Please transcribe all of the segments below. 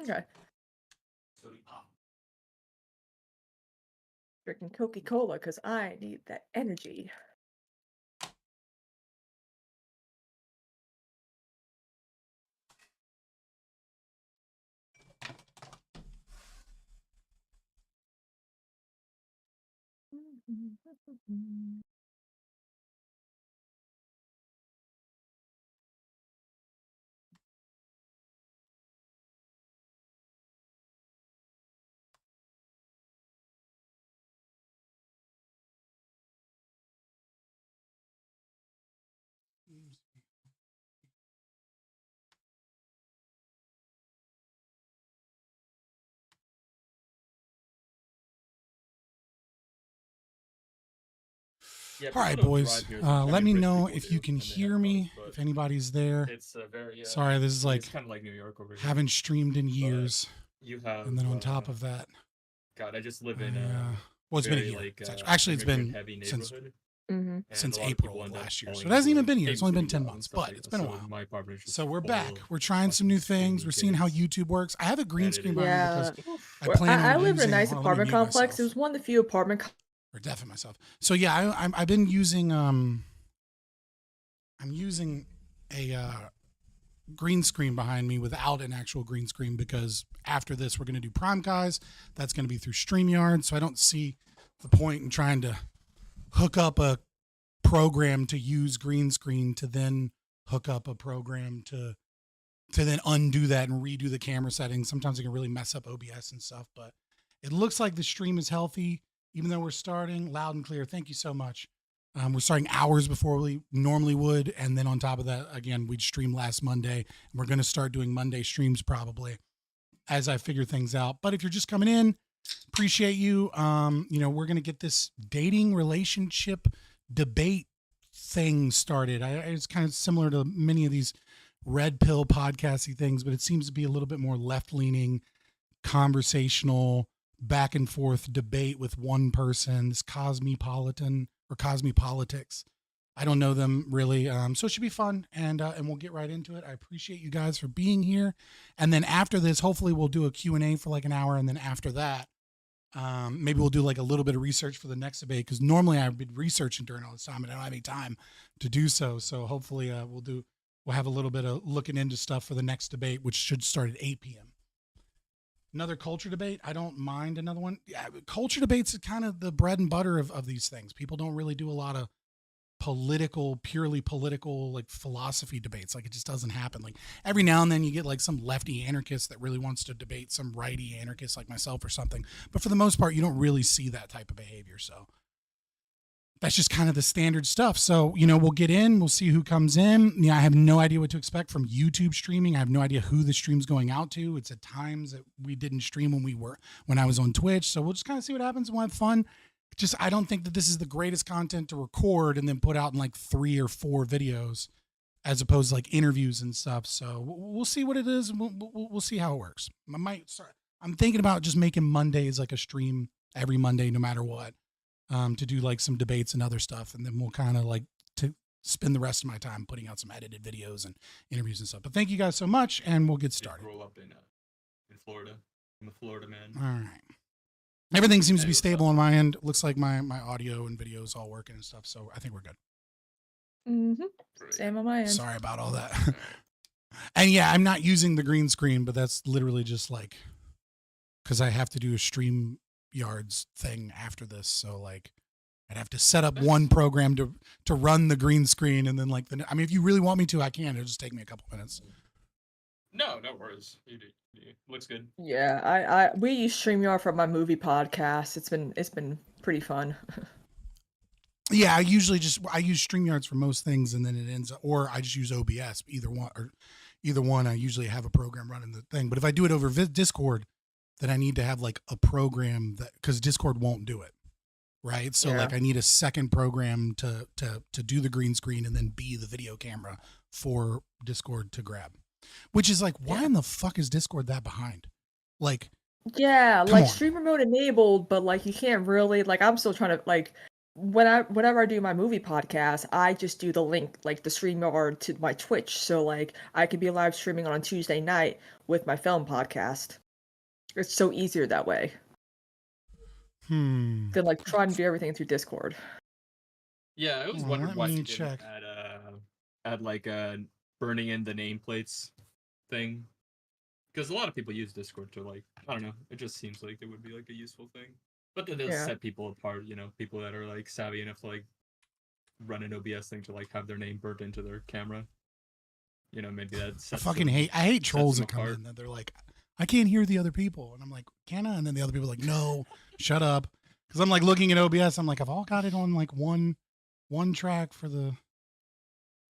Okay. Drinking Coca-Cola because I need that energy. Yeah, all right, boys. Let me know if you can hear me, if anybody's there. It's very. Sorry, this is like it's kind of like New York over here. Haven't streamed in years. You have, and then on top of that, God, I just live in. Well, it's been a year. Like, actually, it's been since April of last year. So it hasn't even been a year. It's only been 10 months, but it's been a while. So we're back. We're trying some new things. We're seeing how YouTube works. I have a green screen behind me because I live in a nice apartment complex. It was one of the few apartment or deafen myself. So yeah, I've been using I'm using a green screen behind me without an actual green screen because after this we're going to do PrimeCayes. That's going to be through StreamYard, so I don't see the point in trying to hook up a program to use green screen to then hook up a program to then undo that and redo the camera settings. Sometimes it can really mess up OBS and stuff, but it looks like the stream is healthy. Even though we're starting loud and clear, thank you so much. We're starting hours before we normally would. And then on top of that, again, we'd stream last Monday. And we're going to start doing Monday streams probably as I figure things out. But if you're just coming in, appreciate you. We're going to get this dating relationship debate thing started. It's kind of similar to many of these red pill podcasty things, but it seems to be a little bit more left-leaning, conversational, back and forth debate with one person, this Cosmepolitan or Cosmepolitics. I don't know them really. So it should be fun and we'll get right into it. I appreciate you guys for being here. And then after this, hopefully we'll do a Q&A for like an hour. And then after that, maybe we'll do like a little bit of research for the next debate. Cause normally I've been researching during all this time and I don't have any time to do so. So hopefully we'll have a little bit of looking into stuff for the next debate, which should start at 8 p.m. Another culture debate. I don't mind another one. Yeah, culture debates is kind of the bread and butter of these things. People don't really do a lot of purely political, like philosophy debates. Like it just doesn't happen. Like every now and then you get like some lefty anarchist that really wants to debate some righty anarchist like myself or something. But for the most part, you don't really see that type of behavior. So that's just kind of the standard stuff. So, we'll get in, we'll see who comes in. I have no idea what to expect from YouTube streaming. I have no idea who the stream's going out to. It's at times that we didn't stream when I was on Twitch. So we'll just kind of see what happens and we'll have fun. I don't think that this is the greatest content to record and then put out in like 3 or 4 videos as opposed to like interviews and stuff. So we'll see what it is. And we'll see how it works. I'm thinking about just making Mondays like a stream every Monday, no matter what. To do like some debates and other stuff. And then we'll kind of like to spend the rest of my time putting out some edited videos and interviews and stuff. But thank you guys so much. And we'll get started. Grow up in Florida. I'm a Florida man. All right. Everything seems to be stable on my end. Looks like my audio and video is all working and stuff. So I think we're good. Mm-hmm. Same on my end. Sorry about all that. And yeah, I'm not using the green screen, but that's literally just like, cause I have to do a stream yards thing after this, so like I'd have to set up one program to run the green screen and then like if you really want me to, I can. It'll just take me a couple minutes. No worries. You do. Looks good. Yeah, we use StreamYard for my movie podcast. It's been pretty fun. Yeah, I use StreamYards for most things, and then it ends up, or I just use OBS. Either one. I usually have a program running the thing, but if I do it over Discord, then I need to have like a program because Discord won't do it. Right. So like I need a second program to do the green screen and then be the video camera for Discord to grab, which is like, why in the fuck is Discord that behind? Like, like streamer mode enabled, but like you can't really, like I'm still trying to like whenever I do my movie podcast, I just do the link, like the StreamYard to my Twitch, so like I could be live streaming on a Tuesday night with my film podcast. It's so easier that way than like trying to do everything through Discord. Yeah, I always Well, wondered let why me he didn't check. add like burning in the nameplates thing. Because a lot of people use Discord to like, I don't know, it just seems like it would be like a useful thing. But that does Yeah. set people apart, you know, people that are like savvy enough to like run an OBS thing to like have their name burnt into their camera. You know, maybe that's I hate trolls them that come apart. in that they're like, I can't hear the other people, and I'm like, can I? And then the other people are like, no, shut up, because I'm like looking at OBS. I'm like, I've all got it on like one track for the.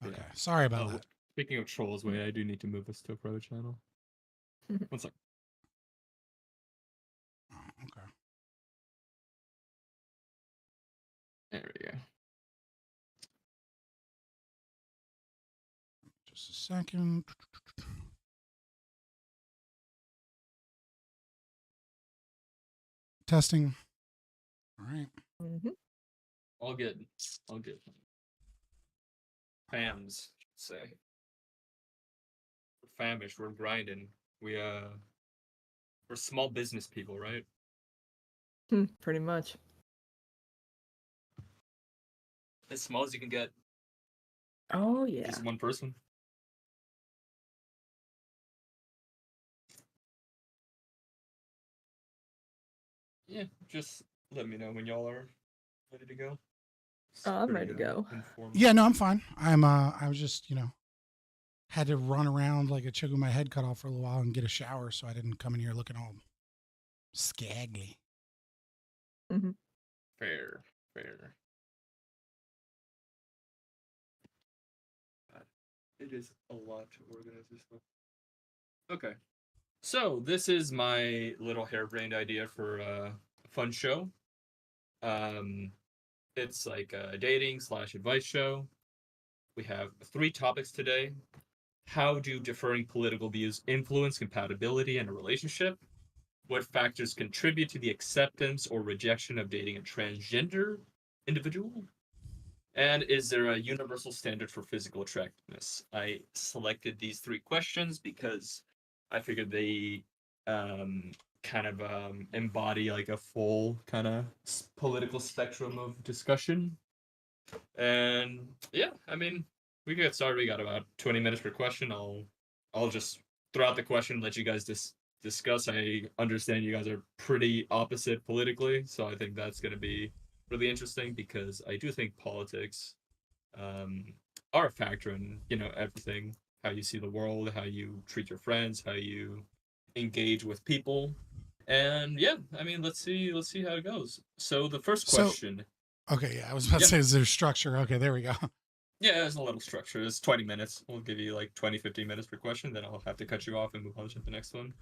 Okay, Yeah. sorry about that. Speaking of trolls, wait, I do need to move this to a private channel. One sec. Oh, okay. There we go. Just a second. Testing. All right. Mm-hmm. All good. All good. Fams, should say. We're famished. We're grinding. We're small business people, right? Pretty much. As small as you can get. Oh yeah. Just one person. Yeah, just let me know when y'all are ready to go. I'm ready to go. Yeah, no, I'm fine. I was just, had to run around like a chick with my head cut off for a little while and get a shower, so I didn't come in here looking all scaggy. Mm-hmm. Fair. It is a lot to organize this stuff. Okay. So, this is my little harebrained idea for a fun show. It's like a dating/advice show. We have 3 topics today. How do differing political views influence compatibility in a relationship? What factors contribute to the acceptance or rejection of dating a transgender individual? And is there a universal standard for physical attractiveness? I selected these 3 questions because I figured they kind of embody like a full kind of political spectrum of discussion. And yeah, I mean, we can get started. We got about 20 minutes per question. I'll just throw out the question, let you guys discuss. I understand you guys are pretty opposite politically, so I think that's going to be really interesting because I do think politics are a factor in, everything, how you see the world, how you treat your friends, how you engage with people. And yeah, I mean, let's see how it goes. So the first question. Okay, yeah, I was about to say, is there structure? Okay, there we go. Yeah, there's a little structure. It's 20 minutes. We'll give you like 20, 15 minutes per question, then I'll have to cut you off and move on to the next one.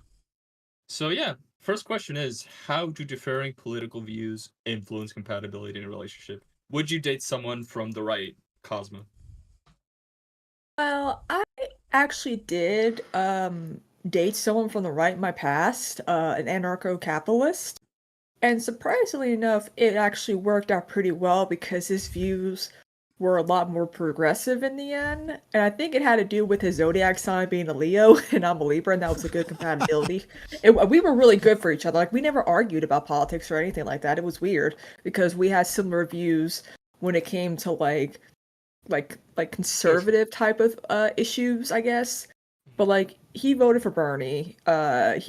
So yeah, first question is, how do differing political views influence compatibility in a relationship? Would you date someone from the right, Cosmo? Well, I actually did date someone from the right in my past, an anarcho-capitalist. And surprisingly enough, it actually worked out pretty well because his views were a lot more progressive in the end. And I think it had to do with his zodiac sign being a Leo and I'm a Libra, and that was a good compatibility. We were really good for each other. Like, we never argued about politics or anything like that. It was weird because we had similar views when it came to like conservative type of issues, I guess. But like, he voted for Bernie. I'm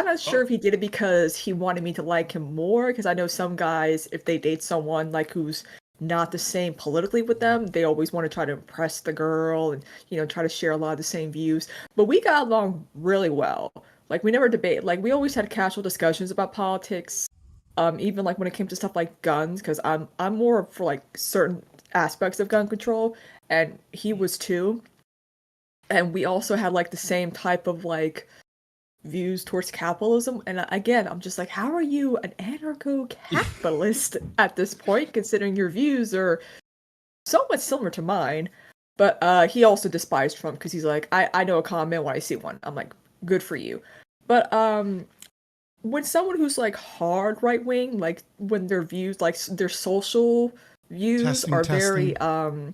not sure if he did it because he wanted me to like him more, because I know some guys, if they date someone like who's not the same politically with them, they always want to try to impress the girl and, try to share a lot of the same views. But we got along really well. Like, we never debate. Like, we always had casual discussions about politics. Even like when it came to stuff like guns, because I'm more for like certain aspects of gun control, and he was too. And we also had like the same type of like views towards capitalism. And again, I'm just like, how are you an anarcho-capitalist at this point, considering your views are somewhat similar to mine? But he also despised Trump because he's like, I know a common man when I see one. I'm like, good for you. But when someone who's like hard right wing, like when their views, like their social views Testing, are very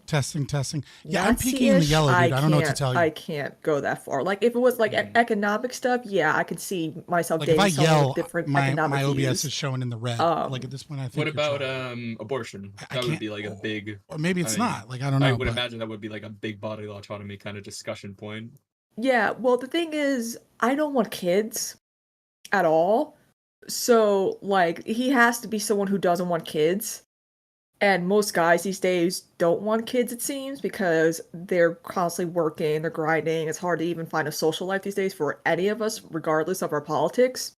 testing. Yeah, I'm peeking in the Nazi-ish, yellow, dude. I don't know what to tell I you. can't go that far. Like if it was like Mm. economic stuff, yeah, I could see myself Like if I dating someone with yell, different my economic OBS views. is showing in the red. Like Um, at this point, I What think you're about trolling. abortion? I That would can't, be like a big. or maybe I it's mean, not. Like I don't I know, would but imagine that would be like a big bodily autonomy kind of discussion point. yeah, well, the thing is, I don't want kids at all. So, like, he has to be someone who doesn't want kids. And most guys these days don't want kids, it seems, because they're constantly working, they're grinding. It's hard to even find a social life these days for any of us, regardless of our politics.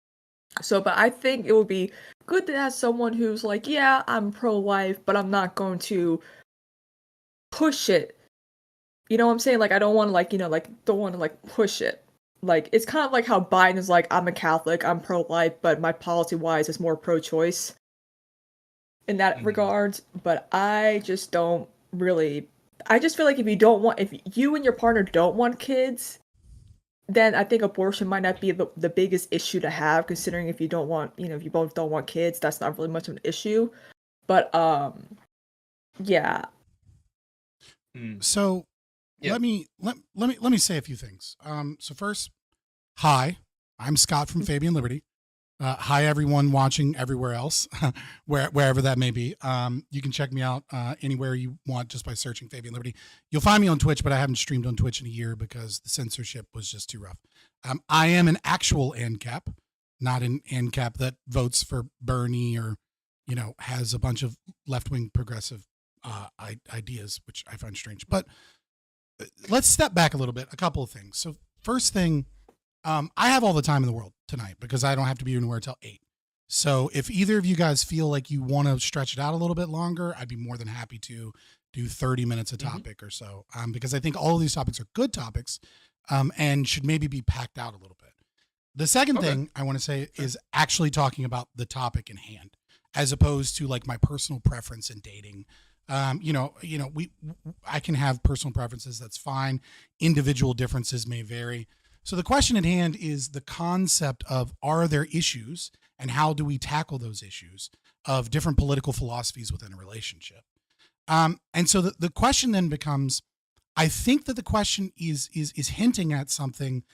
So, but I think it would be good to have someone who's like, yeah, I'm pro-life, but I'm not going to push it. You know what I'm saying? Like, I don't want to, like, like, don't want to, like, push it. Like, it's kind of like how Biden is like, I'm a Catholic, I'm pro-life, but my policy-wise is more pro-choice in that Mhm. regard. But I just don't really. I just feel like if you and your partner don't want kids, then I think abortion might not be the biggest issue to have, considering if you don't want, if you both don't want kids, that's not really much of an issue. But yeah. Mm. so Yeah. let me say a few things. So first, hi, I'm Scott from Fabian Liberty. Hi, everyone watching everywhere else, wherever that may be. You can check me out anywhere you want just by searching Fabian Liberty. You'll find me on Twitch, but I haven't streamed on Twitch in a year because the censorship was just too rough. I am an actual ANCAP, not an ANCAP that votes for Bernie or, has a bunch of left-wing progressive ideas, which I find strange. But let's step back a little bit. A couple of things. So first thing, I have all the time in the world tonight because I don't have to be anywhere till 8. So if either of you guys feel like you want to stretch it out a little bit longer, I'd be more than happy to do 30 minutes a topic or so, because I think all of these topics are good topics, and should maybe be packed out a little bit. The second thing I want to say is actually talking about the topic in hand, as opposed to like my personal preference in dating. I can have personal preferences. That's fine. Individual differences may vary. So the question at hand is the concept of, are there issues and how do we tackle those issues of different political philosophies within a relationship? And so the question then becomes, I think that the question is hinting at something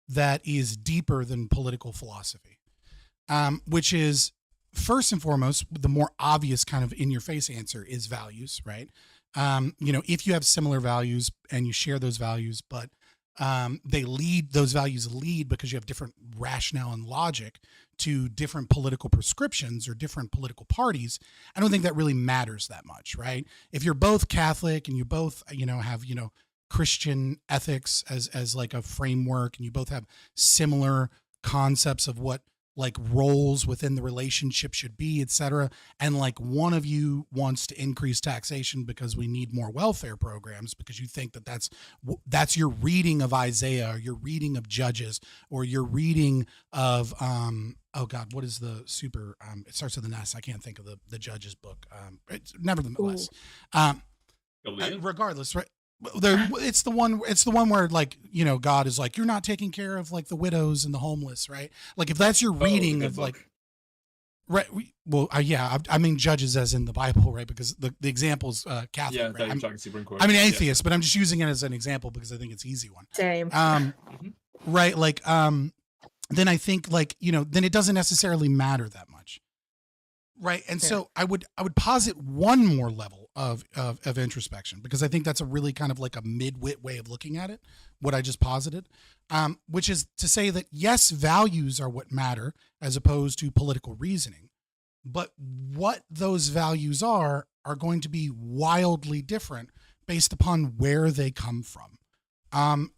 that is deeper than political philosophy, which is, first and foremost, the more obvious kind of in your face answer is values, right? If you have similar values and you share those values, but those values lead because you have different rationale and logic to different political prescriptions or different political parties. I don't think that really matters that much, right? If you're both Catholic and you both, have, Christian ethics as like a framework, and you both have similar concepts of what like roles within the relationship should be, etc. And like one of you wants to increase taxation because we need more welfare programs, because you think that that's your reading of Isaiah, or your reading of Judges, or your reading of oh God, what is the super it starts with an S. I can't think of the Judges book. It's nevertheless. Regardless, right? It's the one where like, God is like, you're not taking care of like the widows and the homeless, right? Like if that's your reading of like, right? Well, I mean Judges as in the Bible, right? Because the example's Catholic. Yeah, right? I'm talking Supreme Court. I'm an atheist, but I'm just using it as an example because I think it's an easy one. Same. Right? Like then I think like, then it doesn't necessarily matter that much. Right. And so I would posit one more level of introspection, because I think that's a really kind of like a mid-wit way of looking at it, what I just posited, which is to say that, yes, values are what matter as opposed to political reasoning. But what those values are going to be wildly different based upon where they come from.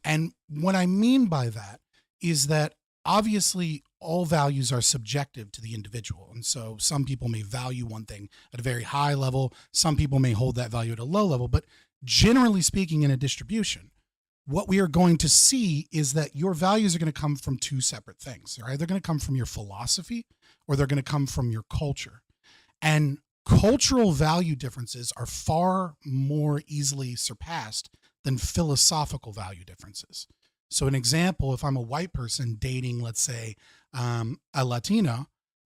And what I mean by that is that obviously all values are subjective to the individual. And so some people may value one thing at a very high level. Some people may hold that value at a low level. But generally speaking, in a distribution, what we are going to see is that your values are going to come from two separate things. They're either going to come from your philosophy or they're going to come from your culture. And cultural value differences are far more easily surpassed than philosophical value differences. So an example, if I'm a white person dating, let's say, a Latina,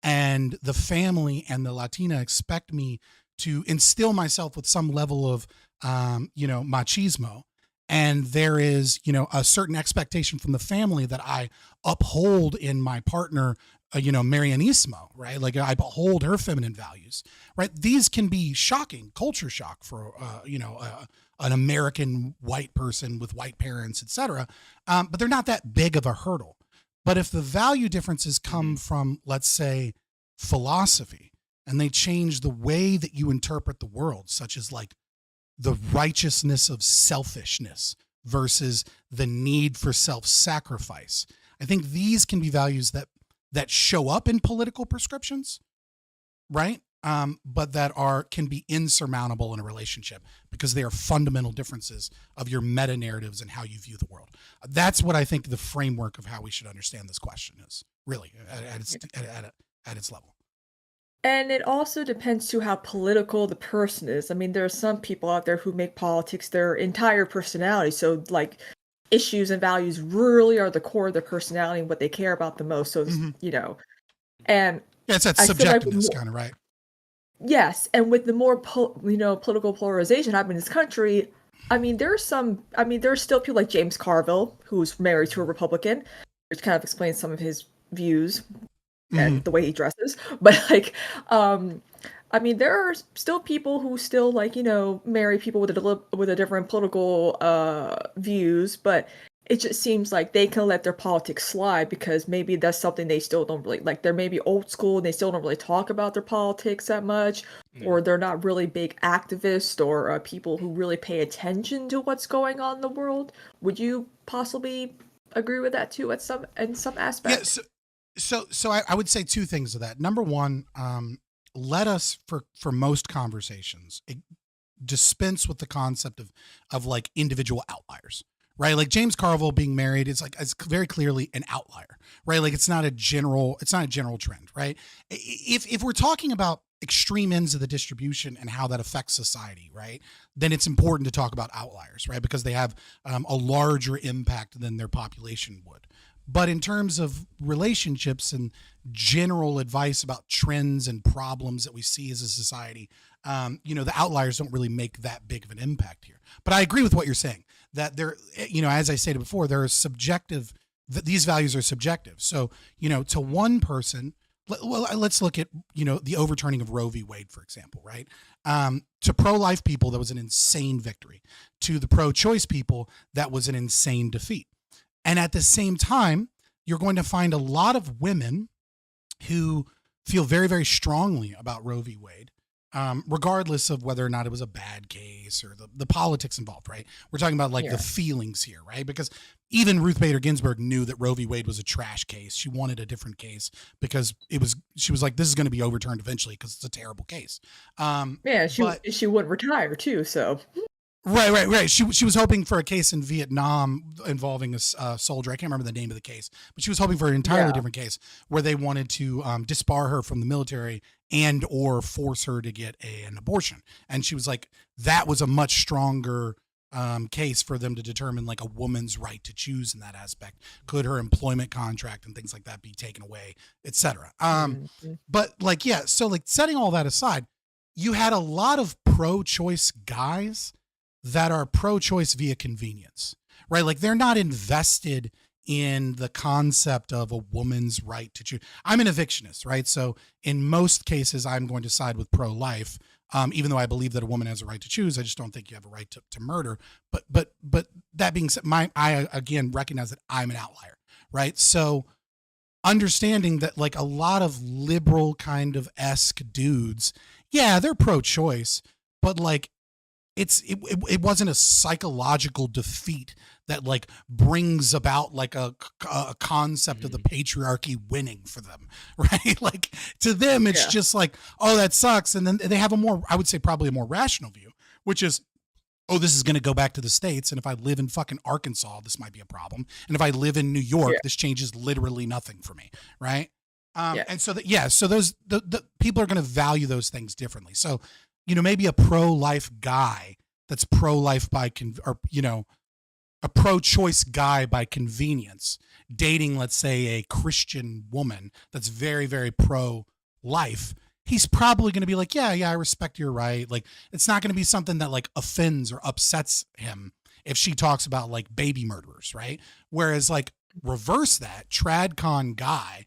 and the family and the Latina expect me to instill myself with some level of, machismo. And there is, a certain expectation from the family that I uphold in my partner, Marianismo, right? Like I uphold her feminine values, right? These can be shocking, culture shock for, an American white person with white parents, etc. But they're not that big of a hurdle. But if the value differences come from, let's say, philosophy, and they change the way that you interpret the world, such as like the righteousness of selfishness versus the need for self-sacrifice, I think these can be values that show up in political prescriptions, right? But that can be insurmountable in a relationship because they are fundamental differences of your meta narratives and how you view the world. That's what I think the framework of how we should understand this question is, really, at its level. And it also depends to how political the person is. I mean, there are some people out there who make politics their entire personality. So, like, issues and values really are the core of their personality and what they care about the most. So, and Yeah, it's that I feel like subjectiveness kind of, right? yes, and with the more political polarization happening in this country, I mean, there's still people like James Carville, who's married to a Republican, which kind of explains some of his views and the way he dresses. But like, I mean, there are still people who still like, marry people with a different political views, but it just seems like they can let their politics slide because maybe that's something they still don't really like. They're maybe old school and they still don't really talk about their politics that much, or they're not really big activists or people who really pay attention to what's going on in the world. Would you possibly agree with that too in some aspects? Yeah, so I would say two things to that. Number one, let us for most conversations dispense with the concept of like individual outliers, right? Like James Carville being married is it's very clearly an outlier, right? Like it's not a general trend, right? If we're talking about extreme ends of the distribution and how that affects society, right, then it's important to talk about outliers, right? Because they have a larger impact than their population would. But in terms of relationships and general advice about trends and problems that we see as a society, the outliers don't really make that big of an impact here. But I agree with what you're saying, that there, as I stated before, there is subjective, these values are subjective. So, to one person, let's look at, the overturning of Roe v. Wade, for example, right? To pro-life people, that was an insane victory. To the pro-choice people, that was an insane defeat. And at the same time, you're going to find a lot of women who feel very, very strongly about Roe v. Wade, regardless of whether or not it was a bad case or the politics involved, right? We're talking about the feelings here, right? Because even Ruth Bader Ginsburg knew that Roe v. Wade was a trash case. She wanted a different case because she was like, this is going to be overturned eventually because it's a terrible case. She wouldn't retire too, so. Right. She was hoping for a case in Vietnam involving a soldier. I can't remember the name of the case, but she was hoping for an entirely different case where they wanted to disbar her from the military and or force her to get an abortion. And she was like, that was a much stronger case for them to determine like a woman's right to choose in that aspect. Could her employment contract and things like that be taken away, etc. But so setting all that aside, you had a lot of pro-choice guys that are pro-choice via convenience, right? Like they're not invested in the concept of a woman's right to choose. I'm an evictionist, right? So in most cases, I'm going to side with pro-life, even though I believe that a woman has a right to choose. I just don't think you have a right to murder. But that being said, I again recognize that I'm an outlier, right? So understanding that like a lot of liberal kind of esque dudes, yeah, they're pro-choice, but like it wasn't a psychological defeat that like brings about like a concept of the patriarchy winning for them, right? Like to them, it's just like, oh, that sucks. And then they have I would say probably a more rational view, which is, oh, this is going to go back to the States. And if I live in fucking Arkansas, this might be a problem. And if I live in New York, this changes literally nothing for me. Right. And so those, the people are going to value those things differently. So, maybe a pro-life guy that's pro-life a pro-choice guy by convenience dating, let's say, a Christian woman that's very, very pro-life, he's probably going to be like, yeah, I respect your right. Like, it's not going to be something that like offends or upsets him if she talks about like baby murderers, right? Whereas like reverse that, tradcon guy,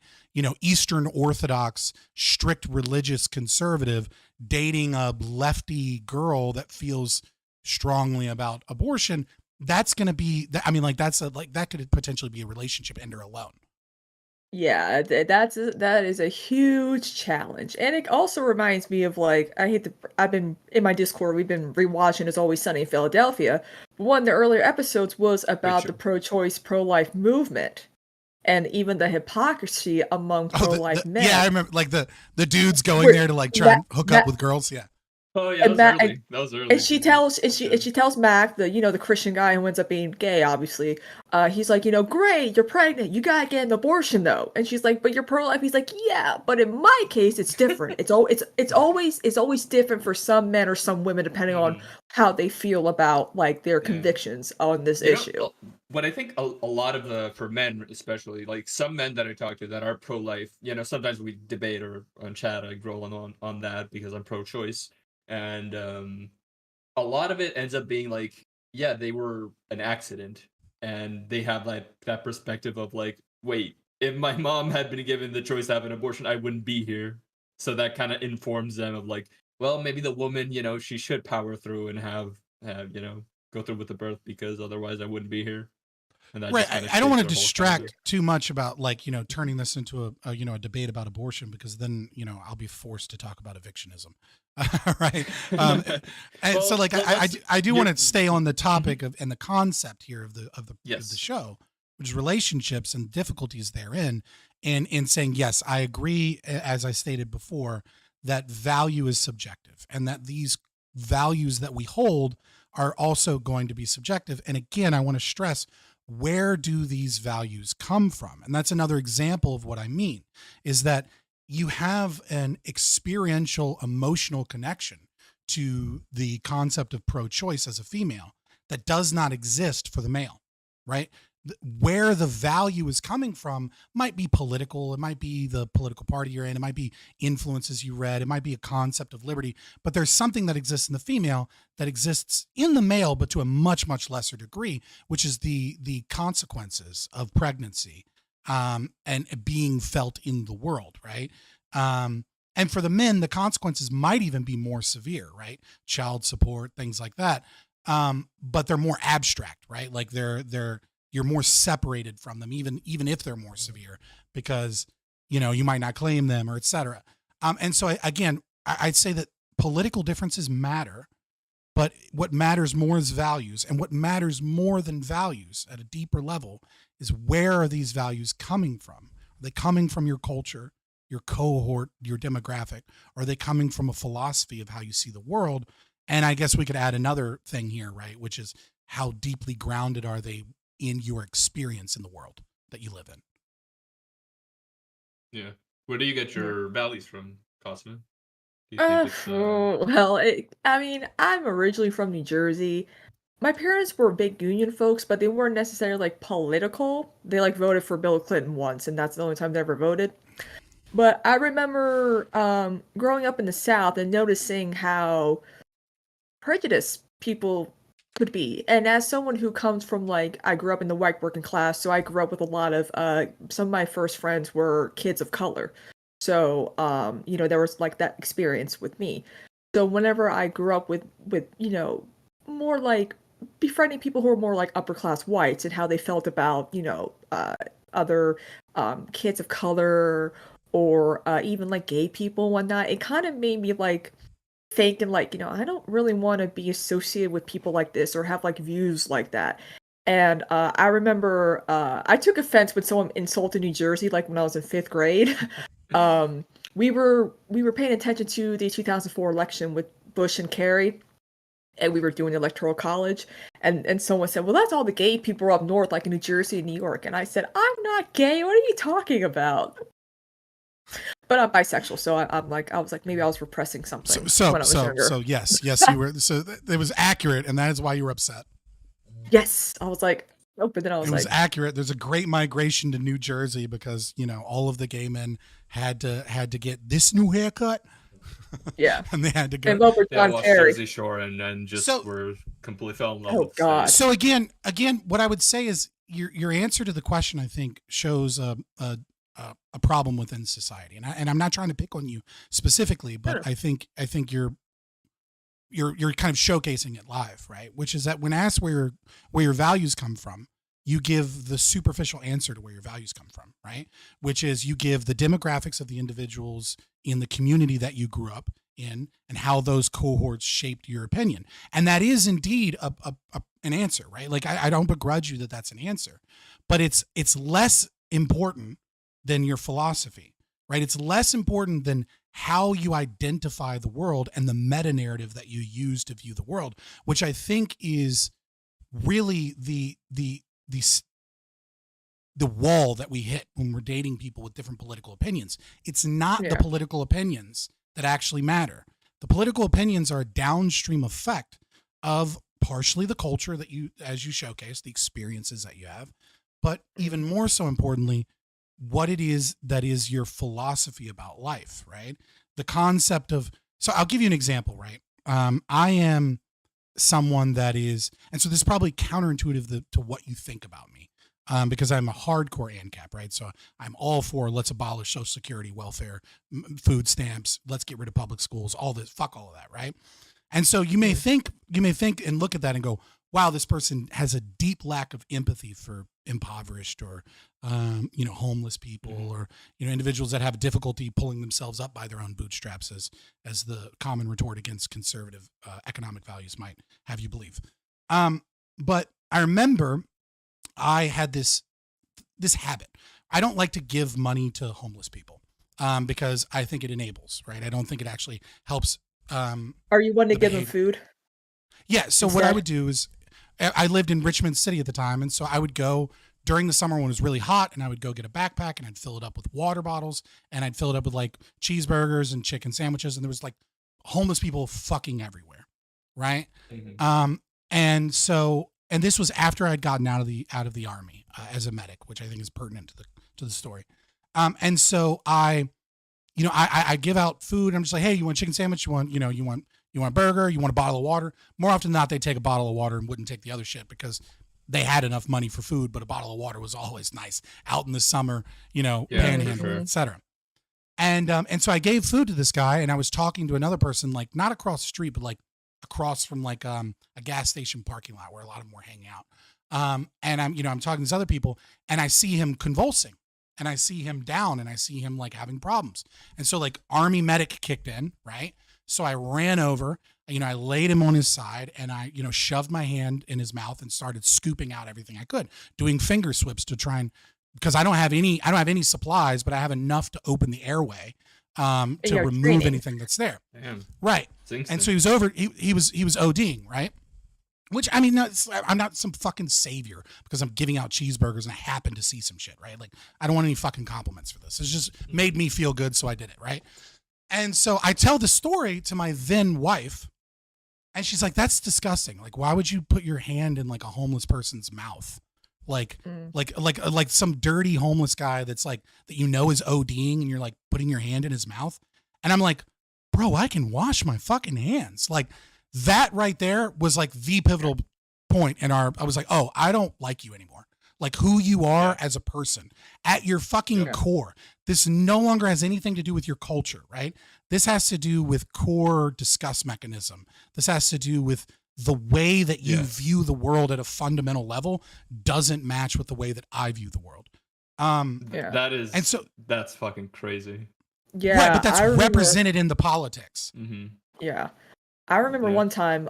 Eastern Orthodox, strict religious conservative dating a lefty girl that feels strongly about abortion, that's going to be, that could potentially be a relationship ender alone. Yeah, that is a huge challenge, and it also reminds me of like I've been in my Discord. We've been rewatching It's Always Sunny in Philadelphia. One of the earlier episodes was about the pro-choice, pro-life movement, and even the hypocrisy among pro-life men. Yeah, I remember like the dudes going there to like try and hook up with girls. Yeah. Oh yeah, that was early. And she tells Mac, the Christian guy who ends up being gay, obviously. He's like, great, you're pregnant, you gotta get an abortion though. And she's like, but you're pro-life. He's like, yeah, but in my case, it's different. It's always different for some men or some women, depending on how they feel about like their convictions on this issue. But I think a lot of for men especially, like some men that I talk to that are pro-life, sometimes we debate or on chat, I roll on that because I'm pro-choice. And a lot of it ends up being like, yeah, they were an accident, and they have that perspective of like, wait, if my mom had been given the choice to have an abortion, I wouldn't be here. So that kind of informs them of like, well, maybe the woman, she should power through and have go through with the birth, because otherwise I wouldn't be here. And that right. I don't want to distract too much about like, turning this into a debate about abortion, because then, I'll be forced to talk about evictionism. Right. And so like, I do want to stay on the topic of, and the concept here of the show, which is relationships and difficulties therein. And in saying, yes, I agree, as I stated before, that value is subjective, and that these values that we hold are also going to be subjective. And again, I want to stress, where do these values come from? And that's another example of what I mean, is that you have an experiential, emotional connection to the concept of pro-choice as a female that does not exist for the male, right? Where the value is coming from might be political. It might be the political party you're in. It might be influences you read. It might be a concept of liberty, but there's something that exists in the female that exists in the male, but to a much, much lesser degree, which is the consequences of pregnancy, and being felt in the world. Right. And for the men, the consequences might even be more severe, right? Child support, things like that. But they're more abstract, right? Like you're more separated from them, even if they're more severe, because, you might not claim them, or et cetera. And so I'd say that political differences matter, but what matters more is values. And what matters more than values at a deeper level is, where are these values coming from? Are they coming from your culture, your cohort, your demographic? Or are they coming from a philosophy of how you see the world? And I guess we could add another thing here, right? Which is, how deeply grounded are they in your experience in the world that you live in? Yeah. Where do you get your values from, Cosmo? Well, I'm originally from New Jersey. My parents were big union folks, but they weren't necessarily like political. They like voted for Bill Clinton once, and that's the only time they ever voted. But I remember growing up in the South and noticing how prejudiced people could be. And as someone who comes from I grew up in the white working class, so I grew up with a lot of some of my first friends were kids of color. So there was like that experience with me. So whenever I grew up with more like befriending people who were more like upper class whites, and how they felt about other kids of color, or even like gay people and whatnot, it kind of made me like thinking I don't really want to be associated with people like this, or have like views like that. And I remember I took offense when someone insulted New Jersey, like when I was in 5th grade. We were paying attention to the 2004 election with Bush and Kerry, and we were doing electoral college, and someone said, well, that's all the gay people are up north, like in New Jersey and New York. And I said, I'm not gay, what are you talking about? But I'm bisexual, so I was like, maybe I was repressing something when I was younger. So yes, you were. So it was accurate, and that is why you were upset. Yes, I was like, oh, but then I was It was like, accurate. There's a great migration to New Jersey because, you know, all of the gay men had to get this new haircut. yeah. And they had to And go. love for They all John watched Terry. Jersey Shore and then just So- were completely fell in love Oh, with the God. state. So again, what I would say is your answer to the question, I think, shows a problem within society, and I'm not trying to pick on you specifically, but Sure. I think you're kind of showcasing it live, right? Which is that when asked where your values come from, you give the superficial answer to where your values come from, right? Which is you give the demographics of the individuals in the community that you grew up in and how those cohorts shaped your opinion. And that is indeed an answer, right? Like I don't begrudge you that that's an answer, but it's less important than your philosophy, right? It's less important than how you identify the world and the meta narrative that you use to view the world, which I think is really the wall that we hit when we're dating people with different political opinions. It's not the Yeah. political opinions that actually matter. The political opinions are a downstream effect of partially the culture that you, as you showcase, the experiences that you have, but even more so importantly, what it is that is your philosophy about life, right? The concept of, so I'll give you an example, right? I am someone that is, and so this is probably counterintuitive to what you think about me, because I'm a hardcore ANCAP, right? So I'm all for let's abolish Social Security, welfare, food stamps, let's get rid of public schools, all this, fuck all of that, right? And so you may think and look at that and go, wow, this person has a deep lack of empathy for impoverished or, homeless people or, individuals that have difficulty pulling themselves up by their own bootstraps, as the common retort against conservative economic values might have you believe. But I remember I had this habit. I don't like to give money to homeless people because I think it enables, right? I don't think it actually helps. Are you one to the give them behavior. food? Yeah. So what I Instead? would do is I lived in Richmond City at the time. And so I would go during the summer when it was really hot and I would go get a backpack and I'd fill it up with water bottles and I'd fill it up with like cheeseburgers and chicken sandwiches. And there was like homeless people fucking everywhere. Right. Mhm. And this was after I'd gotten out of the army as a medic, which I think is pertinent to the story. And so I give out food. I'm just like, hey, you want a chicken sandwich? You want a burger? You want a bottle of water? More often than not, they take a bottle of water and wouldn't take the other shit because they had enough money for food, but a bottle of water was always nice out in the summer, Yeah, for panhandling, sure. etc. And so I gave food to this guy and I was talking to another person, like not across the street, but like across from like a gas station parking lot where a lot of them were hanging out. And I'm talking to these other people and I see him convulsing and I see him down and I see him like having problems. And so like army medic kicked in, right? So I ran over, I laid him on his side and I, shoved my hand in his mouth and started scooping out everything I could, doing finger swips to try and, because I don't have any supplies, but I have enough to open the airway to you're remove training. anything that's there. Damn. Right. It's instant. And so he was he was ODing, right? Which, I mean, I'm not some fucking savior because I'm giving out cheeseburgers and I happen to see some shit, right? Like, I don't want any fucking compliments for this. It's just made me feel good, so I did it, right? And so I tell the story to my then wife, and she's like, that's disgusting. Like, why would you put your hand in like a homeless person's mouth? Like some dirty homeless guy that's like, that is ODing and you're like putting your hand in his mouth. And I'm like, bro, I can wash my fucking hands. Like, that right there was like the pivotal point I was like, oh, I don't like you anymore. Like who you are as a person at your fucking core. This no longer has anything to do with your culture, right? This has to do with core disgust mechanism. This has to do with the way that you view the world at a fundamental level doesn't match with the way that I view the world. That's fucking crazy. Yeah. Right, but that's I remember, represented in the politics. Mm-hmm. Yeah. I remember one time,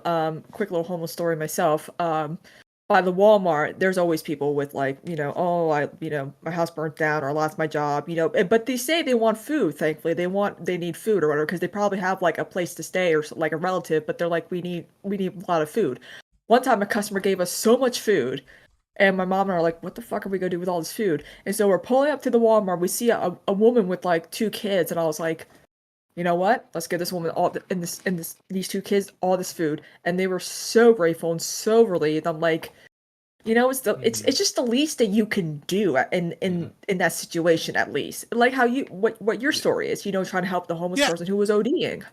quick little homeless story myself, by the Walmart, there's always people with like, my house burnt down or I lost my job, but they say they want food, thankfully. They need food or whatever, because they probably have like a place to stay or like a relative, but they're like, we need a lot of food. One time a customer gave us so much food and my mom and I are like, what the fuck are we gonna do with all this food? And so we're pulling up to the Walmart, we see a woman with like 2 kids and I was like, you know what? Let's give this woman these 2 kids all this food. And they were so grateful and so relieved. I'm like, You know, it's just the least that you can do in that situation, at least. Like how what your story is, you know, trying to help the homeless person who was ODing.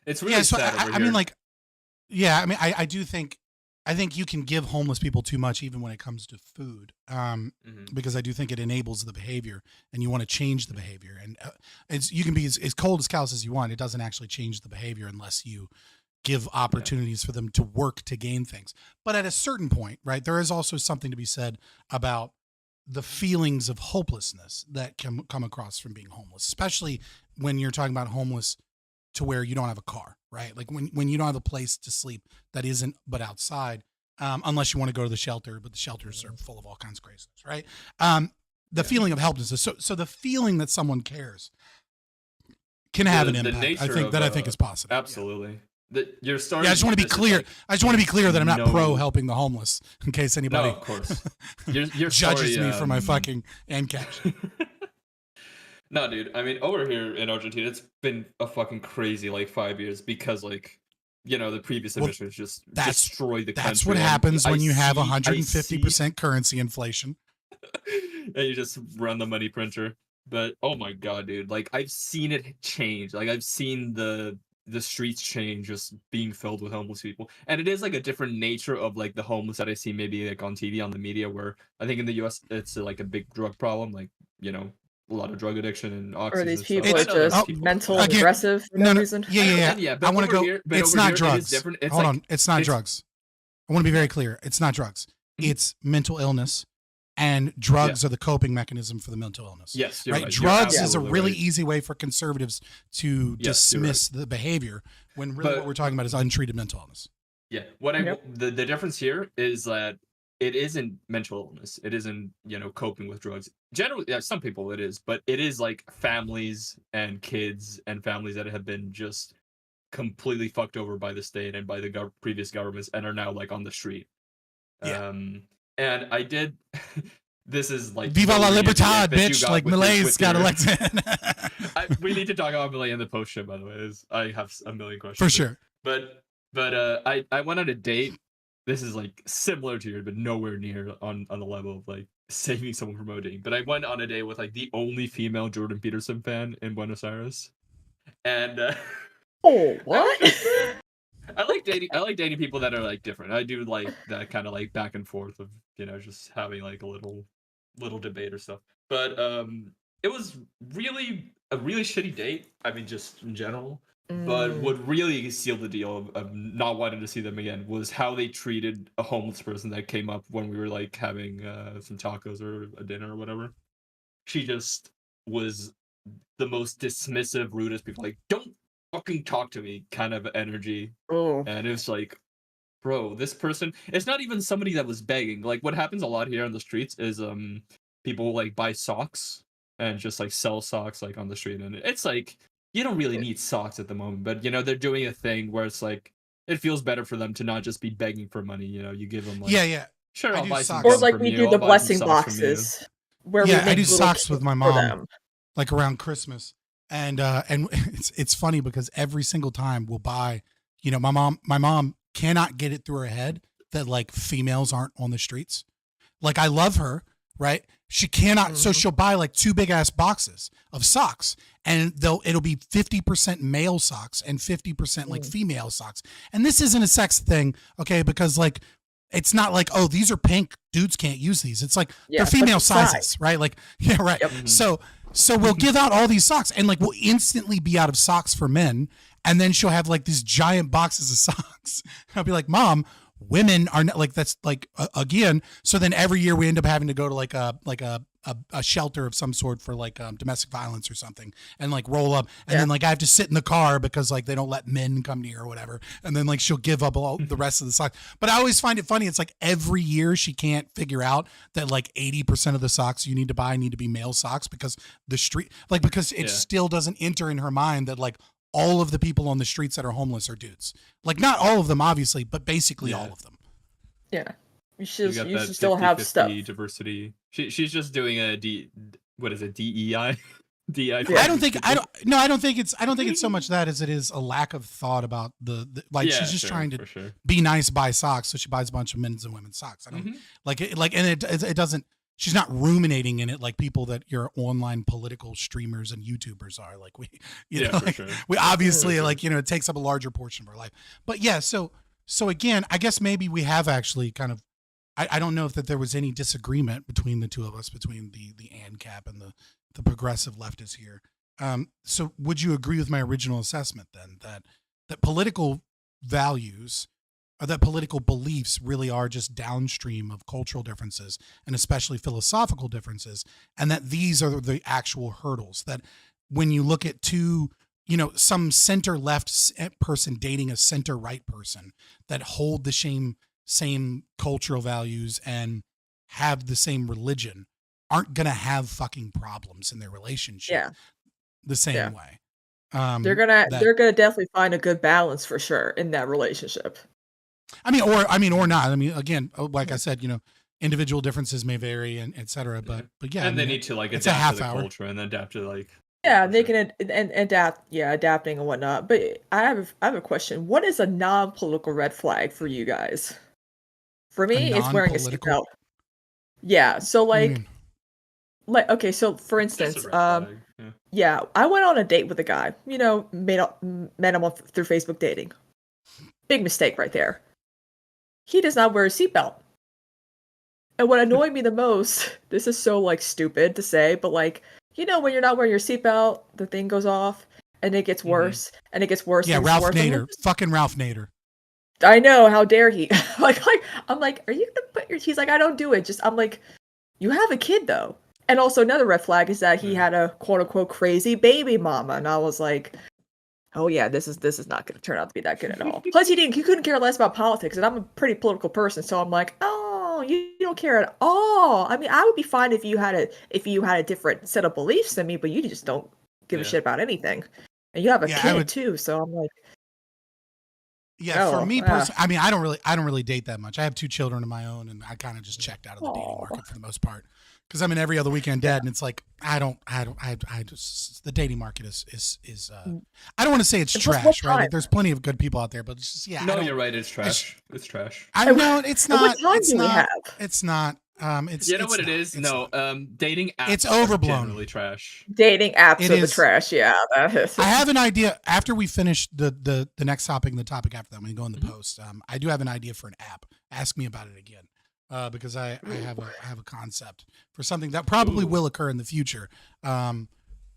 It's really sad over I here. mean, like, I mean, I do think, I think you can give homeless people too much, even when it comes to food, because I do think it enables the behavior, and you want to change the behavior. And you can be as cold as callous as you want. It doesn't actually change the behavior unless you give opportunities for them to work to gain things. But at a certain point, right, there is also something to be said about the feelings of hopelessness that can come across from being homeless, especially when you're talking about homeless to where you don't have a car, right? Like when you don't have a place to sleep that isn't but outside, unless you want to go to the shelter, but the shelters are full of all kinds of craziness, right? The feeling of helplessness. So the feeling that someone cares can have an impact. I think is positive. Absolutely. You're starting. Yeah, I just want to be clear. Like, I just want to be clear that I'm not pro helping the homeless, in case anybody of course. Your judges story, me for my fucking end cash. No, dude. I mean, over here in Argentina, it's been a fucking crazy like 5 years because like, you know, the previous administration just destroyed the country. That's what happens when you have 150% currency inflation. And you just run the money printer. But oh my god, dude! Like I've seen it change. Like I've seen the streets change, just being filled with homeless people, and it is like a different nature of like the homeless that I see maybe like on TV, on the media, where I think in the US it's like a big drug problem, like, you know, a lot of drug addiction and oxys. Or these and people stuff. are just mental aggressive for no reason. Yeah. I want to go. It's not drugs. Hold on. It's not drugs. I want to be very clear. It's not drugs. It's mental illness. And drugs are the coping mechanism for the mental illness. Yes, right. Drugs is a really easy way for conservatives to dismiss the behavior, when really what we're talking about is untreated mental illness. Yeah. The difference here is that it isn't mental illness. It isn't, you know, coping with drugs. Generally, some people it is, but it is like families and kids and families that have been just completely fucked over by the state and by the previous governments and are now like on the street. Yeah. And I did. This is like Viva la libertad, bitch! Like Malay's got elected. We need to talk about Malay in the post show, by the way. I have a million questions for sure. But I went on a date. This is like similar to yours, but nowhere near on the level of like saving someone from ODing. But I went on a date with like the only female Jordan Peterson fan in Buenos Aires, and oh, what? I like dating people that are like different. I do like that kind of like back and forth of, you know, just having like a little debate or stuff. But it was really a really shitty date. I mean, just in general. But what really sealed the deal of not wanting to see them again was how they treated a homeless person that came up when we were like having some tacos or a dinner or whatever. She just was the most dismissive, rudest people. Like, don't fucking talk to me kind of energy. And it's like, bro, this person, it's not even somebody that was begging. Like what happens a lot here on the streets is people like buy socks and just like sell socks like on the street, and it's like, you don't really need socks at the moment, but you know, they're doing a thing where it's like it feels better for them to not just be begging for money. You know, you give them like, sure, I'll buy some, or like we do the blessing boxes where we I do socks with my mom like around Christmas. And it's funny because every single time we'll buy, you know, my mom cannot get it through her head that like females aren't on the streets. Like I love her, right? She cannot, so she'll buy like 2 big ass boxes of socks, and it'll be 50% male socks and 50% like female socks. And this isn't a sex thing, okay? Because like it's not like, oh, these are pink, dudes can't use these. It's like they're female sizes, right? Like right. Yep. So we'll give out all these socks, and like we'll instantly be out of socks for men, and then she'll have like these giant boxes of socks. I'll be like, Mom, women are not like, that's like again. So then every year we end up having to go to like a shelter of some sort for like domestic violence or something, and like roll up, and then like I have to sit in the car because like they don't let men come near or whatever, and then like she'll give up all the rest of the socks. But I always find it funny. It's like every year she can't figure out that like 80% of the socks you need to buy need to be male socks, because the street, like, because it still doesn't enter in her mind that like all of the people on the streets that are homeless are dudes. Like not all of them obviously, but basically all of them. Yeah. You should still have stuff. Diversity. She's just doing a DEI. DI. I don't think it's so much that as it is a lack of thought about the like she's just trying to sure. be nice, buy socks, so she buys a bunch of men's and women's socks. I don't it doesn't. She's not ruminating in it like people that your online political streamers and YouTubers are. Like we obviously it takes up a larger portion of our life. But yeah, so again, I guess maybe we have actually kind of. I don't know if that there was any disagreement between the two of us, between the ANCAP and the progressive leftists here. So would you agree with my original assessment then that political values or that political beliefs really are just downstream of cultural differences and especially philosophical differences, and that these are the actual hurdles that when you look at some center left person dating a center right person that hold the same cultural values and have the same religion aren't going to have fucking problems in their relationship the same way. They're going to definitely find a good balance for sure in that relationship. Or not. I mean, again, like I said, individual differences may vary and et cetera, but yeah. And they need to adapt to the culture and adapt to they can adapt, adapting and whatnot. But I have a question. What is a non-political red flag for you guys? For me, it's wearing a seatbelt. Yeah. So okay. So for instance, I went on a date with a guy. Met him through Facebook dating. Big mistake right there. He does not wear a seatbelt. And what annoyed me the most, this is so stupid to say, but when you're not wearing your seatbelt, the thing goes off and it gets worse and it gets worse. Yeah, Ralph Nader. Fucking Ralph Nader. I know, how dare he? I'm like, are you gonna put your? He's like, I don't do it. I'm like, you have a kid though. And also another red flag is that he had a quote unquote crazy baby mama, and I was like, oh yeah, this is not going to turn out to be that good at all. Plus, he couldn't care less about politics, and I'm a pretty political person, so I'm like, oh, you don't care at all. I mean, I would be fine if you had a different set of beliefs than me, but you just don't give a shit about anything, and you have a kid too, so I'm like. Yeah, for me personally, I mean, I don't really date that much. I have 2 children of my own, and I kind of just checked out of the dating market for the most part. Because I'm in every other weekend dad, and it's like I just the dating market is I don't want to say it's trash, right? Like, there's plenty of good people out there, but it's just No, you're right. It's trash. It's trash. I know it's not. It's not. It's not. It's you know what it is? No, dating apps. It's overblown. Generally trash. Dating apps are the trash. Yeah, that is. I have an idea. After we finish the next topic and the topic after that, I'm going to go in the post. I do have an idea for an app. Ask me about it again. Because I have a concept for something that probably will occur in the future. I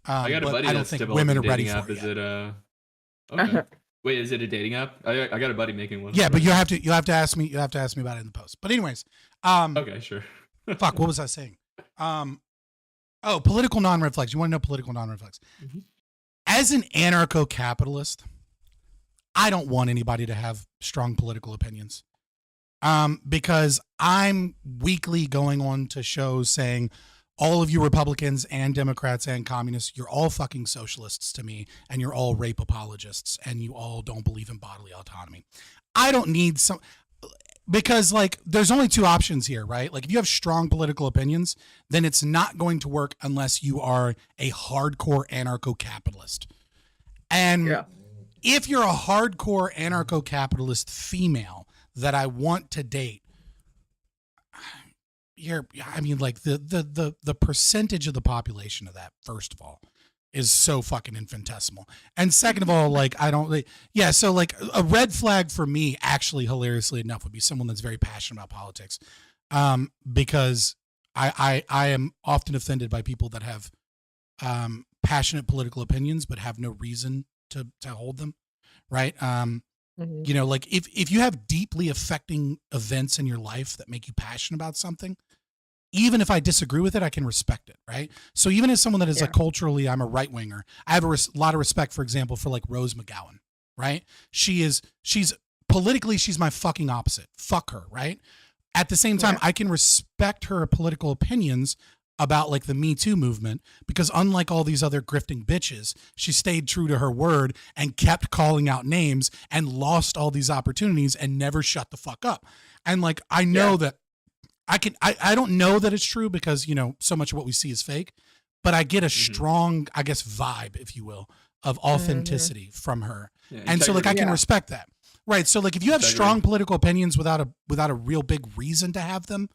got a buddy I don't think women are ready for it. Is it okay? Wait, is it a dating app? I got a buddy making one. Yeah, but you'll have to ask me about it in the post. But anyways, okay, sure. Fuck, what was I saying? Political non-red flags. You want to know political non-red flags? Mm-hmm. As an anarcho-capitalist, I don't want anybody to have strong political opinions. Because I'm weekly going on to shows saying all of you Republicans and Democrats and communists, you're all fucking socialists to me, and you're all rape apologists, and you all don't believe in bodily autonomy. I don't need because there's only 2 options here, right? Like if you have strong political opinions, then it's not going to work unless you are a hardcore anarcho-capitalist. And if you're a hardcore anarcho-capitalist female that I want to date, the percentage of the population of that, first of all, is so fucking infinitesimal. And second of all, so a red flag for me, actually, hilariously enough, would be someone that's very passionate about politics. Because I am often offended by people that have passionate political opinions but have no reason to hold them, right? If you have deeply affecting events in your life that make you passionate about something, even if I disagree with it, I can respect it, right? So even as someone that is culturally, I'm a right winger, I have a lot of respect, for example, for Rose McGowan, right? She's politically, she's my fucking opposite. Fuck her, right? At the same time, I can respect her political opinions about the Me Too movement, because unlike all these other grifting bitches, she stayed true to her word and kept calling out names and lost all these opportunities and never shut the fuck up. And I know that I don't know that it's true because, so much of what we see is fake, but I get a strong, I guess, vibe, if you will, of authenticity from her. Yeah, and so like I can respect that. Right. So like if you have strong political opinions without a real big reason to have them,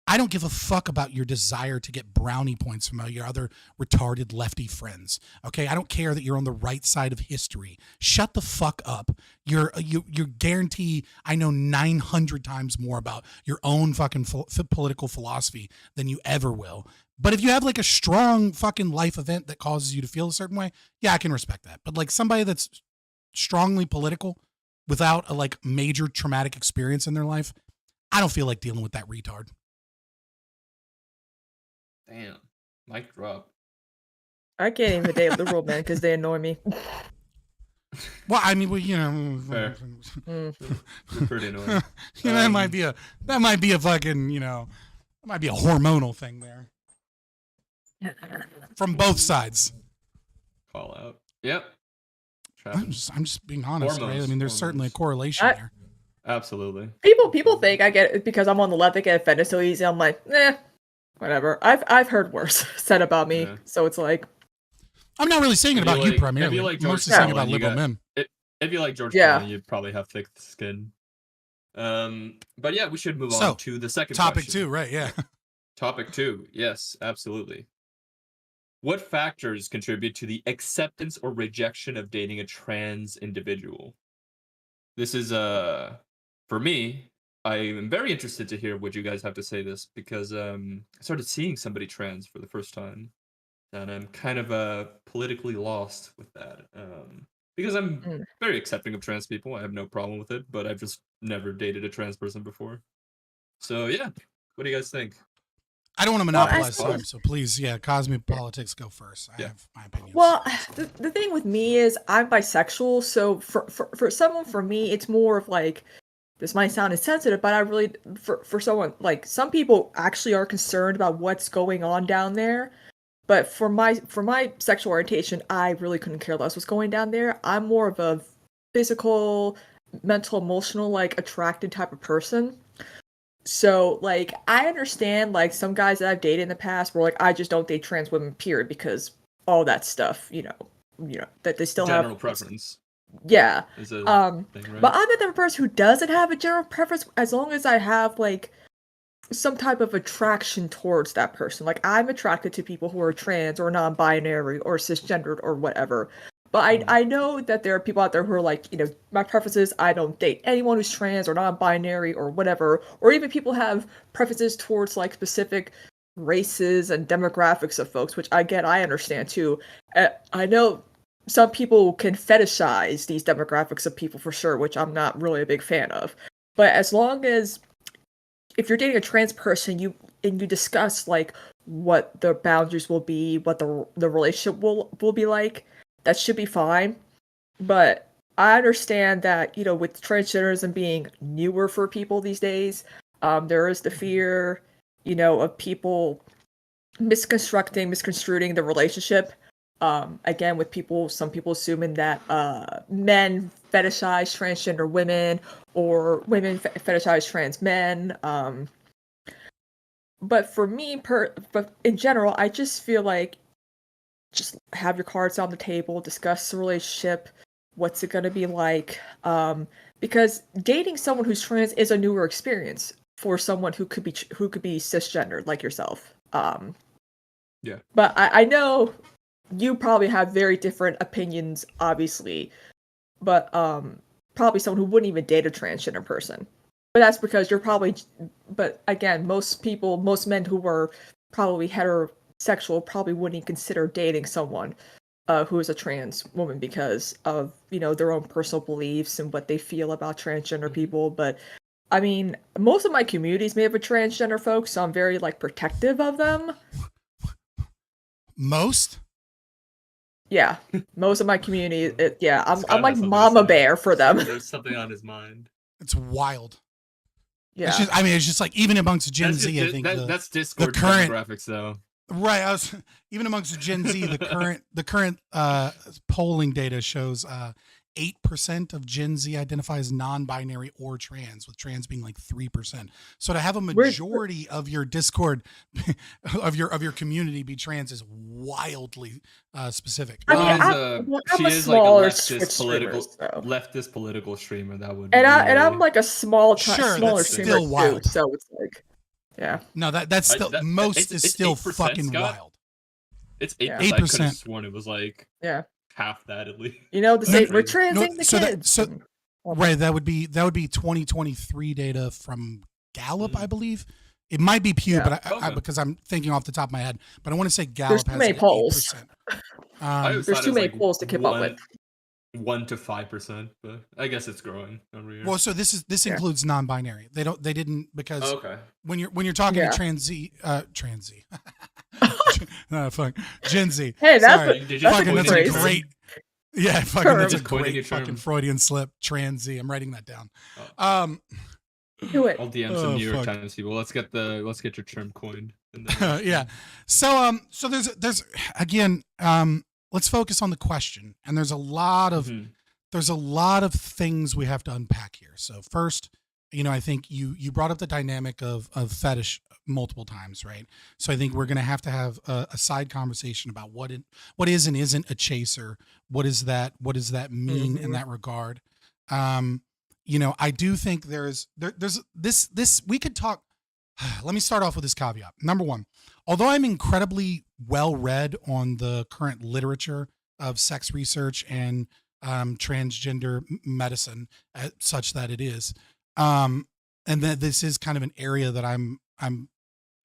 I don't give a fuck about your desire to get brownie points from your other retarded lefty friends. Okay, I don't care that you're on the right side of history. Shut the fuck up. You guarantee I know 900 times more about your own fucking political philosophy than you ever will. But if you have like a strong fucking life event that causes you to feel a certain way, yeah, I can respect that. But like somebody that's strongly political without a like major traumatic experience in their life, I don't feel like dealing with that retard. Damn, mic drop. I can't even date liberal men because they annoy me. Well, I mean, well, you know, Fair. You're pretty annoying. you know, that might be a fucking, you know, that might be a hormonal thing there from both sides. Call out. Yep. I'm just being honest, Hormones, right? I mean, there's certainly a correlation there. Absolutely. People think I get it because I'm on the left. They get offended so easy. I'm like, whatever. I've heard worse said about me, so it's like. I'm not really saying it about you primarily. If you like I'm George mostly saying about liberal men. If you like George Carlin, you probably have thick skin. But yeah, we should move on to the second topic question. 2, right? Yeah. Topic 2, yes, absolutely. What factors contribute to the acceptance or rejection of dating a trans individual? This is for me, I am very interested to hear what you guys have to say this because I started seeing somebody trans for the first time. And I'm kind of politically lost with that. Because I'm very accepting of trans people. I have no problem with it, but I've just never dated a trans person before. So yeah, what do you guys think? I don't want to monopolize time, so please, Cosmepolitics go first. I have my opinions. Well, the thing with me is I'm bisexual, so for someone, for me, it's more of like, this might sound insensitive, but I really, for someone, like, some people actually are concerned about what's going on down there. But for my sexual orientation, I really couldn't care less what's going down there. I'm more of a physical, mental, emotional, like, attracted type of person. So, like, I understand, like, some guys that I've dated in the past were like, I just don't date trans women, period, because all that stuff, you know, that they still have general preference. Yeah. Is a thing, right? But I'm the type of person who doesn't have a general preference as long as I have, like, some type of attraction towards that person. Like, I'm attracted to people who are trans or non-binary or cisgendered or whatever. But I know that there are people out there who are like, you know, my preferences, I don't date anyone who's trans or non-binary or whatever. Or even people have preferences towards, like, specific races and demographics of folks, which I understand too. I know some people can fetishize these demographics of people for sure, which I'm not really a big fan of. But as long as if you're dating a trans person, you discuss like what the boundaries will be, what the relationship will be like, that should be fine. But I understand that, you know, with transgenderism being newer for people these days, there is the fear, you know, of people misconstruing the relationship. Again, with some people assuming that men fetishize transgender women or women fetishize trans men. But for me, but in general, I just feel like just have your cards on the table, discuss the relationship, what's it gonna be like? Because dating someone who's trans is a newer experience for someone who could be cisgendered like yourself. Yeah. But I know you probably have very different opinions, obviously, but probably someone who wouldn't even date a transgender person. But that's because you're probably, but again, most men who were probably heterosexual probably wouldn't consider dating someone who is a trans woman because of, you know, their own personal beliefs and what they feel about transgender people. But I mean, most of my community is made up of transgender folks, so I'm very like protective of them. Most? Yeah, most of my community. I'm like mama bear for them. There's something on his mind. It's wild. Yeah, it's just like even amongst Gen Z, I think that's Discord the current demographics though. Right, even amongst Gen Z, the current polling data shows 8% of Gen Z identify as non-binary or trans, with trans being like 3%. So to have a majority of your Discord, of your community be trans is wildly specific. I mean, She I'm a is like a smaller leftist Twitch streamer, so. leftist political streamer. That would And really... I'm like a smaller that's streamer still wild. too, so it's like, yeah. No, that's still most is still 8%, fucking Scott? wild. It's 8%. Yeah. I could 8%. have sworn it was like half that at least. You know, to say we're transing the so kids. Right, that would be 2023 data from Gallup, I believe. It might be Pew, but I because I'm thinking off the top of my head. But I want to say Gallup There's too many polls. There's too many polls to keep up with. 1 to 5%, but I guess it's growing every year. Well, so this includes non-binary. They didn't because when you're talking to Gen Z. No, fuck. Gen Z. Hey, that's a great. Yeah, fucking that's a great term. fucking Freudian slip. Trans Z. I'm writing that down. Do it. I'll DM some New York Times people. Let's get your term coined. Yeah. So there's again, let's focus on the question. And there's a lot of things we have to unpack here. So first, I think you brought up the dynamic of fetish multiple times, right? So I think we're going to have a side conversation about what is and isn't a chaser. What does that mean in that regard? I do think there's this we could talk. Let me start off with this caveat. Number one, although I'm incredibly well read on the current literature of sex research and transgender medicine, such that it is, and that this is kind of an area that I'm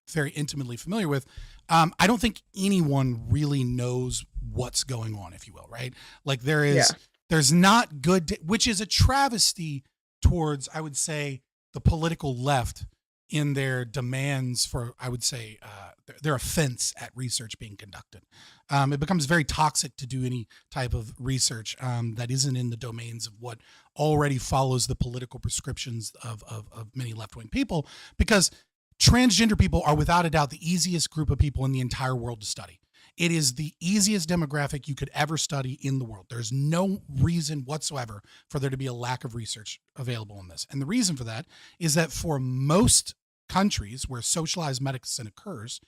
very intimately familiar with. I don't think anyone really knows what's going on, if you will, right? Like there's not good, which is a travesty towards, I would say, the political left in their demands for, I would say, their offense at research being conducted. It becomes very toxic to do any type of research that isn't in the domains of what already follows the political prescriptions of many left-wing people, because transgender people are without a doubt the easiest group of people in the entire world to study. It is the easiest demographic you could ever study in the world. There's no reason whatsoever for there to be a lack of research available on this. And the reason for that is that for most countries where socialized medicine occurs,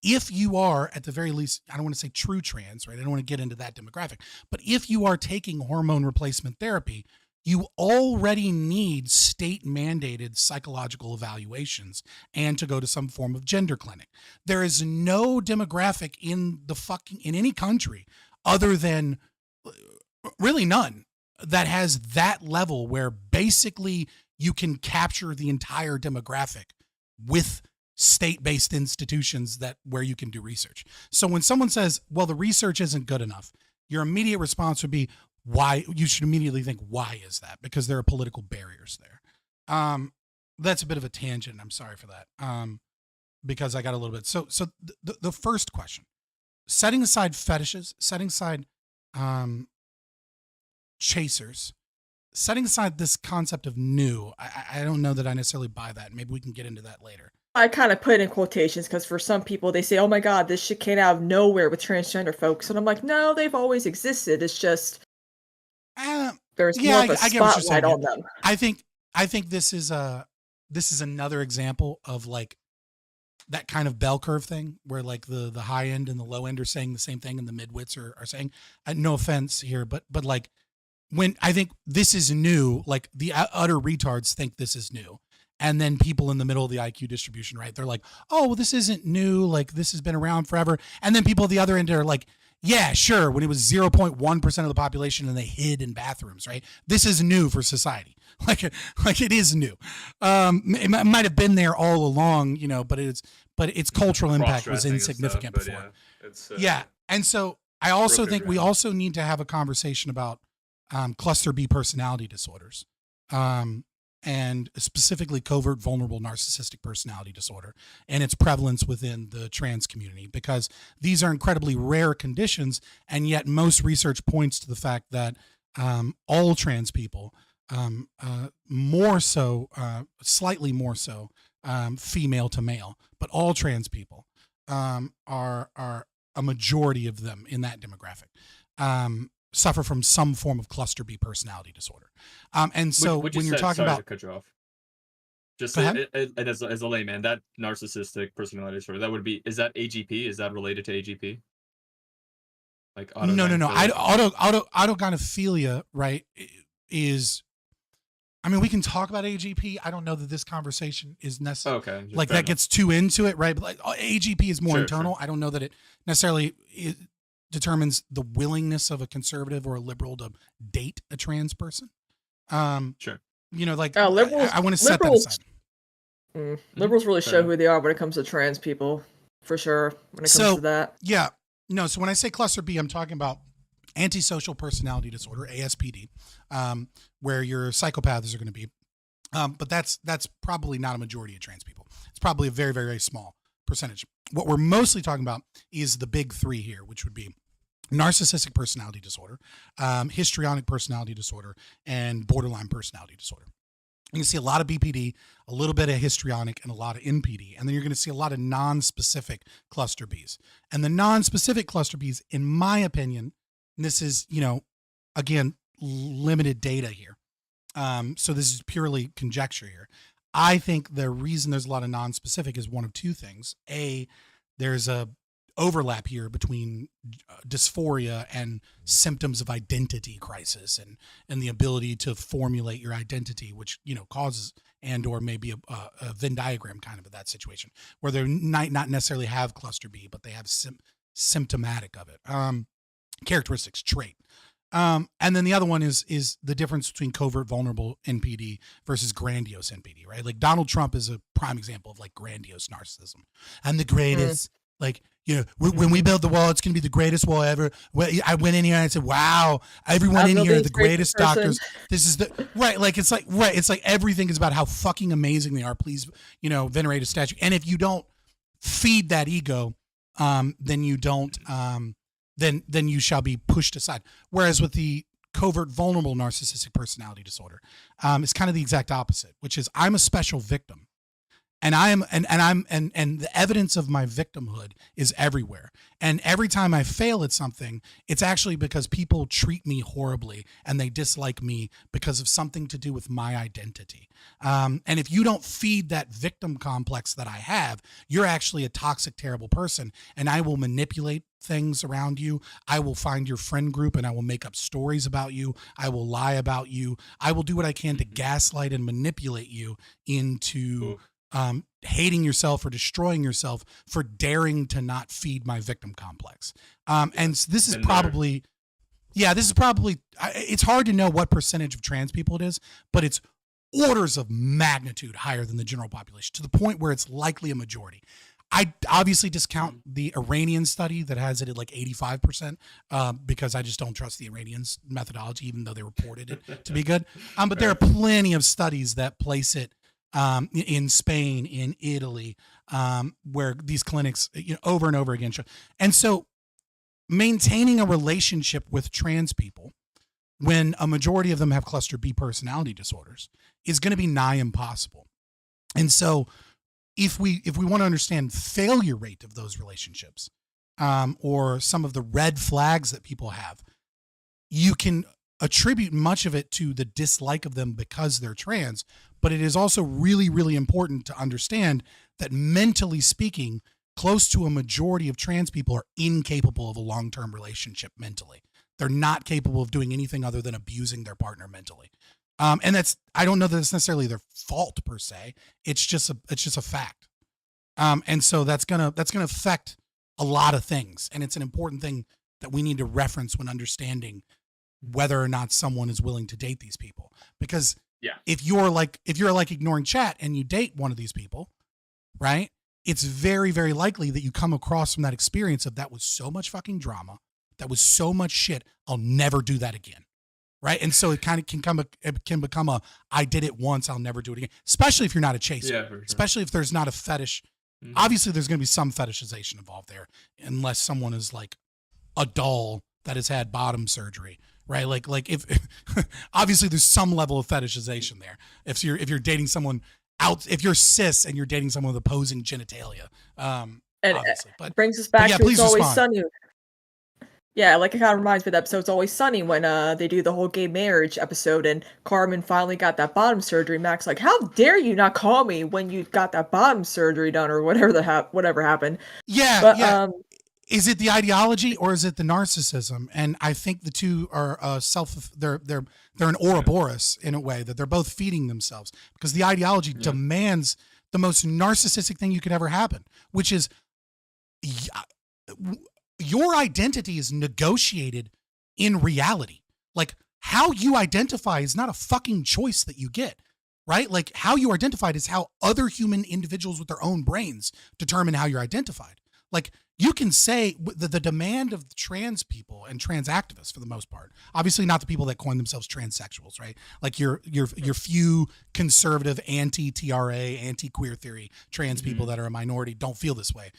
if you are at the very least, I don't want to say true trans, right? I don't want to get into that demographic, but if you are taking hormone replacement therapy, you already need state mandated psychological evaluations and to go to some form of gender clinic. There is no demographic in any country other than really none that has that level where basically you can capture the entire demographic with state-based institutions where you can do research. So when someone says, well, the research isn't good enough, your immediate response would be, why? You should immediately think, why is that? Because there are political barriers there. That's a bit of a tangent. I'm sorry for that. Because I got a little bit. So the first question, setting aside fetishes, setting aside chasers, setting aside this concept of new, I don't know that I necessarily buy that. Maybe we can get into that later. I kind of put it in quotations because for some people they say, oh my God, this shit came out of nowhere with transgender folks. And I'm like, no, they've always existed. It's just there's more of a spotlight on them. I think this is another example of like that kind of bell curve thing where like the high end and the low end are saying the same thing and the midwits are saying, no offense here, but like when I think this is new, like the utter retards think this is new. And then people in the middle of the IQ distribution, right? They're like, oh, well, this isn't new. Like this has been around forever. And then people at the other end are like, yeah, sure. When it was 0.1% of the population and they hid in bathrooms, right? This is new for society. Like it is new. It might have been there all along, but its cultural impact was insignificant before. Yeah. And so I also think we also need to have a conversation about cluster B personality disorders. And specifically covert vulnerable narcissistic personality disorder and its prevalence within the trans community, because these are incredibly rare conditions. And yet most research points to the fact that all trans people, more so, slightly more so, female to male, but all trans people are a majority of them in that demographic. suffer from some form of cluster B personality disorder. And so What you when you're said, talking sorry about, to cut you off. Just go ahead. and as a layman, that narcissistic personality disorder, that would be, is that AGP? Is that related to AGP? Like No. autogynephilia? Autogynephilia, right, is, I mean, we can talk about AGP. I don't know that this conversation is necessary. Okay. Like that gets too into it, right? But like AGP is more Sure, internal. sure. I don't know that it necessarily determines the willingness of a conservative or a liberal to date a trans person. Sure. You know, like Liberals, I want to set that liberals, aside. liberals really Fair show enough. who they are when it comes to trans people, for sure. When it comes to that, Yeah, no. So when I say cluster B, I'm talking about antisocial personality disorder, ASPD, where your psychopaths are going to be. But that's probably not a majority of trans people. It's probably a very, very, very small percentage. What we're mostly talking about is the big three here, which would be narcissistic personality disorder, histrionic personality disorder, and borderline personality disorder. You can see a lot of BPD, a little bit of histrionic, and a lot of NPD. And then you're going to see a lot of non-specific cluster Bs. And the non-specific cluster Bs, in my opinion, and this is, you know, again, limited data here. So this is purely conjecture here. I think the reason there's a lot of non-specific is one of two things. A, there's a overlap here between dysphoria and symptoms of identity crisis and the ability to formulate your identity, which, you know, causes and or maybe a Venn diagram kind of that situation where they might not necessarily have cluster B, but they have symptomatic of it. Characteristics, trait. And then the other one is the difference between covert vulnerable NPD versus grandiose NPD, right? Like Donald Trump is a prime example of like grandiose narcissism. I'm the greatest, like, you know, when we build the wall, it's going to be the greatest wall ever. I went in here and I said, wow, everyone in here are the greatest doctors. This is the, right. Like, it's like, right. It's like everything is about how fucking amazing they are. Please, you know, venerate a statue. And if you don't feed that ego, then you don't, then you shall be pushed aside. Whereas with the covert vulnerable narcissistic personality disorder, it's kind of the exact opposite, which is I'm a special victim. And and the evidence of my victimhood is everywhere. And every time I fail at something, it's actually because people treat me horribly and they dislike me because of something to do with my identity. And if you don't feed that victim complex that I have, you're actually a toxic, terrible person. And I will manipulate things around you. I will find your friend group and I will make up stories about you. I will lie about you. I will do what I can to gaslight and manipulate you into hating yourself or destroying yourself for daring to not feed my victim complex. And this is probably, it's hard to know what percentage of trans people it is, but it's orders of magnitude higher than the general population, to the point where it's likely a majority. I obviously discount the Iranian study that has it at like 85%, because I just don't trust the Iranians' methodology, even though they reported it to be good. But there are plenty of studies that place it in Spain, in Italy, where these clinics, you know, over and over again show. And so maintaining a relationship with trans people when a majority of them have cluster B personality disorders is going to be nigh impossible. And so if we want to understand failure rate of those relationships, or some of the red flags that people have, you can attribute much of it to the dislike of them because they're trans. But it is also really, really important to understand that mentally speaking, close to a majority of trans people are incapable of a long-term relationship mentally. They're not capable of doing anything other than abusing their partner mentally. And that's, I don't know that it's necessarily their fault per se. It's just a fact. And so that's gonna affect a lot of things. And it's an important thing that we need to reference when understanding whether or not someone is willing to date these people. Because if you're like ignoringChat and you date one of these people, right, it's very, very likely that you come across from that experience of that was so much fucking drama, that was so much shit, I'll never do that again. Right. And so it kind of can become a I did it once, I'll never do it again. Especially if you're not a chaser. Yeah, for sure. Especially if there's not a fetish. Obviously there's going to be some fetishization involved there, unless someone is like a doll that has had bottom surgery. Right. Like if obviously there's some level of fetishization there. If you're dating someone if you're cis and you're dating someone with opposing genitalia. And but brings us back to It's Always Sunny. Yeah, like, it kinda reminds me of the episode It's Always Sunny when, they do the whole gay marriage episode and Carmen finally got that bottom surgery. Mac's like, "How dare you not call me when you got that bottom surgery done," or whatever whatever happened. Yeah, But, yeah. Is it the ideology or is it the narcissism? And I think the two are they're an Ouroboros in a way, that they're both feeding themselves, because the ideology demands the most narcissistic thing you could ever happen, which is your identity is negotiated in reality. Like, how you identify is not a fucking choice that you get, right? Like, how you are identified is how other human individuals with their own brains determine how you're identified. Like, you can say the demand of trans people and trans activists, for the most part, obviously not the people that coin themselves transsexuals, right? Like your few conservative anti-TRA, anti-queer theory trans people that are a minority don't feel this way.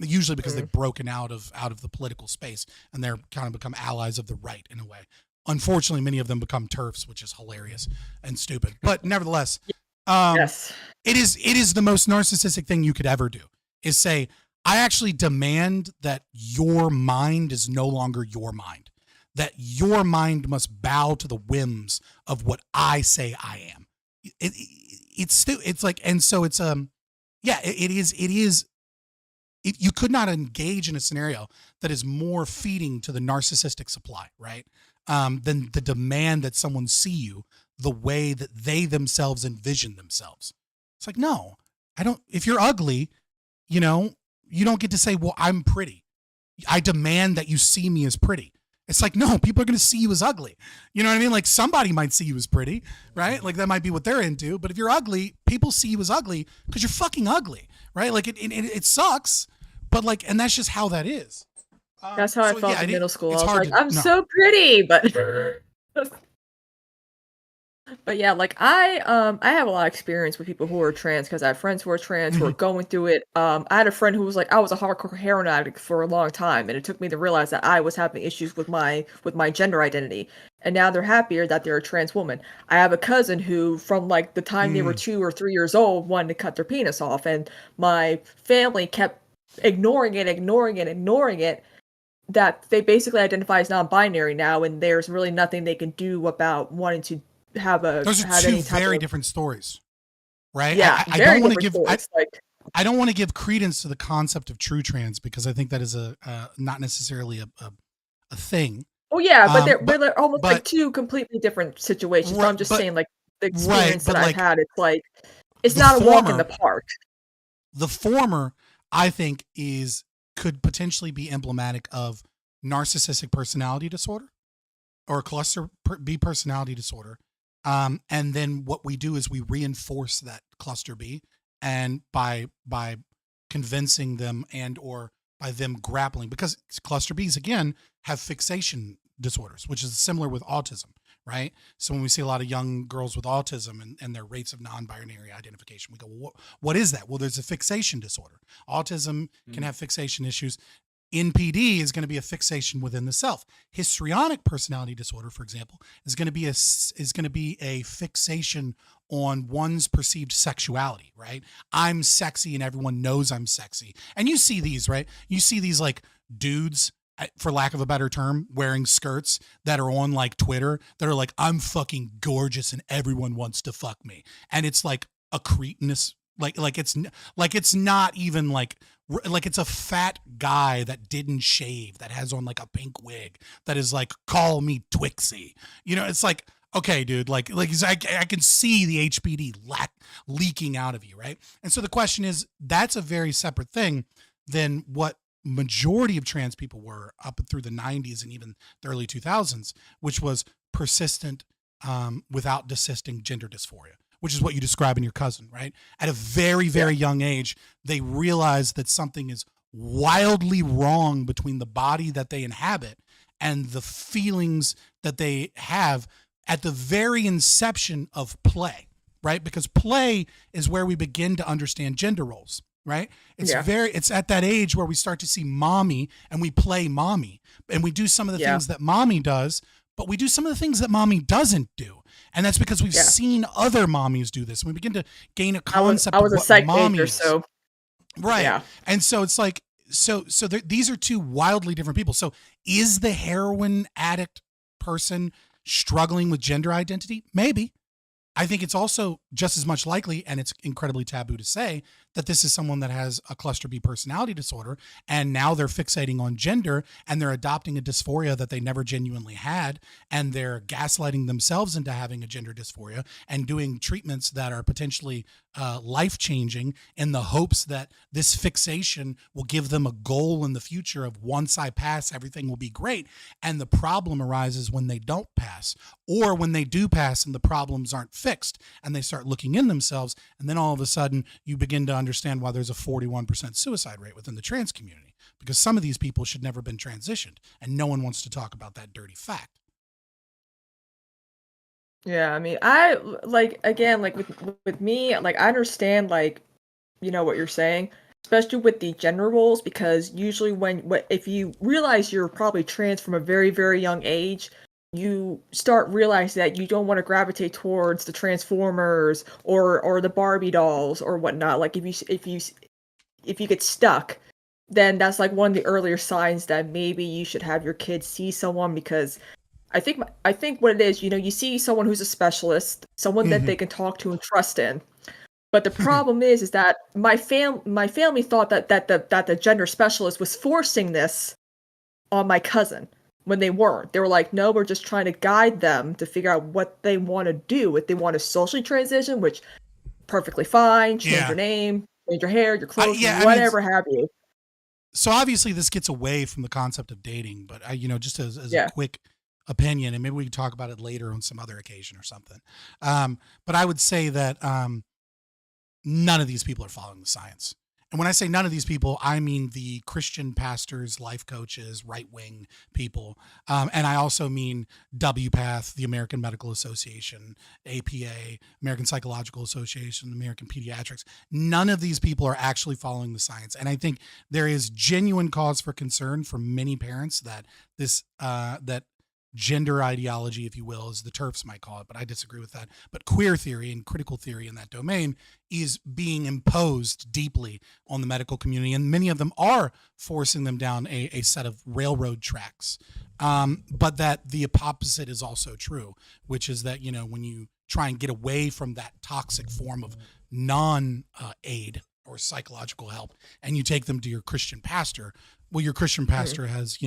Usually because they've broken out of the political space and they're kind of become allies of the right in a way. Unfortunately, many of them become TERFs, which is hilarious and stupid. But nevertheless, yes. it is the most narcissistic thing you could ever do, is say, I actually demand that your mind is no longer your mind, that your mind must bow to the whims of what I say I am. It's like, and so it's, you could not engage in a scenario that is more feeding to the narcissistic supply, right? Than the demand that someone see you the way that they themselves envision themselves. It's like, no, I don't, if you're ugly, you don't get to say, well, I'm pretty. I demand that you see me as pretty. It's like, no, people are going to see you as ugly. You know what I mean? Like, somebody might see you as pretty, right? Like, that might be what they're into. But if you're ugly, people see you as ugly because you're fucking ugly, right? Like, it sucks, but like, and that's just how that is. That's how I felt in middle school. I was like, I'm no. so pretty, but but yeah, like I have a lot of experience with people who are trans because I have friends who are trans who are going through it. I had a friend who was like, I was a hardcore heroin addict for a long time, and it took me to realize that I was having issues with my gender identity. And now they're happier that they're a trans woman. I have a cousin who, from like the time they were 2 or 3 years old, wanted to cut their penis off, and my family kept ignoring it. That they basically identify as non-binary now, and there's really nothing they can do about wanting to have a. Those are two very different stories, right? Yeah, I don't want to give. I don't want to give credence to the concept of true trans because I think that is not necessarily a thing. Oh yeah, but they're almost like two completely different situations. So I'm just saying, like, the experience that I've had, it's like it's not a walk in the park. The former, I think, could potentially be emblematic of narcissistic personality disorder or cluster B personality disorder. And then what we do is we reinforce that cluster B, and by convincing them and or by them grappling, because cluster Bs again have fixation disorders, which is similar with autism, right? So when we see a lot of young girls with autism and their rates of non-binary identification, we go, well, what is that? Well, there's a fixation disorder. Autism can have fixation issues. NPD is going to be a fixation within the self. Histrionic personality disorder, for example, is going to be a fixation on one's perceived sexuality, right? I'm sexy and everyone knows I'm sexy. And you see these, right? You see these like dudes, for lack of a better term, wearing skirts that are on like Twitter that are like, I'm fucking gorgeous and everyone wants to fuck me. And it's like a cretinous, like it's not even like it's a fat guy that didn't shave, that has on like a pink wig, that is like, call me Twixie. It's like, okay, dude, like I can see the HPD leaking out of you, right? And so the question is, that's a very separate thing than what majority of trans people were up through the 90s and even the early 2000s, which was persistent, without desisting gender dysphoria, which is what you describe in your cousin, right? At a very, very young age, they realize that something is wildly wrong between the body that they inhabit and the feelings that they have at the very inception of play, right? Because play is where we begin to understand gender roles, right? It's at that age where we start to see mommy and we play mommy, and we do some of the things that mommy does, but we do some of the things that mommy doesn't do. And that's because we've seen other mommies do this. And we begin to gain a concept I was of a what psych mommy major, is. so Right. Yeah. And so it's like, these are two wildly different people. So is the heroin addict person struggling with gender identity? Maybe. I think it's also just as much likely, and it's incredibly taboo to say, that this is someone that has a cluster B personality disorder, and now they're fixating on gender and they're adopting a dysphoria that they never genuinely had, and they're gaslighting themselves into having a gender dysphoria and doing treatments that are potentially life-changing in the hopes that this fixation will give them a goal in the future of, once I pass, everything will be great. And the problem arises when they don't pass, or when they do pass and the problems aren't fixed and they start looking in themselves. And then all of a sudden you begin to understand why there's a 41% suicide rate within the trans community, because some of these people should never have been transitioned, and no one wants to talk about that dirty fact. Yeah, I mean, I like, again, like with me, like I understand, like, you know, what you're saying, especially with the gender roles, because usually if you realize you're probably trans from a very, very young age, you start realizing that you don't want to gravitate towards the Transformers or the Barbie dolls or whatnot. Like if you get stuck, then that's like one of the earlier signs that maybe you should have your kids see someone, because I think what it is, you know, you see someone who's a specialist, someone that they can talk to and trust in. But the problem is that my family thought that the gender specialist was forcing this on my cousin, when they weren't. They were like, no, we're just trying to guide them to figure out what they want to do. If they want to socially transition, which perfectly fine, change your name, change your hair, your clothes, whatever have you. So obviously this gets away from the concept of dating, but just as a quick opinion, and maybe we can talk about it later on some other occasion or something. But I would say that none of these people are following the science. And when I say none of these people, I mean the Christian pastors, life coaches, right-wing people. And I also mean WPATH, the American Medical Association, APA, American Psychological Association, American Pediatrics. None of these people are actually following the science. And I think there is genuine cause for concern for many parents that that gender ideology, if you will, as the TERFs might call it, but I disagree with that. But queer theory and critical theory in that domain is being imposed deeply on the medical community, and many of them are forcing them down a set of railroad tracks. But that the opposite is also true, which is that, when you try and get away from that toxic form of non-aid or psychological help, and you take them to your Christian pastor, well, your Christian pastor has,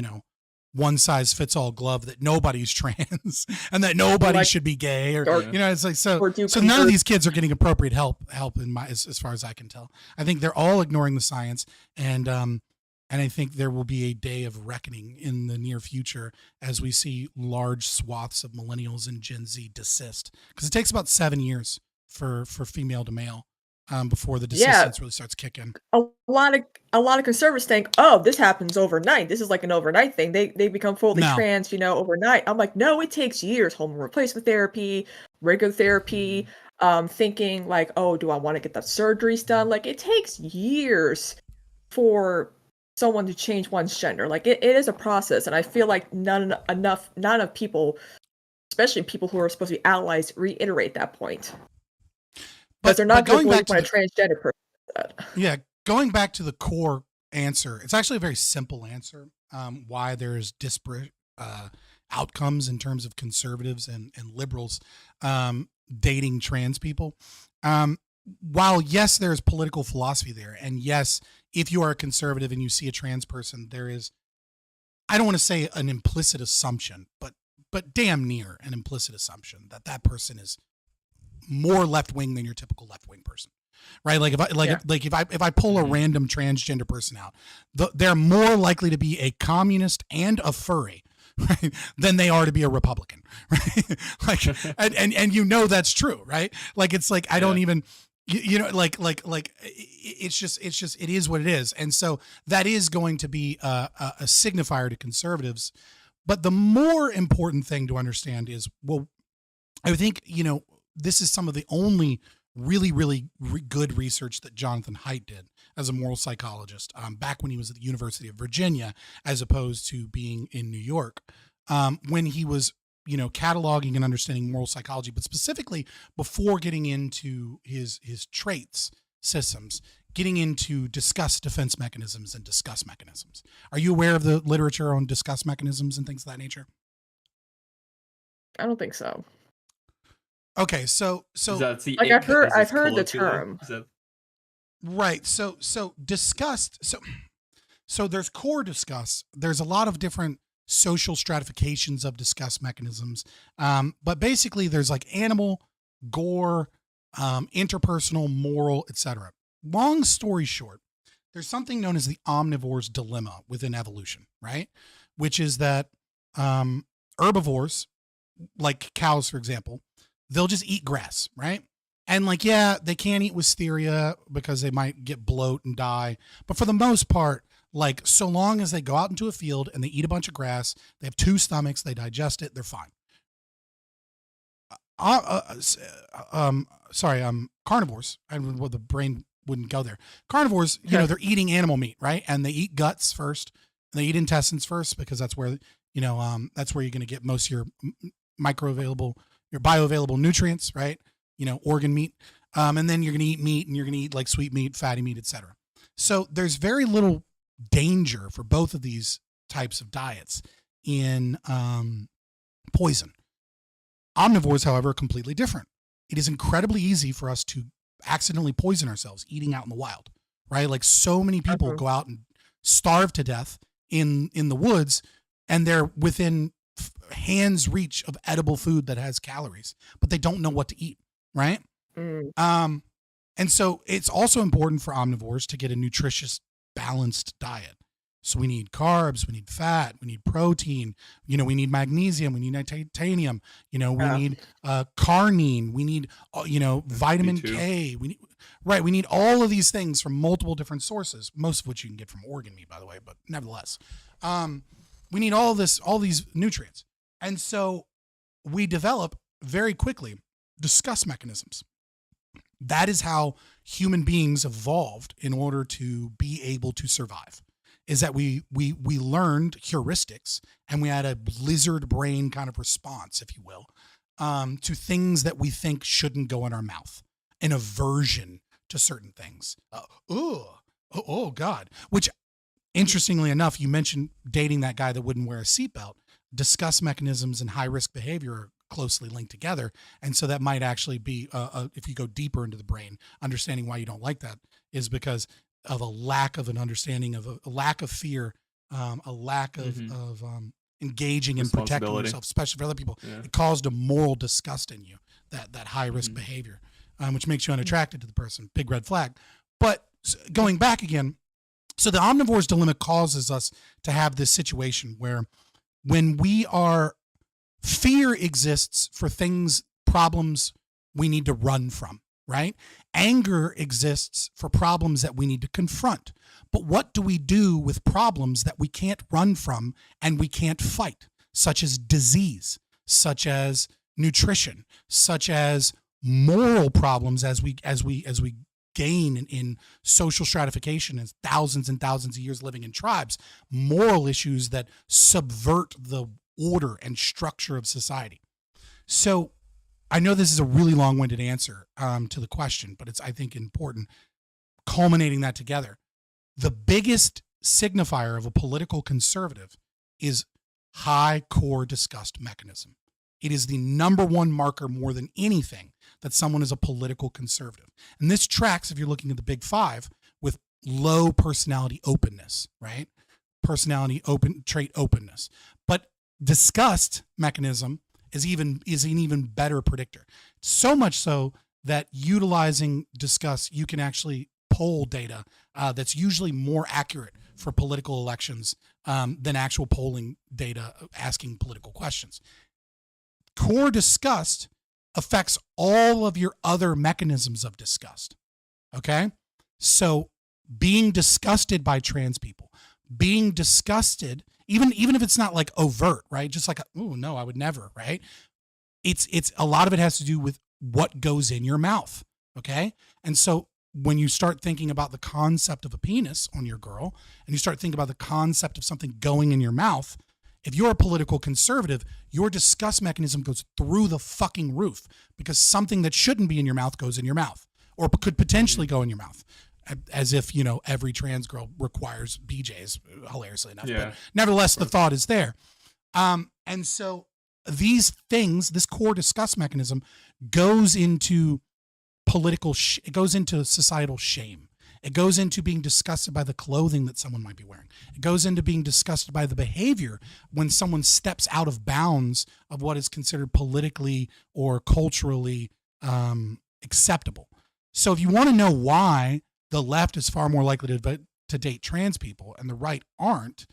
one size fits all glove that nobody's trans and that nobody should be gay or it's like, so none of these kids are getting appropriate help in as far as I can tell. I think they're all ignoring the science, and I think there will be a day of reckoning in the near future as we see large swaths of millennials and Gen Z desist, because it takes about 7 years for female to male before the desistance really starts kicking. A lot of conservatives think, oh, this happens overnight. This is like an overnight thing. They become fully trans, overnight. I'm like, no, it takes years. Hormone replacement therapy, regular therapy, thinking like, oh, do I want to get the surgeries done? Like, it takes years for someone to change one's gender. Like, it is a process, and I feel like not enough people, especially people who are supposed to be allies, reiterate that point. But they're not going back to a transgender person. Yeah, going back to the core answer, it's actually a very simple answer. Why there's disparate outcomes in terms of conservatives and liberals dating trans people. While yes, there's political philosophy there, and yes, if you are a conservative and you see a trans person, there is, I don't want to say an implicit assumption, but damn near an implicit assumption that person is more left-wing than your typical left-wing person, right? Like if I pull a random transgender person out, they're more likely to be a communist and a furry, right, than they are to be a Republican, right? Like, and that's true, right? Like, it's like, I don't even, it's just, it is what it is. And so that is going to be a signifier to conservatives. But the more important thing to understand is, well, I think, this is some of the only really, really good research that Jonathan Haidt did as a moral psychologist back when he was at the University of Virginia, as opposed to being in New York, when he was, cataloging and understanding moral psychology, but specifically before getting into his traits systems, getting into disgust defense mechanisms and disgust mechanisms. Are you aware of the literature on disgust mechanisms and things of that nature? I don't think so. Okay, so That's the Like, I've heard the colloquially? term. Is that right, so disgust, so there's core disgust. There's a lot of different social stratifications of disgust mechanisms, but basically there's like animal, gore, interpersonal, moral, etc. Long story short, there's something known as the omnivore's dilemma within evolution, right? Which is that herbivores, like cows, for example, they'll just eat grass, right? And like, yeah, they can't eat wisteria because they might get bloat and die. But for the most part, like, so long as they go out into a field and they eat a bunch of grass, they have 2 stomachs, they digest it, they're fine. Carnivores, and well, the brain wouldn't go there. Carnivores, you know, they're eating animal meat, right? And they eat guts first, and they eat intestines first because that's where, you know, that's where you're going to get most of your bioavailable nutrients, right? You know, organ meat. And then you're going to eat meat, and you're going to eat like sweet meat, fatty meat, etc. So there's very little danger for both of these types of diets in poison. Omnivores, however, are completely different. It is incredibly easy for us to accidentally poison ourselves eating out in the wild, right? Like, so many people go out and starve to death in the woods, and they're within hand's reach of edible food that has calories, but they don't know what to eat, right? And so it's also important for omnivores to get a nutritious, balanced diet. So we need carbs, we need fat, we need protein, you know, we need magnesium, we need titanium, you know, we need carnine, we need, you know, vitamin K, we need all of these things from multiple different sources, most of which you can get from organ meat, by the way, but nevertheless, we need all these nutrients. And so we develop very quickly disgust mechanisms. That is how human beings evolved in order to be able to survive. Is that we learned heuristics, and we had a lizard brain kind of response, if you will, to things that we think shouldn't go in our mouth, an aversion to certain things. Oh God. Which, interestingly enough, you mentioned dating that guy that wouldn't wear a seatbelt. Disgust mechanisms and high risk behavior are closely linked together, and so that might actually be, if you go deeper into the brain, understanding why you don't like that is because of a lack of an understanding of a lack of fear, a lack of engaging and protecting yourself, especially for other people. Yeah. It caused a moral disgust in you, that high risk behavior, which makes you unattracted to the person. Big red flag. But going back again, so the omnivore's dilemma causes us to have this situation where when fear exists for things, problems we need to run from, right? Anger exists for problems that we need to confront. But what do we do with problems that we can't run from and we can't fight, such as disease, such as nutrition, such as moral problems as we gain in social stratification and thousands of years living in tribes, moral issues that subvert the order and structure of society. So I know this is a really long-winded answer to the question, but it's, I think, important culminating that together. The biggest signifier of a political conservative is high core disgust mechanism. It is the number one marker more than anything that someone is a political conservative. And this tracks, if you're looking at the big 5, with low personality openness, right? Personality trait openness. But disgust mechanism is an even better predictor. So much so that utilizing disgust, you can actually poll data that's usually more accurate for political elections than actual polling data asking political questions. Core disgust affects all of your other mechanisms of disgust. Okay? So being disgusted by trans people, being disgusted, even if it's not like overt, right? Just like, oh no, I would never, right? It's a lot of it has to do with what goes in your mouth. Okay? And so when you start thinking about the concept of a penis on your girl, and you start thinking about the concept of something going in your mouth, if you're a political conservative, your disgust mechanism goes through the fucking roof because something that shouldn't be in your mouth goes in your mouth or could potentially go in your mouth. as if, every trans girl requires BJs, hilariously enough. Yeah. But nevertheless, the thought is there. And so these things, this core disgust mechanism goes into it goes into societal shame. It goes into being disgusted by the clothing that someone might be wearing. It goes into being disgusted by the behavior when someone steps out of bounds of what is considered politically or culturally acceptable. So if you want to know why the left is far more likely to date trans people and the right aren't,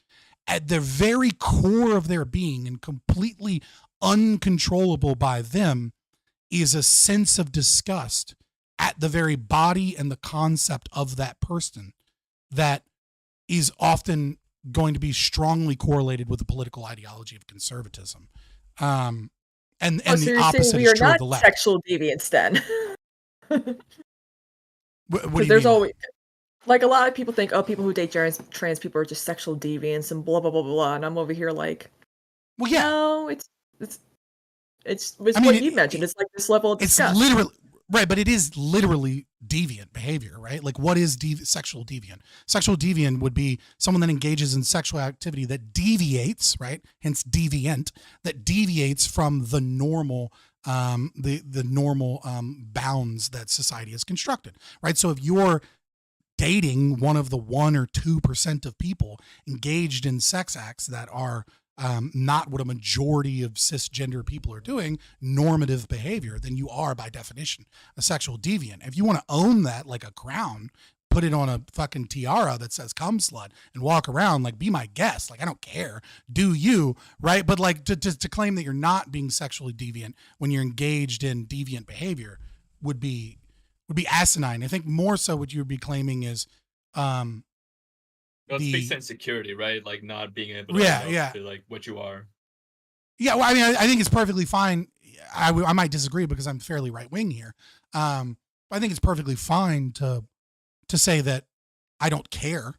at the very core of their being and completely uncontrollable by them is a sense of disgust at the very body and the concept of that person that is often going to be strongly correlated with the political ideology of conservatism. And So the you're opposite saying we is are true of not the left. sexual deviants then? What do Because you there's mean? always like a lot of people think, oh, people who date trans people are just sexual deviants and blah blah blah blah blah. And I'm over here like, Well, yeah. no, it's I mean, what you mentioned. It's like this level of It's disgust. literally right, but it is literally deviant behavior, right? Like, what is sexual deviant? Sexual deviant would be someone that engages in sexual activity that deviates, right? Hence deviant, that deviates from the normal, the normal bounds that society has constructed, right? So if you're dating one of the 1 or 2% of people engaged in sex acts that are not what a majority of cisgender people are doing, normative behavior, then you are by definition a sexual deviant. If you want to own that like a crown, put it on a fucking tiara that says cum slut and walk around, like, be my guest. Like, I don't care. Do you, right? But like to claim that you're not being sexually deviant when you're engaged in deviant behavior would be asinine. I think more so what you would be claiming is Well, it speaks to insecurity, right? Like not being able to live up to like what you are. Yeah, well, I mean, I think it's perfectly fine. I might disagree because I'm fairly right wing here. I think it's perfectly fine to say that I don't care,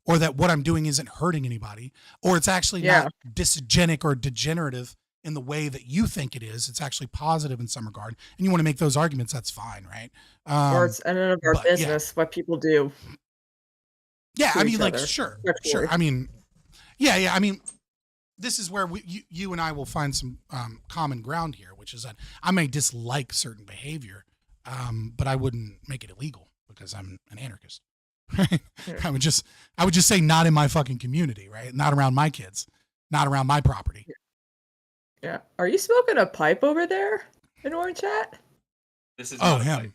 or that what I'm doing isn't hurting anybody, or it's actually not dysgenic or degenerative in the way that you think it is. It's actually positive in some regard, and you want to make those arguments. That's fine, right? Or it's none of our business what people do. Yeah, I mean, like, sure. I mean, yeah. I mean, this is where you and I will find some common ground here, which is that I may dislike certain behavior, but I wouldn't make it illegal because I'm an anarchist. Right? Yeah. I would just say not in my fucking community, right? Not around my kids, not around my property. Yeah. Are you smoking a pipe over there in IgnnoringChat? This is him. Pipe.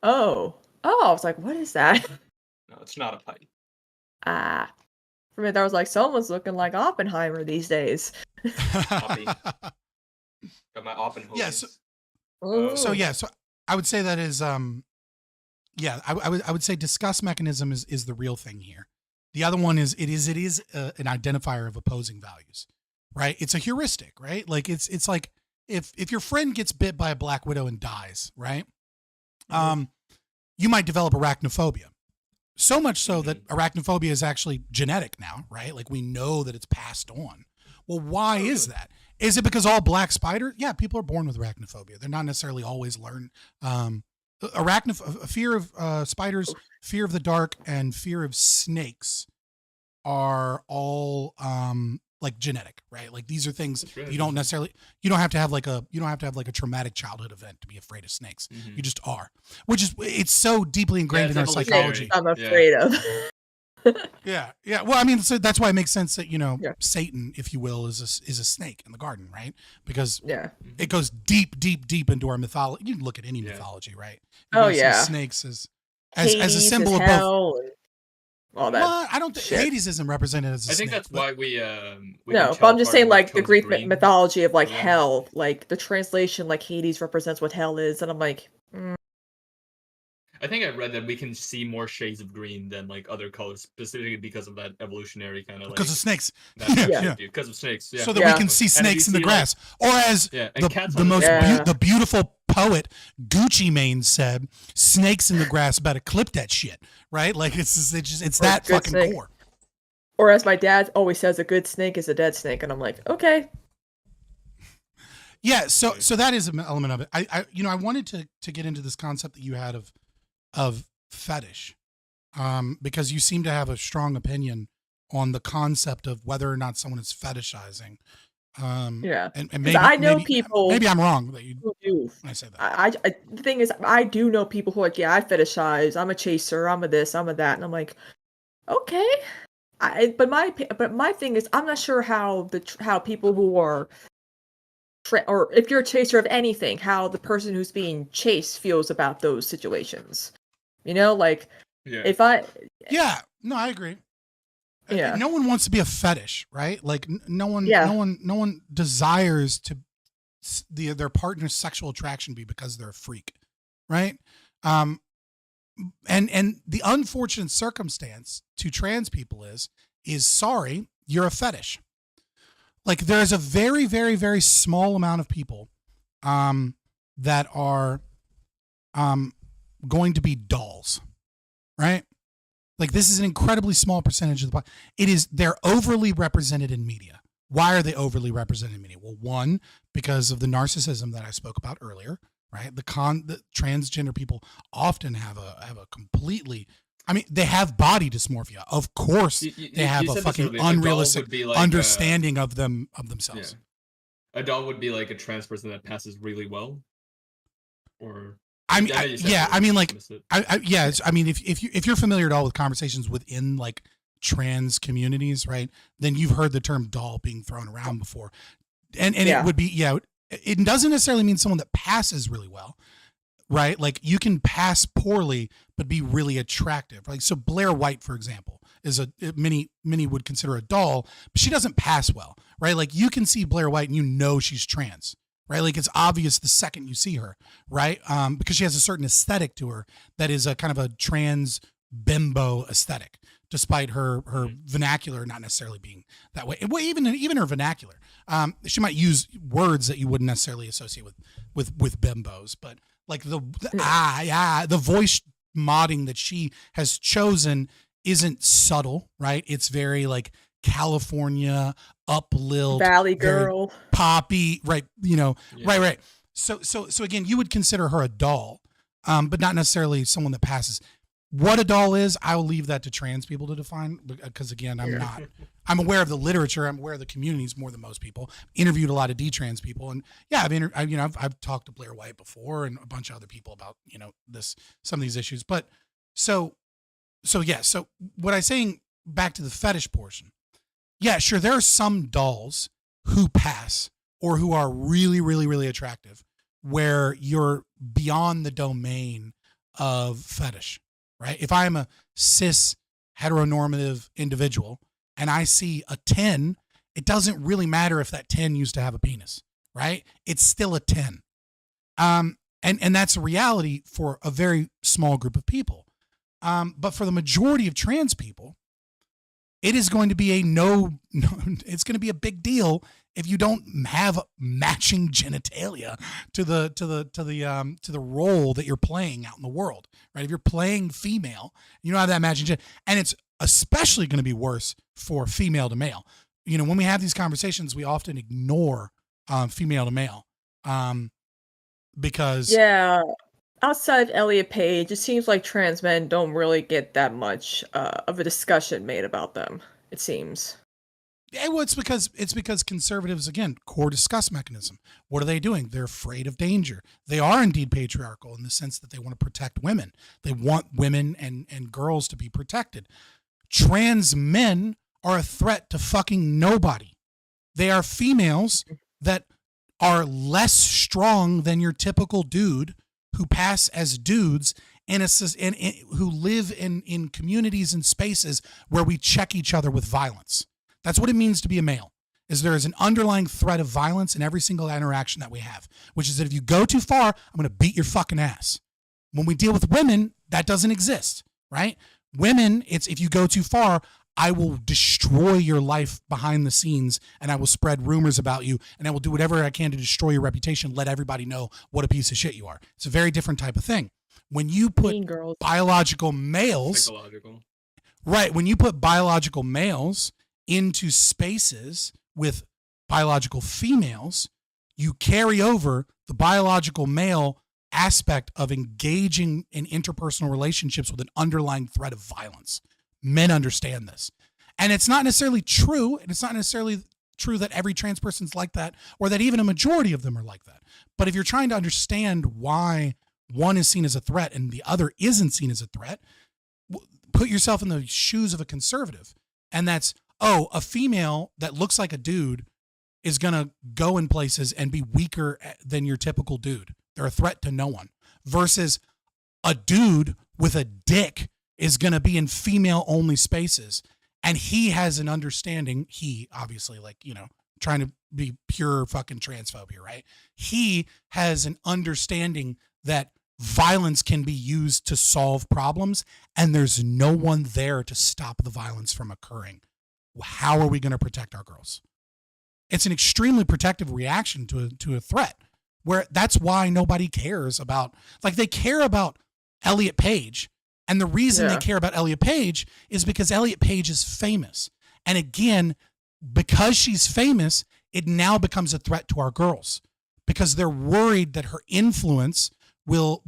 Oh, I was like, what is that? No, it's not a pipe. For me, I was like, someone's looking like Oppenheimer these days. Got my Oppenheimer. Yeah. So I would say that is I would say disgust mechanism is the real thing here. The other one is it is an identifier of opposing values, right? It's a heuristic, right? Like it's like if your friend gets bit by a black widow and dies, right? You might develop arachnophobia. So much so that arachnophobia is actually genetic now, right? Like we know that it's passed on. Well, why is that? Is it because all black spiders? Yeah, people are born with arachnophobia. They're not necessarily always learned. Fear of spiders, fear of the dark, and fear of snakes are all like genetic, right? Like these are things you don't have to have like a traumatic childhood event to be afraid of snakes. You just are, it's so deeply ingrained in our psychology. I'm afraid of. Yeah. Well, I mean, so that's why it makes sense that Satan, if you will, is a snake in the garden, right? Because it goes deep into our mythology. You can look at any mythology, right? Snakes as a symbol of both. All that. Well, I don't think Hades isn't represented as a snake. I think that's why we no, but I'm just saying, like, the Greek mythology of, like, hell, like, the translation, like, Hades represents what hell is, and I'm like, I think I read that we can see more shades of green than, like, other colors, specifically because of that evolutionary kind of, like... Because of snakes. Because of snakes, So that we can see snakes in the grass. Or as the beautiful poet Gucci Mane said, snakes in the grass, better clip that shit, right? Like, it's that fucking core. Or as my dad always says, a good snake is a dead snake, and I'm like, okay. Yeah, so that is an element of it. I wanted to get into this concept that you had of fetish, because you seem to have a strong opinion on the concept of whether or not someone is fetishizing. Yeah, and 'cause maybe I know people maybe I'm wrong that you who do. when I say that. The thing is, I do know people who are like, yeah, I fetishize. I'm a chaser. I'm a this. I'm a that. And I'm like, okay. But my thing is, I'm not sure how how people who are or if you're a chaser of anything, how the person who's being chased feels about those situations. You know, like Yeah. if I Yeah, no, I agree. Yeah. No one wants to be a fetish, right? Like no one desires to their partner's sexual attraction be because they're a freak, right? And the unfortunate circumstance to trans people is sorry, you're a fetish. Like there's a very, very, very small amount of people that are going to be dolls, right? Like this is an incredibly small percentage of the they're overly represented in media. Why are they overly represented in media? Well, one, because of the narcissism that I spoke about earlier, right? The transgender people often have a completely, I mean, they have body dysmorphia. Of course, they have a fucking unrealistic understanding of themselves. Yeah. A doll would be like a trans person that passes really well, or I mean, if you're familiar at all with conversations within like trans communities, right? Then you've heard the term doll being thrown around before, and it would be it doesn't necessarily mean someone that passes really well, right? Like you can pass poorly but be really attractive. Like so, Blair White, for example, is many would consider a doll, but she doesn't pass well, right? Like you can see Blair White and you know she's trans. Right, like it's obvious the second you see her, right? Because she has a certain aesthetic to her that is a kind of a trans bimbo aesthetic, despite her vernacular not necessarily being that way. Well, even her vernacular, she might use words that you wouldn't necessarily associate with bimbos, but like the voice modding that she has chosen isn't subtle, right? It's very like California uplilt Valley girl poppy, right? Right. So again, you would consider her a doll, but not necessarily someone that passes. What a doll is, I will leave that to trans people to define, because again, I'm aware of the literature, I'm aware of the communities more than most people. Interviewed a lot of D-trans people, and yeah, I've talked to Blair White before and a bunch of other people about some of these issues. But so what I'm saying, back to the fetish portion. Yeah, sure. There are some dolls who pass or who are really, really, really attractive where you're beyond the domain of fetish, right? If I'm a cis heteronormative individual and I see a 10, it doesn't really matter if that 10 used to have a penis, right? It's still a 10. And that's a reality for a very small group of people. But for the majority of trans people, it is going to be it's going to be a big deal if you don't have matching genitalia to the role that you're playing out in the world, right? If you're playing female, you don't have that matching genitalia, and it's especially going to be worse for female to male. When we have these conversations, we often ignore female to male because outside of Elliot Page, it seems like trans men don't really get that much of a discussion made about them, it seems. Yeah, well, it's because conservatives, again, core disgust mechanism. What are they doing? They're afraid of danger. They are indeed patriarchal in the sense that they want to protect women. They want women and girls to be protected. Trans men are a threat to fucking nobody. They are females that are less strong than your typical dude who pass as dudes and who live in communities and spaces where we check each other with violence. That's what it means to be a male, is there is an underlying threat of violence in every single interaction that we have, which is that if you go too far, I'm going to beat your fucking ass. When we deal with women, that doesn't exist, right? Women, it's if you go too far, I will destroy your life behind the scenes and I will spread rumors about you and I will do whatever I can to destroy your reputation, let everybody know what a piece of shit you are. It's a very different type of thing. When you put biological males, right, when you put biological males into spaces with biological females, you carry over the biological male aspect of engaging in interpersonal relationships with an underlying threat of violence. Men understand this. And it's not necessarily true, and it's not necessarily true that every trans person's like that, or that even a majority of them are like that. But if you're trying to understand why one is seen as a threat and the other isn't seen as a threat, put yourself in the shoes of a conservative. And that's, oh, a female that looks like a dude is going to go in places and be weaker than your typical dude. They're a threat to no one. Versus a dude with a dick is going to be in female-only spaces. And he has an understanding, he obviously, like, you know, trying to be pure fucking transphobe here, right? He has an understanding that violence can be used to solve problems, and there's no one there to stop the violence from occurring. How are we going to protect our girls? It's an extremely protective reaction to a threat, where that's why nobody cares about, like, they care about Elliot Page. And the reason they care about Elliot Page is because Elliot Page is famous. And again, because she's famous, it now becomes a threat to our girls, because they're worried that her influence will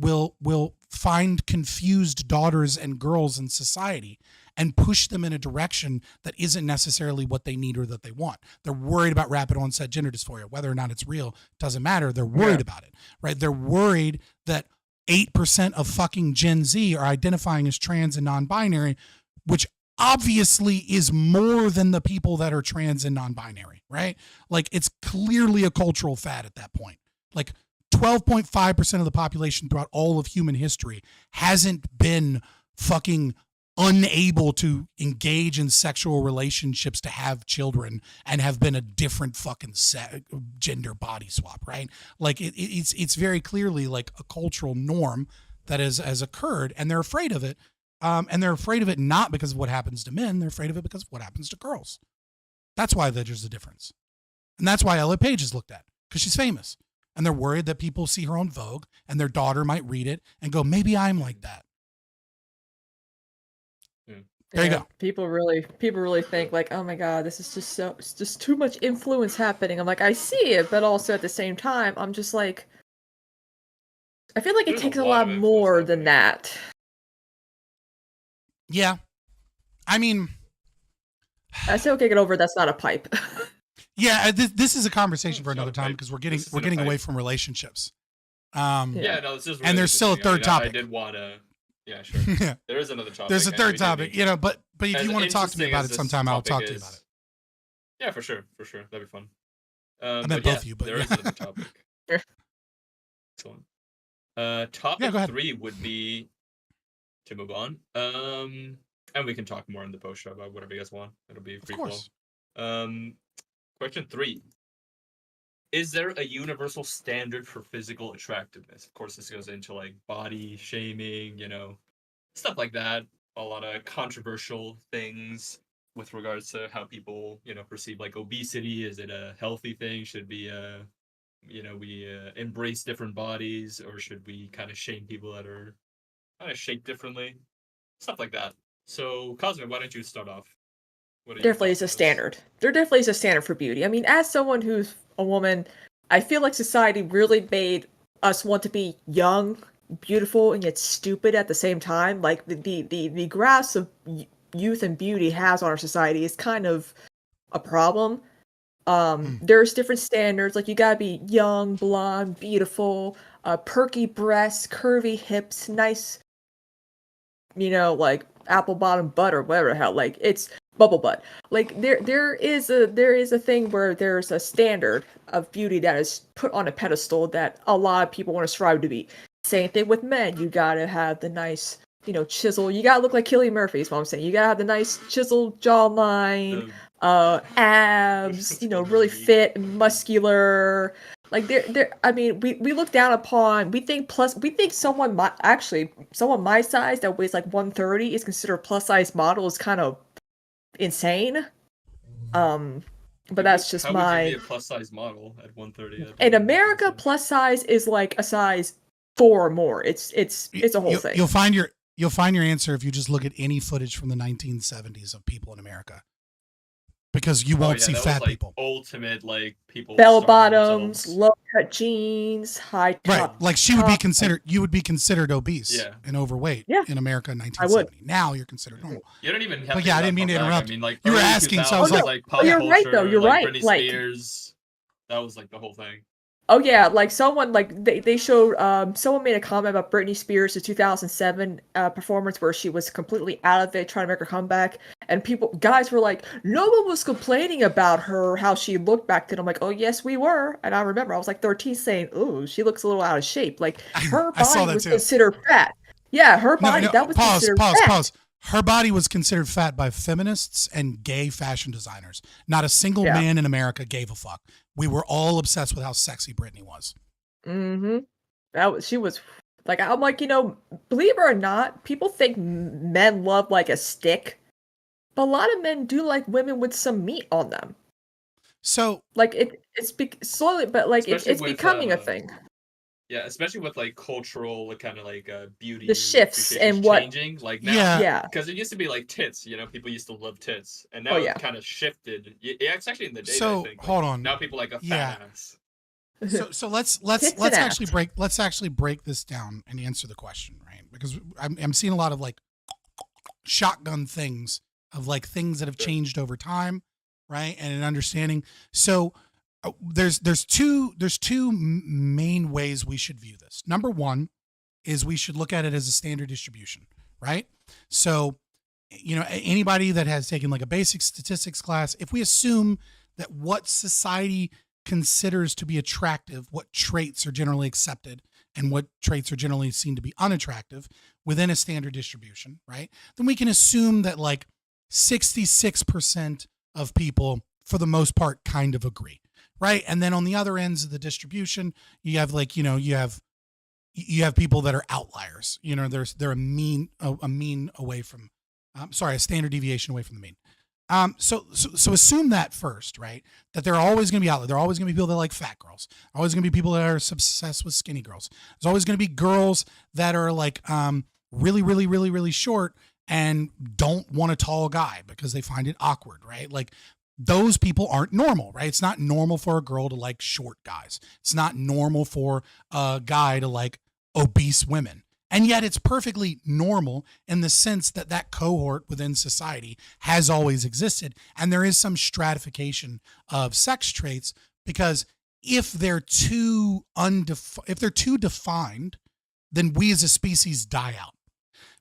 find confused daughters and girls in society and push them in a direction that isn't necessarily what they need or that they want. They're worried about rapid onset gender dysphoria. Whether or not it's real doesn't matter. They're worried about it, right? They're worried that 8% of fucking Gen Z are identifying as trans and non-binary, which obviously is more than the people that are trans and non-binary, right? Like, it's clearly a cultural fad at that point. Like, 12.5% of the population throughout all of human history hasn't been fucking unable to engage in sexual relationships to have children and have been a different fucking gender body swap, right? Like, it's very clearly like a cultural norm that has occurred, and they're afraid of it. And they're afraid of it not because of what happens to men. They're afraid of it because of what happens to girls. That's why there's a difference. And that's why Elliot Page is looked at, because she's famous. And they're worried that people see her on Vogue and their daughter might read it and go, maybe I'm like that. There you go. People really think like, oh my God, this is it's just too much influence happening. I'm like, I see it, but also at the same time, I'm just like, I feel like it takes a lot more than that. Yeah. I mean, I say, okay, get over it. That's not a pipe. Yeah, this is a conversation for another time, because we're getting away from relationships. No, it's just. And there's still a third topic. I did want to. Yeah, sure. There is another topic. There's a third topic, you know, but if you want to talk to me about it sometime, I'll talk to you about it. Yeah, for sure. That'd be fun. I meant both of you, but there is another topic. Excellent. Topic 3 would be, to move on. And we can talk more in the post show about whatever you guys want. It'll be free flow. Question 3. Is there a universal standard for physical attractiveness? Of course, this goes into like body shaming, you know, stuff like that. A lot of controversial things with regards to how people, you know, perceive like obesity. Is it a healthy thing? Should we, we embrace different bodies, or should we kind of shame people that are kind of shaped differently? Stuff like that. So, Cosme, why don't you start off? Definitely is a standard. There definitely is a standard for beauty. I mean, as someone who's a woman, I feel like society really made us want to be young, beautiful, and yet stupid at the same time. Like, the grasp of youth and beauty has on our society is kind of a problem. There's different standards. Like, you gotta be young, blonde, beautiful, perky breasts, curvy hips, nice, you know, like apple bottom butt or whatever the hell. Like, it's bubble butt. Like, there is a thing where there's a standard of beauty that is put on a pedestal that a lot of people want to strive to be. Same thing with men. You gotta have the nice, you know, chisel. You gotta look like Cillian Murphy is what I'm saying. You gotta have the nice chiseled jawline, abs, you know, really fit and muscular. Like, I mean, we look down upon, we think someone my size that weighs like 130 is considered a plus size model is kind of insane. But that's just how my. Would you be a plus size model at 130? In America, plus size is like a size 4 or more. It's a whole thing. You'll find your answer if you just look at any footage from the 1970s of people in America. because you won't see that fat was, like, people. ultimate, like, people Bell starving bottoms, themselves. low cut jeans, high top. Right, like she would be considered. You would be considered obese Yeah. and overweight Yeah. in America in 1970. Now you're considered normal. You don't even have But to yeah, go I didn't that mean to far back. interrupt. I mean, like, You were early asking, so I was 2000s, like, pop you're right, culture, though, you're like right, Britney like- Spears. That was, like, the whole thing. Oh yeah, like someone like they showed someone made a comment about Britney Spears' 2007 performance where she was completely out of it trying to make her comeback, and guys were like, no one was complaining about her how she looked back then. I'm like, oh yes we were, and I remember I was like 13 saying, ooh, she looks a little out of shape. Like her I saw body that was too. considered fat. Yeah, her body No, that was considered fat. pause. Her body was considered fat by feminists and gay fashion designers. Not a single Yeah. man in America gave a fuck. We were all obsessed with how sexy Britney was. Mm-hmm. She was like, I'm like, believe it or not, people think men love like a stick, but a lot of men do like women with some meat on them. So Like slowly, but like Especially it's with, becoming a thing. Yeah, especially with, like, cultural, like, kind of, like, beauty The shifts appreciation and what- changing. Like, now, yeah, Yeah. because it used to be, like, tits, people used to love tits. And now Oh, yeah. it's kind of shifted. Yeah, it's actually in the data, So, I think. hold Like, on. Now people like a fat Yeah. ass. so let's Tits and actually break this down and answer the question, right? Because I'm seeing a lot of like shotgun things of like things that have changed over time, right? And an understanding. So there's two main ways we should view this. Number one is we should look at it as a standard distribution, right? So anybody that has taken like a basic statistics class, if we assume that what society considers to be attractive, what traits are generally accepted and what traits are generally seen to be unattractive within a standard distribution, right? Then we can assume that like 66% of people for the most part kind of agree, right? And then on the other ends of the distribution, you have like, you have people that are outliers, they're a mean away from, a standard deviation away from the mean. So assume that first, right? That there are always going to be outliers. There are always going to be people that like fat girls. Always going to be people that are obsessed with skinny girls. There's always going to be girls that are like really, really, really, really short and don't want a tall guy because they find it awkward, right? Like those people aren't normal, right? It's not normal for a girl to like short guys. It's not normal for a guy to like obese women. And yet it's perfectly normal in the sense that that cohort within society has always existed. And there is some stratification of sex traits because if they're too defined, then we as a species die out,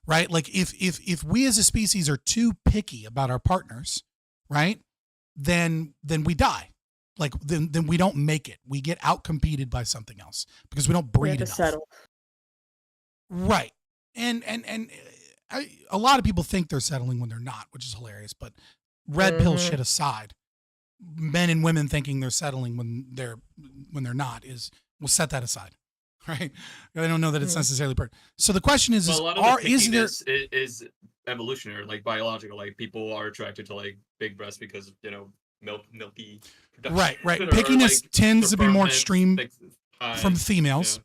right? Like if we as a species are too picky about our partners, right? Then we die. Like then we don't make it. We get outcompeted by something else because we don't breed enough. Settle. Right. And a lot of people think they're settling when they're not, which is hilarious. But red pill shit aside, men and women thinking they're settling when they're not we'll set that aside. Right. I don't know that it's necessarily part. So the question is, Well, a lot of is evolutionary, like biological. Like people are attracted to like big breasts because milky production. Right. or, Pickiness like, tends to be more preferment, extreme like, from females.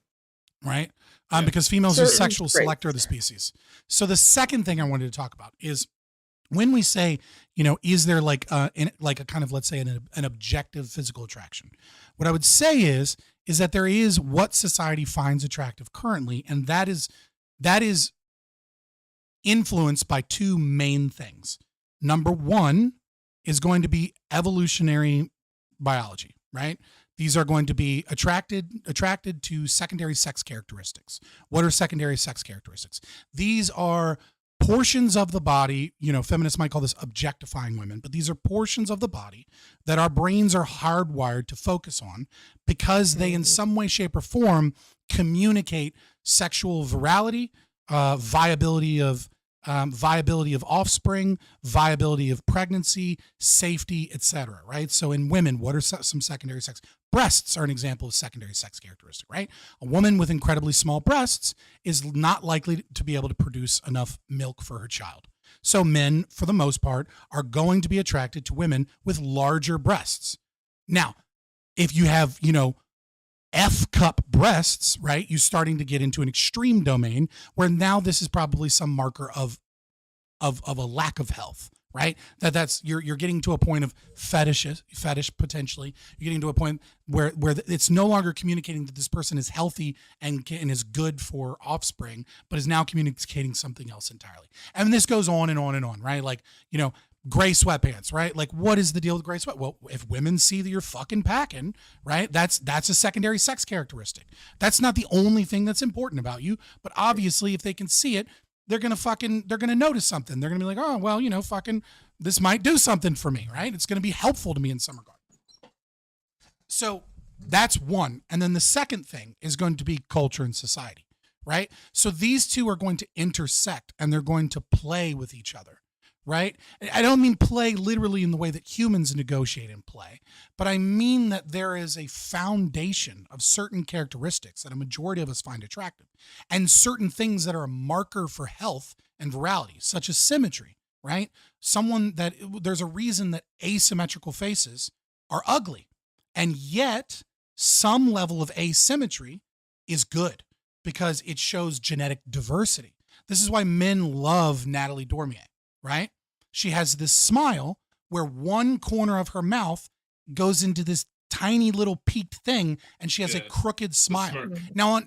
Right. Yeah. Because females are Certain sexual traits. selector of the species. So the second thing I wanted to talk about is when we say, is there like a kind of, let's say an objective physical attraction? What I would say is that there is what society finds attractive currently. And that is influenced by two main things. Number one is going to be evolutionary biology, right? These are going to be attracted to secondary sex characteristics. What are secondary sex characteristics? These are portions of the body, feminists might call this objectifying women, but these are portions of the body that our brains are hardwired to focus on because they in some way, shape, or form communicate sexual virality, viability of offspring, viability of pregnancy, safety, etc. Right? So in women, what are some secondary sex? Breasts are an example of secondary sex characteristic, right? A woman with incredibly small breasts is not likely to be able to produce enough milk for her child. So men, for the most part, are going to be attracted to women with larger breasts. Now, if you have, F cup breasts, right? You're starting to get into an extreme domain where now this is probably some marker of a lack of health, right? That's you're getting to a point of fetish potentially. You're getting to a point where it's no longer communicating that this person is healthy and is good for offspring, but is now communicating something else entirely. And this goes on and on and on, right? Like, gray sweatpants, right? Like, what is the deal with gray sweat? Well, if women see that you're fucking packing, right? That's a secondary sex characteristic. That's not the only thing that's important about you, but obviously if they can see it, they're going to notice something. They're going to be like, oh, well, fucking this might do something for me, right? It's going to be helpful to me in some regard. So that's one. And then the second thing is going to be culture and society, right? So these two are going to intersect and they're going to play with each other. Right? I don't mean play literally in the way that humans negotiate and play, but I mean that there is a foundation of certain characteristics that a majority of us find attractive and certain things that are a marker for health and virality, such as symmetry, right? There's a reason that asymmetrical faces are ugly, and yet some level of asymmetry is good because it shows genetic diversity. This is why men love Natalie Dormier. Right? She has this smile where one corner of her mouth goes into this tiny little peaked thing, and she has a crooked smile. Now,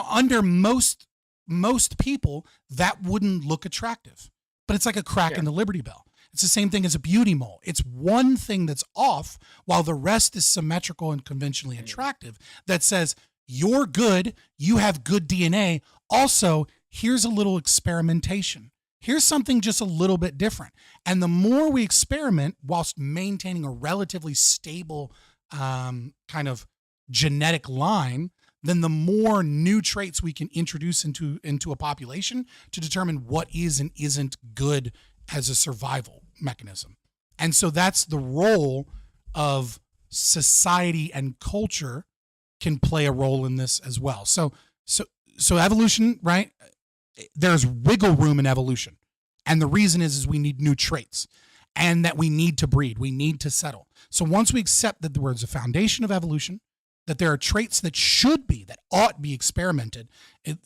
under most people, that wouldn't look attractive, but it's like a crack in the Liberty Bell. It's the same thing as a beauty mole. It's one thing that's off while the rest is symmetrical and conventionally attractive that says, you're good, you have good DNA. Also, here's a little experimentation. Here's something just a little bit different. And the more we experiment whilst maintaining a relatively stable kind of genetic line, then the more new traits we can introduce into a population to determine what is and isn't good as a survival mechanism. And so that's the role of society, and culture can play a role in this as well. So evolution, right? There's wiggle room in evolution. And the reason is we need new traits and that we need to breed. We need to settle. So once we accept that there's a foundation of evolution, that there are traits that ought to be experimented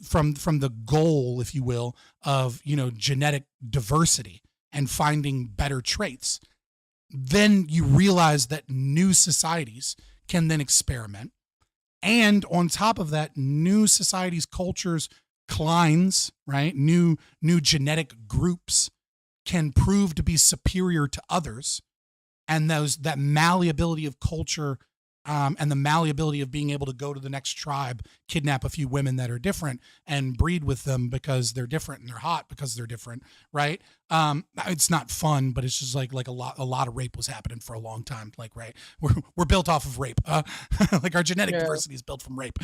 from the goal, if you will, of, genetic diversity and finding better traits, then you realize that new societies can then experiment. And on top of that, new societies, cultures, clines, right? New genetic groups can prove to be superior to others. And that malleability of culture and the malleability of being able to go to the next tribe, kidnap a few women that are different and breed with them because they're different and they're hot because they're different, right? It's not fun, but it's just like a lot of rape was happening for a long time. Like, right, we're built off of rape. Like our genetic diversity is built from rape.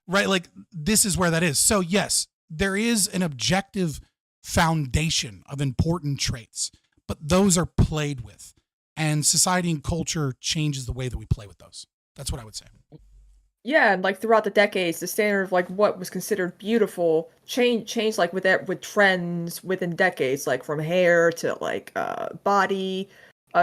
Right, like this is where that is. So yes, there is an objective foundation of important traits, but those are played with. And society and culture changes the way that we play with those. That's what I would say. Yeah, and like throughout the decades, the standard of like what was considered beautiful changed like with trends within decades, like from hair to like body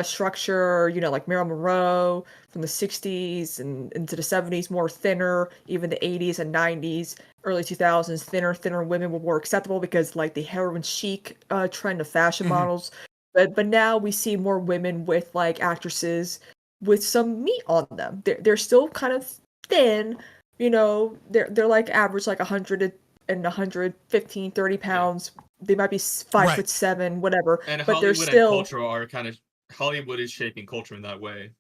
structure, like Marilyn Monroe from the 60s and into the 70s, more thinner, even the 80s and 90s, early 2000s, thinner women were more acceptable because like the heroin chic trend of fashion models. But now we see more women with like actresses with some meat on them. They're still kind of thin, they're like average like 100 and 115, 30 pounds. They might be 5'7", whatever. And but Hollywood they're still and culture are kind of Hollywood is shaping culture in that way.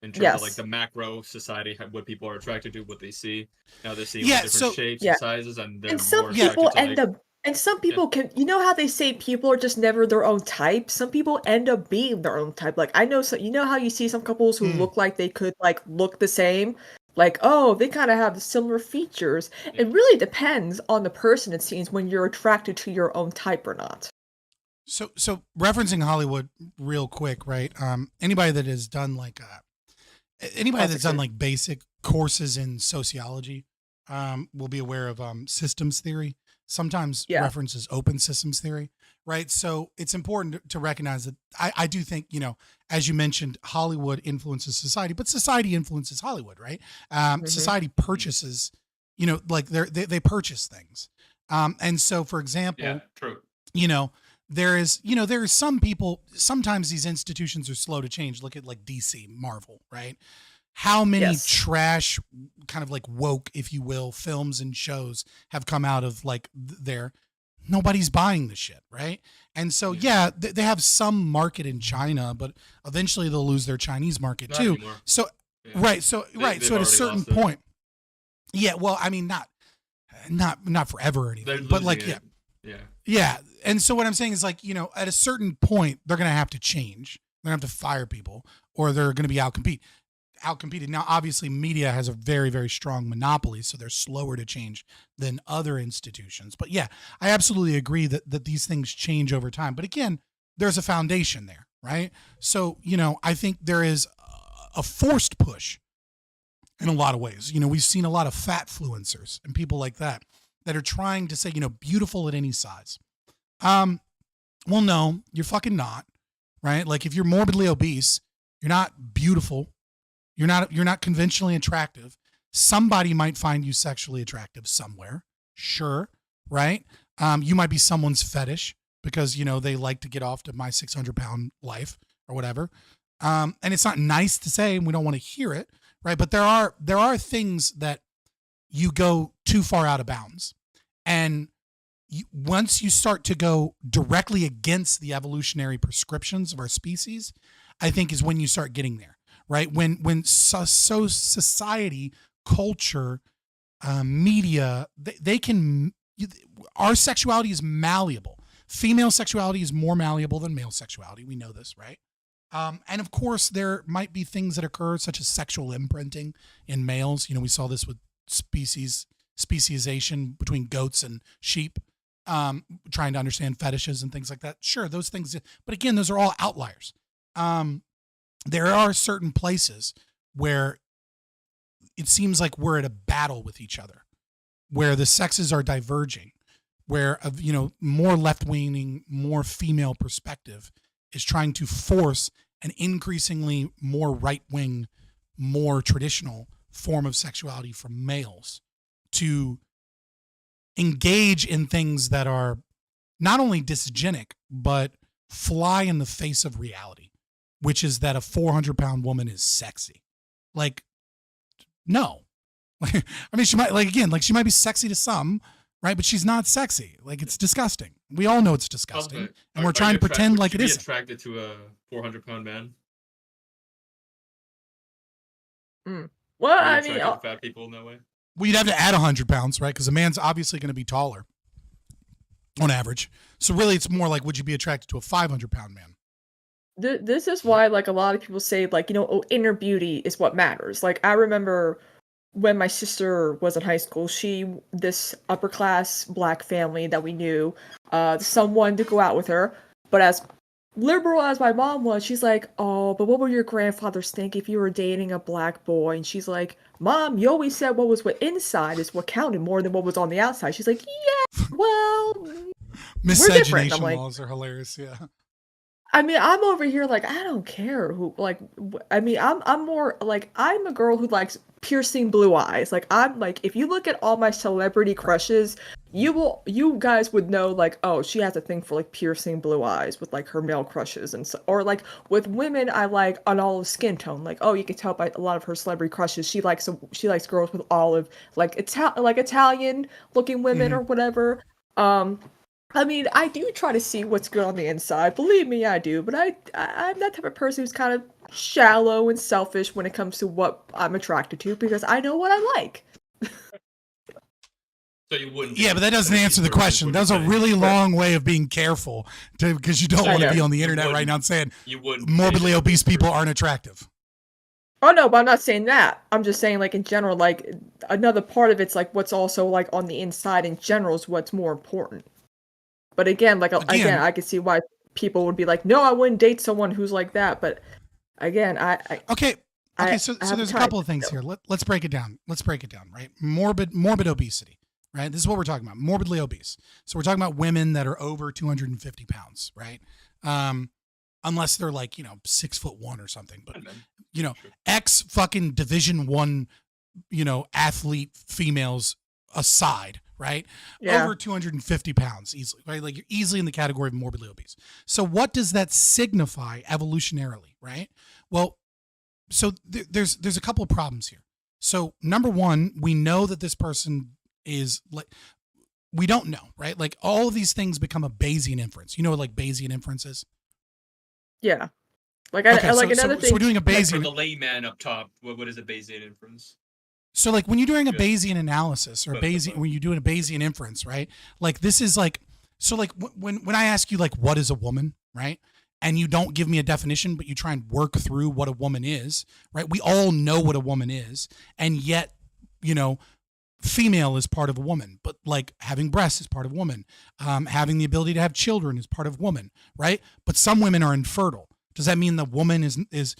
In terms of like the macro society, what people are attracted to, what they see. Now they're seeing like, different shapes and sizes, and they're some people end up. And some people can, how they say people are just never their own type? Some people end up being their own type. Like, I know, how you see some couples who look like they could, like, look the same? Like, oh, they kind of have similar features. It really depends on the person, it seems, when you're attracted to your own type or not. So referencing Hollywood real quick, right? Anybody that has done, like, basic courses in sociology will be aware of systems theory. Sometimes references open systems theory, right? So it's important to recognize that I do think, as you mentioned, Hollywood influences society, but society influences Hollywood, right? Society purchases, like they purchase things. And so, for example, there are some people, sometimes these institutions are slow to change. Look at like DC, Marvel, right? How many Yes. trash, kind of like woke, if you will, films and shows have come out of like there? Nobody's buying the shit, right? And so, yeah, they have some market in China, but eventually they'll lose their Chinese market Not too. anymore. So, Yeah. right. So, They've so at a already certain lost it. point, yeah, well, I mean, not forever or They're anything, but like, losing yeah. it. Yeah. Yeah. And so what I'm saying is like, at a certain point, they're going to have to change. They're going to have to fire people or they're going to be outcompeted. Now, obviously, media has a very, very strong monopoly, so they're slower to change than other institutions. But yeah, I absolutely agree that these things change over time. But again, there's a foundation there, right? So, I think there is a forced push in a lot of ways. We've seen a lot of fat influencers and people like that are trying to say, beautiful at any size. Well, no, you're fucking not, right? Like if you're morbidly obese, you're not beautiful. You're not conventionally attractive. Somebody might find you sexually attractive somewhere. Sure. Right. You might be someone's fetish because, they like to get off to my 600-pound life or whatever. And it's not nice to say, and we don't want to hear it. Right. But there are things that you go too far out of bounds. And once you start to go directly against the evolutionary prescriptions of our species, I think is when you start getting there, right? When society, culture, media, our sexuality is malleable. Female sexuality is more malleable than male sexuality. We know this, right? And of course, there might be things that occur, such as sexual imprinting in males. We saw this with speciesization between goats and sheep, trying to understand fetishes and things like that. Sure, those things, but again, those are all outliers. There are certain places where it seems like we're at a battle with each other, where the sexes are diverging, where more left-leaning, more female perspective is trying to force an increasingly more right-wing, more traditional form of sexuality from males to engage in things that are not only dysgenic, but fly in the face of reality, which is that a 400-pound woman is sexy. Like, no. I mean, she might be sexy to some, right? But she's not sexy. Like, it's disgusting. We all know it's disgusting. Okay. And we're trying to pretend like it is. isn't. Attracted to a 400-pound man? Well, Are you I mean, attracted to fat people in that way? Well, you'd have to add 100 pounds, right? Because a man's obviously going to be taller on average. So really, it's more like, would you be attracted to a 500-pound man? this is why, like, a lot of people say, like, inner beauty is what matters. Like, I remember when my sister was in high school, this upper class black family that we knew, someone to go out with her, but as liberal as my mom was, she's like, oh, but what would your grandfathers think if you were dating a black boy? And she's like, Mom, you always said what inside is what counted more than what was on the outside. She's like, yeah, well, Miscegenation like, laws are hilarious. Yeah. I mean, I'm over here like, I don't care who, like, I mean, I'm more like, I'm a girl who likes piercing blue eyes. Like, I'm like, if you look at all my celebrity crushes, you guys would know, like, oh, she has a thing for like piercing blue eyes with like her male crushes, and so, or like with women, I like an olive skin tone. Like, oh, you can tell by a lot of her celebrity crushes, she likes girls with olive, like Italian looking women or whatever. I mean, I do try to see what's good on the inside. Believe me, I do. But I'm that type of person who's kind of shallow and selfish when it comes to what I'm attracted to, because I know what I like. So you wouldn't. Yeah, but that doesn't answer the question. That was a really long way of being careful, because you don't want to be on the internet right now and saying morbidly obese people aren't attractive. Oh no, but I'm not saying that. I'm just saying, like, in general, like, another part of it's like what's also like on the inside in general is what's more important. But again, like, again, I can see why people would be like, no, I wouldn't date someone who's like that. But again, Okay, so there's a couple of things here. Let's break it down. Right? Morbid obesity, right? This is what we're talking about. Morbidly obese. So we're talking about women that are over 250 pounds, right? Unless they're like, 6'1" or something. But, ex fucking Division I, athlete females aside, right? Yeah. Over 250 pounds easily, right? Like you're easily in the category of morbidly obese. So what does that signify evolutionarily, right? Well, so there's a couple of problems here. So number one, we know that this person is like, we don't know, right? Like all of these things become a Bayesian inference. You know what like Bayesian inference is? Yeah. Like another thing. So we're doing a Like for Bayesian. the layman up top, what is a Bayesian inference? So like when you're doing a Yeah. Bayesian analysis or Bayesian, when you're doing a Bayesian inference, right? Like this is like, so like when I ask you like, what is a woman, right? And you don't give me a definition, but you try and work through what a woman is, right? We all know what a woman is. And yet, you know, female is part of a woman, but like having breasts is part of a woman. Having the ability to have children is part of woman, right? But some women are infertile. Does that mean the woman is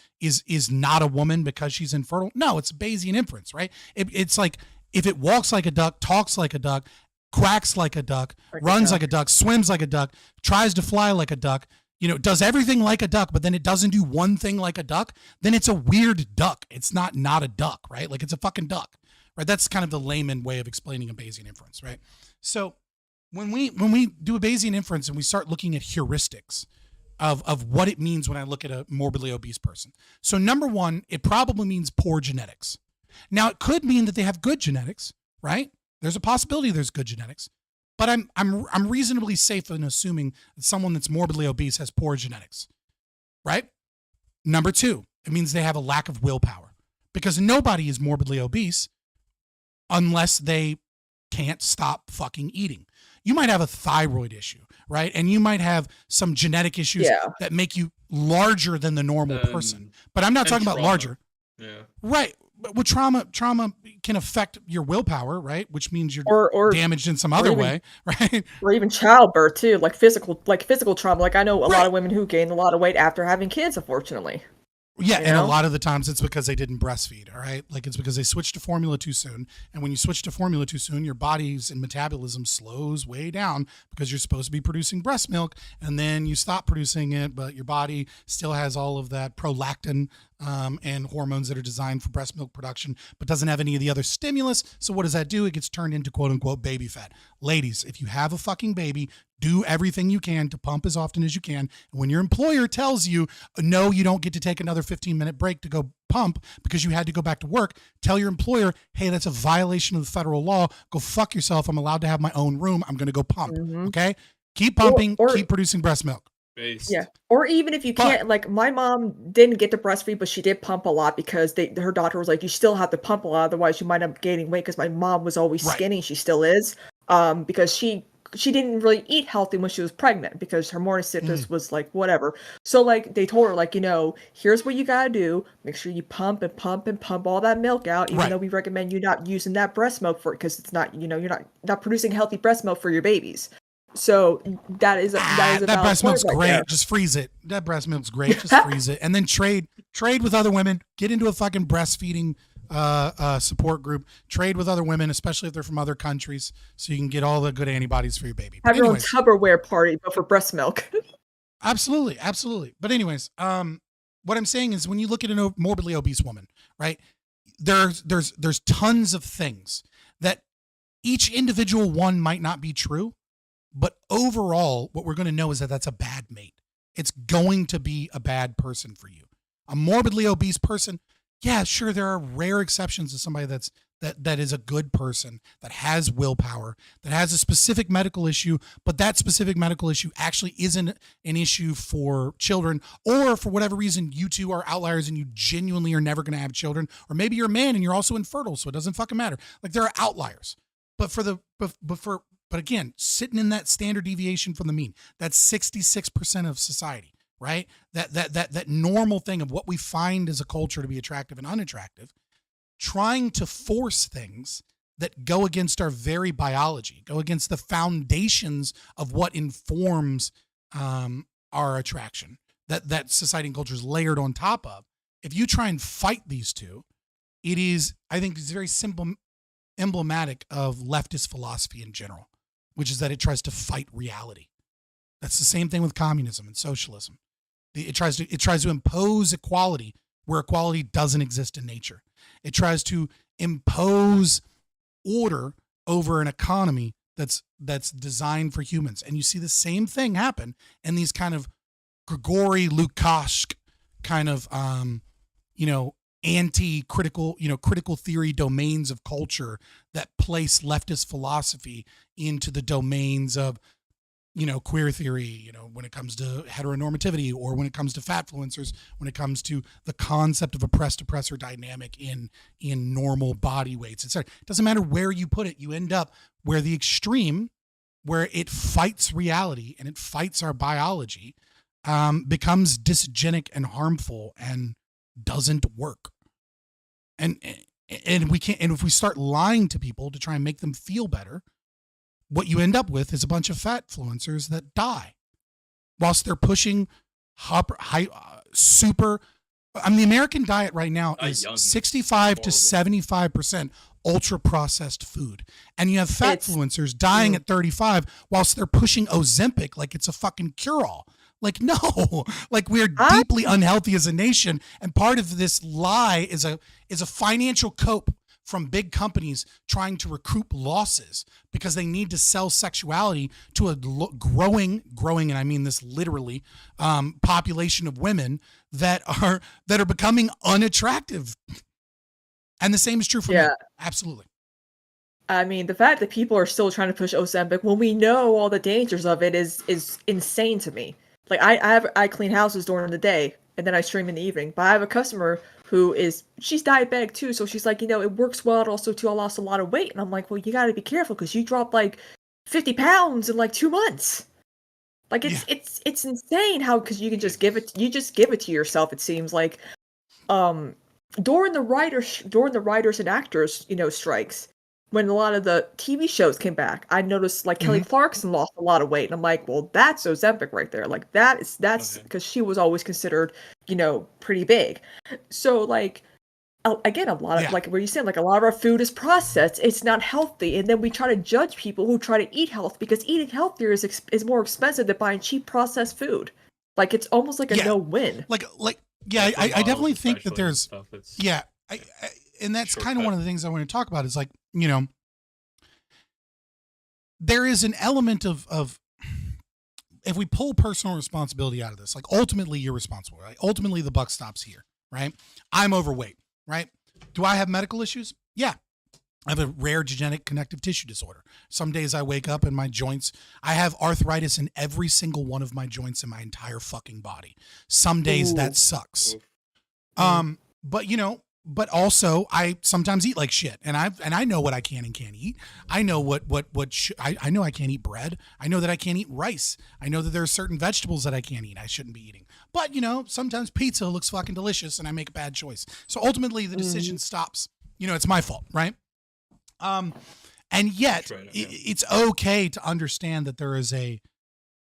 not a woman because she's infertile? No, it's a Bayesian inference, right? It's like if it walks like a duck, talks like a duck, quacks like a duck, runs like a duck, swims like a duck, tries to fly like a duck, you know, does everything like a duck, but then it doesn't do one thing like a duck, then it's a weird duck. It's not a duck, right? Like it's a fucking duck, right? That's kind of the layman way of explaining a Bayesian inference, right? So when we do a Bayesian inference and we start looking at heuristics of what it means when I look at a morbidly obese person. So number one, it probably means poor genetics. Now it could mean that they have good genetics, right? There's a possibility there's good genetics, but I'm reasonably safe in assuming that someone that's morbidly obese has poor genetics, right? Number two, it means they have a lack of willpower because nobody is morbidly obese unless they can't stop fucking eating. You might have a thyroid issue, right? And you might have some genetic issues that make you larger than the normal person. But I'm not talking about larger. Yeah. Right. But with trauma can affect your willpower, right? Which means you're damaged in some other way, right? Or even childbirth too, like physical trauma. Like I know a lot of women who gain a lot of weight after having kids, unfortunately. Yeah, and a lot of the times it's because they didn't breastfeed, all right? Like it's because they switched to formula too soon. And when you switch to formula too soon, your body's and metabolism slows way down because you're supposed to be producing breast milk and then you stop producing it, but your body still has all of that prolactin and hormones that are designed for breast milk production, but doesn't have any of the other stimulus. So what does that do? It gets turned into quote unquote baby fat. Ladies, if you have a fucking baby, do everything you can to pump as often as you can. And when your employer tells you, no, you don't get to take another 15-minute break to go pump because you had to go back to work, tell your employer, hey, that's a violation of the federal law. Go fuck yourself. I'm allowed to have my own room. I'm going to go pump. Okay? Keep pumping, keep producing breast milk. Based. Yeah. Or even if you can't, like my mom didn't get to breastfeed, but she did pump a lot because her doctor was like, you still have to pump a lot, otherwise you might end up gaining weight. Because my mom was always skinny, she still is, because she didn't really eat healthy when she was pregnant because her morning sickness was like whatever. So like they told her like, you know, here's what you gotta do. Make sure you pump and pump and pump all that milk out, even though we recommend you not using that breast milk for it because it's not, you know, you're not producing healthy breast milk for your babies. So that is that breast milk's right great. there. Just freeze it. That breast milk's great. Just freeze it, and then trade with other women. Get into a fucking breastfeeding support group. Trade with other women, especially if they're from other countries, so you can get all the good antibodies for your baby. Have your own Tupperware party, but for breast milk. Absolutely. But anyways, what I'm saying is when you look at a morbidly obese woman, right? There's tons of things that each individual one might not be true. But overall, what we're going to know is that that's a bad mate. It's going to be a bad person for you. A morbidly obese person, yeah, sure, there are rare exceptions to somebody that is a good person, that has willpower, that has a specific medical issue, but that specific medical issue actually isn't an issue for children, or for whatever reason, you two are outliers and you genuinely are never going to have children, or maybe you're a man and you're also infertile, so it doesn't fucking matter. Like there are outliers. But again, sitting in that standard deviation from the mean, that's 66% of society, right? That normal thing of what we find as a culture to be attractive and unattractive, trying to force things that go against our very biology, go against the foundations of what informs our attraction, that society and culture is layered on top of. If you try and fight these two, it is, I think it's very simple, emblematic of leftist philosophy in general, which is that it tries to fight reality. That's the same thing with communism and socialism. It tries to impose equality where equality doesn't exist in nature. It tries to impose order over an economy that's designed for humans. And you see the same thing happen in these kind of Grigory Lukács kind of anti-critical, critical theory domains of culture that place leftist philosophy into the domains of, queer theory, when it comes to heteronormativity, or when it comes to fatfluencers, when it comes to the concept of oppressed oppressor dynamic in normal body weights, etc. It doesn't matter where you put it, you end up where the extreme, where it fights reality and it fights our biology, becomes dysgenic and harmful and doesn't work. And we can't, and if we start lying to people to try and make them feel better, what you end up with is a bunch of fatfluencers that die whilst they're pushing super. The American diet right now is 65 to 75% ultra processed food. And you have fatfluencers dying at 35 whilst they're pushing Ozempic like it's a fucking cure-all. Like, no, like we're deeply unhealthy as a nation. And part of this lie is a financial cope from big companies trying to recoup losses because they need to sell sexuality to a growing, and I mean this literally, population of women that are becoming unattractive. And the same is true for me. Absolutely. I mean, the fact that people are still trying to push Ozempic when we know all the dangers of it is insane to me. Like I clean houses during the day and then I stream in the evening. But I have a customer she's diabetic too, so she's like, it works well. Also, too, I lost a lot of weight, and I'm like, well, you got to be careful because you dropped like 50 pounds in like 2 months. Like it's insane how, because you can just give it to yourself. It seems like, during the writers and actors, strikes, when a lot of the TV shows came back, I noticed like Kelly Clarkson lost a lot of weight, and I'm like, well, that's Ozempic right there. Like that's because she was always considered, pretty big. So like, again, a lot of like what you said, like a lot of our food is processed. It's not healthy, and then we try to judge people who try to eat health because eating healthier is more expensive than buying cheap processed food. Like it's almost like a no-win. I definitely think that there's and that's kind of one of the things I want to talk about is like, there is an element of if we pull personal responsibility out of this, like ultimately you're responsible, right? Ultimately the buck stops here, right? I'm overweight, right? Do I have medical issues? Yeah. I have a rare genetic connective tissue disorder. Some days I wake up and my joints, I have arthritis in every single one of my joints in my entire fucking body. Some days that sucks. But also I sometimes eat like shit, and I know what I can and can't eat. I know I know I can't eat bread. I know that I can't eat rice. I know that there are certain vegetables that I can't eat. I shouldn't be eating. But sometimes pizza looks fucking delicious and I make a bad choice. So ultimately the decision stops. It's my fault, right? And yet it's okay to understand that there is a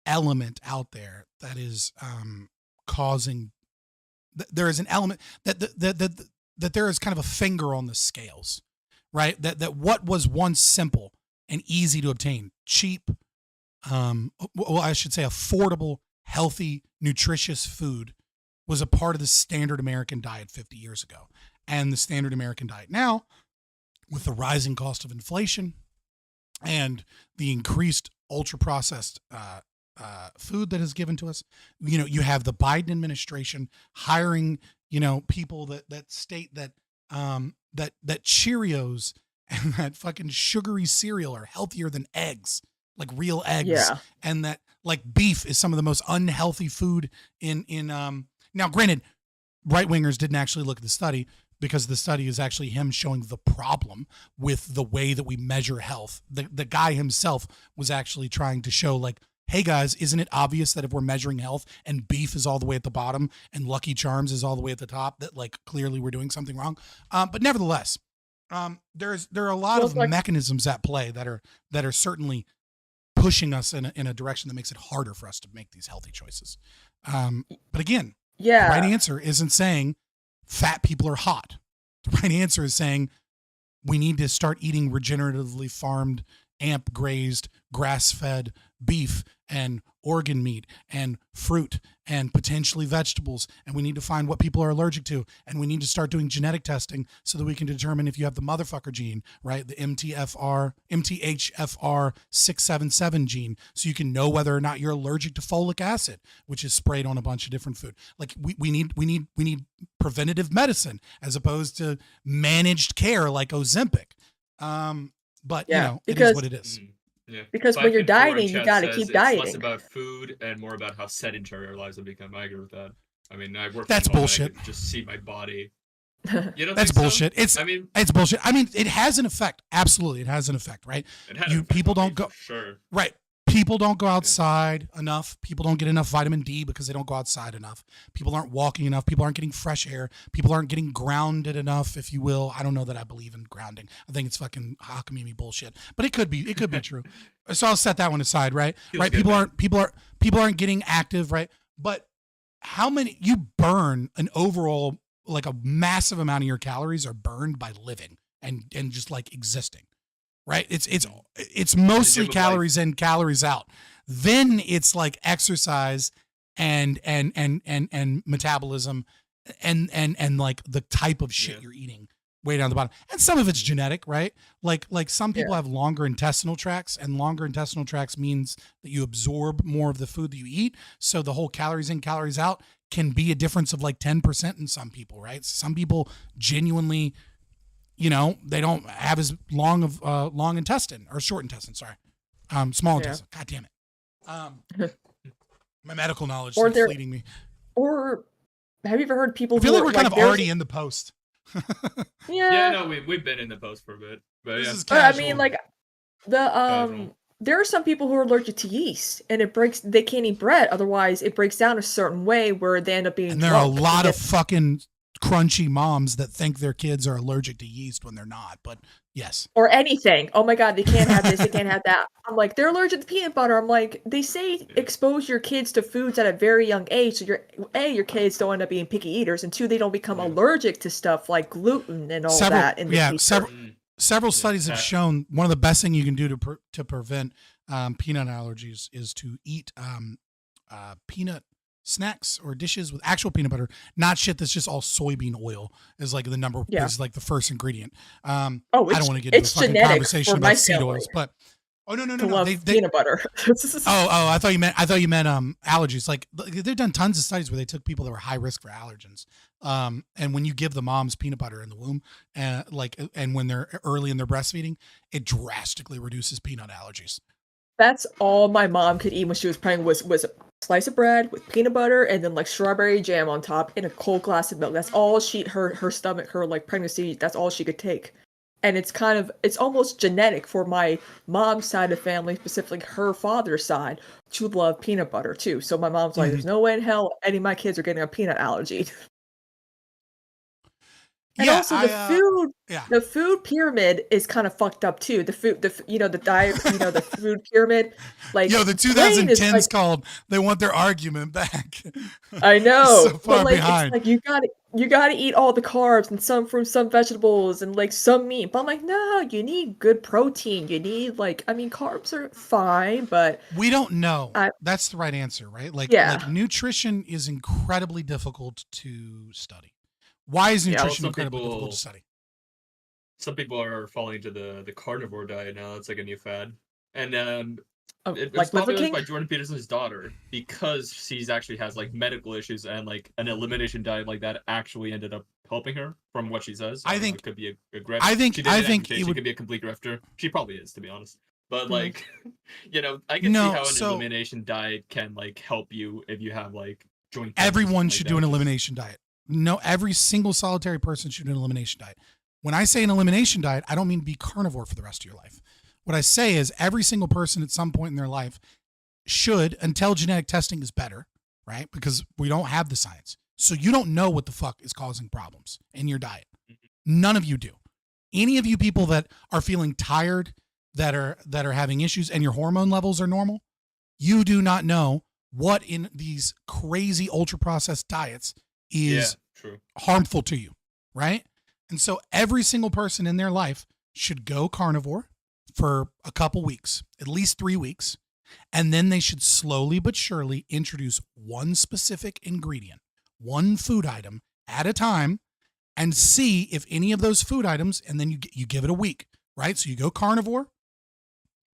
element out there that is causing. There is an element that there is kind of a finger on the scales, right? That what was once simple and easy to obtain, cheap, I should say affordable, healthy, nutritious food was a part of the standard American diet 50 years ago. And the standard American diet now, with the rising cost of inflation and the increased ultra-processed food that is given to us, you have the Biden administration hiring people that state that that Cheerios and that fucking sugary cereal are healthier than eggs, like real eggs, and that like beef is some of the most unhealthy food in now granted, right wingers didn't actually look at the study because the study is actually him showing the problem with the way that we measure health. The guy himself was actually trying to show like, hey guys, isn't it obvious that if we're measuring health and beef is all the way at the bottom and Lucky Charms is all the way at the top, that like clearly we're doing something wrong. But nevertheless, there are a lot of mechanisms at play that are certainly pushing us in a direction that makes it harder for us to make these healthy choices. But again, the right answer isn't saying fat people are hot. The right answer is saying we need to start eating regeneratively farmed amp grazed, grass fed beef and organ meat and fruit and potentially vegetables. And we need to find what people are allergic to. And we need to start doing genetic testing so that we can determine if you have the motherfucker gene, right? The MTHFR 677 gene. So you can know whether or not you're allergic to folic acid, which is sprayed on a bunch of different food. Like we need preventative medicine as opposed to managed care like Ozempic. But you know, it is what it is. Yeah. Because when you're dieting, you got to keep dieting. It's less about food and more about how sedentary our lives have become. I agree with that. I mean, I work. That's bullshit. I can just see my body. You don't That's think bullshit. So? It's bullshit. I mean, it has an effect. Absolutely, it has an effect, right? People don't go. Sure. Right. People don't go outside enough. People don't get enough vitamin D because they don't go outside enough. People aren't walking enough. People aren't getting fresh air. People aren't getting grounded enough, if you will. I don't know that I believe in grounding. I think it's fucking Hakamimi bullshit. But it could be true. So I'll set that one aside, right? Right. People aren't getting active, right? But how many you burn an overall, like a massive amount of your calories are burned by living and just like existing. Right. It's mostly calories in, calories out. Then it's like exercise and metabolism and like the type of shit you're eating way down the bottom. And some of it's genetic, right? Like some people have longer intestinal tracts, and longer intestinal tracts means that you absorb more of the food that you eat. So the whole calories in, calories out can be a difference of like 10% in some people, right? Some people genuinely, you know, they don't have as long of long intestine or short intestine. Sorry, small intestine. God damn it. My medical knowledge is fleeting me. Or have you ever heard people? I feel like we're kind of already in the post. Yeah, no, we've been in the post for a bit, but this is I mean, like there are some people who are allergic to yeast, and they can't eat bread, otherwise it breaks down a certain way where they end up being. And there are a lot of fucking crunchy moms that think their kids are allergic to yeast when they're not, but yes. Or anything. Oh my God, they can't have this, they can't have that. I'm like, they're allergic to peanut butter. I'm like, they say expose your kids to foods at a very young age, so your kids don't end up being picky eaters, and two, they don't become allergic to stuff like gluten and all that. Several studies have shown one of the best things you can do to prevent peanut allergies is to eat peanut snacks or dishes with actual peanut butter, not shit that's just all soybean oil is like is like the first ingredient. I don't want to get into a fucking conversation about seed oils, but no. Peanut butter. I thought you meant allergies. Like they've done tons of studies where they took people that were high risk for allergens. And when you give the moms peanut butter in the womb, and when they're early in their breastfeeding, it drastically reduces peanut allergies. That's all my mom could eat when she was pregnant was a slice of bread with peanut butter and then like strawberry jam on top in a cold glass of milk. That's all her stomach, her like pregnancy, that's all she could take. And it's almost genetic for my mom's side of the family, specifically her father's side, to love peanut butter too. So my mom's like, there's no way in hell any of my kids are getting a peanut allergy. And also the food pyramid is kind of fucked up too. The food pyramid, like the 2010s called they want their argument back. I know, so far behind. It's like you gotta eat all the carbs and some fruits, some vegetables, and like some meat. But I'm like, no, you need good protein. You need carbs are fine, but we don't know. That's the right answer, right? Like nutrition is incredibly difficult to study. Why is nutrition incredibly difficult to study? Some people are falling into the carnivore diet now. It's like a new fad. And it was popularized by Jordan Peterson's daughter because she actually has like medical issues, and like an elimination diet like that actually ended up helping her, from what she says. I think it could be a grift. I think she could be a complete grifter. She probably is, to be honest. But like, I can see how an elimination diet can like help you if you have like joint. Everyone should do an elimination diet. No, every single solitary person should do an elimination diet. When I say an elimination diet, I don't mean to be carnivore for the rest of your life. What I say is every single person at some point in their life should, until genetic testing is better, right? Because we don't have the science. So you don't know what the fuck is causing problems in your diet. None of you do. Any of you people that are feeling tired, that are having issues, and your hormone levels are normal, you do not know what in these crazy ultra processed diets is harmful to you, right? And so every single person in their life should go carnivore for a couple weeks, at least 3 weeks. And then they should slowly but surely introduce one specific ingredient, one food item at a time, and see if any of those food items, and then you give it a week, right? So you go carnivore,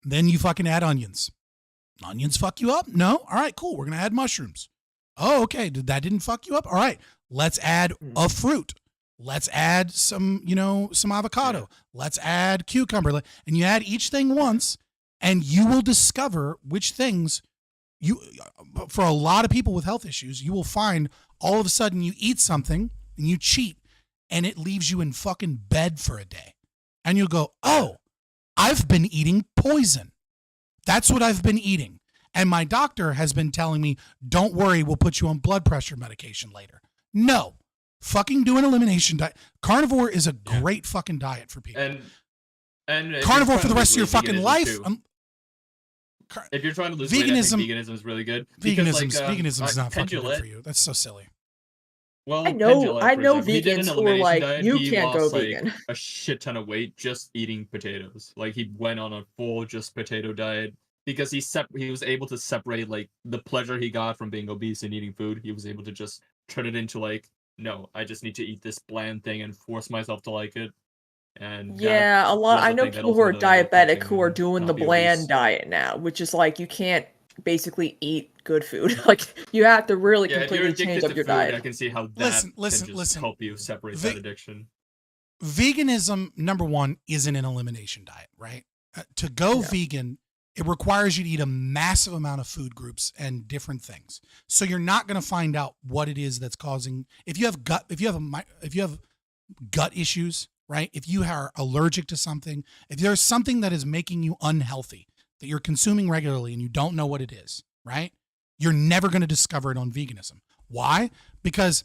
then you fucking add onions. Onions fuck you up? No? All right, cool. We're going to add mushrooms. Oh, okay. That didn't fuck you up? All right. Let's add a fruit. Let's add some avocado. Yeah. Let's add cucumber. And you add each thing once, and you will discover which things for a lot of people with health issues, you will find all of a sudden you eat something and you cheat and it leaves you in fucking bed for a day. And you'll go, oh, I've been eating poison. That's what I've been eating. And my doctor has been telling me, don't worry, we'll put you on blood pressure medication later. No. Fucking do an elimination diet. Carnivore is a great fucking diet for people. And carnivore for the rest of your fucking life. If you're trying to lose weight, I think veganism is really good. Veganism's not fucking good for you. That's so silly. Well, I know vegans who are like, you can't go vegan. A shit ton of weight just eating potatoes. Like he went on a full just potato diet because he was able to separate like the pleasure he got from being obese and eating food. He was able to just turn it into like, no, I just need to eat this bland thing and force myself to like it. And yeah, I know people who are diabetic who are doing the bland diet now, which is like you can't basically eat good food. Like you have to really completely change up your diet. I can see how that can help you separate that addiction. Veganism, number one, isn't an elimination diet, right? To go vegan, it requires you to eat a massive amount of food groups and different things. So you're not going to find out what it is that's causing. If you have gut issues, right? If you are allergic to something, if there's something that is making you unhealthy that you're consuming regularly and you don't know what it is, right? You're never going to discover it on veganism. Why? Because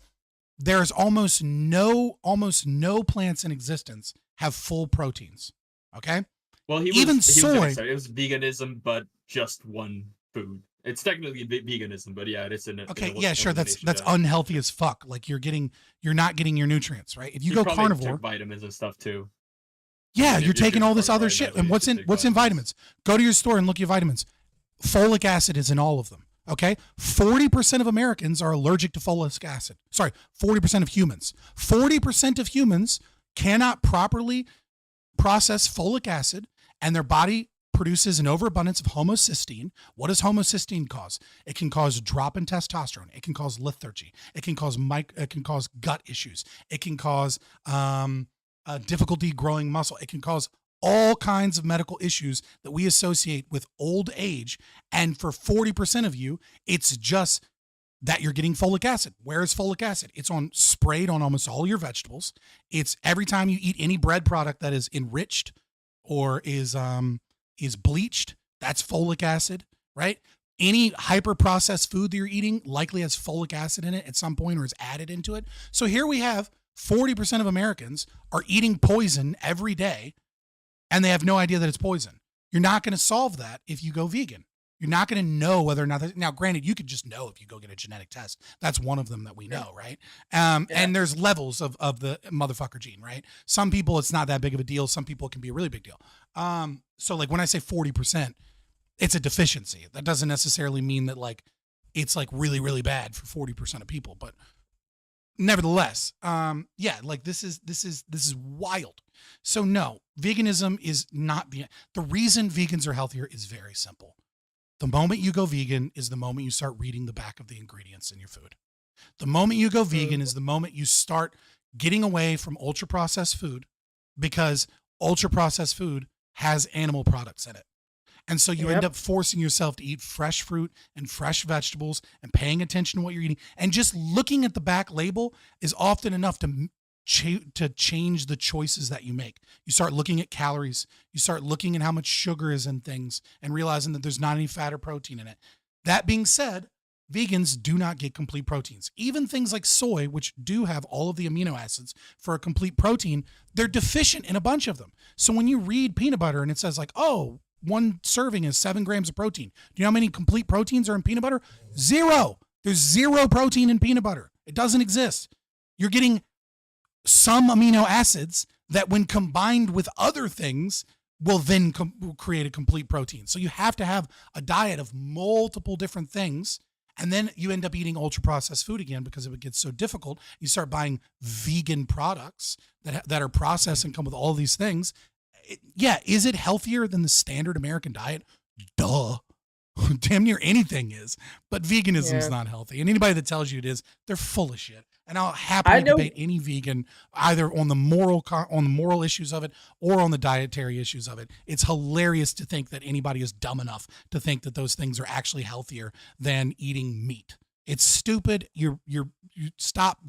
there's almost no plants in existence have full proteins. Okay. Well, it was veganism, but just one food. It's technically veganism, but yeah, it's sure. That's unhealthy as fuck. Like you're not getting your nutrients, right? If you go carnivore, vitamins and stuff too. Yeah, you're taking all this other shit. And what's in vitamins? Go to your store and look at your vitamins. Folic acid is in all of them. Okay, 40% of Americans are allergic to folic acid. Sorry, 40% of humans. 40% of humans cannot properly process folic acid, and their body produces an overabundance of homocysteine. What does homocysteine cause? It can cause a drop in testosterone. It can cause lethargy. It can cause gut issues. It can cause difficulty growing muscle. It can cause all kinds of medical issues that we associate with old age. And for 40% of you, it's just that you're getting folic acid. Where is folic acid? It's sprayed on almost all your vegetables. It's every time you eat any bread product that is enriched or is bleached, that's folic acid, right? Any hyper processed food that you're eating likely has folic acid in it at some point or is added into it. So here we have 40% of Americans are eating poison every day and they have no idea that it's poison. You're not going to solve that if you go vegan. You're not going to know whether or not. Now, granted, you could just know if you go get a genetic test. That's one of them that we know, right? And there's levels of the motherfucker gene, right? Some people, it's not that big of a deal. Some people, it can be a really big deal. So, like, when I say 40%, it's a deficiency. That doesn't necessarily mean that, like, it's, like, really, really bad for 40% of people. But nevertheless, like, this is wild. So, no, veganism is not the reason vegans are healthier is very simple. The moment you go vegan is the moment you start reading the back of the ingredients in your food. The moment you go vegan is the moment you start getting away from ultra-processed food because ultra-processed food has animal products in it. And so you end up forcing yourself to eat fresh fruit and fresh vegetables and paying attention to what you're eating. And just looking at the back label is often enough to change the choices that you make. You start looking at calories. You start looking at how much sugar is in things and realizing that there's not any fat or protein in it. That being said, vegans do not get complete proteins. Even things like soy, which do have all of the amino acids for a complete protein, they're deficient in a bunch of them. So when you read peanut butter and it says like, oh, one serving is 7 grams of protein. Do you know how many complete proteins are in peanut butter? 0. There's 0 protein in peanut butter. It doesn't exist. You're getting some amino acids that when combined with other things will then create a complete protein. So you have to have a diet of multiple different things. And then you end up eating ultra processed food again because it gets so difficult. You start buying vegan products that are processed and come with all these things. Is it healthier than the standard American diet? Duh. Damn near anything is. But veganism is not healthy. And anybody that tells you it is, they're full of shit. And I'll happily debate any vegan either on the moral issues of it or on the dietary issues of it. It's hilarious to think that anybody is dumb enough to think that those things are actually healthier than eating meat. It's stupid. You stop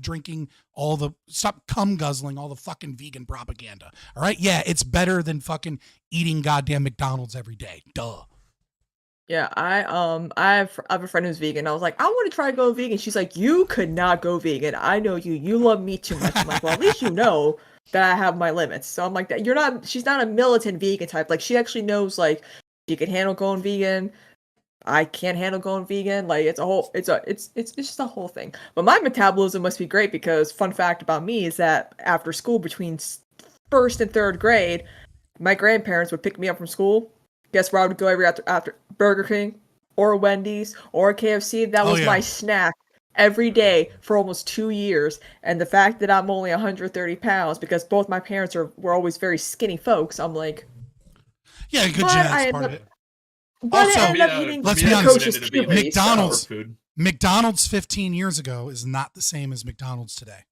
stop cum guzzling all the fucking vegan propaganda. All right? Yeah, it's better than fucking eating goddamn McDonald's every day. Duh. Yeah, I have a friend who's vegan. I was like, I want to try to go vegan. She's like, you could not go vegan. I know you. You love meat too much. I'm like, well, at least you know that I have my limits. So I'm like, that you're not. She's not a militant vegan type. Like, she actually knows like she can handle going vegan. I can't handle going vegan. Like, it's just a whole thing. But my metabolism must be great because fun fact about me is that after school, between first and third grade, my grandparents would pick me up from school. Guess where I would go after Burger King or Wendy's or KFC? That was my snack every day for almost 2 years. And the fact that I'm only 130 pounds because both my parents were always very skinny folks, I'm like, yeah, good genetics part of it. But also, I ended up eating let's be honest, McDonald's 15 years ago is not the same as McDonald's today.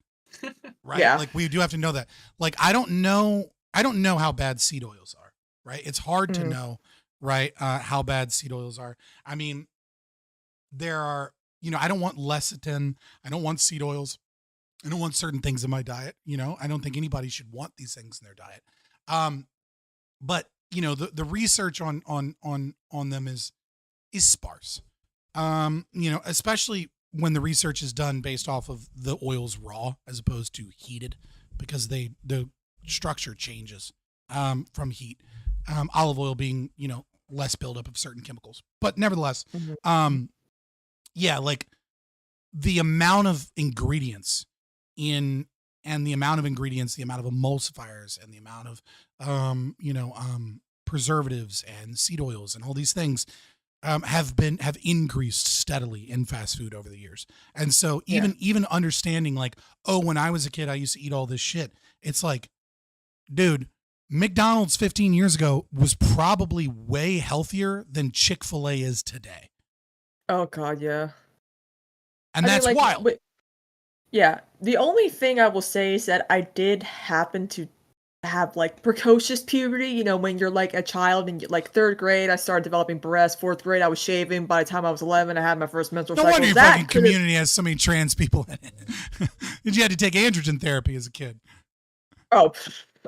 Right? Yeah. Like, we do have to know that. Like, I don't know how bad seed oils are. Right. It's hard to know, right, how bad seed oils are. I mean, there are, I don't want lecithin. I don't want seed oils. I don't want certain things in my diet. I don't think anybody should want these things in their diet. But, the research on them is sparse. Especially when the research is done based off of the oils raw as opposed to heated, because the structure changes from heat. Olive oil being, less buildup of certain chemicals, but nevertheless, like the amount of ingredients the amount of emulsifiers and the amount of, preservatives and seed oils and all these things, have increased steadily in fast food over the years. And so even understanding like, oh, when I was a kid, I used to eat all this shit. It's like, dude, McDonald's 15 years ago was probably way healthier than Chick-fil-A is today. Oh God, yeah. And that's wild. Yeah. The only thing I will say is that I did happen to have like precocious puberty, when you're like a child and like third grade, I started developing breasts. Fourth grade, I was shaving. By the time I was 11, I had my first menstrual cycle. No wonder your fucking community has so many trans people in it. Did you have to take androgen therapy as a kid? Oh,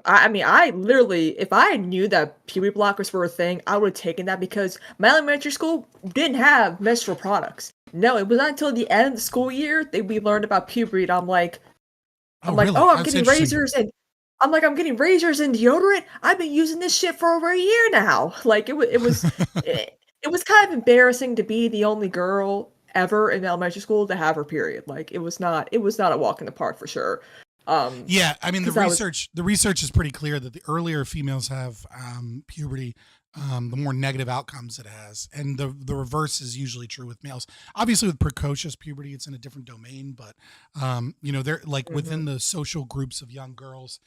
I mean, I literally, if I knew that puberty blockers were a thing, I would have taken that because my elementary school didn't have menstrual products. No, it was not until the end of the school year that we learned about puberty. And I'm like, I'm getting razors and I'm getting razors and deodorant. I've been using this shit for over a year now. Like it was it was kind of embarrassing to be the only girl ever in elementary school to have her period. Like it was not a walk in the park for sure. I mean, the research is pretty clear that the earlier females have puberty, the more negative outcomes it has, and the reverse is usually true with males. Obviously, with precocious puberty, it's in a different domain, but they're like within the social groups of young girls,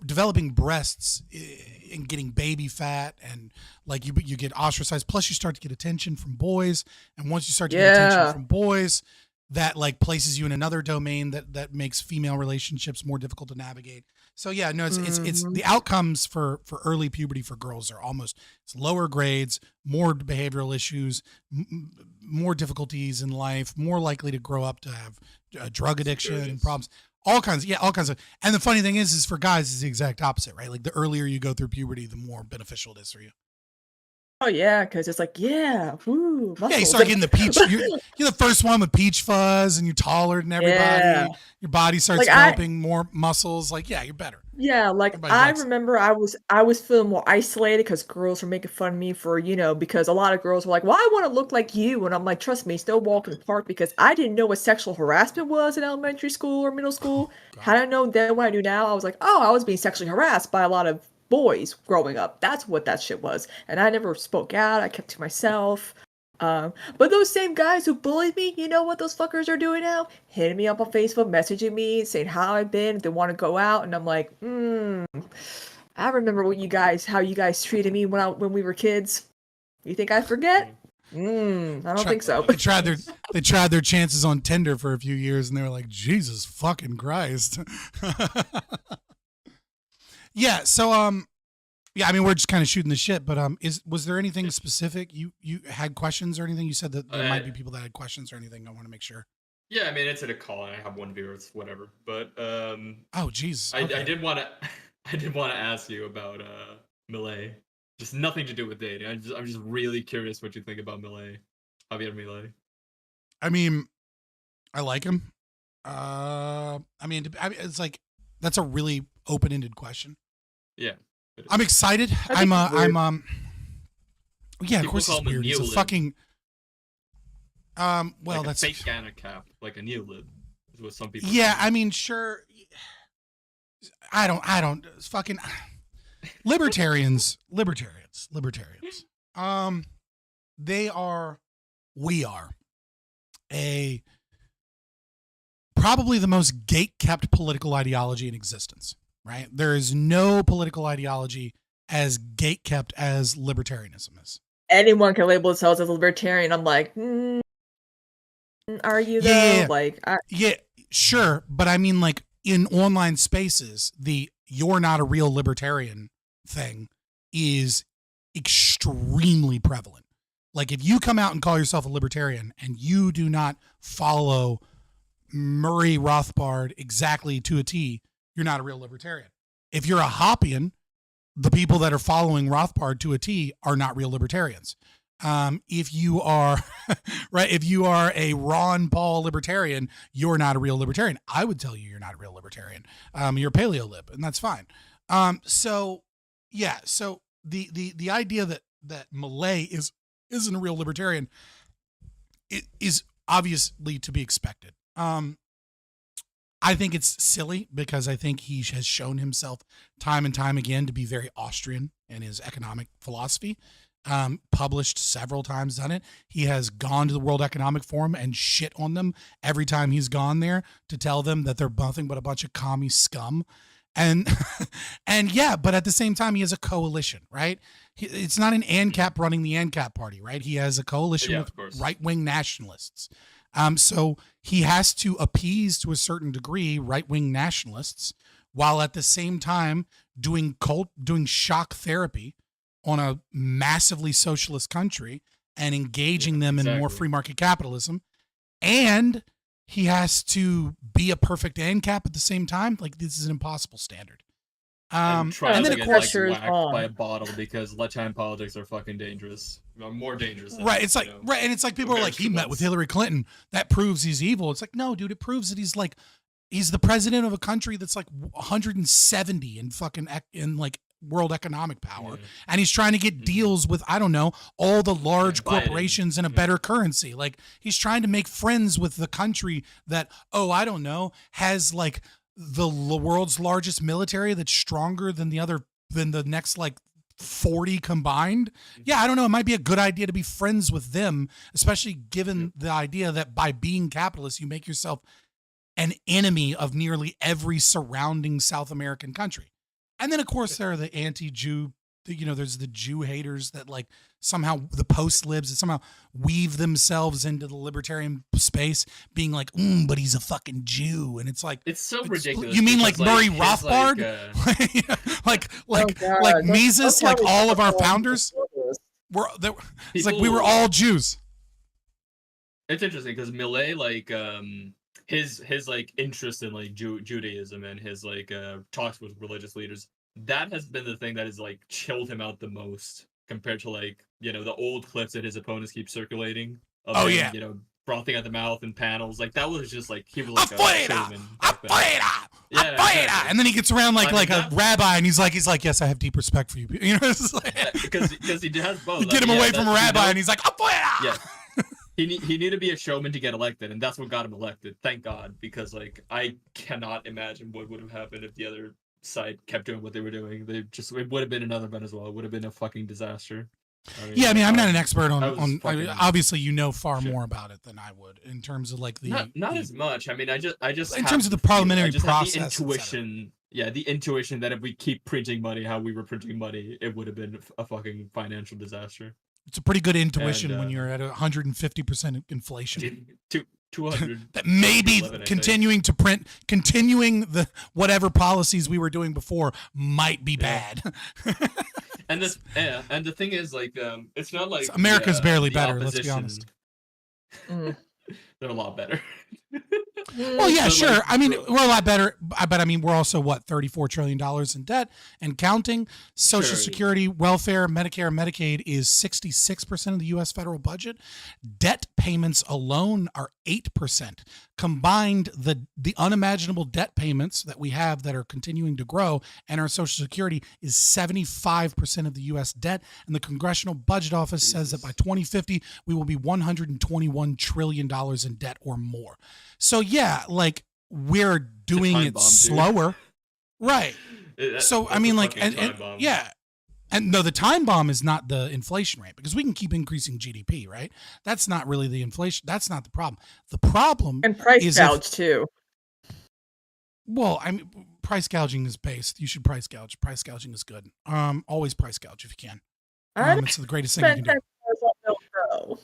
developing breasts and getting baby fat, and like you get ostracized. Plus, you start to get attention from boys, and once you start to get attention from boys, that like places you in another domain that makes female relationships more difficult to navigate. So yeah, no, it's the outcomes for early puberty for girls are it's lower grades, more behavioral issues, more difficulties in life, more likely to grow up to have drug addiction and problems, all kinds of. And the funny thing is for guys, it's the exact opposite, right? Like the earlier you go through puberty, the more beneficial it is for you. Oh yeah, because it's like woo. Yeah, you start getting the peach. You're the first one with peach fuzz, and you're taller than everybody. Yeah. Your body starts developing more muscles. Like, yeah, you're better. Yeah, like I remember I was feeling more isolated because girls were making fun of me for because a lot of girls were like, "Well, I want to look like you," and I'm like, "Trust me, it's no walk in the park," because I didn't know what sexual harassment was in elementary school or middle school. How did I know then what I do now? I was like, "Oh, I was being sexually harassed by a lot of boys growing up. That's what that shit was. And I never spoke out. I kept to myself. But those same guys who bullied me, you know what those fuckers are doing now? Hitting me up on Facebook, messaging me, saying how I've been, if they want to go out, and I'm like, I remember how you guys treated me when we were kids. You think I forget? I don't think so. They tried their chances on Tinder for a few years, and they were like, Jesus fucking Christ. Yeah. So yeah, I mean, we're just kind of shooting the shit, but was there anything specific you had questions or anything? You said that there might be people that had questions or anything. I want to make sure. Yeah, I mean, it's at a call, and I have one viewer, it's whatever. But oh, Jesus. Okay. I did want to ask you about Millet. Just nothing to do with dating. I'm just really curious what you think about Millet, Javier Millet. I mean, I like him. I mean, it's like that's a really open-ended question. Yeah. I'm excited. Yeah, People of course it's weird. It's a fucking well, like that's a fake Anna cap, like a neolib is what some people Yeah, say. I mean, sure. I don't fucking libertarians. We are probably the most gate-kept political ideology in existence. Right? There is no political ideology as gate-kept as libertarianism is. Anyone can label themselves as a libertarian. I'm like, are you though? Yeah. Like, yeah, sure, but I mean, like in online spaces, the "you're not a real libertarian" thing is extremely prevalent. Like, if you come out and call yourself a libertarian and you do not follow Murray Rothbard exactly to a T, you're not a real libertarian. If you're a Hoppian, the people that are following Rothbard to a T are not real libertarians. If you are right, if you are a Ron Paul libertarian, you're not a real libertarian. I would tell you you're not a real libertarian. You're paleo lib, and that's fine. So yeah, so the idea that Millet isn't a real libertarian, it is obviously to be expected. I think it's silly because I think he has shown himself time and time again to be very Austrian in his economic philosophy. Published several times, done it. He has gone to the World Economic Forum and shit on them every time he's gone there to tell them that they're nothing but a bunch of commie scum. And yeah, but at the same time, he has a coalition, right? It's not an ANCAP running the ANCAP party, right? He has a coalition with right-wing nationalists. So he has to appease to a certain degree right-wing nationalists while at the same time doing shock therapy on a massively socialist country and engaging them in more free market capitalism. And he has to be a perfect ANCAP at the same time. Like, this is an impossible standard. And then of course whacked by a bottle because lifetime politics are fucking dangerous. More dangerous. Right. It's like, right. And it's like people are like, he met with Hillary Clinton. That proves he's evil. It's like, no, dude, it proves that he's the president of a country that's like 170 in fucking like world economic power. Yeah. And he's trying to get deals with, I don't know, all the large corporations in a better currency. Like, he's trying to make friends with the country that, I don't know, has like the world's largest military that's stronger than the next like 40 combined. Yeah, I don't know. It might be a good idea to be friends with them, especially given the idea that by being capitalist, you make yourself an enemy of nearly every surrounding South American country. And then, of course, there are the anti-Jew, there's the Jew haters that like somehow the post-libs that somehow weave themselves into the libertarian space being like, but he's a fucking Jew. And it's like, it's so ridiculous. You mean like Murray Rothbard? Like Mises, like all of our founders? It's like we were all Jews. It's interesting because Millet, like, his like interest in like Judaism and his like talks with religious leaders, that has been the thing that has like chilled him out the most compared to like the old clips that his opponents keep circulating of him, frothing at the mouth in panels. Like, that was just like he was like Afuera! And then he gets around like a rabbi and he's like yes, I have deep respect for you. It's like, because he has both. You get him away from a rabbi and he's like Afuera! Yeah. He needed to be a showman to get elected, and that's what got him elected. Thank God, because like I cannot imagine what would have happened if the other side kept doing what they were doing, it would have been another Venezuela. It would have been a fucking disaster. I mean, I'm not an expert on. I mean, obviously, you know far more about it than I would in terms of like not as much. I mean, I just in terms of the parliamentary process. The intuition, the intuition that if we keep printing money how we were printing money, it would have been a fucking financial disaster. It's a pretty good intuition when you're at 150% inflation. 200. That maybe continuing the whatever policies we were doing before might be bad. And the thing is, like, it's not like America's barely better. Let's be honest. They're a lot better. Well, yeah, but sure. Like, I mean, we're a lot better, but I mean, we're also what, $34 trillion in debt and counting. Social Security, welfare, Medicare, Medicaid is 66% of the U.S. federal budget. Debt payments alone are 8%. Combined, the unimaginable debt payments that we have that are continuing to grow and our Social Security is 75% of the U.S. debt. And the Congressional Budget Office says that by 2050, we will be $121 trillion in debt or more. So yeah, like we're doing it slower. Right. So I mean, like, and no, the time bomb is not the inflation rate because we can keep increasing GDP, right? That's not really the inflation. That's not the problem. The problem and price gouge too. Well, I mean, price gouging is based. You should price gouge. Price gouging is good. Always price gouge if you can. It's the greatest thing you can do.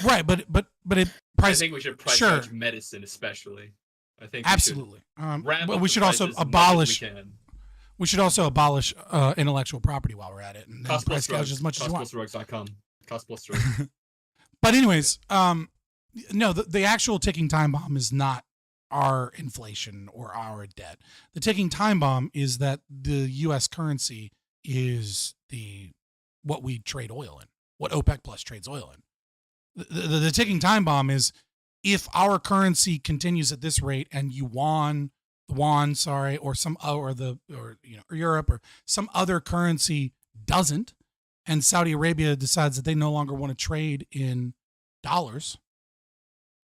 Right, but it price. I think we should price gouge medicine, especially. I think absolutely. But we should also abolish. We should also abolish intellectual property while we're at it, and price gouge as much as you want. Costplusdrugs.com. Cost plus drugs. But anyways, no, the actual ticking time bomb is not our inflation or our debt. The ticking time bomb is that the U.S. currency is what we trade oil in, what OPEC Plus trades oil in. The ticking time bomb is if our currency continues at this rate and or Europe or some other currency doesn't, and Saudi Arabia decides that they no longer want to trade in dollars,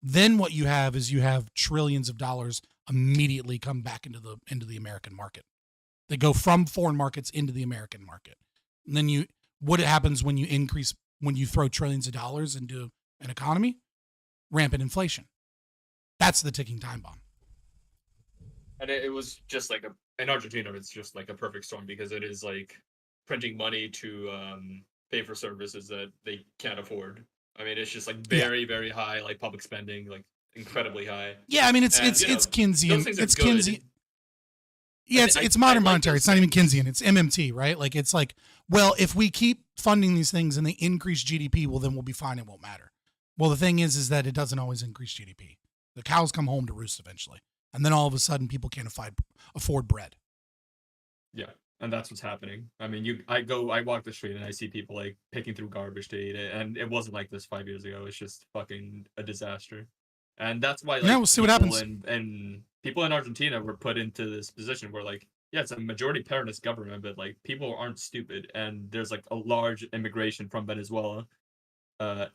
then what you have is trillions of dollars immediately come back into the American market. They go from foreign markets into the American market. And then what happens when you throw trillions of dollars into an economy? Rampant inflation. That's the ticking time bomb. And it was just like in Argentina, it's just like a perfect storm because it is like printing money to pay for services that they can't afford. I mean, it's just like very, very high, like public spending, like incredibly high. Yeah, I mean, it's Keynesian. It's Keynesian. Yeah, it's modern monetary. It's not even Keynesian. It's MMT, right? Like, it's like, well, if we keep funding these things and they increase GDP, well, then we'll be fine. It won't matter. Well, the thing is that it doesn't always increase GDP. The cows come home to roost eventually. And then all of a sudden, people can't afford bread. Yeah, and that's what's happening. I mean, I walk the street and I see people like picking through garbage to eat it, and it wasn't like this 5 years ago. It's just fucking a disaster. And that's why, like, we'll see what happens. And people in Argentina were put into this position where, like, yeah, it's a majority Peronist government, but like people aren't stupid, and there's like a large immigration from Venezuela.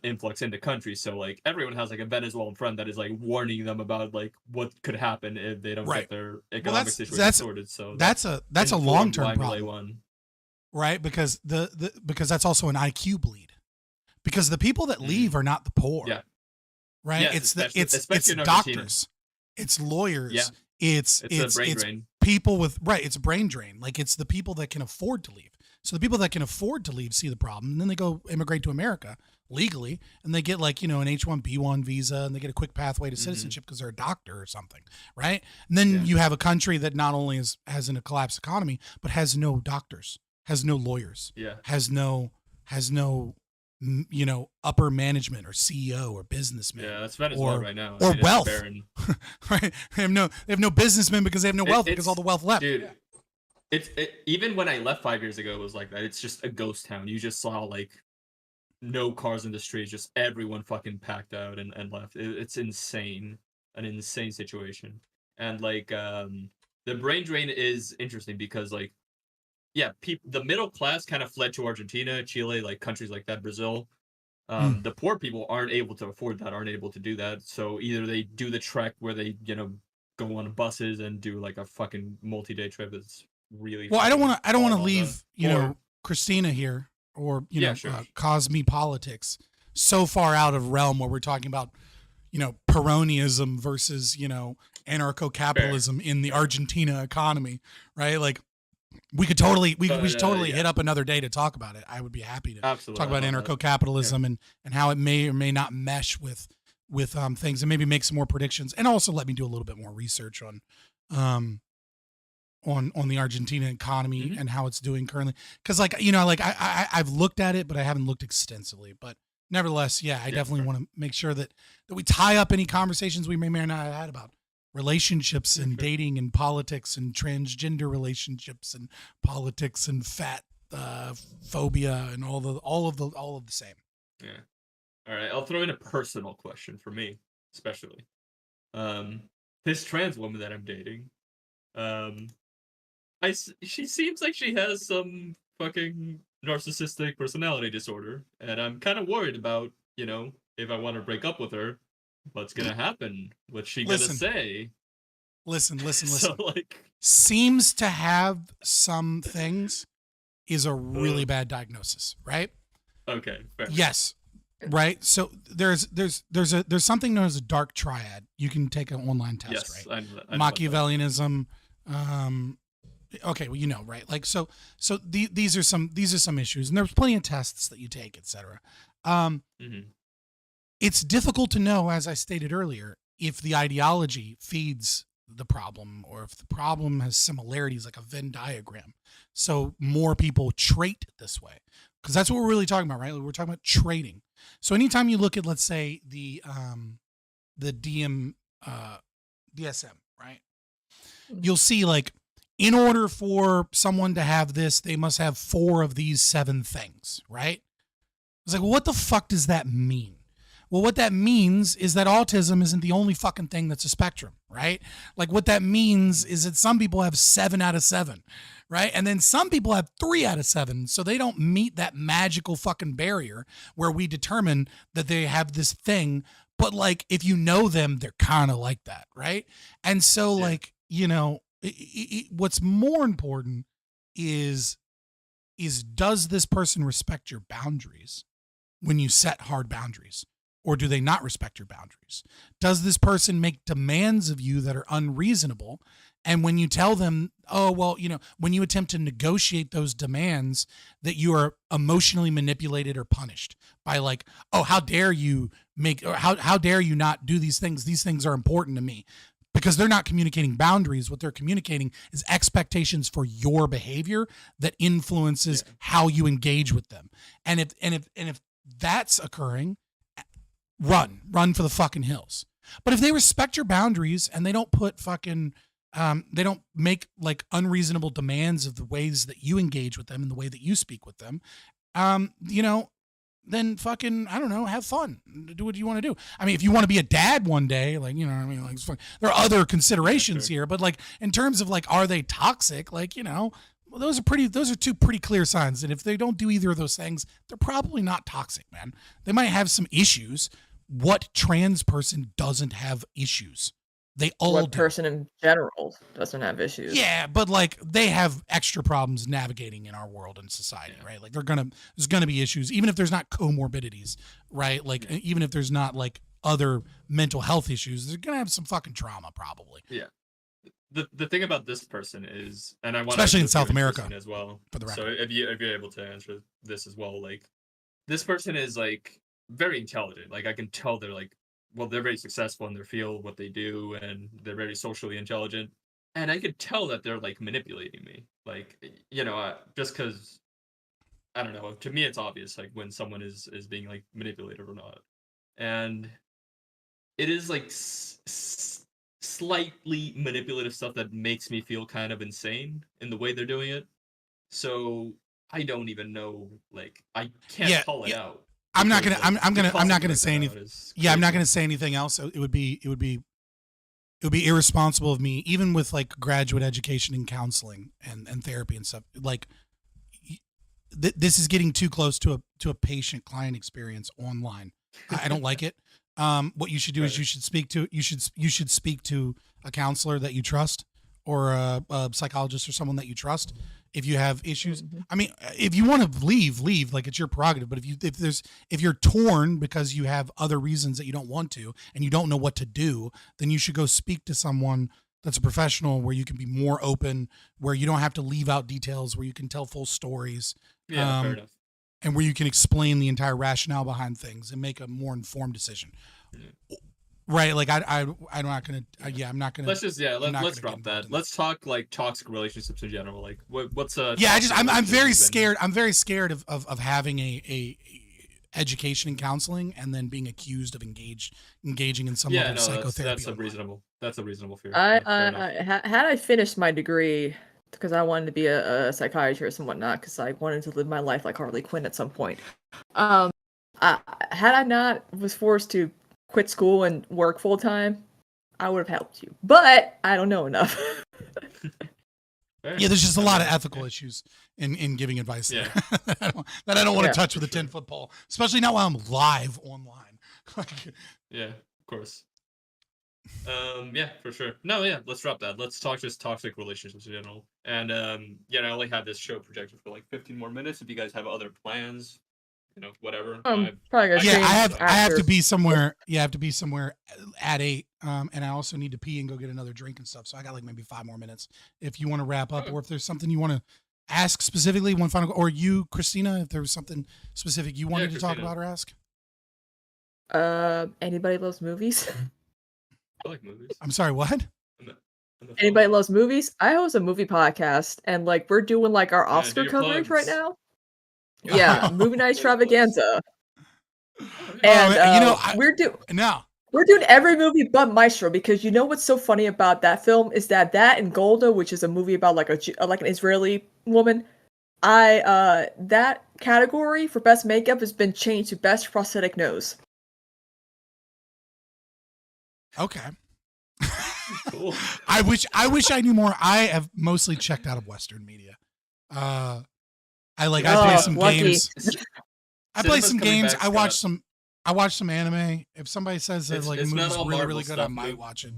Influx into countries, so like everyone has like a Venezuelan friend that is like warning them about like what could happen if they don't get their economic situation sorted. So that's a long-term problem, right? Because because that's also an IQ bleed. Because the people that leave are not the poor, right? Yes, it's doctors, it's lawyers, it's people with it's a brain drain. Like it's the people that can afford to leave. So the people that can afford to leave see the problem, and then they go immigrate to America legally, and they get like, an H-1B1 visa, and they get a quick pathway to citizenship because they're a doctor or something, right? And then you have a country that not only has a collapsed economy, but has no doctors, has no lawyers, has no upper management or CEO or businessman. Yeah, that's Venezuela right now. Or wealth, right? They have no businessmen because they have no wealth because all the wealth left. Dude, even when I left 5 years ago, it was like that. It's just a ghost town. You just saw like no cars in the streets, just everyone fucking packed out and left. It's insane, an insane situation. And like the brain drain is interesting because like the middle class kind of fled to Argentina, Chile, like countries like that, Brazil. The poor people aren't able to afford that, aren't able to do that. So either they do the trek where they go on buses and do like a fucking multi-day trip that's really. Well, I don't want to to leave, Christina here or, sure. Cosmepolitics so far out of realm where we're talking about, Peronism versus, anarcho-capitalism in the Argentina economy, right? Like we could totally, we should totally hit up another day to talk about it. I would be happy to talk about anarcho-capitalism and how it may or may not mesh with things, and maybe make some more predictions, and also let me do a little bit more research on the Argentina economy and how it's doing currently. Cause I've looked at it, but I haven't looked extensively, but nevertheless, I definitely want to make sure that we tie up any conversations we may or may not have had about relationships and dating and politics and transgender relationships and politics and fat phobia and all of the same. Yeah. All right. I'll throw in a personal question for me, especially. This trans woman that I'm dating, she seems like she has some fucking narcissistic personality disorder, and I'm kind of worried about, if I want to break up with her, what's gonna happen? What's she gonna say? Listen. So, seems to have some things is a really bad diagnosis, right? Okay. Fair. Yes. Right. So there's something known as a dark triad. You can take an online test, right? I Machiavellianism. Okay, well, right? Like so these are some issues, and there's plenty of tests that you take, etc. It's difficult to know, as I stated earlier, if the ideology feeds the problem or if the problem has similarities like a Venn diagram. So more people trait this way, because that's what we're really talking about, right? We're talking about trading. So anytime you look at, let's say, the DSM, right? You'll see, like, in order for someone to have this, they must have 4 of these 7 things, right? It's like, well, what the fuck does that mean? Well, what that means is that autism isn't the only fucking thing that's a spectrum, right? Like, what that means is that some people have 7 out of 7, right? And then some people have 3 out of 7. So they don't meet that magical fucking barrier where we determine that they have this thing. But, like, if you know them, they're kind of like that, right? And so, like, what's more important is does this person respect your boundaries when you set hard boundaries, or do they not respect your boundaries? Does this person make demands of you that are unreasonable? And when you tell them, oh, well, when you attempt to negotiate those demands, that you are emotionally manipulated or punished by, like, oh, how dare you how dare you not do these things? These things are important to me. Because they're not communicating boundaries. What they're communicating is expectations for your behavior that influences how you engage with them. And if that's occurring, run for the fucking hills. But if they respect your boundaries and they don't put fucking they don't make, like, unreasonable demands of the ways that you engage with them and the way that you speak with them, then fucking, I don't know, have fun. Do what you want to do. I mean, if you want to be a dad one day, like, it's fun. There are other considerations here, but, like, in terms of, like, are they toxic? Like, well, those are 2 pretty clear signs. And if they don't do either of those things, they're probably not toxic, man. They might have some issues. What trans person doesn't have issues? They all What do. person in general doesn't have issues? Yeah, but, like, they have extra problems navigating in our world and society, right? Like, there's gonna be issues, even if there's not comorbidities, right? Like, even if there's not, like, other mental health issues, they're gonna have some fucking trauma, probably. Yeah. The thing about this person is, and I want especially in South America as well. For the record. So if you're able to answer this as well, like, this person is, like, very intelligent. Like, I can tell they're, like, well, they're very successful in their field, what they do, and they're very socially intelligent. And I could tell that they're, like, manipulating me. Like, just because, I don't know, to me it's obvious, like, when someone is being, like, manipulated or not. And it is, like, slightly manipulative stuff that makes me feel kind of insane in the way they're doing it. So I don't even know, like, I can't call it out. I'm not gonna say anything. Yeah, I'm not gonna say anything else. It would be irresponsible of me, even with, like, graduate education and counseling and therapy and stuff. Like, this is getting too close to a patient client experience online. I don't like it. what you should do is you should speak to a counselor that you trust, or a psychologist or someone that you trust if you have issues. I mean, if you want to leave, like, it's your prerogative. But if you're torn because you have other reasons that you don't want to and you don't know what to do, then you should go speak to someone that's a professional, where you can be more open, where you don't have to leave out details, where you can tell full stories. Yeah, fair enough. And where you can explain the entire rationale behind things and make a more informed decision. Right, like I'm not gonna. I'm not gonna. Let's drop that. Let's talk like toxic relationships in general. Like what's I'm very scared. I'm very scared of having a education in counseling and then being accused of engaging in some level of psychotherapy. That's a reasonable fear. Had I finished my degree, because I wanted to be a psychiatrist and whatnot, because I wanted to live my life like Harley Quinn at some point. Had I not was forced to quit school and work full time, I would have helped you. But I don't know enough. Yeah, there's just a lot of ethical issues in giving advice that I don't want to touch with a 10-foot pole, especially not while I'm live online. Yeah, of course. Yeah, for sure. No, yeah, let's drop that. Let's talk just toxic relationships in general. And I only have this show projected for like 15 more minutes. If you guys have other plans, whatever. Probably gonna I have to be somewhere. Yeah, I have to be somewhere at 8. And I also need to pee and go get another drink and stuff. So I got like maybe 5 more minutes. If you want to wrap up, or if there's something you want to ask specifically, one final, or you, Christina, if there was something specific you wanted to talk about or ask. Anybody loves movies? I like movies. I'm sorry, what? Anybody loves movies? I host a movie podcast, and like we're doing like our Oscar coverage right now. Yeah, movie night extravaganza. And we're doing every movie but Maestro, because you know what's so funny about that film is that and Golda, which is a movie about like an Israeli woman, that category for best makeup has been changed to best prosthetic nose. Okay. Cool. I wish I knew more. I have mostly checked out of Western media. I play some games. I play some games. I watch some anime. If somebody says that like a movie's really, really good, I might watch it.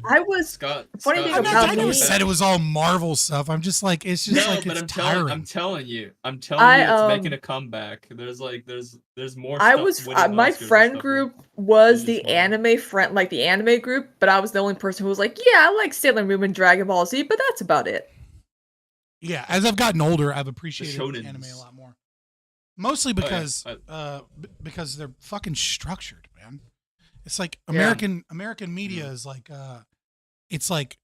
Funny thing about I never said it was all Marvel stuff. I'm just like, it's just it's tiring. I'm telling you, it's making a comeback. There's more. My friend group was the anime friend, like the anime group, but I was the only person who was like, yeah, I like Sailor Moon and Dragon Ball Z, but that's about it. Yeah, as I've gotten older, I've appreciated anime a lot more. Mostly because because they're fucking structured, man. It's like American media is like it's like,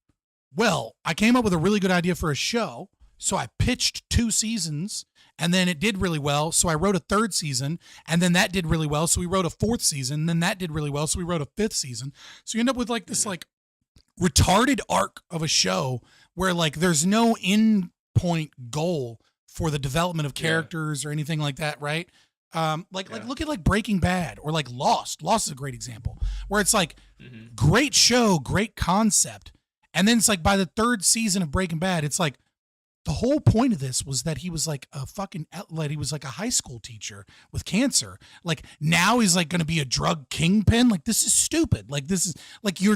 well, I came up with a really good idea for a show, so I pitched 2 seasons, and then it did really well, so I wrote a 3rd season, and then that did really well, so we wrote a 4th season, and then that did really well, so we wrote a 5th season. So you end up with like this like retarded arc of a show where like there's no end point goal for the development of characters or anything like that, right? Like look at like Breaking Bad or like Lost. Lost is a great example where it's like great show, great concept, and then it's like by the 3rd season of Breaking Bad, it's like the whole point of this was that he was like he was like a high school teacher with cancer. Like now he's like going to be a drug kingpin. Like this is stupid. Like this is like you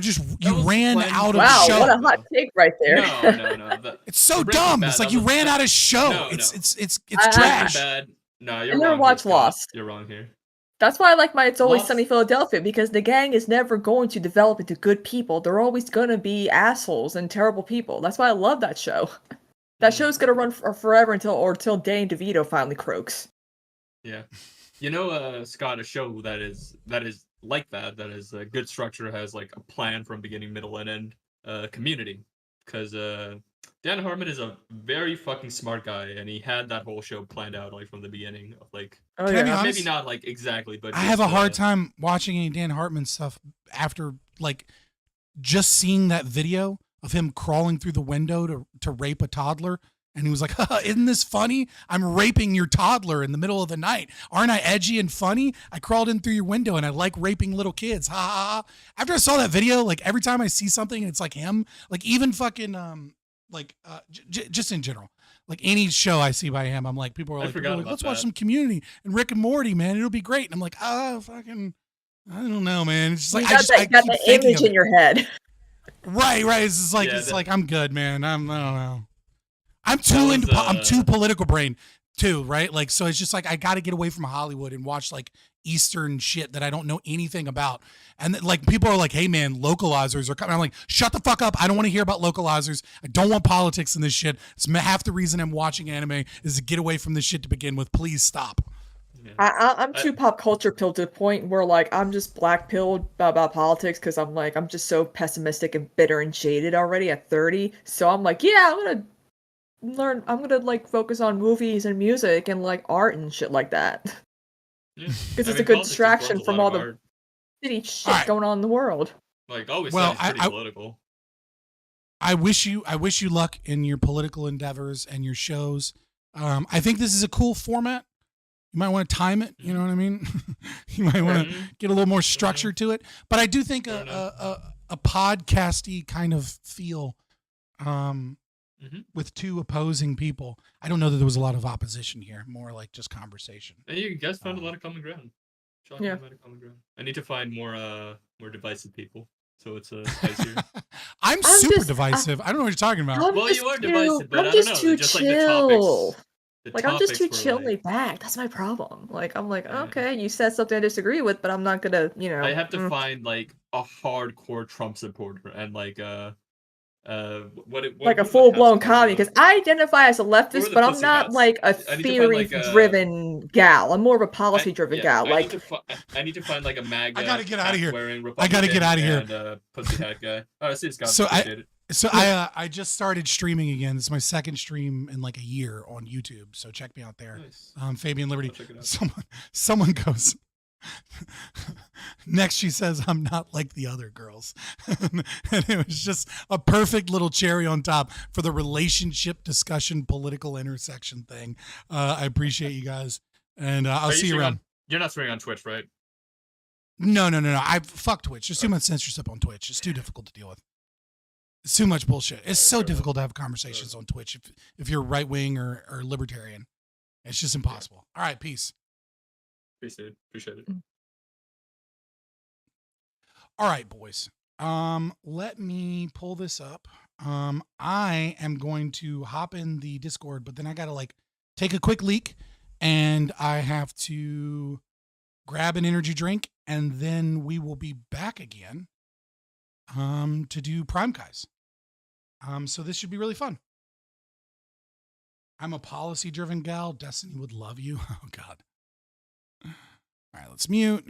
ran out of show. Wow, what a hot take right there. No. It's so dumb. It's like you ran out of show. No. It's trash. Bad. No, you're wrong. I never watched Lost. You're wrong here. That's why I like my It's Always Sunny Philadelphia, because the gang is never going to develop into good people. They're always going to be assholes and terrible people. That's why I love that show. That show's gonna run forever until Danny DeVito finally croaks. Yeah, Scott, a show that is like that is a good structure, has like a plan from beginning, middle, and end. Community, because Dan Harmon is a very fucking smart guy, and he had that whole show planned out like from the beginning of like. Oh yeah, maybe not like exactly, but I have a hard time watching any Dan Hartman stuff after like just seeing that video of him crawling through the window to rape a toddler. And he was like, isn't this funny? I'm raping your toddler in the middle of the night. Aren't I edgy and funny? I crawled in through your window and I like raping little kids. Ha ha ha. After I saw that video, like every time I see something and it's like him, like even fucking, just in general, like any show I see by him, I'm like, people are like, let's watch some Community and Rick and Morty, man. It'll be great. And I'm like, fucking I don't know, man. It's just like You I got just that, I you got keep that thinking image of in it. your head. Right. It's just like Yeah, it's like I'm good, man. I don't know. I'm was, too political brain too, right? Like so it's just like I got to get away from Hollywood and watch like Eastern shit that I don't know anything about. And like people are like, "Hey man, localizers are coming." I'm like, "Shut the fuck up. I don't want to hear about localizers. I don't want politics in this shit." It's half the reason I'm watching anime is to get away from this shit to begin with. Please stop. yeah. I'm too pop culture pilled to the point where like I'm just black pilled about politics because I'm just so pessimistic and bitter and jaded already at 30. So I'm like, yeah, I'm gonna like focus on movies and music and like art and shit like that. Yeah. Because I it's a mean, good politics distraction informs a from lot all of the art. shitty All shit right. going on in the world. Like always, Well, is pretty political. I wish you luck in your political endeavors and your shows. I think this is a cool format. You might want to time it. You know what I mean? You might want to get a little more structure to it. But I do think a podcasty kind of feel with two opposing people. I don't know that there was a lot of opposition here. More like just conversation. And you guys found a lot of common ground. Yeah. A lot of common ground. I need to find more divisive people. So it's spicier. I'm super divisive. I don't know what you're talking about. Well, you are divisive, but I'm I don't just know. too Just chill. like the topics. Like I'm just too were, chill like, laid back. That's my problem. Like I'm like, Yeah. okay, you said something I disagree with, but I'm not gonna, you know. I have to find like a hardcore Trump supporter and like like a full blown commie because I identify as a leftist, but I'm not like a I need to find, like, theory-driven gal. I'm more of a policy-driven gal. Like I need to find like a MAGA. I gotta get out of here. Wearing I gotta get out of here. And pussy hat guy. Oh, I see Scott. So Appreciate it. So I just started streaming again. This is my second stream in like a year on YouTube. So check me out there. Nice. Fabian Liberty. I'll check it out. Someone goes. Next, she says, "I'm not like the other girls," and it was just a perfect little cherry on top for the relationship discussion, political intersection thing. I appreciate you guys, and I'll see you around. You're not streaming on Twitch, right? No. I fuck Twitch. There's too much censorship on Twitch. It's too difficult to deal with. It's too much bullshit. It's so difficult to have conversations on Twitch if you're right wing or libertarian. It's just impossible. All right, peace. Appreciate it. All right, boys. Let me pull this up. I am going to hop in the Discord, but then I gotta like take a quick leak, and I have to grab an energy drink, and then we will be back again to do PrimeCayes. So this should be really fun. I'm a policy-driven gal. Destiny would love you. Oh God. All right, let's mute.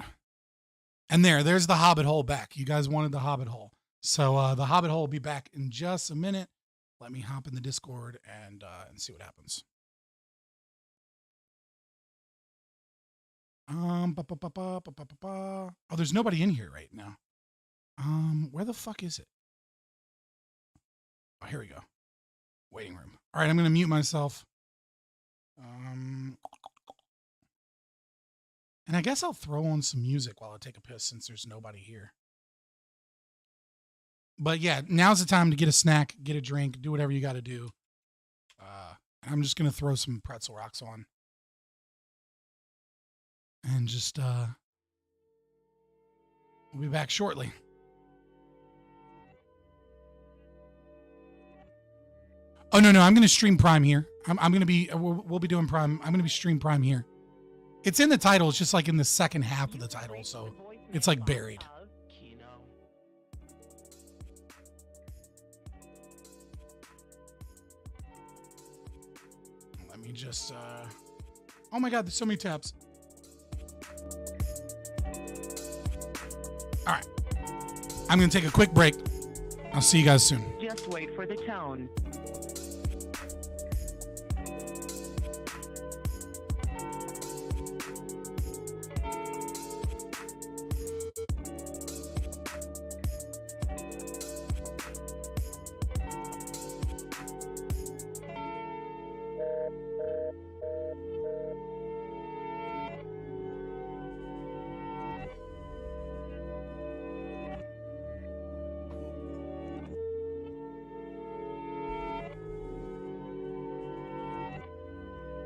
And there's the Hobbit hole back. You guys wanted the Hobbit hole. So the Hobbit hole will be back in just a minute. Let me hop in the Discord and see what happens. Oh, there's nobody in here right now. Where the fuck is it? Oh, here we go. Waiting room. All right, I'm gonna mute myself. And I guess I'll throw on some music while I take a piss since there's nobody here. But yeah, now's the time to get a snack, get a drink, do whatever you got to do. I'm just going to throw some pretzel rocks on. And just, we'll be back shortly. Oh, no, I'm going to stream Prime here. I'm going to be, we'll be doing Prime. I'm going to be stream Prime here. It's in the title. It's just like in the second half of the title. So it's like buried. Let me just, oh my God, there's so many tabs. All right. I'm going to take a quick break. I'll see you guys soon. Just wait for the tone.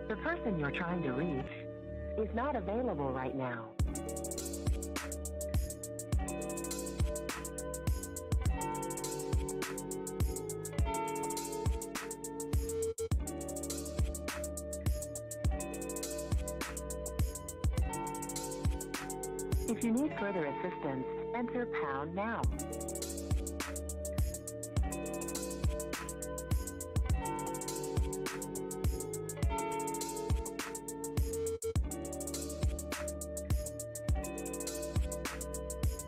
The person you're trying to reach is not available right now. If you need further assistance, enter pound now.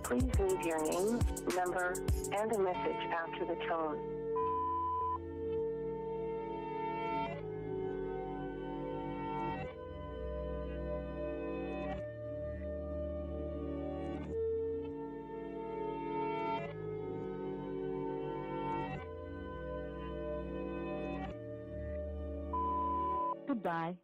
Please leave your name, number, and a message after the tone. Goodbye.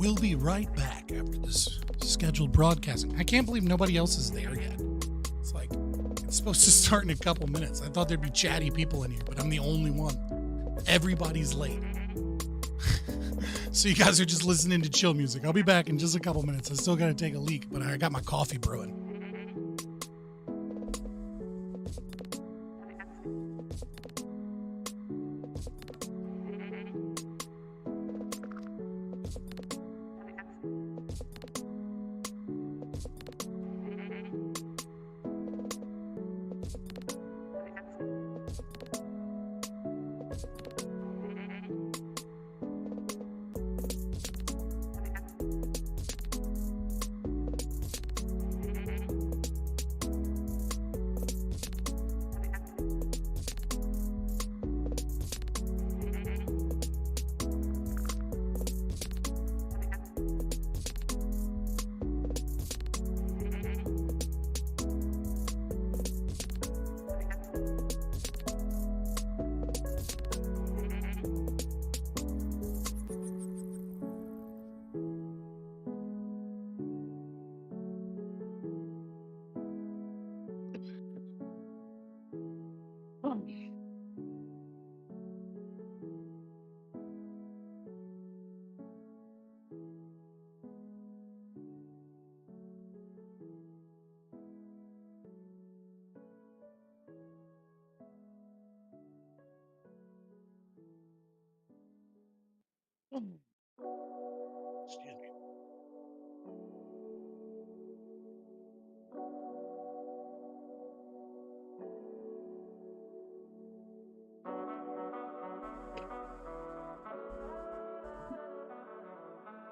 We'll be right back after this scheduled broadcasting. I can't believe nobody else is there yet. It's like, it's supposed to start in a couple minutes. I thought there'd be chatty people in here, but I'm the only one. Everybody's late. So you guys are just listening to chill music. I'll be back in just a couple minutes. I still got to take a leak, but I got my coffee brewing. Excuse me.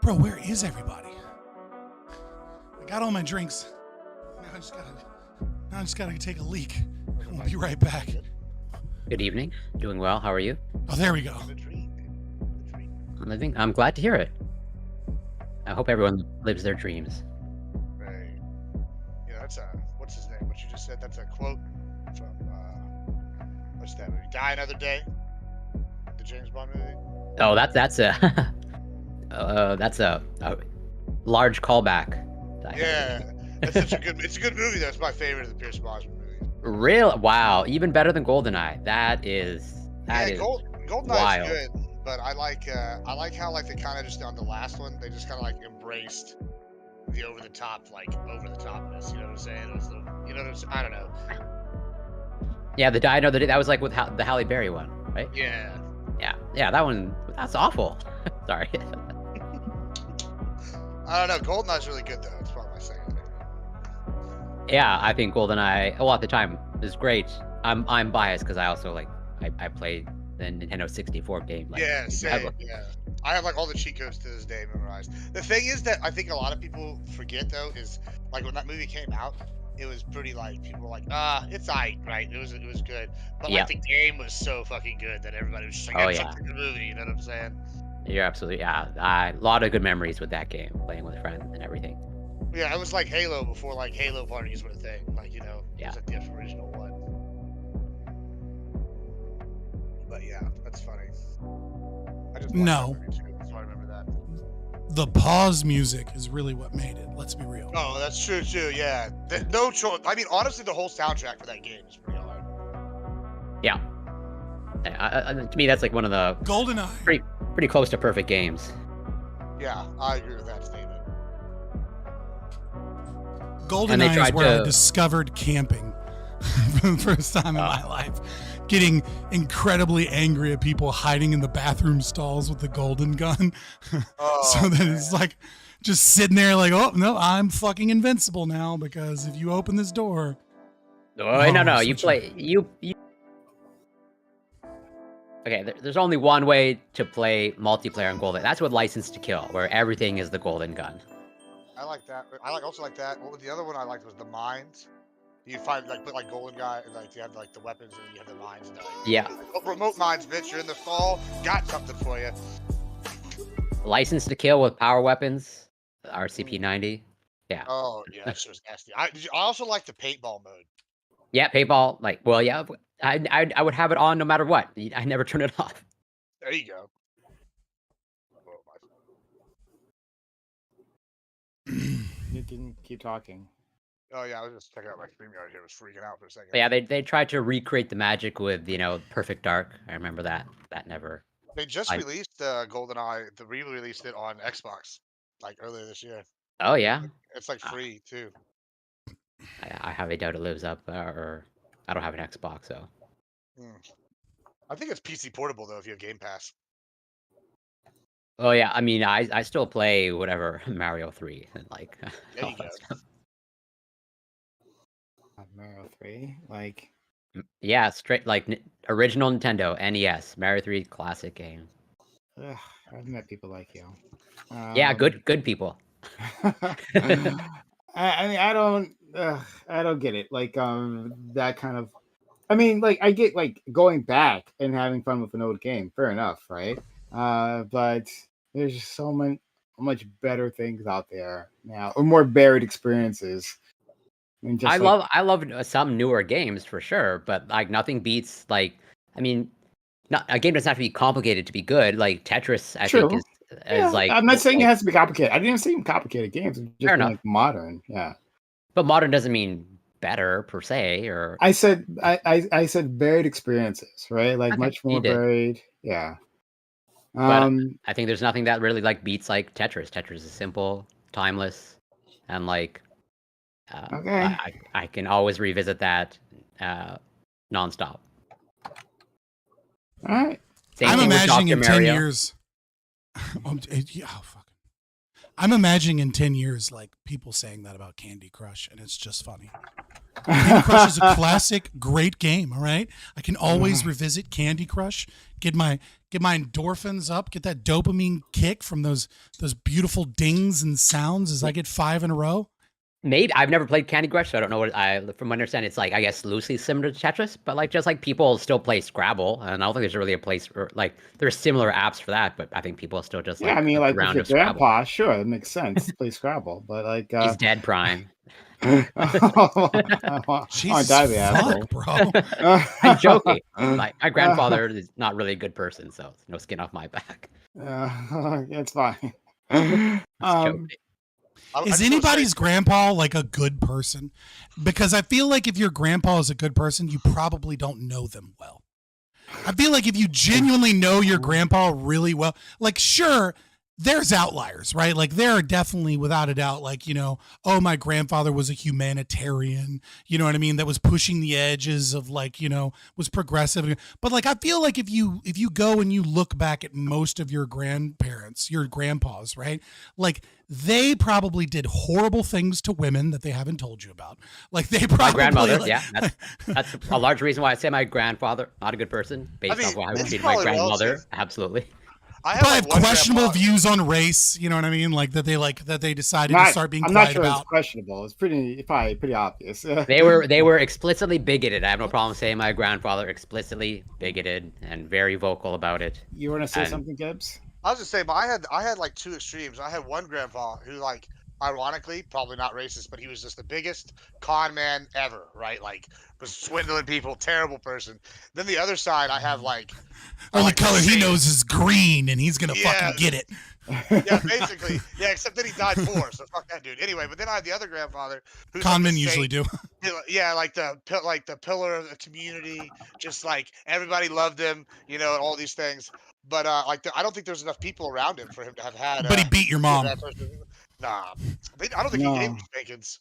Bro, where is everybody? I got all my drinks. Now I just gotta take a leak. We'll be right back. Good evening. Doing well. How are you? Oh, there we go. The dream. I'm glad to hear it. I hope everyone lives their dreams. Right. Yeah, that's what's his name? What you just said? That's a quote from what's that movie? Die Another Day. The James Bond movie. Oh, that's a that's a large callback. Yeah, that's such a good. It's a good movie. That's my favorite of the Pierce Brosnan movies. Real wow, even better than GoldenEye. That is GoldenEye's wild. good, but I like how like they kind of just on the last one they just kind of like embraced the over the topness. You know what I'm saying? It was I don't know. Yeah, the Die Another Day. That was like with the Halle Berry one, right? Yeah. Yeah. That one. That's awful. Sorry. I don't know. GoldenEye's really good though. It's probably my second favorite. Yeah, I think GoldenEye. Well, at the time, was great. I'm biased because I also like I played the Nintendo 64 game. Like, Yeah, forever. same. Yeah, I have like all the cheat codes to this day memorized. The thing is that I think a lot of people forget though is like when that movie came out, it was pretty like people were like, it's aight, right? It was good, but Yeah. like the game was so fucking good that everybody was just like, Oh, it's yeah. such a good movie. You know what I'm saying? You're absolutely a lot of good memories with that game, playing with friends and everything. Yeah, it was like Halo before like Halo parties were a thing. Like it Yeah. was like the original one. But yeah, that's funny. I just watched No. that movie too, so I remember that. The pause music is really what made it. Let's be real. Oh, that's true too. Yeah, no choice. I mean, honestly, the whole soundtrack for that game is pretty hard. Yeah. To me, that's like one of the GoldenEye. pretty close to perfect games. Yeah, I agree with that statement. GoldenEye is tried where I to- discovered camping for the first time in my life. Getting incredibly angry at people hiding in the bathroom stalls with the golden gun. Oh, So that it's like just sitting there like, oh, no, I'm fucking invincible now because if you open this door. Oh, no, you switch play you. Okay, there's only one way to play multiplayer on Golden. That's with License to Kill, where everything is the golden gun. I like that. Also like that. What was the other one I liked was the mines. You find like put like golden guy and like you have like the weapons and then you have the mines. And, Yeah. Oh, remote mines, bitch. You're in the stall. Got something for you. License to Kill with power weapons, RCP-90. Yeah. Oh yeah, that shit was nasty. I also like the paintball mode. Yeah, paintball. Like, well, yeah, I would have it on no matter what. I never turn it off. There you go. You can keep talking. Oh yeah, I was just checking out my StreamYard here. I was freaking out for a second. But yeah, they tried to recreate the magic with Perfect Dark. I remember that. That never. They just I- released GoldenEye. They re-released it on Xbox like earlier this year. Oh yeah, It's like free too. I highly doubt it lives up. Or I don't have an Xbox, so. I think it's PC portable though if you have Game Pass. Oh yeah, I mean, I still play whatever Mario 3 and like There all you that go. stuff. Mario 3, like, Yeah, straight like original Nintendo NES Mario 3 classic game. ugh, I've met people like you. Yeah, good people. I mean, I don't get it. Like, that kind of. I mean, like, I get like going back and having fun with an old game. Fair enough, right? But there's just so much better things out there now, or more varied experiences. And just I love some newer games for sure, but like nothing beats like I mean, a game doesn't have to be complicated to be good. Like Tetris, I think True. is like. I'm not saying like, it has to be complicated. I didn't say complicated games. It's Fair just enough. like modern. Yeah. But modern doesn't mean better per se, or I said varied experiences, right? Like Okay, much you more did. varied. Yeah. But I think there's nothing that really like beats like Tetris. Tetris is simple, timeless, and like. Okay. I can always revisit that nonstop. All right. Same I'm thing with imagining Dr. in 10 Mario. years. I'm imagining in 10 years, like people saying that about Candy Crush, and it's just funny. Candy Crush is a classic, great game. All right, I can always revisit Candy Crush, get my endorphins up, get that dopamine kick from those beautiful dings and sounds as I get 5 in a row. Maybe I've never played Candy Crush, so I don't know from what I understand, it's like I guess loosely similar to Tetris, but like just like people still play Scrabble, and I don't think there's really a place for like there's similar apps for that, but I think people still just Yeah, I mean, like with round your of Scrabble. grandpa, sure, it makes sense to play Scrabble, but like He's dead, Prime. Jesus die the asshole. fuck, bro. I'm joking. Like my grandfather is not really a good person, so no skin off my back. It's fine. Just joking. Is anybody's grandpa like a good person? Because I feel like if your grandpa is a good person, you probably don't know them well. I feel like if you genuinely know your grandpa really well, like sure, there's outliers, right? Like there are definitely, without a doubt, like, oh, my grandfather was a humanitarian, you know what I mean? That was pushing the edges of like, was progressive. But like, I feel like if you go and you look back at most of your grandparents, your grandpas, right? Like they probably did horrible things to women that they haven't told you about. Like they probably, My grandmother, like, yeah, that's a large reason why I say my grandfather, not a good person, based off how I it's treated my probably grandmother. relative. Absolutely. I Probably like have one questionable grandpa- views on race, you know what I mean? Like that they decided to start being I'm not quiet sure about. it's questionable. It's probably pretty obvious. They were explicitly bigoted. I have no problem saying my grandfather explicitly bigoted and very vocal about it. You want to say And- something, Gibbs? I was just saying, but I had like two extremes. I had one grandpa who, like, ironically, probably not racist, but he was just the biggest con man ever, right? Like, was swindling people, terrible person. Then the other side, I have like, Only like the color he same- knows is green, and he's gonna Yeah. fucking get it. Yeah, basically, yeah. Except that he died poor, so fuck that dude. Anyway, but then I had the other grandfather who's Con like men the usually saint. do. Yeah, like the pillar of the community, just like everybody loved him, and all these things. But I don't think there's enough people around him for him to have had. But he beat your mom. Nah, I don't think he gave No. me spankings.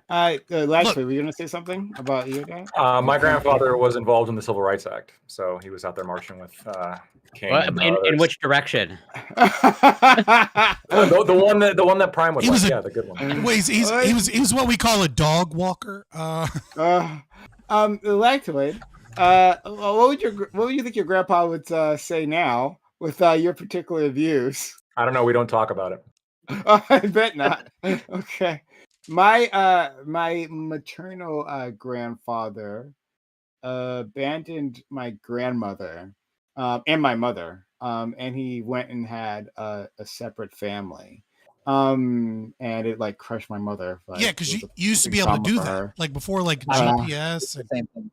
Lashley, were you gonna say something about your dad? My grandfather was involved in the Civil Rights Act, so he was out there marching with King. Well, and in others. which direction? the one that Prime would He like, was yeah, the good one. Wait, he was what we call a dog walker. Lactoid, what would you think your grandpa would say now with your particular views? I don't know. We don't talk about it. I bet not. Okay. My maternal grandfather abandoned my grandmother and my mother, and he went and had a separate family. And it like crushed my mother. Like, Yeah, because it you was a used to big be able to trauma do for that, her. like before, like Uh, GPS, and Same thing.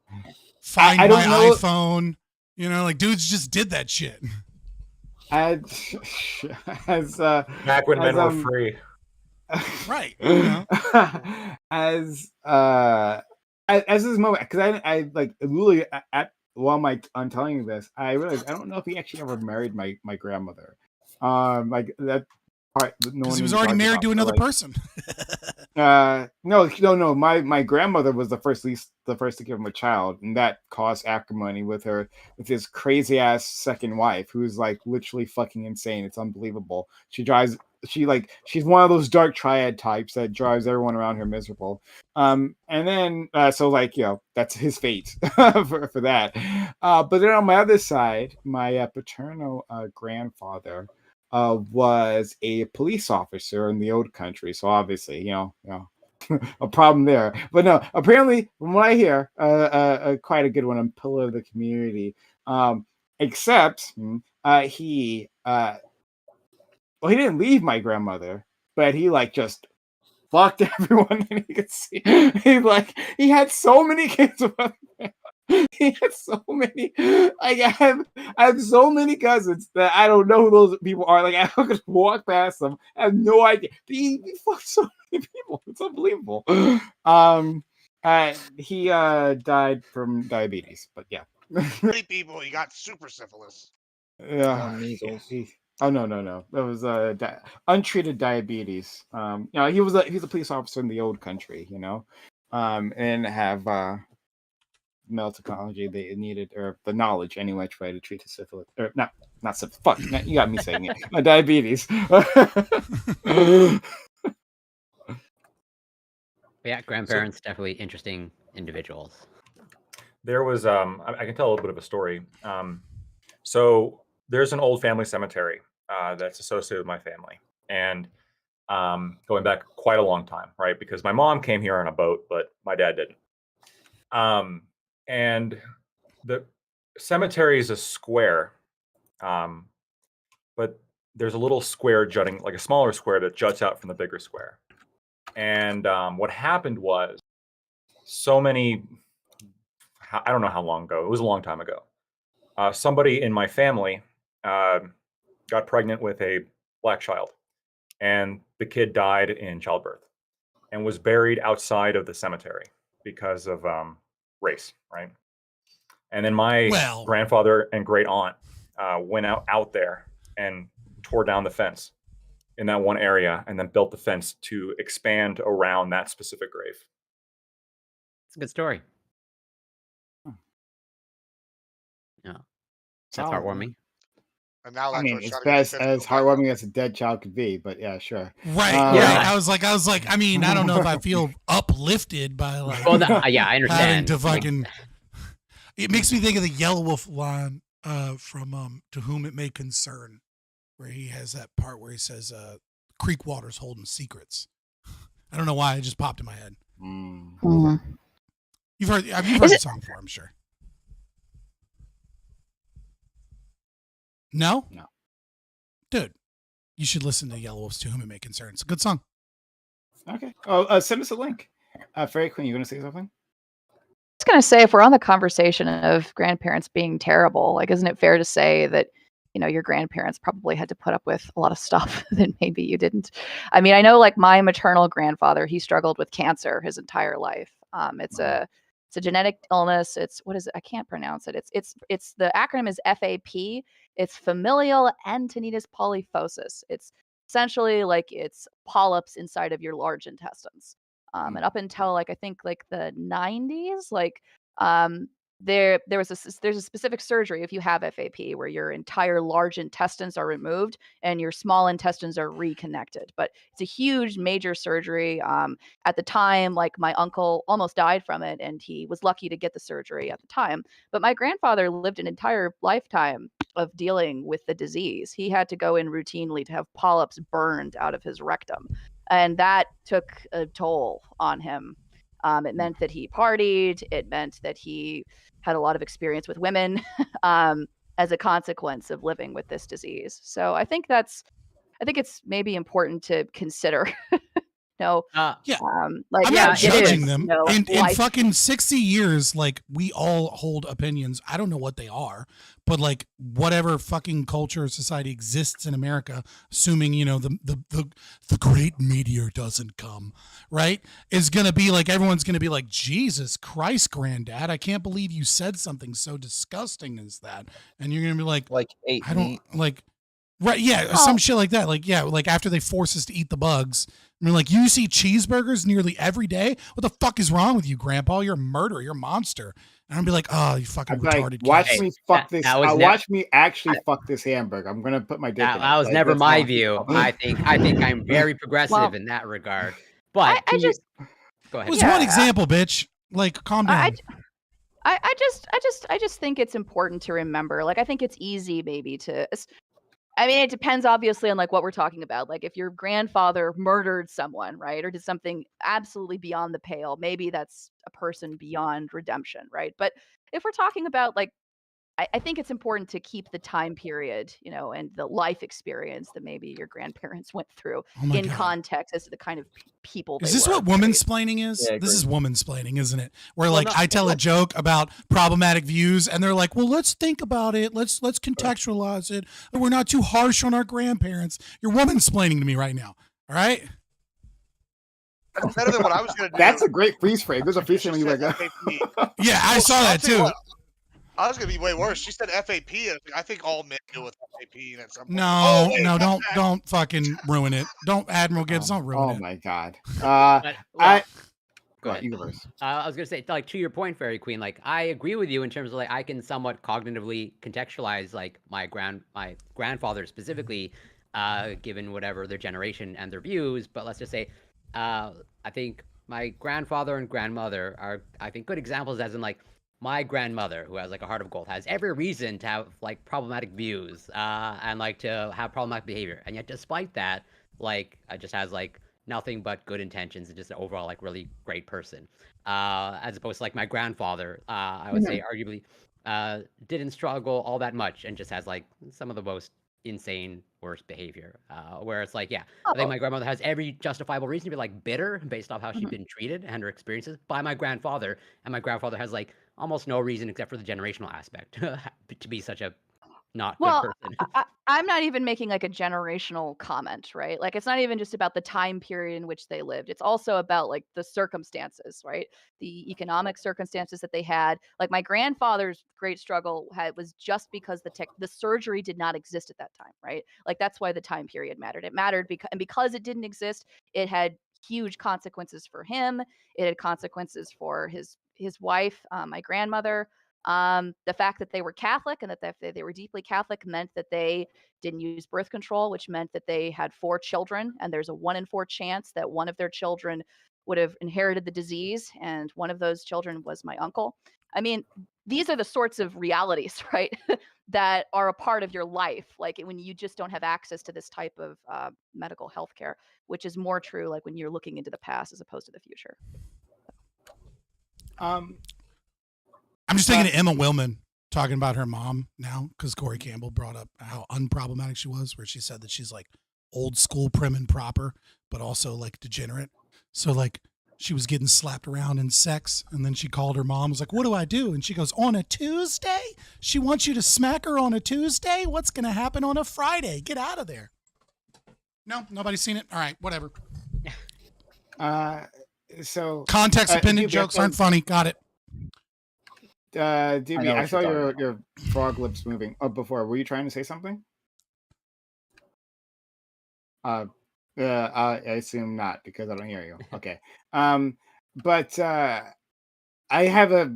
Find I My don't know- iPhone. Like dudes just did that shit. as Back when As, men were free. Right. as this moment, because I like literally I'm telling you this, I realized I don't know if he actually ever married my grandmother. Like that part. No Because one he was even already talks married about, to but, another like, person. No. My grandmother was the first to give him a child, and that caused acrimony with his crazy ass second wife, who's like literally fucking insane. It's unbelievable. She's one of those dark triad types that drives everyone around her miserable. And then so like that's his fate for that. But then on my other side, my paternal grandfather was a police officer in the old country. So obviously, a problem there. But no, apparently, from what I hear, quite a good one, a pillar of the community. Except he didn't leave my grandmother, but he like just fucked everyone that he could see. He had so many kids with her. He had so many. Like I have so many cousins that I don't know who those people are. Like I could walk past them. I have no idea. He fucked so many people. It's unbelievable. He died from diabetes, but yeah. 3 people, he got super syphilis. Yeah. Measles. Oh no. That was untreated diabetes. He was a police officer in the old country, and have medical technology they needed, or the knowledge anyway, try to treat the syphilis, or not syphilis. Fuck, you got me saying it. Diabetes. Yeah, grandparents definitely interesting individuals. There was I can tell a little bit of a story. So there's an old family cemetery that's associated with my family, and going back quite a long time, right? Because my mom came here on a boat, but my dad didn't. And the cemetery is a square, but there's a little square jutting, like a smaller square that juts out from the bigger square. And what happened was, I don't know how long ago, it was a long time ago, somebody in my family got pregnant with a black child, and the kid died in childbirth and was buried outside of the cemetery because of race, right? And then my grandfather and great aunt went out there and tore down the fence in that one area and then built the fence to expand around that specific grave. It's a good story. Yeah. That's Solid, heartwarming. And now I mean, Lacroix it's trying to get the best fence as built back up. heartwarming as a dead child could be, but yeah, sure. Right, Yeah. right. I was like, I mean, I don't know if I feel uplifted by like Well, yeah, I having understand. to Like, fucking. It makes me think of the Yellow Wolf line from To Whom It May Concern, where he has that part where he says, "Creek water's holding secrets." I don't know why it just popped in my head. Mhm. You've heard Is the it- song before, I'm sure. No? No. Dude, you should listen to Yellow Wolf's To Whom It May Concern. It's a good song. Okay. Oh, send us a link. Fairy Queen, you want to say something? I was going to say, if we're on the conversation of grandparents being terrible, like, isn't it fair to say that, your grandparents probably had to put up with a lot of stuff that maybe you didn't? I mean, I know, like, my maternal grandfather, he struggled with cancer his entire life. It's a genetic illness. What is it? I can't pronounce it. It's the acronym is FAP. It's familial antoninus polyposis. It's essentially like it's polyps inside of your large intestines. And up until like I think like the 90s, like there's a specific surgery if you have FAP where your entire large intestines are removed and your small intestines are reconnected. But it's a huge major surgery. At the time, like my uncle almost died from it, and he was lucky to get the surgery at the time. But my grandfather lived an entire lifetime of dealing with the disease. He had to go in routinely to have polyps burned out of his rectum. And that took a toll on him. It meant that he partied. It meant that he had a lot of experience with women as a consequence of living with this disease. So I think it's maybe important to consider. Yeah. Like, I'm yeah, not it judging is, them. In fucking 60 years, like, we all hold opinions. I don't know what they are, but like whatever fucking culture or society exists in America, assuming, the great meteor doesn't come, right? Is gonna be like, everyone's gonna be like, Jesus Christ, granddad, I can't believe you said something so disgusting as that. And you're gonna be like ate I don't meat. like right, yeah, some shit like that. Like, yeah, like after they force us to eat the bugs. I mean, like, you see cheeseburgers nearly every day. What the fuck is wrong with you, Grandpa? You're a murderer. You're a monster. And I'll be like, oh, you fucking retarded. Watch kids. me fuck this. that was Watch me actually fuck this hamburger. I'm gonna put my dick in it. That was Like, never that's my how- view. I think I'm very progressive Well, in that regard. But I just go It ahead. was Yeah, one example, bitch. Like, calm down. I just think it's important to remember. Like, I think it's easy maybe to. I mean, it depends obviously on like what we're talking about. Like, if your grandfather murdered someone, right, or did something absolutely beyond the pale, maybe that's a person beyond redemption, right? But if we're talking about like, I think it's important to keep the time period, and the life experience that maybe your grandparents went through Oh my in God. context as to the kind of people they Is this were. what womansplaining is? Yeah, I This is womansplaining, isn't it? Where Well, like no, I tell a joke about problematic views, and they're like, "Well, let's think about it. Let's contextualize it. And we're not too harsh on our grandparents." You're womansplaining to me right now. All right? That's better than what I was going to do. That's a great freeze frame. There's a freeze She frame when you said like FAP. Yeah, I saw I'll that tell you too. what, I was going to be way worse. She said FAP. I think all men deal with FAP at some point. No, Oh, wait, no, that's don't fucking ruin it. Don't, Admiral Gibbs, don't ruin Oh it. my god. But, well, go ahead. Universe. I was gonna say, like, to your point, Fairy Queen, like, I agree with you in terms of like I can somewhat cognitively contextualize like my grandfather specifically, given whatever their generation and their views. But let's just say, I think my grandfather and grandmother are, I think, good examples, as in like my grandmother, who has like a heart of gold, has every reason to have like problematic views, and like to have problematic behavior, and yet despite that, like, just has like nothing but good intentions and just an overall like really great person, as opposed to like my grandfather, I would say arguably didn't struggle all that much and just has like some of the most insane worst behavior, where it's like, yeah, I think my grandmother has every justifiable reason to be like bitter based off how she's been treated and her experiences by my grandfather, and my grandfather has like almost no reason except for the generational aspect to be such a not Well, good person. I'm not even making like a generational comment, right? Like it's not even just about the time period in which they lived. It's also about like the circumstances, right? The economic circumstances that they had. Like my grandfather's great struggle was just because the surgery did not exist at that time, right? Like that's why the time period mattered. It mattered because it didn't exist, it had huge consequences for him. It had consequences for his wife, my grandmother. The fact that they were Catholic and that they were deeply Catholic meant that they didn't use birth control, which meant that they had 4 children, and there's a 1 in 4 chance that one of their children would have inherited the disease, and one of those children was my uncle. I mean, these are the sorts of realities, right, that are a part of your life, like when you just don't have access to this type of medical health care, which is more true like when you're looking into the past as opposed to the future. Um, I'm just thinking of Emma Willman talking about her mom now because Corey Campbell brought up how unproblematic she was, where she said that she's like old school, prim and proper, but also like degenerate. So like she was getting slapped around in sex, and then she called her mom, was like, "What do I do?" And she goes, "On a Tuesday? She wants you to smack her on a Tuesday? What's going to happen on a Friday? Get out of there." No, nobody's seen it. All right, whatever. So Context dependent Doobie, jokes aren't funny. Got it. Doobie, know I what saw you're talking your frog lips moving. Oh, before, were you trying to say something? I assume not because I don't hear you. Okay. But I have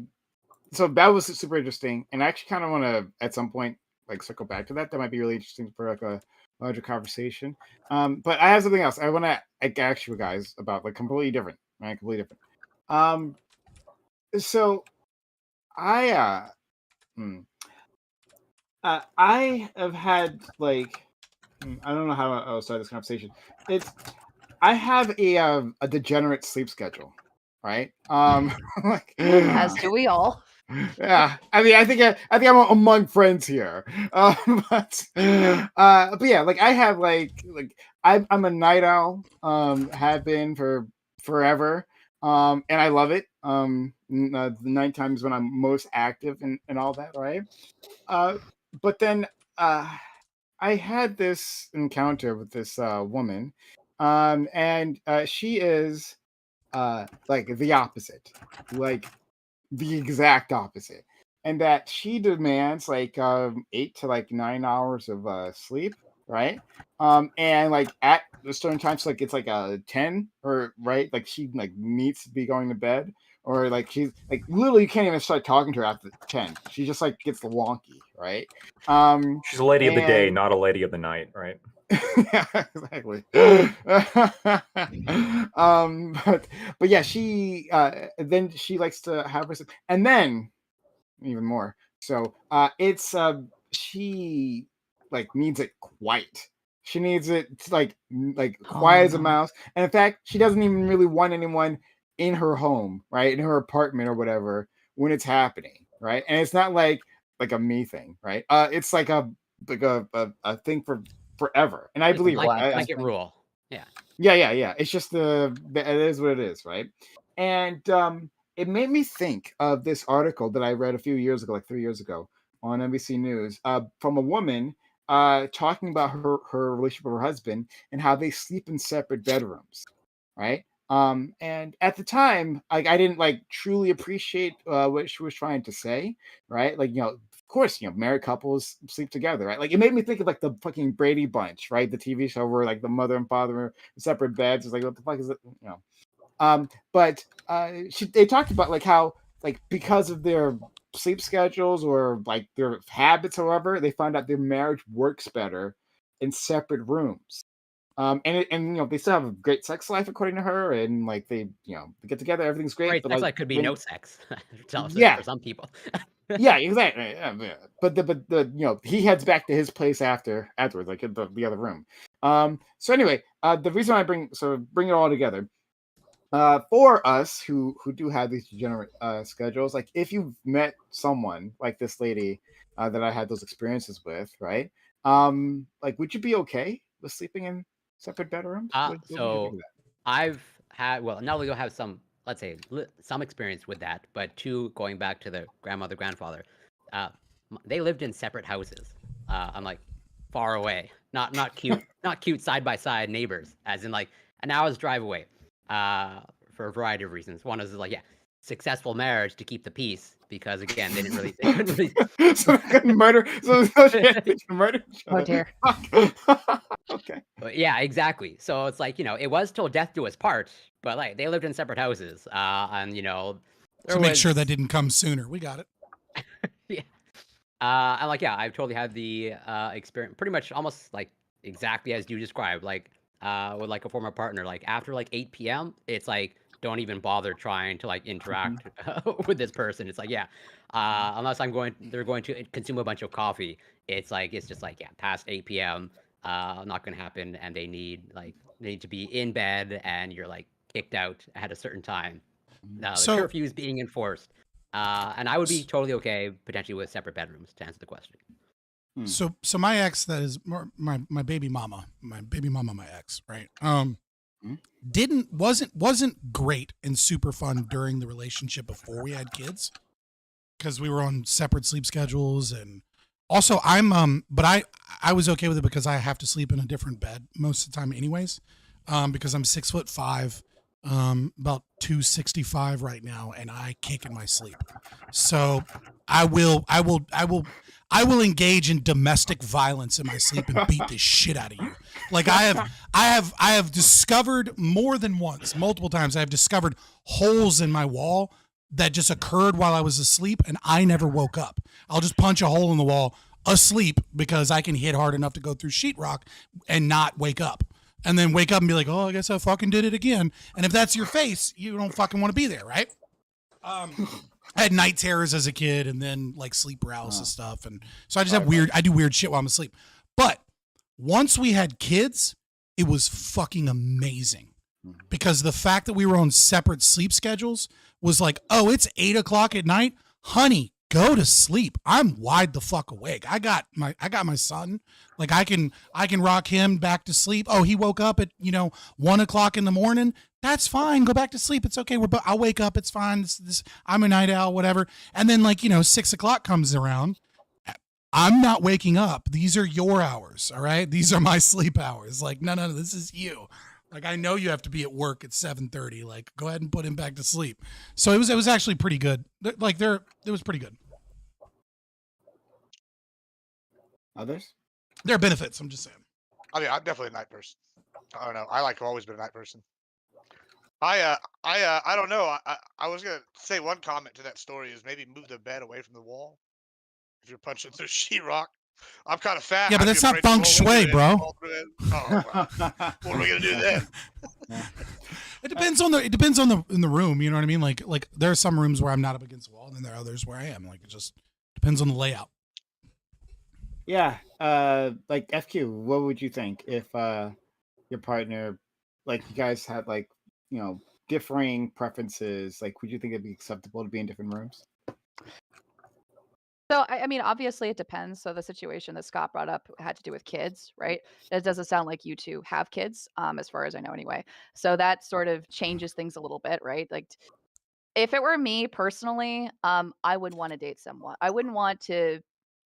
so that was super interesting, and I actually kind of want to at some point like circle back to that. That might be really interesting for like a larger conversation. But I have something else I want to ask you guys about, like completely different, right? Completely different. So I I have had like I don't know how I'll start this conversation. I have a degenerate sleep schedule, right? Like, As do we all. yeah. I mean, I think I'm among friends here. But yeah, like I have like I'm a night owl. Have been for forever. And I love it. The night times when I'm most active and all that, right? But then I had this encounter with this woman, and she is like the opposite, like the exact opposite, and that she demands like 8 to like 9 hours of sleep, right? And like at a certain times, like it's like a 10 or right, like she like needs to be going to bed. Or like she's like literally you can't even start talking to her after 10. She just like gets wonky, right? She's a lady of the day, And not a lady of the night, right? yeah, exactly. But yeah, she then she likes to have her, and then even more. So it's she like needs it quiet. She needs it like quiet as a mouse. And in fact, she doesn't even really want anyone in her home, right? In her apartment or whatever when it's happening, right? And it's not like a me thing, right? It's like a thing for forever. And I Like a believe it. blanket rule. Yeah. Yeah. It's just it is what it is, right? And it made me think of this article that I read a few years ago, like 3 years ago, on NBC News, from a woman talking about her relationship with her husband and how they sleep in separate bedrooms, right? And at the time, I didn't like truly appreciate what she was trying to say, right? Like, of course, married couples sleep together, right? Like, it made me think of like the fucking Brady Bunch, right? The TV show where like the mother and father are in separate beds. It's like, what the fuck is it? But they talked about like how like because of their sleep schedules or like their habits, however, they found out their marriage works better in separate rooms. And they still have a great sex life according to her, and like they get together, everything's great. Great But sex like life could be when, no sex. yeah, For some people. yeah, exactly. Yeah. But the he heads back to his place afterwards, like in the other room. So anyway, the reason I bring it all together, for us who do have these degenerate schedules, like if you've met someone like this lady that I had those experiences with, right? Like, would you be okay with sleeping in separate bedrooms? What would you think So of that? I've had, well, not only do I have some, let's say, some experience with that, but two, going back to the grandmother, grandfather, they lived in separate houses. I'm like far away, not cute side by side neighbors, as in like an hour's drive away, for a variety of reasons. One is like, yeah, successful marriage to keep the peace, because again, they couldn't really. So they couldn't murder. So they can murder each Oh other. dear. Okay. But yeah, exactly. So it's like, it was till death do us part, but like they lived in separate houses, and there So make sure was- that didn't come sooner. We got it. yeah. And like, yeah, I've totally had the experience, pretty much almost like exactly as you described, like with like a former partner, like after like 8 p.m., it's like, don't even bother trying to like interact with this person. It's like, yeah, unless they're going to consume a bunch of coffee. It's just like, yeah, past 8 p.m., not gonna happen, and they need to be in bed, and you're like kicked out at a certain time. The So- curfew is being enforced. And I would be totally okay potentially with separate bedrooms, to answer the question. So my ex, that is my baby mama, my ex, right? Wasn't great and super fun during the relationship before we had kids, because we were on separate sleep schedules, and also but I was okay with it because I have to sleep in a different bed most of the time anyways, because I'm 6'5", about 265 right now, and I kick in my sleep. So I will engage in domestic violence in my sleep and beat the shit out of you. Like I have discovered more than once, multiple times, I have discovered holes in my wall that just occurred while I was asleep, and I never woke up. I'll just punch a hole in the wall asleep because I can hit hard enough to go through sheetrock and not wake up. And then wake up and be like, oh, I guess I fucking did it again. And if that's your face, you don't fucking want to be there, right? I had night terrors as a kid, and then like sleep paralysis stuff. And so I just have I do weird shit while I'm asleep. But once we had kids, it was fucking amazing, because the fact that we were on separate sleep schedules was like, oh, it's 8 o'clock at night. Honey, go to sleep. I'm wide the fuck awake. I got my son. Like I can rock him back to sleep. Oh, he woke up at 1 o'clock in the morning. That's fine. Go back to sleep. It's okay. I'll wake up. It's fine. I'm a night owl, whatever. And then 6 o'clock comes around. I'm not waking up. These are your hours. All right. These are my sleep hours. Like, no, this is you. Like, I know you have to be at work at 7:30. Like, go ahead and put him back to sleep. So it was actually pretty good. Like it was pretty good. Others? There are benefits. I'm just saying. I mean, I'm definitely a night person. I don't know. I've always been a night person. I don't know. I was gonna say one comment to that story is maybe move the bed away from the wall if you're punching through sheetrock. I'm kind of fat. Yeah, but I'd that's be not afraid to feng roll shui, into it bro. and fall through it. Oh, well, what are we gonna do then? It depends on in the room. You know what I mean? Like there are some rooms where I'm not up against the wall, and then there are others where I am. Like, it just depends on the layout. Yeah. Like FQ, what would you think if your partner, like you guys had differing preferences? Like, would you think it'd be acceptable to be in different rooms? So, I mean, obviously it depends. So the situation that Scott brought up had to do with kids, right? It doesn't sound like you two have kids, as far as I know anyway. So that sort of changes things a little bit, right? Like, if it were me personally, I would want to date someone. I wouldn't want to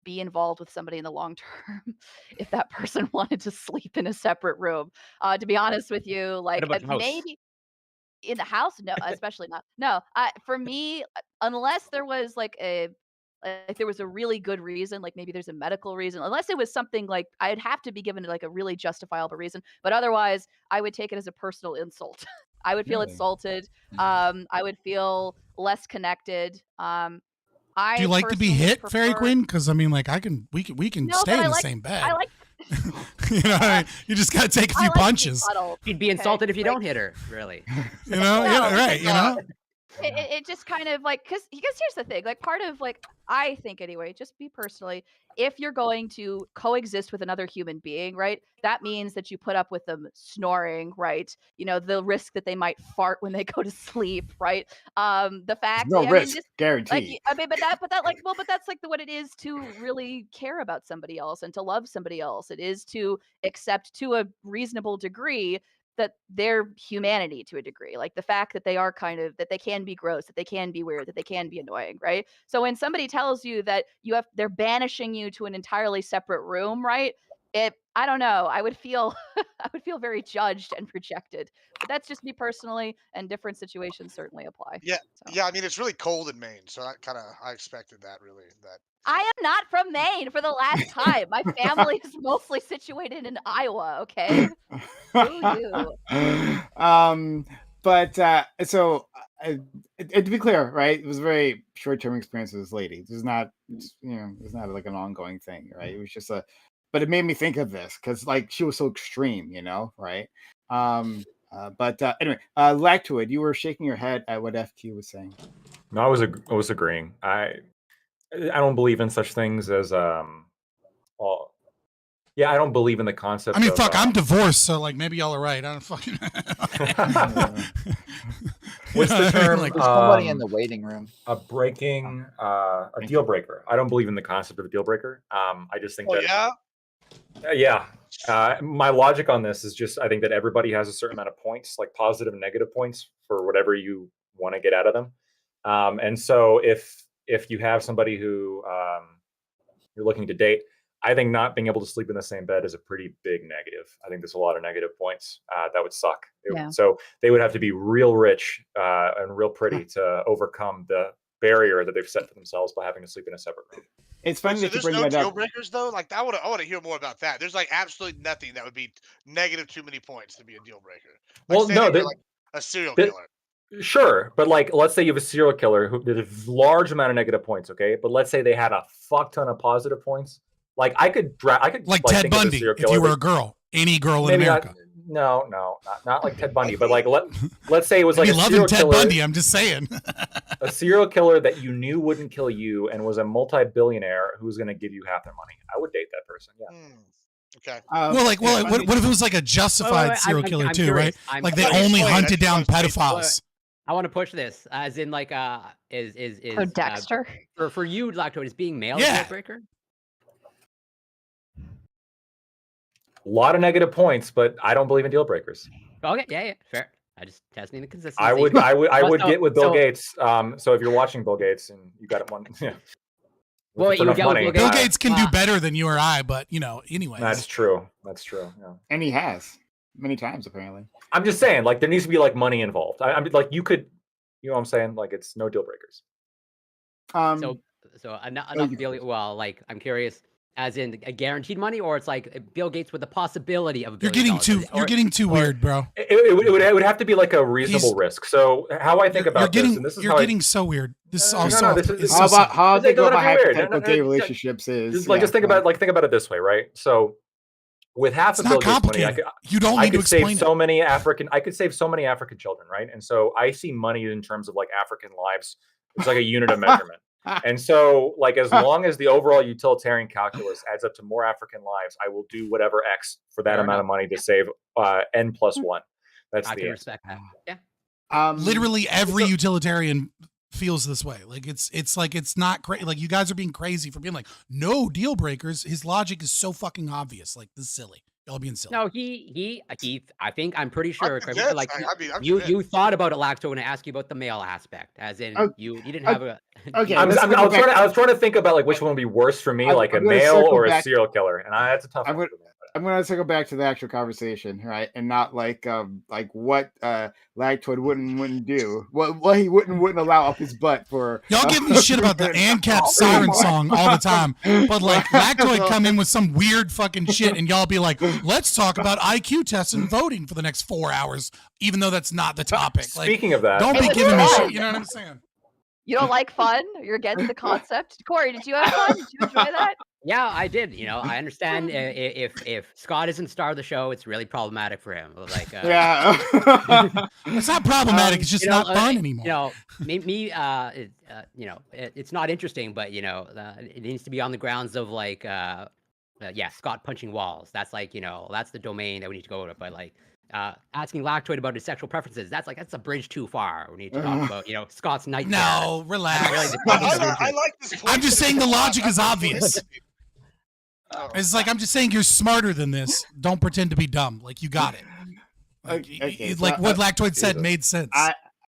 be involved with somebody in the long term if that person wanted to sleep in a separate room. To be honest with you, like about the house? maybe in the house, no, especially not. No, for me, unless there was like there was a really good reason, like maybe there's a medical reason, unless it was something like I'd have to be given like a really justifiable reason. But otherwise, I would take it as a personal insult. I would feel Really? insulted. I would feel less connected. I Do you like to be personally hit, Fairy prefer- Queen? Because I mean, like we can No, stay but in I the like- same bed. I like. You know what I mean? You just gotta take a I few like to be punches. cuddled, You'd be okay? insulted if you Like, don't hit her, really. You know? No, Yeah, right. You know? it just kind of like because here's the thing, like part of like I think anyway, just me personally, if you're going to coexist with another human being, right, that means that you put up with them snoring, right, the risk that they might fart when they go to sleep, right, the fact No that, risk, like guaranteed. I mean, but that like well, but that's like what it is to really care about somebody else and to love somebody else. It is to accept to a reasonable degree that their humanity to a degree, like the fact that they are that they can be gross, that they can be weird, that they can be annoying, right? So when somebody tells you that they're banishing you to an entirely separate room, right? I don't know. I would feel I would feel very judged and rejected. But that's just me personally, and different situations certainly apply. Yeah, So. yeah. I mean, it's really cold in Maine, so I expected that really. That I am not from Maine for the last time. My family is mostly situated in Iowa, okay? Screw you. But so to be clear, right? It was a very short-term experience with this lady. This is not, it's not like an ongoing thing, right? It was just but it made me think of this because like she was so extreme, right? But anyway, Lactoid, you were shaking your head at what FQ was saying. No, I was agreeing. I don't believe in such things as well, yeah, I don't believe in the concept. I mean, of, fuck, I'm divorced, so like maybe y'all are right. I don't fucking. What's the term? Like, there's somebody in the waiting room. A deal breaker. I don't believe in the concept of a deal breaker. I just think that. Yeah. My logic on this is just I think that everybody has a certain amount of points, like positive and negative points for whatever you want to get out of them. And so if you have somebody who you're looking to date, I think not being able to sleep in the same bed is a pretty big negative. I think there's a lot of negative points that would suck. So they would have to be real rich and real pretty to overcome the barrier that they've set for themselves by having to sleep in a separate room. It's funny that you bring that up. There's no deal breakers though. Like I want to hear more about that. There's like absolutely nothing that would be negative too many points to be a deal breaker. Like, Well, no, like a serial killer. Sure, but like, let's say you have a serial killer who did a large amount of negative points, okay? But let's say they had a fuck ton of positive points. Like I could like Ted Bundy. If you were a girl, any girl in America. Not like Ted Bundy, but like let's say it was like a loving serial Ted killer. Bundy. I'm just saying. A serial killer that you knew wouldn't kill you and was a multi-billionaire who's going to give you half their money. I would date that person. Yeah. Okay. What if it was like a justified serial killer I'm too, curious. right? Like they only hunted down pedophiles. I want to push this as in like is Dexter for you, Lactoid, is being male a deal breaker? A lot of negative points, but I don't believe in deal breakers. Okay, yeah, fair. I just testing the consistency. I would get with Bill Gates. So if you're watching Bill Gates and you got it one, yeah. Well, you get money, Bill Gates can do better than you or I, but anyway. That's true. Yeah. And he has many times apparently. I'm just saying, like there needs to be like money involved. I mean, like you could, you know what I'm saying? Like it's no deal breakers. So enough deal. Well, like I'm curious. As in a guaranteed money, or it's like Bill Gates with the possibility of $1 billion. You're getting too weird, bro. It would have to be like a reasonable risk. So how I think about this, and this is you're getting so weird. This is also how I think about hypothetical gay relationships is just think about it this way, right? So with half of Bill Gates money, I could save so many African children, right? And so I see money in terms of like African lives. It's like a unit of measurement. And so, like, as long as the overall utilitarian calculus adds up to more African lives, I will do whatever X for that amount of money to save N plus 1. That's the respect that. Yeah. Literally every utilitarian feels this way. Like it's like it's not crazy. Like you guys are being crazy for being like no deal breakers. His logic is so fucking obvious. Like this is silly. Y'all being silly. No, he. I think I'm pretty sure. Like I'm you thought about it, Lacto, when I asked you about the male aspect, as in you didn't have a. Okay, I was trying to think about like which one would be worse for me, like a male or a serial killer, and that's a tough one. I'm going to circle back to the actual conversation, right? And not like what Lactoid wouldn't do, what he wouldn't allow up his butt for. Y'all give me shit about the ANCAP siren song all the time, but like Lactoid come in with some weird fucking shit, and y'all be like, let's talk about IQ tests and voting for the next 4 hours, even though that's not the topic. Like, speaking of that, don't be giving me shit. You know what I'm saying? You don't like fun? You're against the concept? Corey, did you have fun? Did you enjoy that? Yeah, I did. I understand if Scott isn't star of the show, it's really problematic for him. Like, yeah, it's not problematic. It's just not fun anymore. It's not interesting, but it needs to be on the grounds of like, Scott punching walls. That's like, that's the domain that we need to go to. But like, asking Lactoid about his sexual preferences, that's a bridge too far. We need to talk about, Scott's nightmare. No, relax. I like this. I'm just saying the logic is obvious. It's like I'm just saying you're smarter than this. Don't pretend to be dumb. Like you got it. Okay, so, like what Lactoid said Jesus. made sense.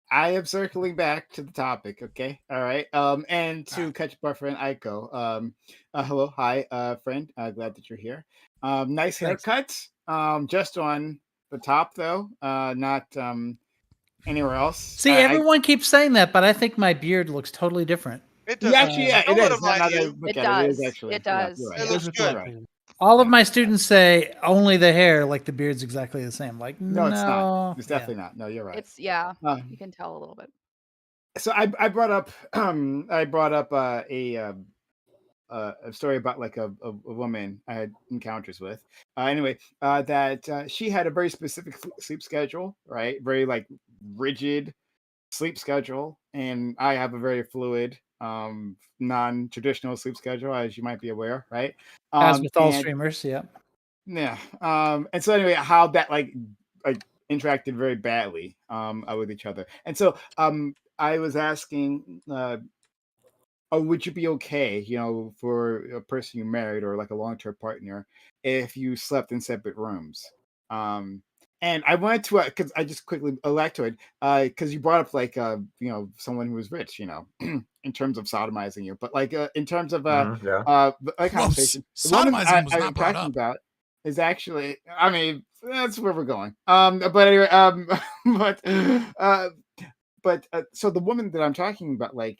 I am circling back to the topic. Okay, all right. And to catch up our friend Aiko. Hello, hi, friend. Glad that you're here. Nice Thanks. haircut. Just on the top though. Not anywhere else. See, everyone keeps saying that, but I think my beard looks totally different. It does. Yeah, actually, yeah, Don't it let is. him lie Now to that I you. look It at it is does. actually. It yeah, does. you're right. It looks You're good. right. All of my students say only the hair, like the beard's exactly the same. Like, No, it's not. no. It's definitely not. No, you're right. It's you Uh, can tell a little bit. so I brought up a story about like a woman I had encounters with. Anyway, that she had a very specific sleep schedule, right? Very like rigid sleep schedule, and I have a very fluid, non-traditional sleep schedule, as you might be aware, right? As with all And streamers, yeah. yeah. And so anyway, how that like interacted very badly with each other. And so I was asking oh, would you be okay, for a person you married or like a long-term partner if you slept in separate rooms? And I wanted to because I just quickly Lactoid, because you brought up like someone who was rich, in terms of sodomizing you, but like in terms of Yeah. like Well, conversation, the woman sodomizing was I'm not brought talking up. about is actually, I mean, that's where we're going. But anyway, but so the woman that I'm talking about, like,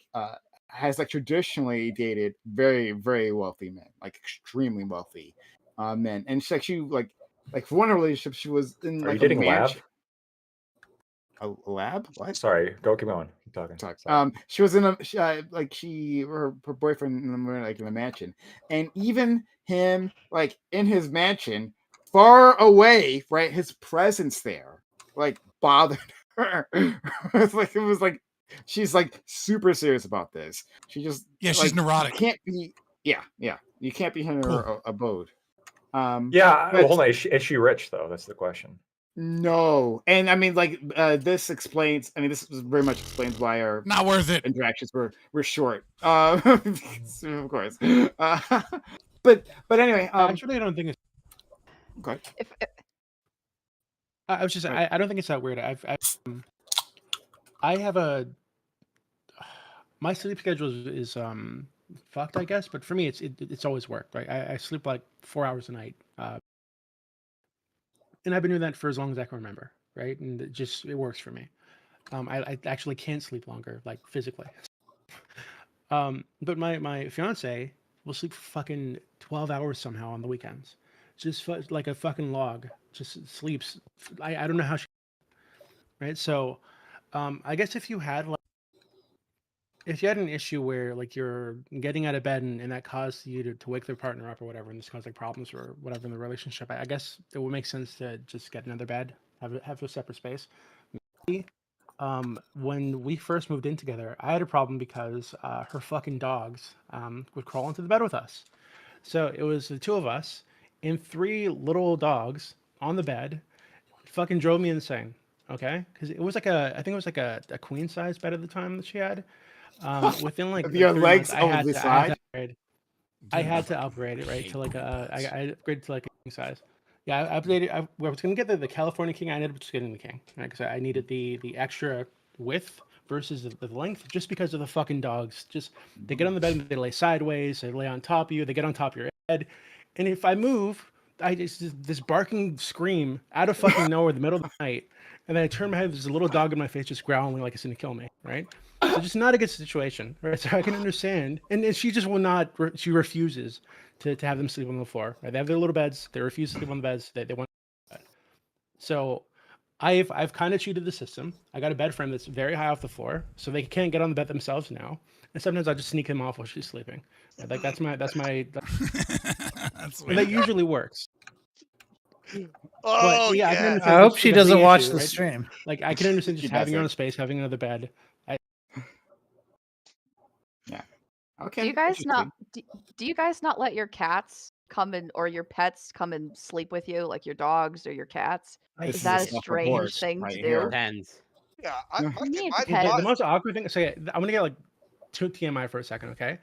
has like traditionally dated very, very wealthy men, like extremely wealthy men, and she like for one relationship, she was in Are you like a dating Lab? mansion. A lab? What? Sorry, keep going. Keep talking. Sorry. She was in a her boyfriend and them were like in a mansion, and even him like in his mansion, far away, right? His presence there like bothered her. It was like she's like super serious about this. She just Yeah, she's like, neurotic. Can't be. Yeah. You can't be in her abode. Yeah. but- Well, hold on. Is she rich though? That's the question. No, and I mean, like, this explains. I mean, this very much explains why our Not worth it. interactions were short. Of course. But anyway, Actually, I don't think it's. okay. If I was just. I don't think it's that weird. I have a. My sleep schedule is fucked, I guess. But for me, it's always worked. Right. I sleep like 4 hours a night. And I've been doing that for as long as I can remember, right? And it works for me. I actually can't sleep longer, like physically. But my fiance will sleep for fucking 12 hours somehow on the weekends, just like a fucking log. Just sleeps. I don't know how she. Right, so, I guess if you had an issue where like you're getting out of bed and that caused you to wake their partner up or whatever, and this caused like problems or whatever in the relationship, I guess it would make sense to just get another bed, have a separate space. Maybe, when we first moved in together, I had a problem because her fucking dogs would crawl into the bed with us. So it was the two of us and 3 little dogs on the bed. It fucking drove me insane. Okay, because it was like I think it was like a queen size bed at the time that she had. Within like Your 3 legs months, over the side. I had to upgrade it, right? To like I upgraded to like a king size. Yeah, I upgraded. I was gonna get the California king. I ended up just getting the king, right? Because I needed the extra width versus the length, just because of the fucking dogs. Just they get on the bed and they lay sideways. They lay on top of you. They get on top of your head, and if I move, I just this barking scream out of fucking nowhere in the middle of the night, and then I turn my head. There's a little dog in my face, just growling like it's gonna kill me, right? So just not a good situation, right? So I can understand, and she just will not. She refuses to have them sleep on the floor. Right? They have their little beds. They refuse to sleep on the beds. They want. So, I've kind of cheated the system. I got a bed frame that's very high off the floor, so they can't get on the bed themselves now. And sometimes I just sneak him off while she's sleeping. Right? Like that's my. That's and that usually works. Oh, But, yeah, yeah. I hope she that's doesn't watch issue, the right? stream. Like I can understand She just having your own doesn't. space, having another bed. Okay. do you guys interesting. not do you guys not let your cats come in or your pets come and sleep with you, like your dogs or your cats? This Is is that a a stuff of strange horse thing right to here. do? Depends. Yeah, For me, it my, depends. The most awkward thing. So yeah, I'm gonna get like TMI for a second, okay?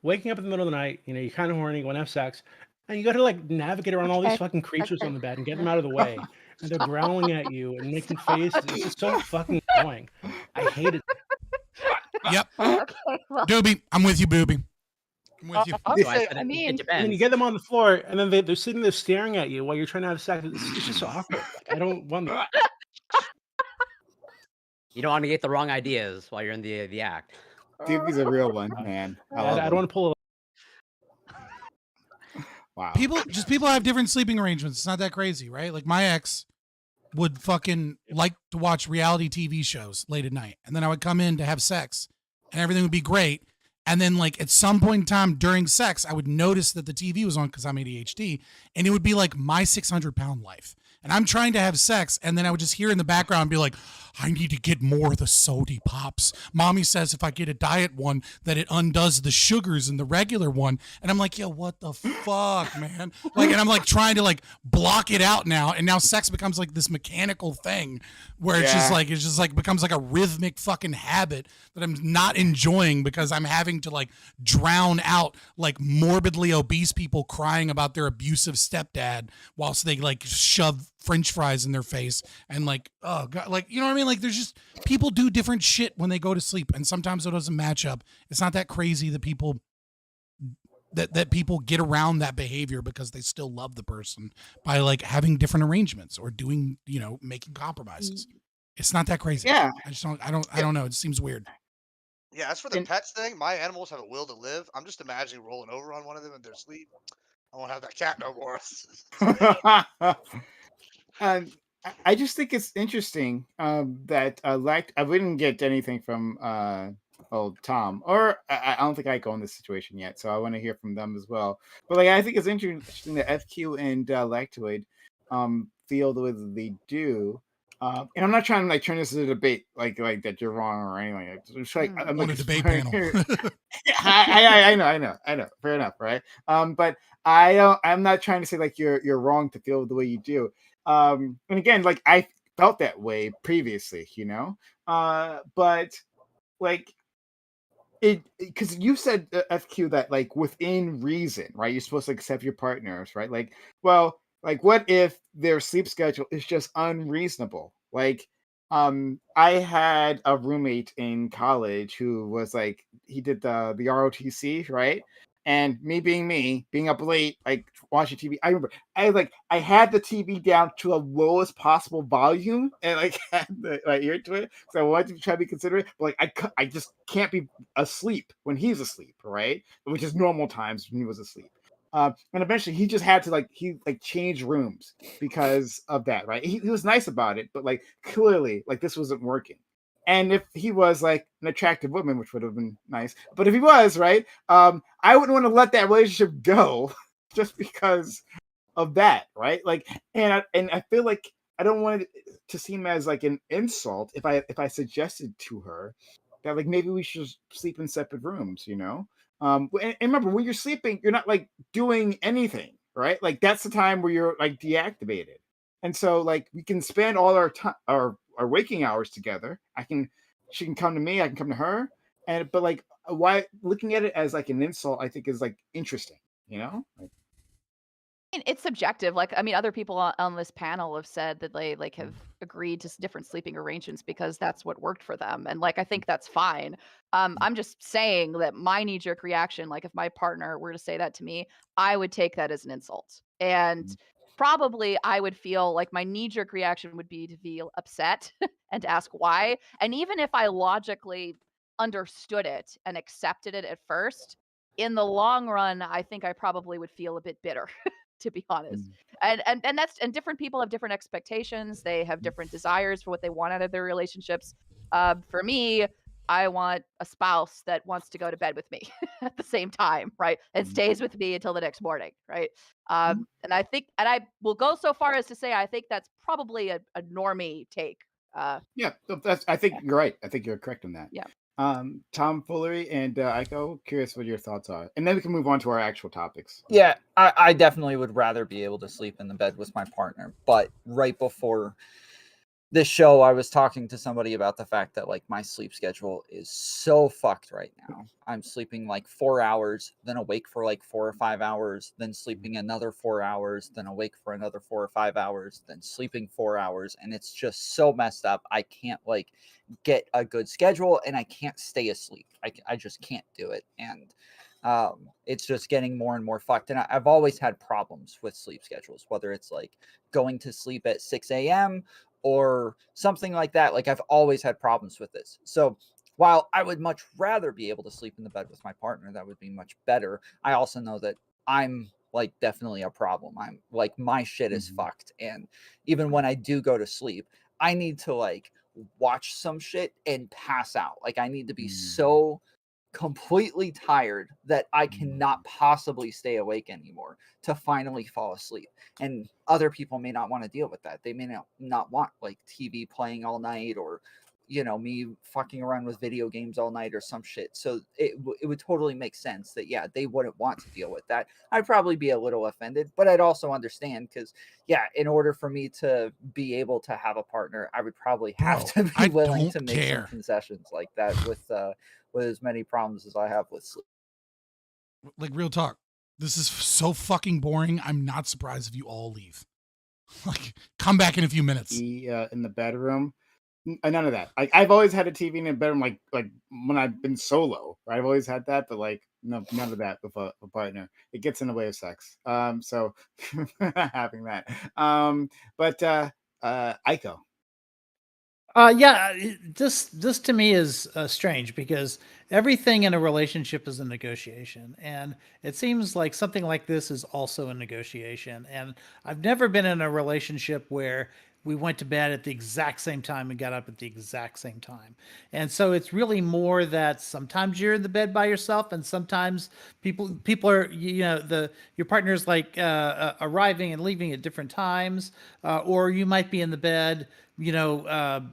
Waking up in the middle of the night, you're kind of horny, you want to have sex, and you got to like navigate around all these Okay. fucking creatures Okay. on the bed and get them out of the way. and they're growling at you and making faces. It's just so fucking annoying. I hate it. Yep. Okay, well, Doobie, I'm with you, Booby. I'm with you. I'm So I saying, said I mean, it And then you depends. get them on the floor, and then they're sitting there staring at you while you're trying to have sex. It's just so awkward. Like, I don't want that. You don't want to get the wrong ideas while you're in the act. Doopy's a real one, man. I love I don't him. want to pull. Wow. People have different sleeping arrangements. It's not that crazy, right? Like my ex would fucking like to watch reality TV shows late at night, and then I would come in to have sex, and everything would be great. And then, like, at some point in time during sex, I would notice that the TV was on because I'm ADHD, and it would be like my 600-pound life. And I'm trying to have sex, and then I would just hear in the background be like, I need to get more of the sody pops. Mommy says if I get a diet one, that it undoes the sugars in the regular one. And I'm like, yo, what the fuck, man? Like, and I'm like trying to like block it out now. And now sex becomes like this mechanical thing where it's just like becomes like a rhythmic fucking habit that I'm not enjoying because I'm having to like drown out like morbidly obese people crying about their abusive stepdad whilst they like shove French fries in their face and like, oh god, like, you know what I mean? Like, there's just people do different shit when they go to sleep, and sometimes it doesn't match up. It's not that crazy that people get around that behavior because they still love the person by like having different arrangements or doing, you know, making compromises. It's not that crazy. Yeah. I don't know. It seems weird. yeah, as for the pets thing, my animals have a will to live. I'm just imagining rolling over on one of them in their sleep. I won't have that cat no more. And I just think it's interesting that I wouldn't get anything from Tom, or I don't think I go in this situation yet, so I want to hear from them as well. But like, I think it's interesting that FQ and Lactoid feel the way that they do. And I'm not trying to like turn this into a debate, like that you're wrong or anything. It's like I'm On like a debate panel. I know. Fair enough, right? But I'm not trying to say like you're wrong to feel the way you do. And again, like I felt that way previously, you know. But like it because you said FQ that like within reason, right? You're supposed to accept your partners, right? Like, well, like what if their sleep schedule is just unreasonable? Like, I had a roommate in college who was like he did the ROTC, right? And me, being up late, like watching TV. I remember I had the TV down to the lowest possible volume and like had my ear to it because I wanted to try to be considerate. But like I just can't be asleep when he's asleep, right? Which is normal times when he was asleep. And eventually he just had to change rooms because of that, right? He was nice about it, but like clearly like this wasn't working. And if he was like an attractive woman, which would have been nice, but if he was, right, I wouldn't want to let that relationship go just because of that, right? Like, and I feel like I don't want it to seem as like an insult if I suggested to her that like maybe we should sleep in separate rooms, you know. And remember, when you're sleeping, you're not like doing anything, right? Like that's the time where you're like deactivated, and so like we can spend all our time, our waking hours together. She can come to me, I can come to her, but like why looking at it as like an insult, I think is like interesting, you know. Like, it's subjective. Like, I mean, other people on this panel have said that they like have agreed to different sleeping arrangements because that's what worked for them, and like I think that's fine. I'm just saying that my knee-jerk reaction, like if my partner were to say that to me, I would take that as an insult, and probably I would feel like my knee-jerk reaction would be to feel upset and to ask why. And even if I logically understood it and accepted it at first, in the long run, I think I probably would feel a bit bitter. To be honest. And different people have different expectations. They have different desires for what they want out of their relationships. For me, I want a spouse that wants to go to bed with me at the same time, right? And stays with me until the next morning, right? And I think, and I will go so far as to say, I think that's probably a normie take. Yeah, I think you're right. I think you're correct on that. Yeah. Tom Foolery and Aiko, curious what your thoughts are, and then we can move on to our actual topics. Yeah, I definitely would rather be able to sleep in the bed with my partner, but right before this show, I was talking to somebody about the fact that like my sleep schedule is so fucked right now. I'm sleeping like 4 hours, then awake for like 4 or 5 hours, then sleeping another 4 hours, then awake for another 4 or 5 hours, then sleeping 4 hours. And it's just so messed up. I can't like get a good schedule and I can't stay asleep. I just can't do it. And it's just getting more and more fucked. And I've always had problems with sleep schedules, whether it's like going to sleep at 6 a.m. or something like that. Like I've always had problems with this. So while I would much rather be able to sleep in the bed with my partner, that would be much better. I also know that I'm like definitely a problem. I'm like, my shit is fucked. And even when I do go to sleep, I need to like watch some shit and pass out. Like I need to be so completely tired that I cannot possibly stay awake anymore to finally fall asleep. And other people may not want to deal with that. They may not want like TV playing all night, or you know, me fucking around with video games all night or some shit. So it would totally make sense that, yeah, they wouldn't want to deal with that. I'd probably be a little offended, but I'd also understand because, yeah, in order for me to be able to have a partner, I would probably have to be willing to make some concessions like that with as many problems as I have with sleep. Like, real talk. This is so fucking boring. I'm not surprised if you all leave. Like, come back in a few minutes. In the bedroom. None of that. I've always had a TV in the bedroom, like when I've been solo. Right? I've always had that, but like none of that with a partner. It gets in the way of sex. So having that. But Aiko. Yeah, this to me is strange because everything in a relationship is a negotiation, and it seems like something like this is also a negotiation. And I've never been in a relationship where we went to bed at the exact same time and got up at the exact same time. And so it's really more that sometimes you're in the bed by yourself, and sometimes people are, you know, your partner's like arriving and leaving at different times, or you might be in the bed, you know,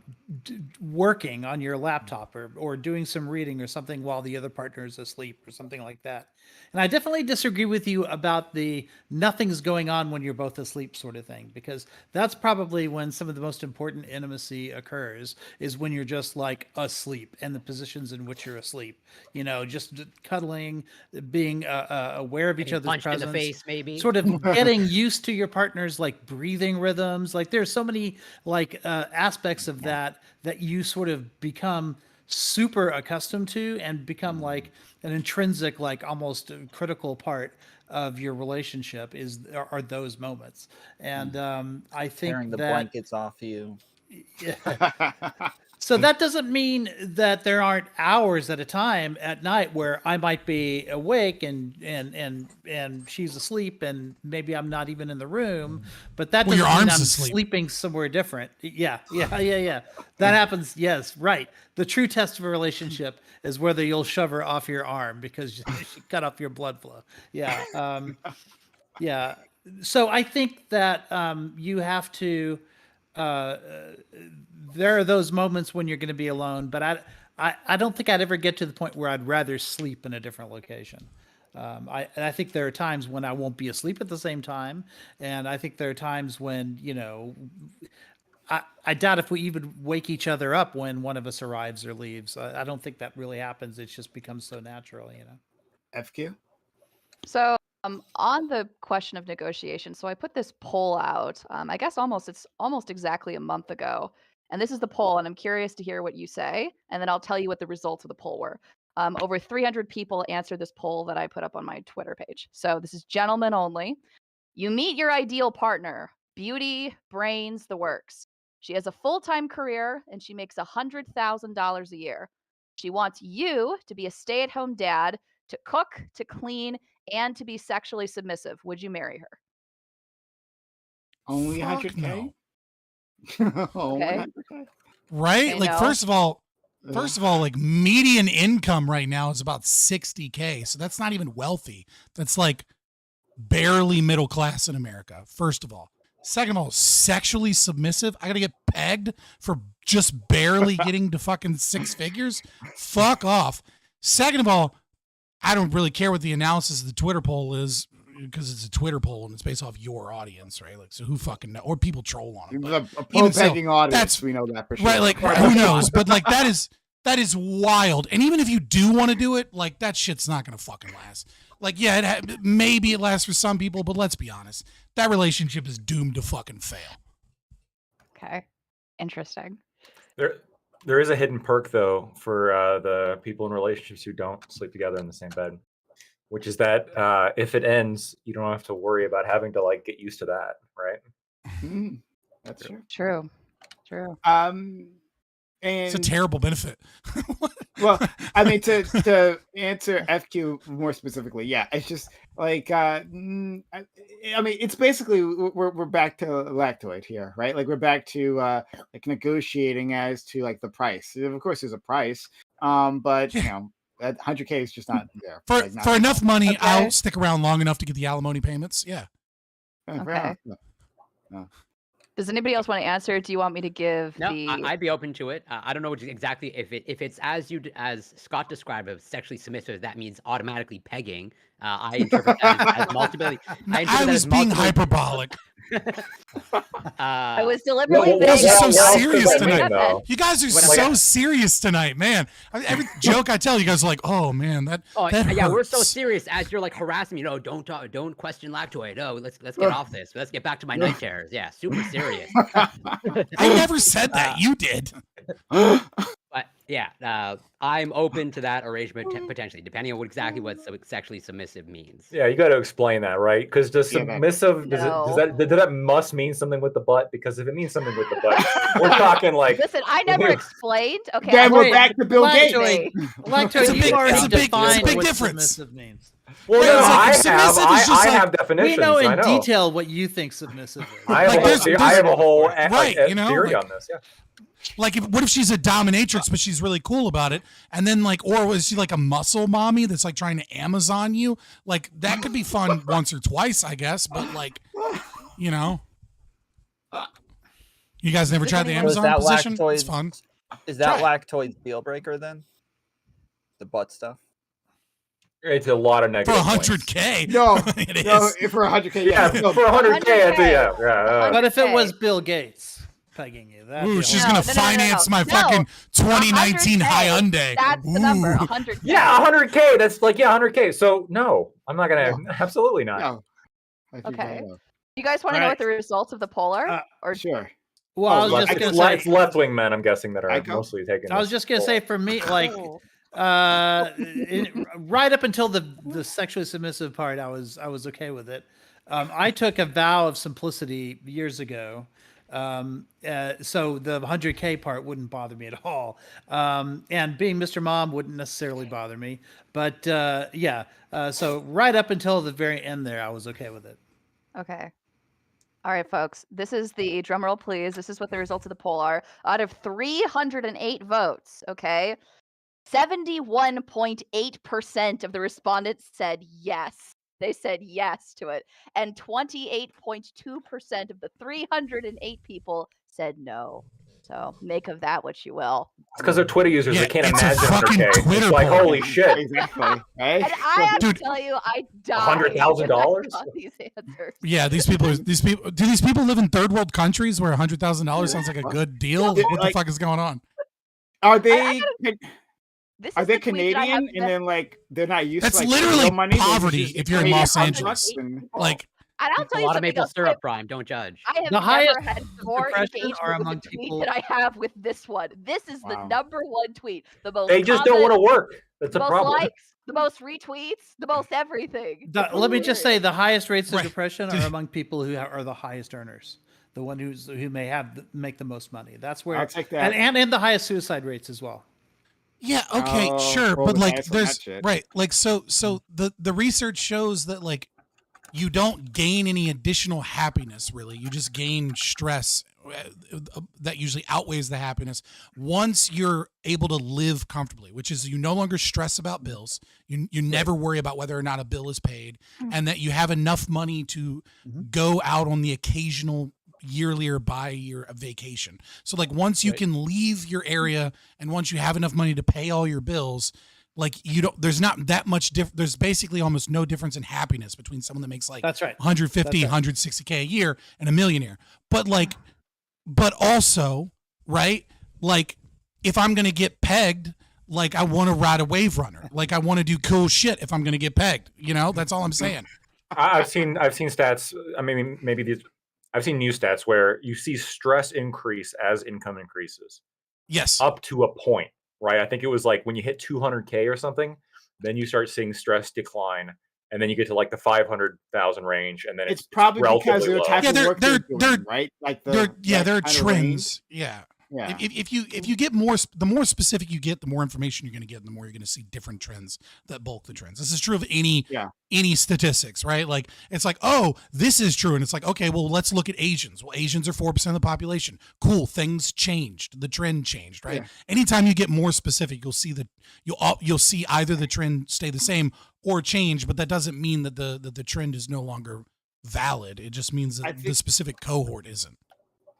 working on your laptop or doing some reading or something while the other partner is asleep or something like that. And I definitely disagree with you about the nothing's going on when you're both asleep sort of thing, because that's probably when some of the most important intimacy occurs, is when you're just like asleep and the positions in which you're asleep, you know, just cuddling, being aware of each other's punched presence, in the face, maybe. sort of getting used to your partner's like breathing rhythms. Like there's so many like aspects of that you sort of become super accustomed to and become like an intrinsic, like almost critical part of your relationship are those moments. And I think tearing the that blankets off you. Yeah. So that doesn't mean that there aren't hours at a time at night where I might be awake and she's asleep and maybe I'm not even in the room, but that doesn't mean I'm sleeping somewhere different. Yeah. That happens. Yes, right. The true test of a relationship is whether you'll shove her off your arm because she cut off your blood flow. Yeah. Yeah. So I think that you have to. There are those moments when you're going to be alone, but I don't think I'd ever get to the point where I'd rather sleep in a different location. I think there are times when I won't be asleep at the same time, and I think there are times when, you know, I doubt if we even wake each other up when one of us arrives or leaves. I don't think that really happens. It just becomes so natural, you know. FQ? So on the question of negotiation, so I put this poll out. I guess it's almost exactly a month ago, and this is the poll, and I'm curious to hear what you say, and then I'll tell you what the results of the poll were. Over 300 people answered this poll that I put up on my Twitter page. So this is gentlemen only. You meet your ideal partner: beauty, brains, the works. She has a full-time career and she makes $100,000 a year. She wants you to be a stay-at-home dad, to cook, to clean, and to be sexually submissive. Would you marry her? Only 100K? No. Okay. Right? I Like, know. first of all, like median income right now is about 60K. So that's not even wealthy. That's like barely middle class in America, first of all. Second of all, sexually submissive. I got to get pegged for just barely getting to fucking six figures. Fuck off. Second of all, I don't really care what the analysis of the Twitter poll is. because it's a Twitter poll and it's based off your audience, right? Like, so who fucking know? Or people troll on it. The But a even so, pro-pegging audience, that's we know that for sure. right. Like, who knows? But like, that is wild. And even if you do want to do it, like, that shit's not gonna fucking last. Like, yeah, maybe it lasts for some people, but let's be honest, that relationship is doomed to fucking fail. Okay. Interesting. There is a hidden perk though for the people in relationships who don't sleep together in the same bed, which is that if it ends, you don't have to worry about having to like get used to that, right? That's true. True. And It's a terrible benefit. well, I mean, to answer FQ more specifically, yeah, it's just like I mean, it's basically we're back to lactoid here, right? Like we're back to like negotiating as to like the price. Of course, there's a price, but you know, that 100K is just not there. For like, not for enough money, Okay. I'll stick around long enough to get the alimony payments. Yeah. Okay. Does anybody else want to answer? Do you want me to give No, the? I'd be open to it. I don't know exactly if it's as Scott described it, sexually submissive. That means automatically pegging. I interpret that as multiple. I was being hyperbolic. I was deliberately You guys are so vague. I was serious explaining tonight. that, man. You guys are When so serious tonight, man. Every joke I tell you guys are like, oh man, that yeah, we're so hurts. serious. As you're like harassing me, no, don't question lactoid. No, let's get off this. Let's get back to my night terrors. Yeah, super serious. I never said that. You did. But yeah, I'm open to that arrangement potentially, depending on exactly what sexually submissive means. Yeah, you got to explain that, right? Because does Yeah, that- submissive does that must mean something with the butt? Because if it means something with the butt, we're talking like. Listen, I never explained. Okay. Then I'm we're going back to Bill Gates. say- Lactoid, you already big defined what difference. submissive means. Well, Right, no, it's like, I if submissive have is just I like- have definitions. We know in I know. detail what you think submissive is. I have, Like, a whole, there's- I have a whole right, you know, theory like- on this. Yeah. Like, what if she's a dominatrix, but she's really cool about it? And then, like, or was she like a muscle mommy that's like trying to Amazon you? Like, that could be fun once or twice, I guess. But like, you know, you guys never tried the So is Amazon that position? It's lactoid- fun. Is that Try lactoid's deal breaker then? The butt stuff. It's a lot of For negative points. 100K. No, it no, is. for 100K, Yeah, no. for 100K, I think, yeah. But if it 100K. was Bill Gates pegging you, that'd Ooh, be she's a gonna whole- finance my No. fucking 2019 100K. Hyundai. That's the number. Ooh. 100. Yeah, 100K. That's like 100K. So no, I'm not gonna. Absolutely not. No. I think Okay. I know. You guys want to know what the results of the poll are? Or Sure. Well, I was Oh, just it's, gonna it's say. left-wing men, I'm guessing, that are Echo? mostly taking. I was this just gonna poll. say for me, like, right up until the sexually submissive part, I was okay with it. I took a vow of simplicity years ago, so the 100K part wouldn't bother me at all. And being Mr. Mom wouldn't necessarily bother me, but yeah. So right up until the very end there, I was okay with it. Okay. All right, folks. This is the drum roll, please. This is what the results of the poll are. Out of 308 votes, okay, 71.8% of the respondents said yes. They said yes to it. And 28.2% of the 308 people said no. So make of that what you will. It's because they're Twitter users. Yeah, They can't it's a imagine fucking 100K. Twitter It's like, poll. holy shit. Exactly. Right? And I have Dude. to tell you, I died. $100,000? when I got these answers. Yeah, these people. Do these people live in third world countries where $100,000 sounds like a good deal? What the fuck is going on? Are they This are is they the tweet that I have Canadian and then like they're not used That's to like literally real money? They're poverty just if you're in Canadian Los constructs Angeles. and- Like, And I'll It's tell a you lot of something maple else. syrup, Prime. Don't judge. I have The highest never had more depression engagement are with among a tweet people- than I have with this one. This is the Wow. number one tweet. The most They just don't want to comments, work. That's the a most problem. likes, the most retweets, the most everything. It's Let me just say hilarious. the highest rates of Right. depression are among people who are the highest earners, the one who may make the most money. That's where I'll take that. and the highest suicide rates as well. yeah, okay, Oh, sure, roll but the like, dice on that there's shit. right, like, so the research shows that like you don't gain any additional happiness. Really, you just gain stress that usually outweighs the happiness once you're able to live comfortably, which is you no longer stress about bills. You never worry about whether or not a bill is paid, and that you have enough money to go out on the occasional yearly or bi-year vacation. So like once you can leave your area and once you have enough money to pay all your bills, Like you don't, there's not that much there's basically almost no difference in happiness between someone that makes like That's right. 150, That's right. 160K a year and a millionaire. But like, but also, right? Like if I'm going to get pegged, like I want to ride a wave runner. Like I want to do cool shit if I'm going to get pegged, you know, that's all I'm saying. I've seen stats. I mean, maybe these. I've seen news stats where you see stress increase as income increases. Yes. Up to a point, right? I think it was like when you hit 200K or something, then you start seeing stress decline, and then you get to like the 500,000 range, and then it's probably because relatively they're low. type of work they're they're doing, right? Like there are kind of trends. range. Yeah. Yeah. If you get more, the more specific you get, the more information you're going to get, and the more you're going to see different trends that bulk the trends. This is true of any statistics, right? Like it's like, oh, this is true, and it's like, okay, well, let's look at Asians. Well, Asians are 4% of the population. Cool, things changed. The trend changed, right? Yeah. Anytime you get more specific, you'll see you'll see either the trend stay the same or change, but that doesn't mean that the trend is no longer valid. It just means that the specific cohort isn't.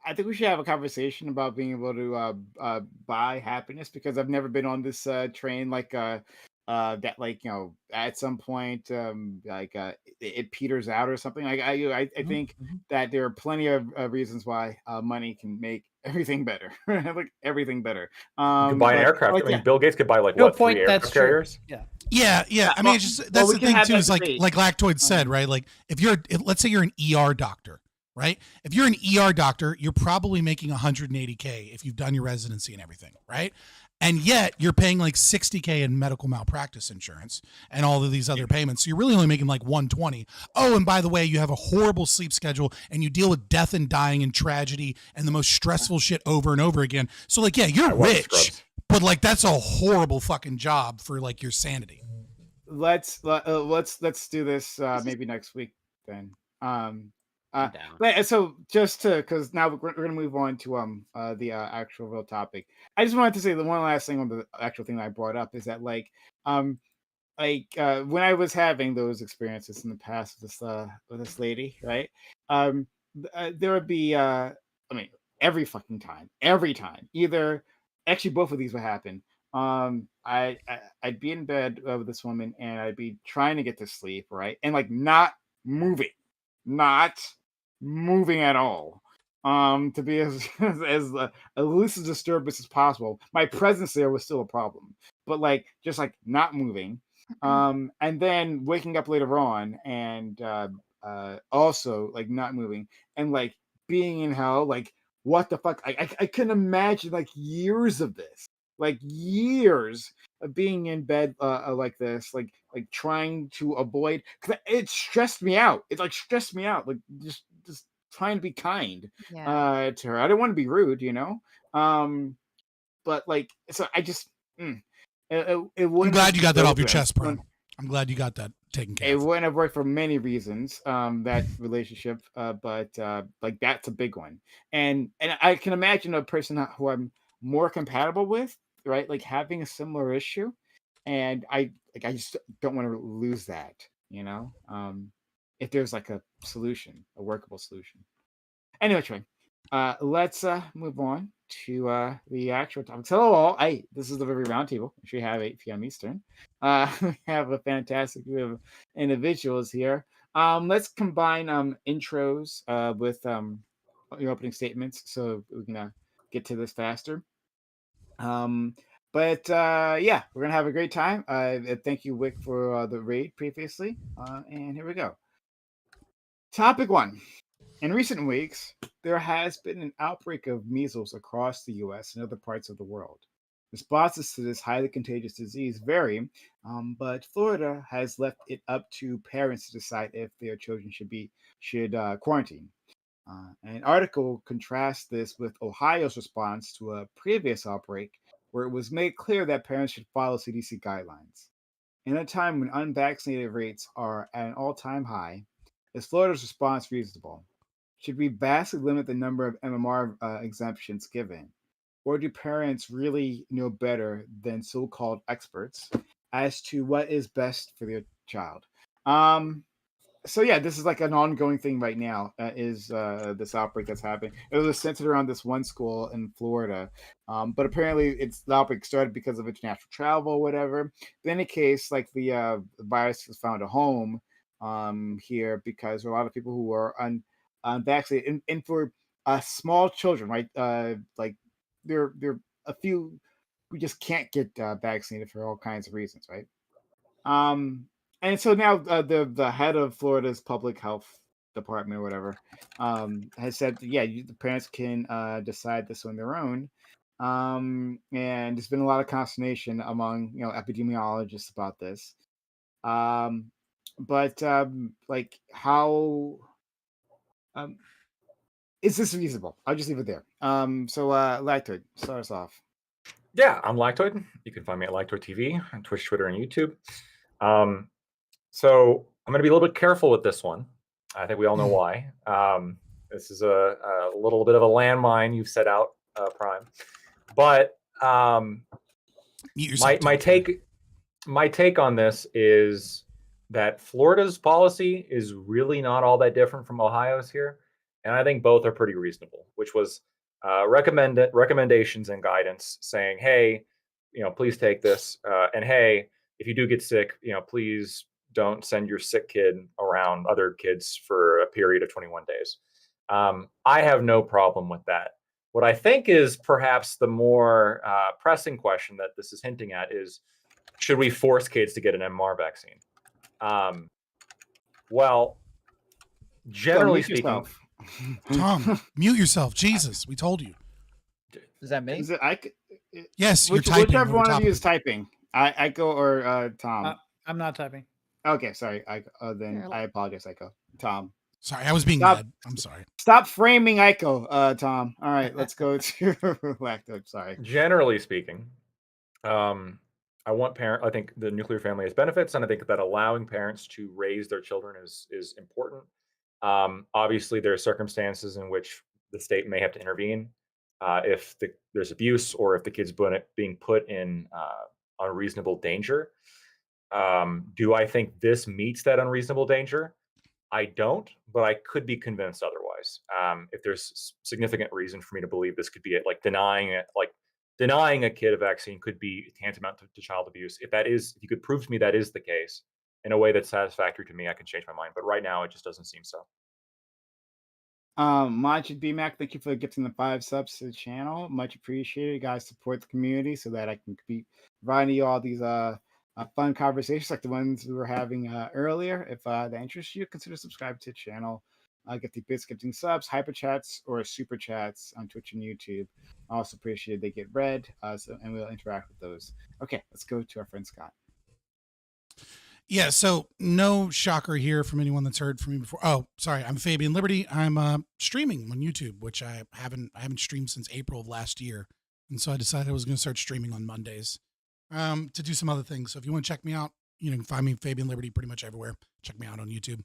I think we should have a conversation about being able to buy happiness, because I've never been on this train like that, like, you know, at some point it peters out or something. Like I think that there are plenty of reasons why money can make everything better. Like everything better. You could buy an aircraft. Like, I mean, Bill Gates could buy like what, 3 aircraft carriers? Yeah. I mean, it's just that's the thing too. Is like Lactoid said, right? Like if let's say you're an ER doctor. Right? If you're an ER doctor, you're probably making 180K if you've done your residency and everything, right? And yet you're paying like 60K in medical malpractice insurance and all of these other payments. So you're really only making like 120. Oh, and by the way, you have a horrible sleep schedule and you deal with death and dying and tragedy and the most stressful shit over and over again. So like, yeah, you're rich, but like that's a horrible fucking job for like your sanity. Let's do this maybe next week then. So just to, because now we're going to move on to the actual real topic. I just wanted to say the one last thing on the actual thing that I brought up is that when I was having those experiences in the past with this lady, right? There would be every fucking time, either actually both of these would happen. I'd be in bed with this woman and I'd be trying to get to sleep, right? And like not moving at all, to be as least as disturbance as possible. My presence there was still a problem, but like just like not moving, and then waking up later on and also like not moving and like being in hell. Like what the fuck? I can imagine like years of this, like years of being in bed like this, like trying to avoid, because it stressed me out. It like stressed me out, like just trying to be kind to her. I don't want to be rude, you know. But like, so I just it I'm glad you got that off your chest, bro. I'm glad you got that taken care of. It wouldn't have worked for many reasons, that relationship, but like that's a big one. And I can imagine a person who I'm more compatible with, right? Like having a similar issue, and I just don't want to lose that, you know. If there's like a solution, a workable solution. Anyway, Troy, let's move on to the actual topics. Hello all. This is the Reverie Roundtable, which we have 8 p.m. Eastern. We have a fantastic group of individuals here. Let's combine intros with your opening statements so we can get to this faster. But yeah, we're gonna have a great time. Thank you, Wick, for the raid previously. And here we go. Topic 1. In recent weeks, there has been an outbreak of measles across the U.S. and other parts of the world. Responses to this highly contagious disease vary, but Florida has left it up to parents to decide if their children should quarantine. An article contrasts this with Ohio's response to a previous outbreak, where it was made clear that parents should follow CDC guidelines. In a time when unvaccinated rates are at an all-time high, is Florida's response reasonable? Should we vastly limit the number of MMR exemptions given? Or do parents really know better than so-called experts as to what is best for their child? So yeah, this is like an ongoing thing right now. Is this outbreak that's happening? It was centered around this one school in Florida, but apparently the outbreak started because of international travel or whatever. But in any case, like the virus has found a home here because there are a lot of people who are unvaccinated, and for small children, right? Like there a few who just can't get vaccinated for all kinds of reasons, right? And so now the head of Florida's public health department or whatever has said, yeah, the parents can decide this on their own. And there's been a lot of consternation among epidemiologists about this. But like how is this reasonable? I'll just leave it there. So Lactoid, start us off. Yeah, I'm Lactoid. You can find me at Lactoid TV on Twitch, Twitter, and YouTube. So I'm going to be a little bit careful with this one. I think we all know why. This is a little bit of a landmine you've set out, Prime. But my take on this is that Florida's policy is really not all that different from Ohio's here, and I think both are pretty reasonable. Which was recommendations and guidance saying, hey, please take this, and hey, if you do get sick, please don't send your sick kid around other kids for a period of 21 days. I have no problem with that. What I think is perhaps the more pressing question that this is hinting at is, should we force kids to get an MMR vaccine? Well, generally speaking, Tom, mute yourself. Jesus, we told you. Is that me? Is it Yes, you're typing. Whichever one of you is typing, Ico or Tom. I'm not typing. Okay, sorry. Then I apologize, Ico. Tom. Sorry, I was being mad. I'm sorry. Stop framing Ico, Tom. All right, let's go to Lactoid. Sorry. Generally speaking, I think the nuclear family has benefits, and I think that allowing parents to raise their children is important. Obviously, there are circumstances in which the state may have to intervene if there's abuse or if the kid's being put in unreasonable danger. Do I think this meets that unreasonable danger? I don't, but I could be convinced otherwise. If there's significant reason for me to believe this could be it, like denying a kid a vaccine could be tantamount to child abuse. If you could prove to me that is the case in a way that's satisfactory to me, I can change my mind. But right now, it just doesn't seem so. Majid BMAC, thank you for gifting the 5 subs to the channel. Much appreciated. Guys, support the community so that I can be providing you all these fun conversations like the ones we were having earlier. If that interests you, consider subscribing to the channel. Get the bits, gifting subs, hyper chats, or super chats on Twitch and YouTube. I also appreciate they get read, and we'll interact with those. Okay, let's go to our friend Scott. Yeah, so no shocker here from anyone that's heard from me before. Oh, sorry, I'm Fabian Liberty. I'm streaming on YouTube, which I haven't streamed since April of last year, and so I decided I was going to start streaming on Mondays to do some other things. So if you want to check me out, you can find me Fabian Liberty pretty much everywhere. Check me out on YouTube.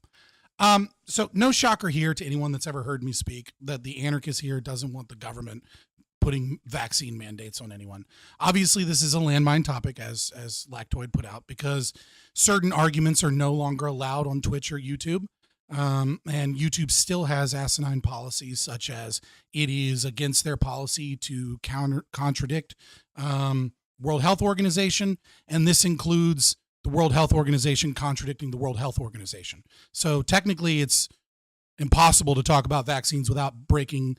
So no shocker here to anyone that's ever heard me speak that the anarchist here doesn't want the government putting vaccine mandates on anyone. Obviously, this is a landmine topic, as Lactoid put out, because certain arguments are no longer allowed on Twitch or YouTube. And YouTube still has asinine policies, such as it is against their policy to contradict World Health Organization, and this includes the World Health Organization contradicting the World Health Organization. So technically, it's impossible to talk about vaccines without breaking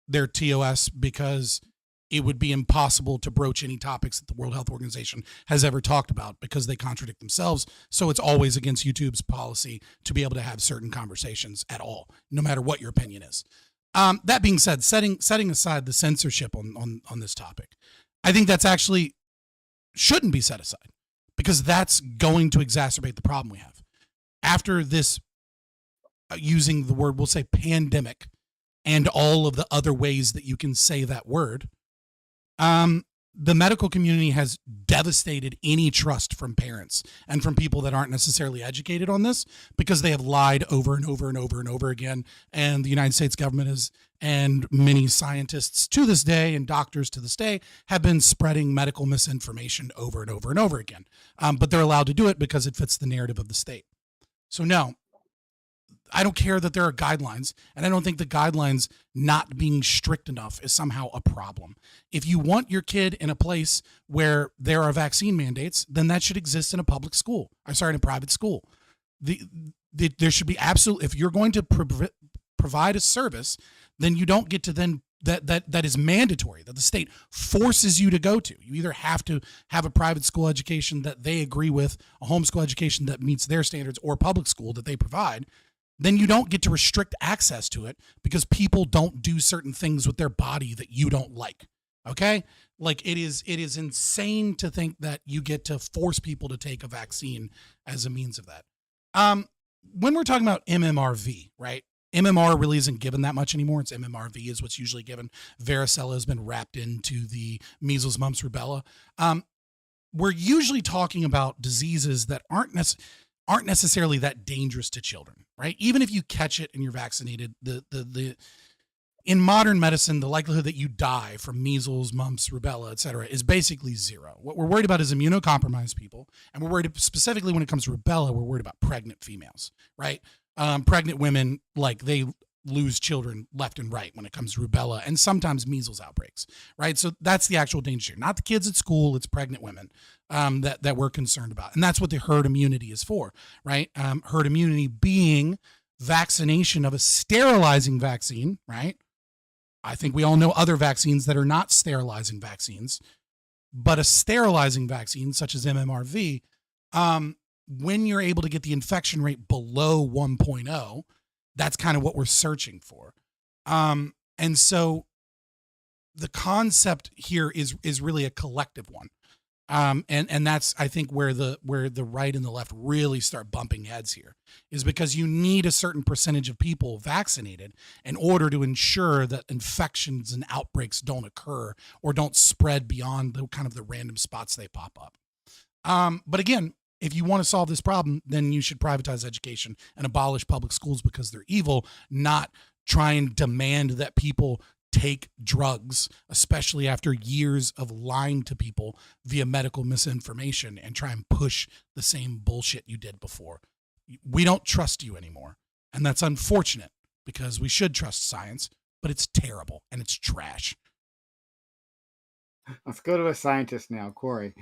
their TOS, because it would be impossible to broach any topics that the World Health Organization has ever talked about because they contradict themselves. So it's always against YouTube's policy to be able to have certain conversations at all, no matter what your opinion is. That being said, setting aside the censorship on this topic, I think that's actually shouldn't be set aside, because that's going to exacerbate the problem we have. After this, using the word, we'll say pandemic, and all of the other ways that you can say that word, the medical community has devastated any trust from parents and from people that aren't necessarily educated on this, because they have lied over and over and over and over again. And the United States government and many scientists to this day and doctors to this day have been spreading medical misinformation over and over and over again. But they're allowed to do it because it fits the narrative of the state. So no, I don't care that there are guidelines, and I don't think the guidelines not being strict enough is somehow a problem. If you want your kid in a place where there are vaccine mandates, then that should exist in a public school. I'm sorry, in a private school. There should be absolute. If you're going to provide a service, then you don't get to then that is mandatory, that the state forces you to go to. You either have to have a private school education that they agree with, a homeschool education that meets their standards, or public school that they provide. Then you don't get to restrict access to it because people don't do certain things with their body that you don't like. Okay? Like it is insane to think that you get to force people to take a vaccine as a means of that. When we're talking about MMRV, right? MMR really isn't given that much anymore. It's MMRV is what's usually given. Varicella has been wrapped into the measles, mumps, rubella. We're usually talking about diseases that aren't necessarily that dangerous to children, right? Even if you catch it and you're vaccinated, in modern medicine, the likelihood that you die from measles, mumps, rubella, et cetera, is basically zero. What we're worried about is immunocompromised people. And we're worried specifically when it comes to rubella, we're worried about pregnant females, right? Pregnant women, like they lose children left and right when it comes to rubella and sometimes measles outbreaks, right? So that's the actual danger. Not the kids at school, it's pregnant women that we're concerned about. And that's what the herd immunity is for, right? Herd immunity being vaccination of a sterilizing vaccine, right? I think we all know other vaccines that are not sterilizing vaccines, but a sterilizing vaccine such as MMRV, when you're able to get the infection rate below 1.0, that's kind of what we're searching for. And so the concept here is really a collective one. And that's, I think, where the right and the left really start bumping heads here, is because you need a certain percentage of people vaccinated in order to ensure that infections and outbreaks don't occur or don't spread beyond the kind of the random spots they pop up. But again, if you want to solve this problem, then you should privatize education and abolish public schools because they're evil, not try and demand that people take drugs, especially after years of lying to people via medical misinformation, and try and push the same bullshit you did before. We don't trust you anymore. And that's unfortunate because we should trust science, but it's terrible and it's trash. Let's go to a scientist now, Corey.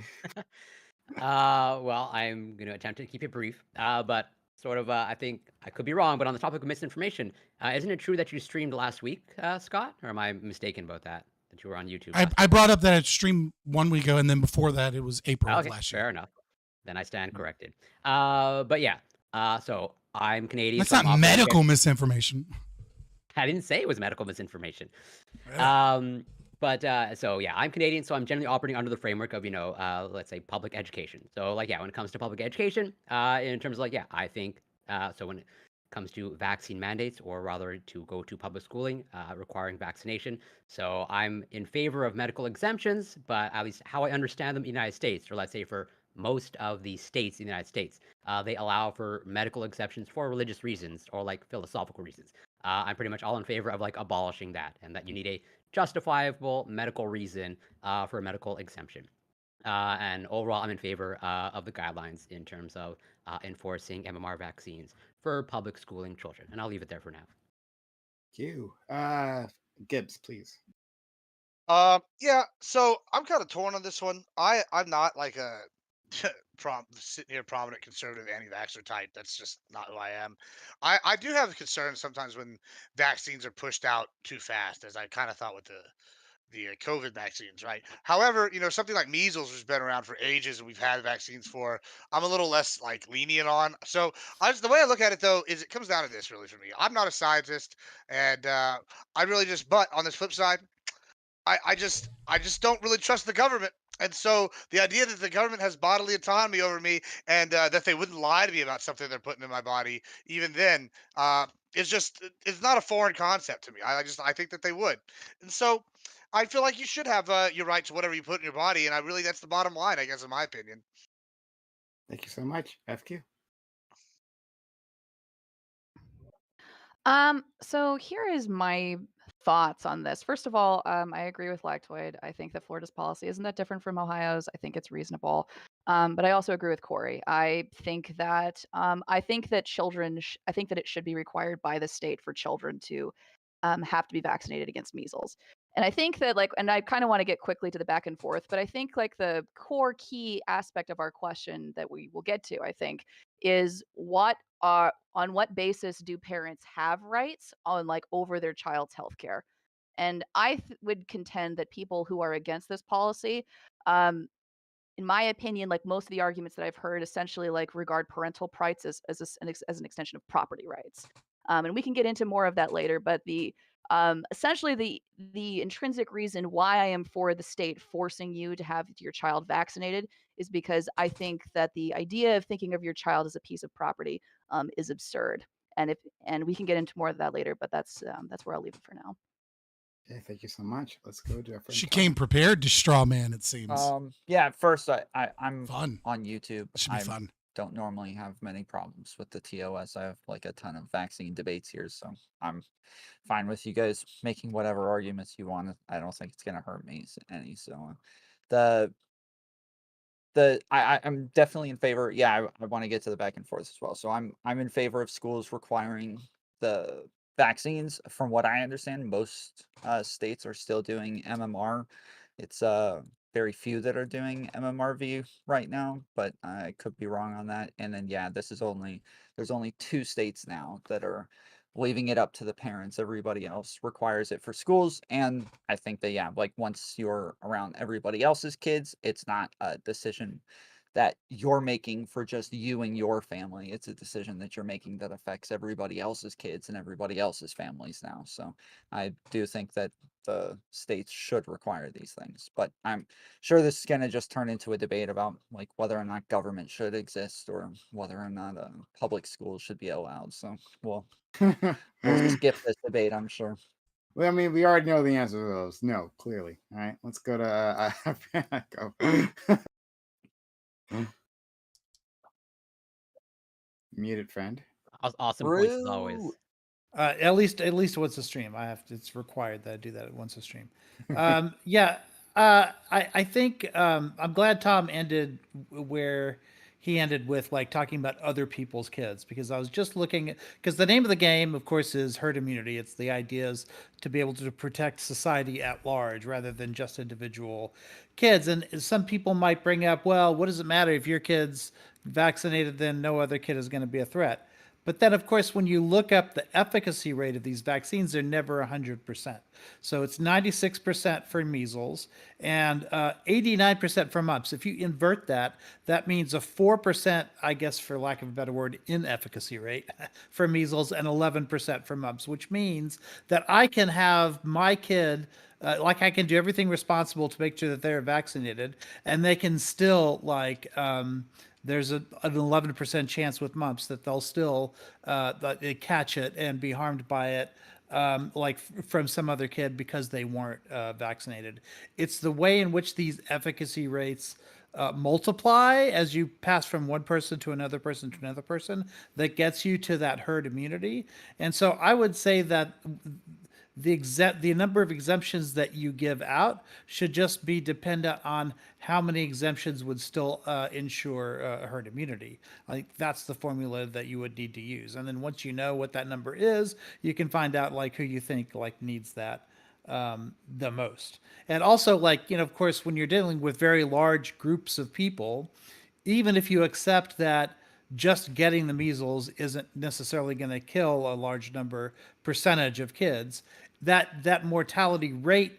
Well, I'm going to attempt to keep it brief, but sort of, I think I could be wrong, but on the topic of misinformation, isn't it true that you streamed last week, Scott? Or am I mistaken about that you were on YouTube? I brought up that I streamed 1 week ago, and then before that, it was April of last year. Fair enough. Then I stand corrected. But yeah, so I'm Canadian. That's so not medical misinformation. I didn't say it was medical misinformation. But so yeah, I'm Canadian, so I'm generally operating under the framework of, let's say public education. So like, yeah, when it comes to public education, in terms of like, yeah, I think, so when it comes to vaccine mandates, or rather to go to public schooling, requiring vaccination. So I'm in favor of medical exemptions, but at least how I understand them in the United States, or let's say for most of the states in the United States, they allow for medical exceptions for religious reasons or like philosophical reasons. I'm pretty much all in favor of like abolishing that, and that you need a justifiable medical reason for a medical exemption. And overall, I'm in favor of the guidelines in terms of enforcing MMR vaccines for public schooling children. And I'll leave it there for now. Thank you. Gibbs, please. Yeah, so I'm kind of torn on this one. I'm not like a sitting here prominent conservative anti-vaxxer type. That's just not who I am. I do have concerns sometimes when vaccines are pushed out too fast, as I kind of thought with the COVID vaccines, right? However, something like measles, which has been around for ages and we've had vaccines for, I'm a little less like lenient on. So the way I look at it though is it comes down to this really for me. I'm not a scientist, and I really but on this flip side, I just don't really trust the government. And so the idea that the government has bodily autonomy over me, and that they wouldn't lie to me about something they're putting in my body, even then, it's not a foreign concept to me. I think that they would. And so I feel like you should have your right to whatever you put in your body. And that's the bottom line, I guess, in my opinion. Thank you so much, FQ. So here is my thoughts on this. First of all, I agree with Lactoid. I think that Florida's policy isn't that different from Ohio's. I think it's reasonable. But I also agree with Corey. I think that I think that it should be required by the state for children to have to be vaccinated against measles. And I think that and I kind of want to get quickly to the back and forth, but I think the core key aspect of our question that we will get to, I think, is on what basis do parents have rights on over their child's health care? And would contend that people who are against this policy, um, in my opinion, most of the arguments that I've heard essentially regard parental rights as an extension of property rights. And we can get into more of that later, but essentially the intrinsic reason why I am for the state forcing you to have your child vaccinated is because I think that the idea of thinking of your child as a piece of property is absurd. And we can get into more of that later, but that's where I'll leave it for now. Okay, thank you so much. Let's go to our friend She Tom. came prepared to straw man, it seems. Yeah, at first I'm Fun. on YouTube. Should be I fun. don't normally have many problems with the TOS. I have a ton of vaccine debates here, so I'm fine with you guys making whatever arguments you want. I don't think it's gonna hurt me any. So I'm definitely in favor. Yeah, I want to get to the back and forth as well. So I'm in favor of schools requiring the vaccines. From what I understand, most states are still doing MMR. It's very few that are doing MMRV right now, but I could be wrong on that. And then there's only 2 states now that are leaving it up to the parents. Everybody else requires it for schools. And I think that once you're around everybody else's kids, it's not a decision that you're making for just you and your family. It's a decision that you're making that affects everybody else's kids and everybody else's families now. So I do think that the states should require these things, but I'm sure this is going to just turn into a debate about whether or not government should exist or whether or not public schools should be allowed. So we'll skip this debate, I'm sure. Well, I mean, we already know the answer to those. No, clearly. All right, let's go to go. Muted friend. Awesome points as always. At least once a stream. It's required that I do that once a stream. I think I'm glad Tom ended where he ended with talking about other people's kids, because I was just looking because the name of the game, of course, is herd immunity. It's the idea is to be able to protect society at large rather than just individual kids. And some people might bring up, well, what does it matter if your kid's vaccinated? Then no other kid is going to be a threat. But then, of course, when you look up the efficacy rate of these vaccines, they're never 100%. So it's 96% for measles and 89% for mumps. If you invert that, that means a 4%, I guess, for lack of a better word, inefficacy rate for measles and 11% for mumps, which means that I can have my kid I can do everything responsible to make sure that they're vaccinated, and they can still there's an 11% chance with mumps that they'll still catch it and be harmed by it, from some other kid because they weren't vaccinated. It's the way in which these efficacy rates multiply as you pass from one person to another person to another person that gets you to that herd immunity. And so I would say that the number of exemptions that you give out should just be dependent on how many exemptions would still ensure herd immunity. I think that's the formula that you would need to use. And then once you know what that number is, you can find out who you think needs that the most. And also of course, when you're dealing with very large groups of people, even if you accept that just getting the measles isn't necessarily going to kill a large percentage of kids, that mortality rate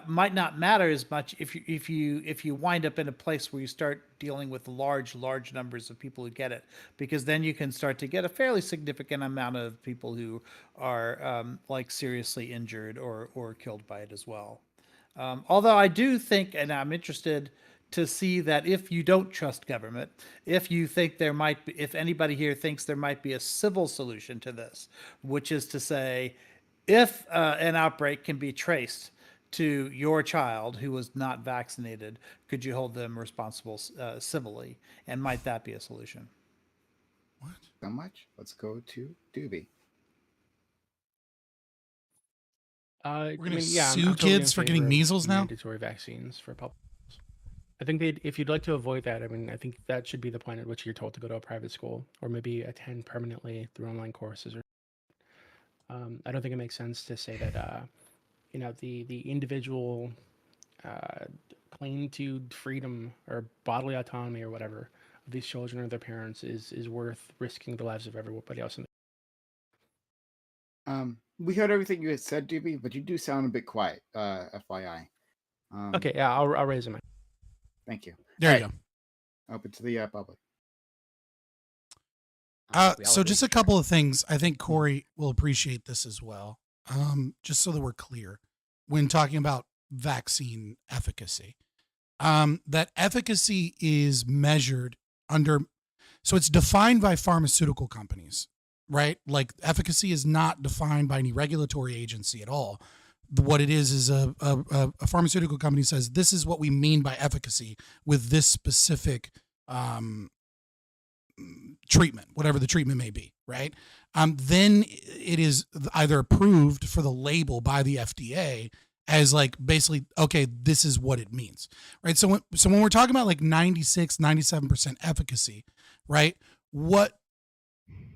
might not matter as much if you wind up in a place where you start dealing with large numbers of people who get it, because then you can start to get a fairly significant amount of people who are seriously injured or killed by it as well. Although I do think, and I'm interested to see that if you don't trust government, if you think if anybody here thinks there might be a civil solution to this, which is to say, if an outbreak can be traced to your child who was not vaccinated, could you hold them responsible civilly? And might that be a solution? What? So much? Let's go to Doobie. We're going to sue kids for getting measles now? Mandatory vaccines for public. I think if you'd like to avoid that, I mean, I think that should be the point at which you're told to go to a private school or maybe attend permanently through online courses. Or I don't think it makes sense to say that the individual claim to freedom or bodily autonomy or whatever of these children or their parents is worth risking the lives of everybody else. We heard everything you had said, DB, but you do sound a bit quiet, FYI. Okay, yeah, I'll raise a mic. Thank you. There you go. Open to the public. So just a couple of things. I think Corey will appreciate this as well. Just so that we're clear when talking about vaccine efficacy, that efficacy is measured so it's defined by pharmaceutical companies, right? Like efficacy is not defined by any regulatory agency at all. What it is a pharmaceutical company says, this is what we mean by efficacy with this specific treatment, whatever the treatment may be, right? Then it is either approved for the label by the FDA as like basically, okay, this is what it means, right? So when we're talking about like 96, 97% efficacy, right? What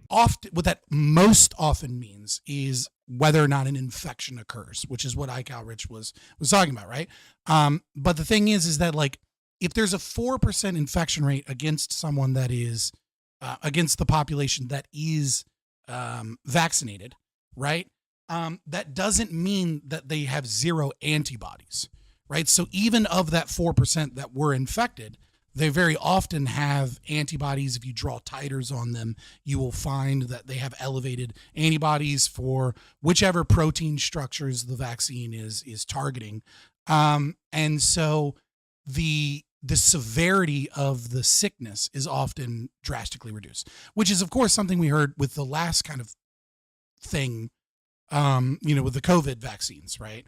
that most often means is whether or not an infection occurs, which is what iCal Rich was talking about, right? But the thing is that like if there's a 4% infection rate against someone that is against the population that is vaccinated, right? That doesn't mean that they have zero antibodies, right? So even of that 4% that were infected, they very often have antibodies. If you draw titers on them, you will find that they have elevated antibodies for whichever protein structures the vaccine is targeting. And so the severity of the sickness is often drastically reduced, which is, of course, something we heard with the last kind of thing, with the COVID vaccines, right?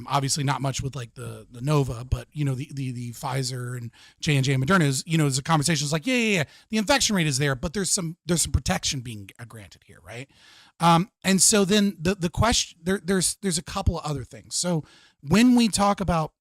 Obviously not much with like the Nova, but the Pfizer and J&J and Moderna is a conversation. It's like, yeah, the infection rate is there, but there's some protection being granted here, right? And so then the question there's a couple of other things. So when we talk about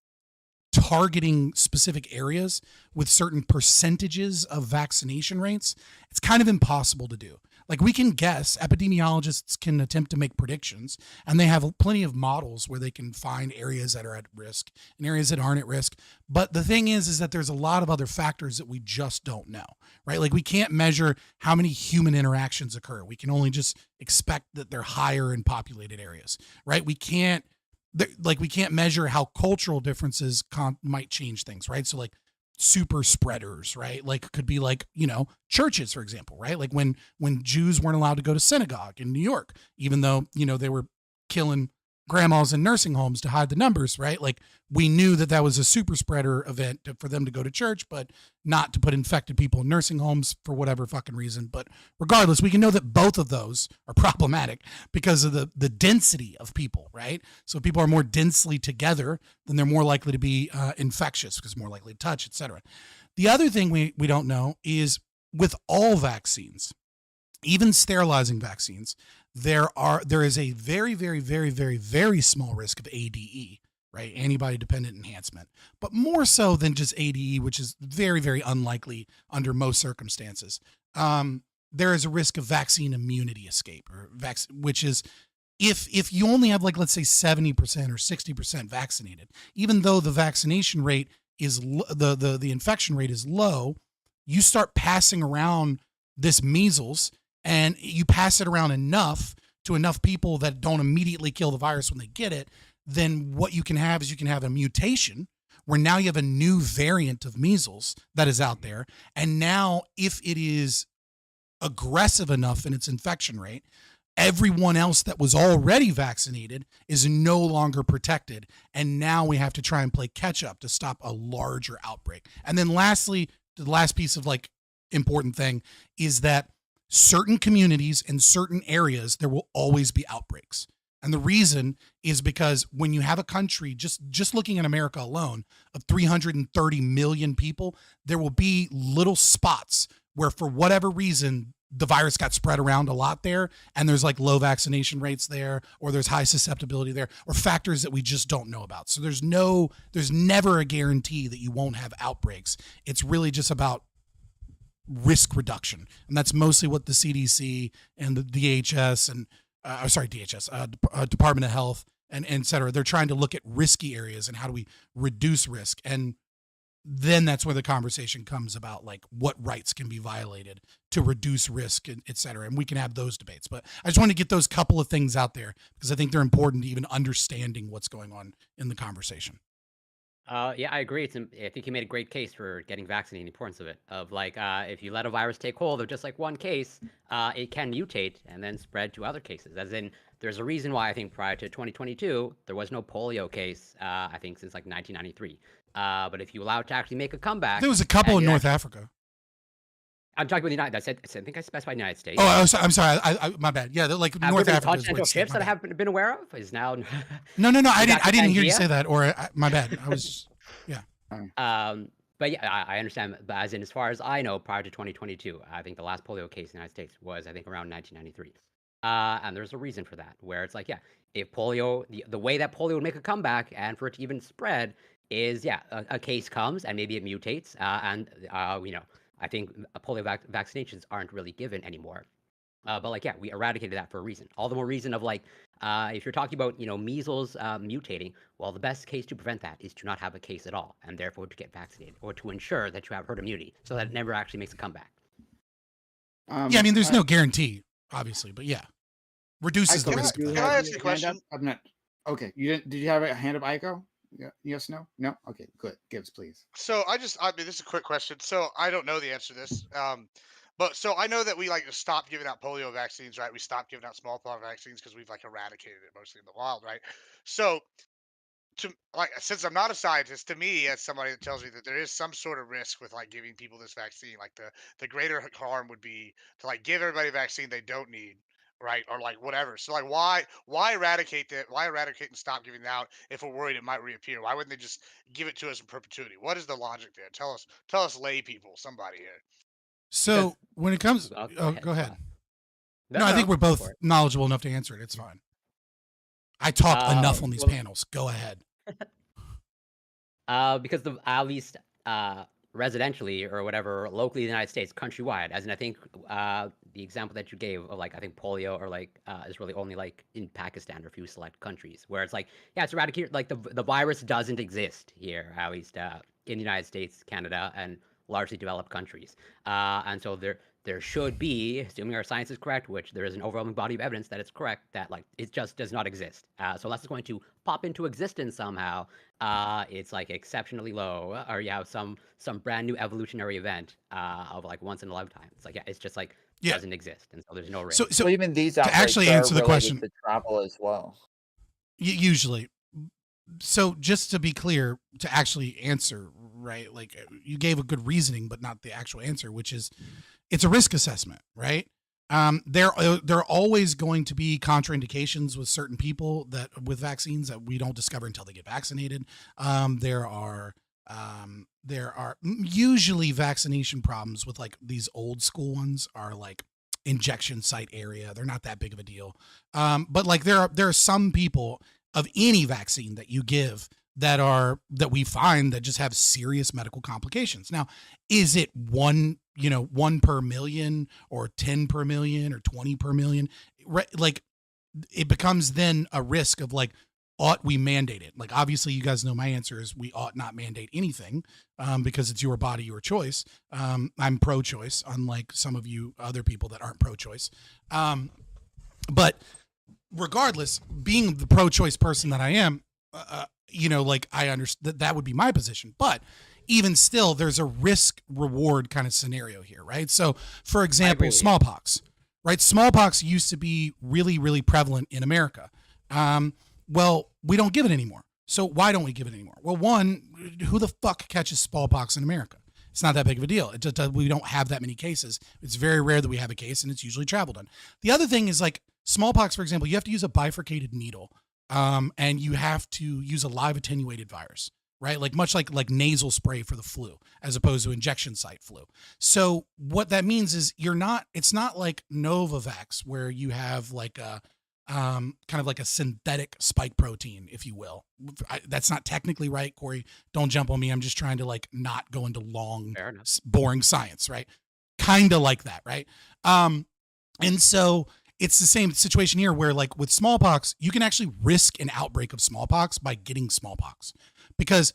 targeting specific areas with certain percentages of vaccination rates, it's kind of impossible to do. Like we can guess, epidemiologists can attempt to make predictions, and they have plenty of models where they can find areas that are at risk and areas that aren't at risk. But the thing is that there's a lot of other factors that we just don't know, right? Like we can't measure how many human interactions occur. We can only just expect that they're higher in populated areas, right? We can't measure how cultural differences might change things, right? So like super spreaders, right? Like could be like, churches, for example, right? Like when Jews weren't allowed to go to synagogue in New York, even though, they were killing grandmas in nursing homes to hide the numbers, right? Like we knew that was a super spreader event for them to go to church, but not to put infected people in nursing homes for whatever fucking reason. But regardless, we can know that both of those are problematic because of the density of people, right? So if people are more densely together, then they're more likely to be infectious because more likely to touch, etc. The other thing we don't know is with all vaccines, even sterilizing vaccines, there is a very, very, very, very, very small risk of ADE, right? Antibody dependent enhancement, but more so than just ADE, which is very, very unlikely under most circumstances. There is a risk of vaccine immunity escape, which is if you only have, like, let's say 70% or 60% vaccinated, even though the vaccination rate is the infection rate is low, you start passing around this measles, and you pass it around enough to enough people that don't immediately kill the virus when they get it, then what you can have is a mutation where now you have a new variant of measles that is out there. And now if it is aggressive enough in its infection rate, everyone else that was already vaccinated is no longer protected. And now we have to try and play catch up to stop a larger outbreak. And then lastly, the last piece of like important thing is that certain communities in certain areas, there will always be outbreaks. And the reason is because when you have a country, just looking at America alone, of 330 million people, there will be little spots where for whatever reason, the virus got spread around a lot there, and there's like low vaccination rates there, or there's high susceptibility there, or factors that we just don't know about. So there's never a guarantee that you won't have outbreaks. It's really just about risk reduction. And that's mostly what the CDC and the DHS and Department of Health and et cetera, they're trying to look at risky areas and how do we reduce risk. And then that's where the conversation comes about like what rights can be violated to reduce risk, and et cetera. And we can have those debates. But I just want to get those couple of things out there because I think they're important to even understanding what's going on in the conversation. Yeah, I agree. I think you made a great case for getting vaccinated, the importance of it. Of like, if you let a virus take hold of just like one case, it can mutate and then spread to other cases. As in, there's a reason why I think prior to 2022, there was no polio case, I think since like 1993. But if you allow it to actually make a comeback. There was a couple in North Africa. I'm talking about the United States. I think I specified United States. Oh, I'm sorry. I my bad. Yeah, they're like North Africa. Continental shifts that I haven't been aware of is now. No. I didn't hear you say that. Or my bad. I was yeah. But yeah, I understand. But as far as I know, prior to 2022, I think the last polio case in the United States was I think around 1993. And there's a reason for that, where it's like, yeah, if polio, the way that polio would make a comeback and for it to even spread is, yeah, a case comes and maybe it mutates. I think polio vaccinations aren't really given anymore. But like, yeah, we eradicated that for a reason. All the more reason of like, if you're talking about, measles mutating, well, the best case to prevent that is to not have a case at all, and therefore to get vaccinated or to ensure that you have herd immunity so that it never actually makes a comeback. Yeah, I mean, there's no guarantee, obviously, but yeah, reduces the risk. Can I ask you a question? I'm not. Okay, did you have a hand up, Aiko? Yeah, yes, no? Okay, good. Gibbs, please. So I mean, this is a quick question. So I don't know the answer to this. But so I know that we like stopped giving out polio vaccines, right? We stopped giving out smallpox vaccines because we've like eradicated it mostly in the wild, right? So since I'm not a scientist, to me, as somebody that tells me that there is some sort of risk with like giving people this vaccine, like the greater harm would be to like give everybody a vaccine they don't need, right? Or like whatever. So like why eradicate that? Why eradicate and stop giving it out if we're worried it might reappear? Why wouldn't they just give it to us in perpetuity? What is the logic there? Tell us lay people, somebody here. So when it comes, go ahead. No, I think we're both knowledgeable enough to answer it. It's fine. I talk enough on these panels. Go ahead. Because at least residentially or whatever, locally in the United States, countrywide, as in I think the example that you gave of like I think polio or like is really only like in Pakistan or a few select countries where it's like, yeah, it's eradicated. Like the virus doesn't exist here, at least in the United States, Canada, and largely developed countries. And so there should be, assuming our science is correct, which there is an overwhelming body of evidence that it's correct, that like it just does not exist. So unless it's going to pop into existence somehow, it's like exceptionally low, or you have some brand new evolutionary event of like once in a lifetime. It's like, yeah, it's just like doesn't exist, and so there's no risk. So even these to actually answer the question, to travel as well. Usually. So just to be clear, to actually answer, right? Like you gave a good reasoning, but not the actual answer, which is it's a risk assessment, right? There are always going to be contraindications with certain people with vaccines that we don't discover until they get vaccinated. There are usually vaccination problems with like these old school ones are like injection site area. They're not that big of a deal. But like there are some people of any vaccine that you give that we find that just have serious medical complications. Now, is it one per million or 10 per million or 20 per million? Like it becomes then a risk of like, ought we mandate it? Like, obviously you guys know my answer is we ought not mandate anything because it's your body, your choice. I'm pro-choice, unlike some of you other people that aren't pro-choice. But regardless, being the pro-choice person that I am, like I understand that would be my position, but even still, there's a risk reward kind of scenario here, right? So for example, smallpox, right? Smallpox used to be really, really prevalent in America. Well, we don't give it anymore. So why don't we give it anymore? Well, one, who the fuck catches smallpox in America? It's not that big of a deal. It just, we don't have that many cases. It's very rare that we have a case, and it's usually traveled on. The other thing is like smallpox, for example, you have to use a bifurcated needle. And you have to use a live attenuated virus. right? Like much like nasal spray for the flu as opposed to injection site flu. So what that means is it's not like Novavax where you have like a kind of like a synthetic spike protein, if you will. That's not technically right, Corey. Don't jump on me. I'm just trying to like not go into long, boring science, right? Kind of like that, right? And so it's the same situation here where like with smallpox, you can actually risk an outbreak of smallpox by getting smallpox because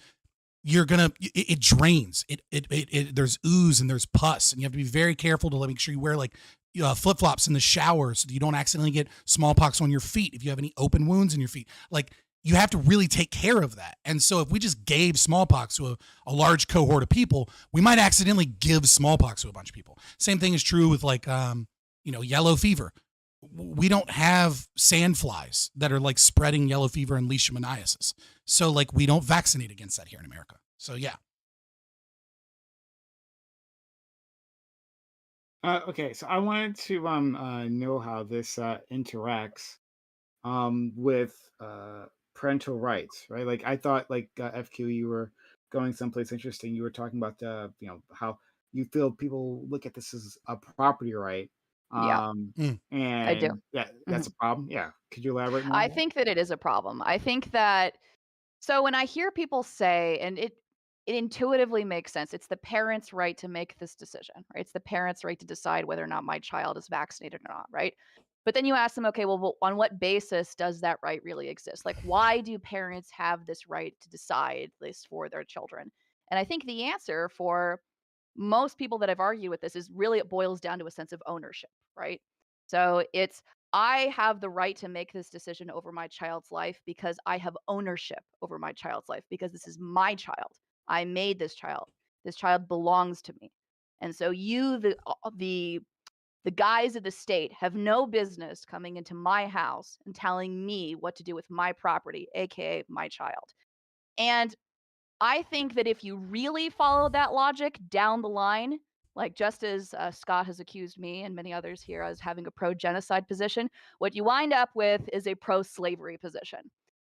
it drains. There's ooze and there's pus, and you have to be very careful to make sure you wear like flip-flops in the shower so that you don't accidentally get smallpox on your feet if you have any open wounds in your feet. Like you have to really take care of that. And so if we just gave smallpox to a large cohort of people, we might accidentally give smallpox to a bunch of people. Same thing is true with like yellow fever. We don't have sandflies that are like spreading yellow fever and leishmaniasis. So like we don't vaccinate against that here in America. So yeah. Okay, so I wanted to know how this interacts with parental rights, right? Like I thought, like FQ, you were going someplace interesting. You were talking about how you feel people look at this as a property right. Yeah. And I do. yeah, that's a problem. Yeah, could you elaborate more? I think that it is a problem. I think that so when I hear people say, and it intuitively makes sense, it's the parent's right to make this decision, right? It's the parent's right to decide whether or not my child is vaccinated or not, right? But then you ask them, okay, well, on what basis does that right really exist? Like, why do parents have this right to decide this for their children? And I think the answer for most people that I've argued with this is really it boils down to a sense of ownership, right? So it's I have the right to make this decision over my child's life because I have ownership over my child's life because this is my child. I made this child. This child belongs to me. And so you, the guys of the state, have no business coming into my house and telling me what to do with my property, aka my child. And I think that if you really follow that logic down the line, like just as Scott has accused me and many others here as having a pro-genocide position, what you wind up with is a pro-slavery position.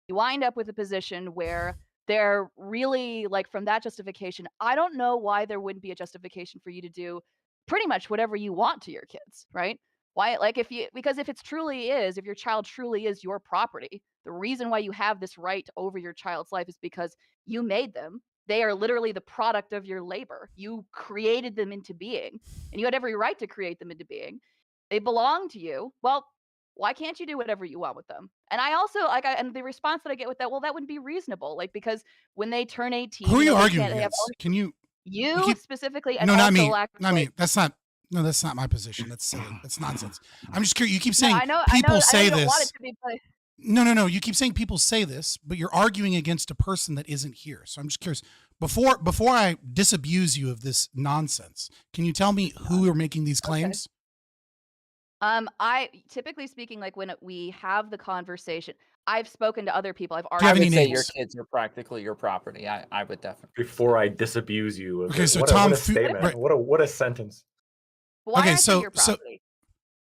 You wind up with a position where they're really like from that justification, I don't know why there wouldn't be a justification for you to do pretty much whatever you want to your kids, right? Why, like because if if your child truly is your property, the reason why you have this right over your child's life is because you made them. They are literally the product of your labor. You created them into being, and you had every right to create them into being. They belong to you. Well, why can't you do whatever you want with them? And I also and the response that I get with that, well, that wouldn't be reasonable. Like because when they turn 18, Who are you they arguing can't- they have against? Can you specifically, and No, not also me. lack of Not me. slaves. That's not my position. That's silly. That's nonsense. I'm just curious. You keep No, saying I know people say you don't want this. it to be, but No. You keep saying people say this, but you're arguing against a person that isn't here. So I'm just curious. Before I disabuse you of this nonsense, can you tell me who are making these claims? I typically speaking, like when we have the conversation, I've spoken to other people. I've Do you have argued. any say your names? kids are practically your property. I would definitely. Before I disabuse you of Okay, it. so What Tom a Fu- statement. right. What a sentence. Why Okay, I say your so property?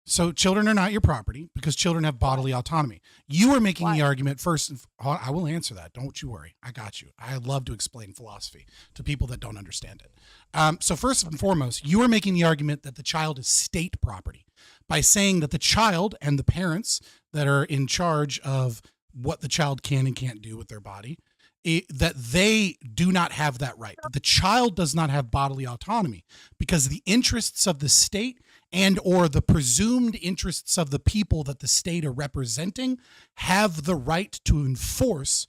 So children are not your property because children have bodily autonomy. You are making the Why? argument first. I will answer that. Don't you worry. I got you. I love to explain philosophy to people that don't understand it. So first and foremost, you are making the argument that the child is state property by saying that the child and the parents that are in charge of what the child can and can't do with their body, that they do not have that right. That the child does not have bodily autonomy because the interests of the state and or the presumed interests of the people that the state are representing have the right to enforce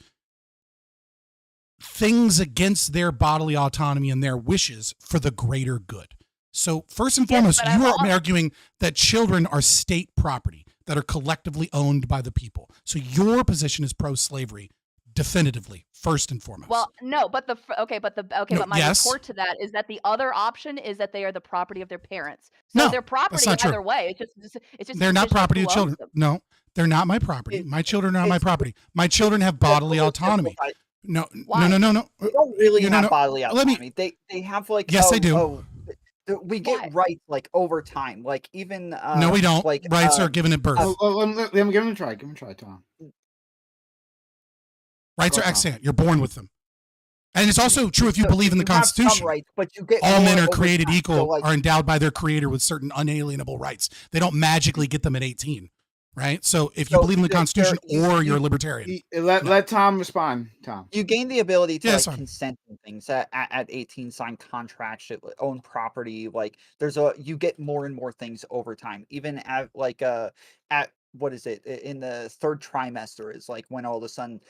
things against their bodily autonomy and their wishes for the greater good. So first and foremost, you are arguing that children are state property that are collectively owned by the people. So your position is pro-slavery definitively, first and foremost. Well, no, but No, but my yes. retort to that is that the other option is that they are the property of their parents. So No, they're property not true. either way. It's just They're a not decision of property who of owns children. them. No, they're not my property. My children are my property. My children have bodily autonomy. No. Why? They don't really have No. bodily Let me- autonomy. They have like Yes, they do. we get rights like over time. Like even No, we don't. Like Rights are given at birth. Let me give him a try. Give him a try, Tom. Rights Go are on. extant. You're born with them. And it's also true if you believe in the you have some Constitution. rights, but you get All more men are over created time. equal, So, like, are endowed by their creator with certain unalienable rights. They don't magically get them at 18, right? So if you believe in the Constitution or you're a libertarian. Let Tom respond, Tom. you gain the ability to Yeah, like sorry. consent in things at 18, sign contracts, own property. Like you get more and more things over time. Even at what is it in the third trimester is like when all of a sudden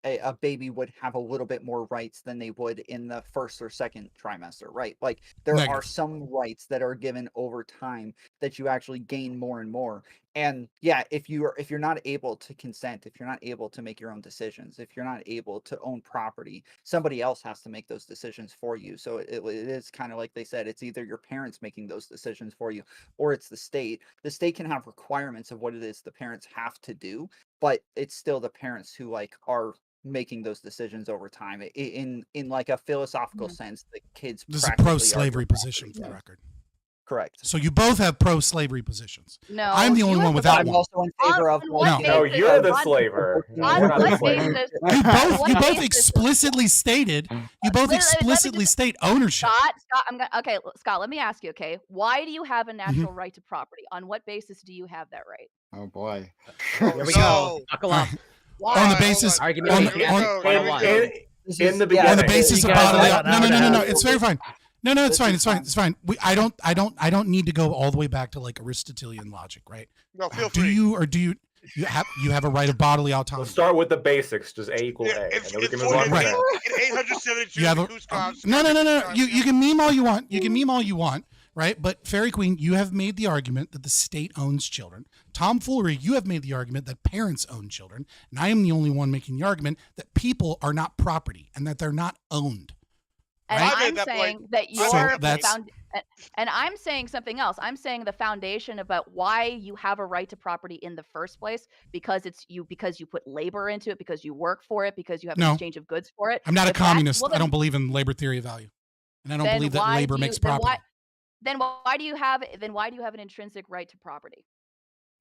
a baby would have a little bit more rights than they would in the first or second trimester, right? Like there are Negative. some rights that are given over time that you actually gain more and more. And yeah, if you're not able to consent, if you're not able to make your own decisions, if you're not able to own property, somebody else has to make those decisions for you. So it is kind of like they said, it's either your parents making those decisions for you or it's the state. The state can have requirements of what it is the parents have to do, but it's still the parents who like are making those decisions over time. In like a philosophical sense, the kids. This is a practically are pro-slavery your position property. for the record. Correct. So you both have pro-slavery positions. No, I'm the you only have one the without I'm one. also in favor of. On what No. basis? you're the on- slaver. On We're not the what slaver. basis? You on both what you both basis- explicitly stated let me just- state ownership. Scott, okay, Scott, let me ask you, okay? Why do you have a natural Mm-hmm. right to property? On what basis do you have that right? Oh boy. Here we go. Buckle up. On the Hold basis on. Argument on week. the- Here we on- go, here we on- go. In the on beginning. the basis You of guys bodily got no, now. it's very fine. No, it's fine. This It's is fine. It's fine. I don't need to go all the way back to like Aristotelian logic, right? No, feel Do free. you or do you have a right of bodily autonomy? Let's start with the basics. Just A equals Yeah, A. And it's then we can move for- on from Right. there. In 872, You have the a Kuskops- no. You can meme all you want. You can meme all you want, right? But Fairy Queen, you have made the argument that the state owns children. Tomfoolery, you have made the argument that parents own children, and I am the only one making the argument that people are not property and that they're not owned. And Right? I made I'm that saying point. that So you're that's- and I'm saying something else. I'm saying the foundation about why you have a right to property in the first place because you put labor into it, because you work for it, because you have an No. exchange of goods for it. I'm not a If that's- communist. well, I don't believe in labor theory of value, and I don't then believe that why labor do you- makes then property. Then why do you have an intrinsic right to property?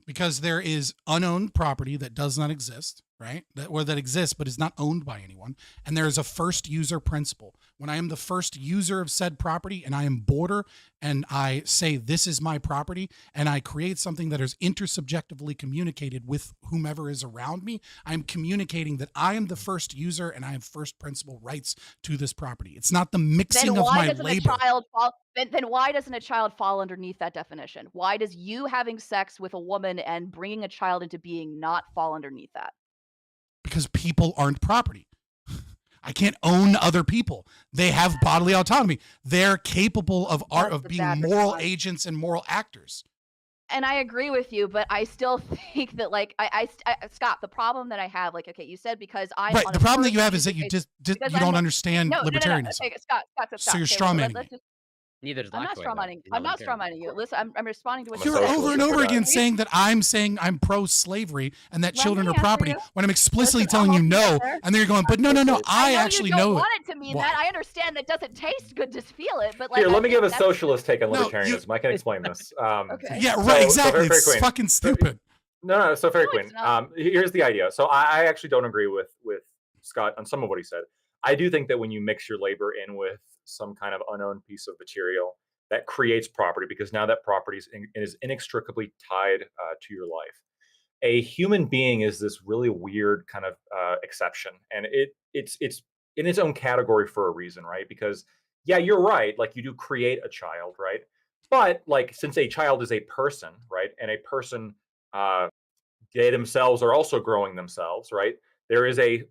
Because there is unowned property that does not exist, right? That exists but is not owned by anyone. And there is a first user principle. When I am the first user of said property and I am border and I say this is my property and I create something that is intersubjectively communicated with whomever is around me, I'm communicating that I am the first user and I have first principle rights to this property. It's not the mixing Then of why my doesn't labor. a child fall? Then why doesn't a child fall underneath that definition? Why does you having sex with a woman and bringing a child into being not fall underneath that? Because people aren't property. I can't own other people. They have bodily autonomy. They're capable of That's the being bad moral response. agents and moral actors. And I agree with you, but I still think that, like, Scott, the problem that I have, like, okay, you said because I'm Right. on The a problem that first you have is that you user just because you I'm don't a- understand no, libertarianism. Okay, Scott. So you're Okay, straw well, manning let's me. just. Neither does I'm not Lackway, straw though. manning. He's I'm not not straw libertarian. manning you. Listen, I'm responding to what I'm a You're socialist over and if over we're again done. saying that I'm pro-slavery and that Let children me are answer property you. when I'm explicitly Listen, telling I'll you help you no, get there. and then you're going, but no, I actually you don't know it. want it to mean Why? that. I understand that doesn't taste good to feel it, but like Here, I let me think give a that's- socialist take on No, you- libertarianism. I can explain this. Okay. Yeah, So- right. so Exactly. Fairy It's Queen. fucking stupid. No, so Fairy No, it's Queen. not. Here's the idea. So I actually don't agree with Scott on some of what he said. I do think that when you mix your labor in with some kind of unowned piece of material, that creates property because now that property is inextricably tied to your life. A human being is this really weird kind of exception, and it's in its own category for a reason, right? Because yeah, you're right. Like you do create a child, right? But like since a child is a person, right, and a person they themselves are also growing themselves, right? There is a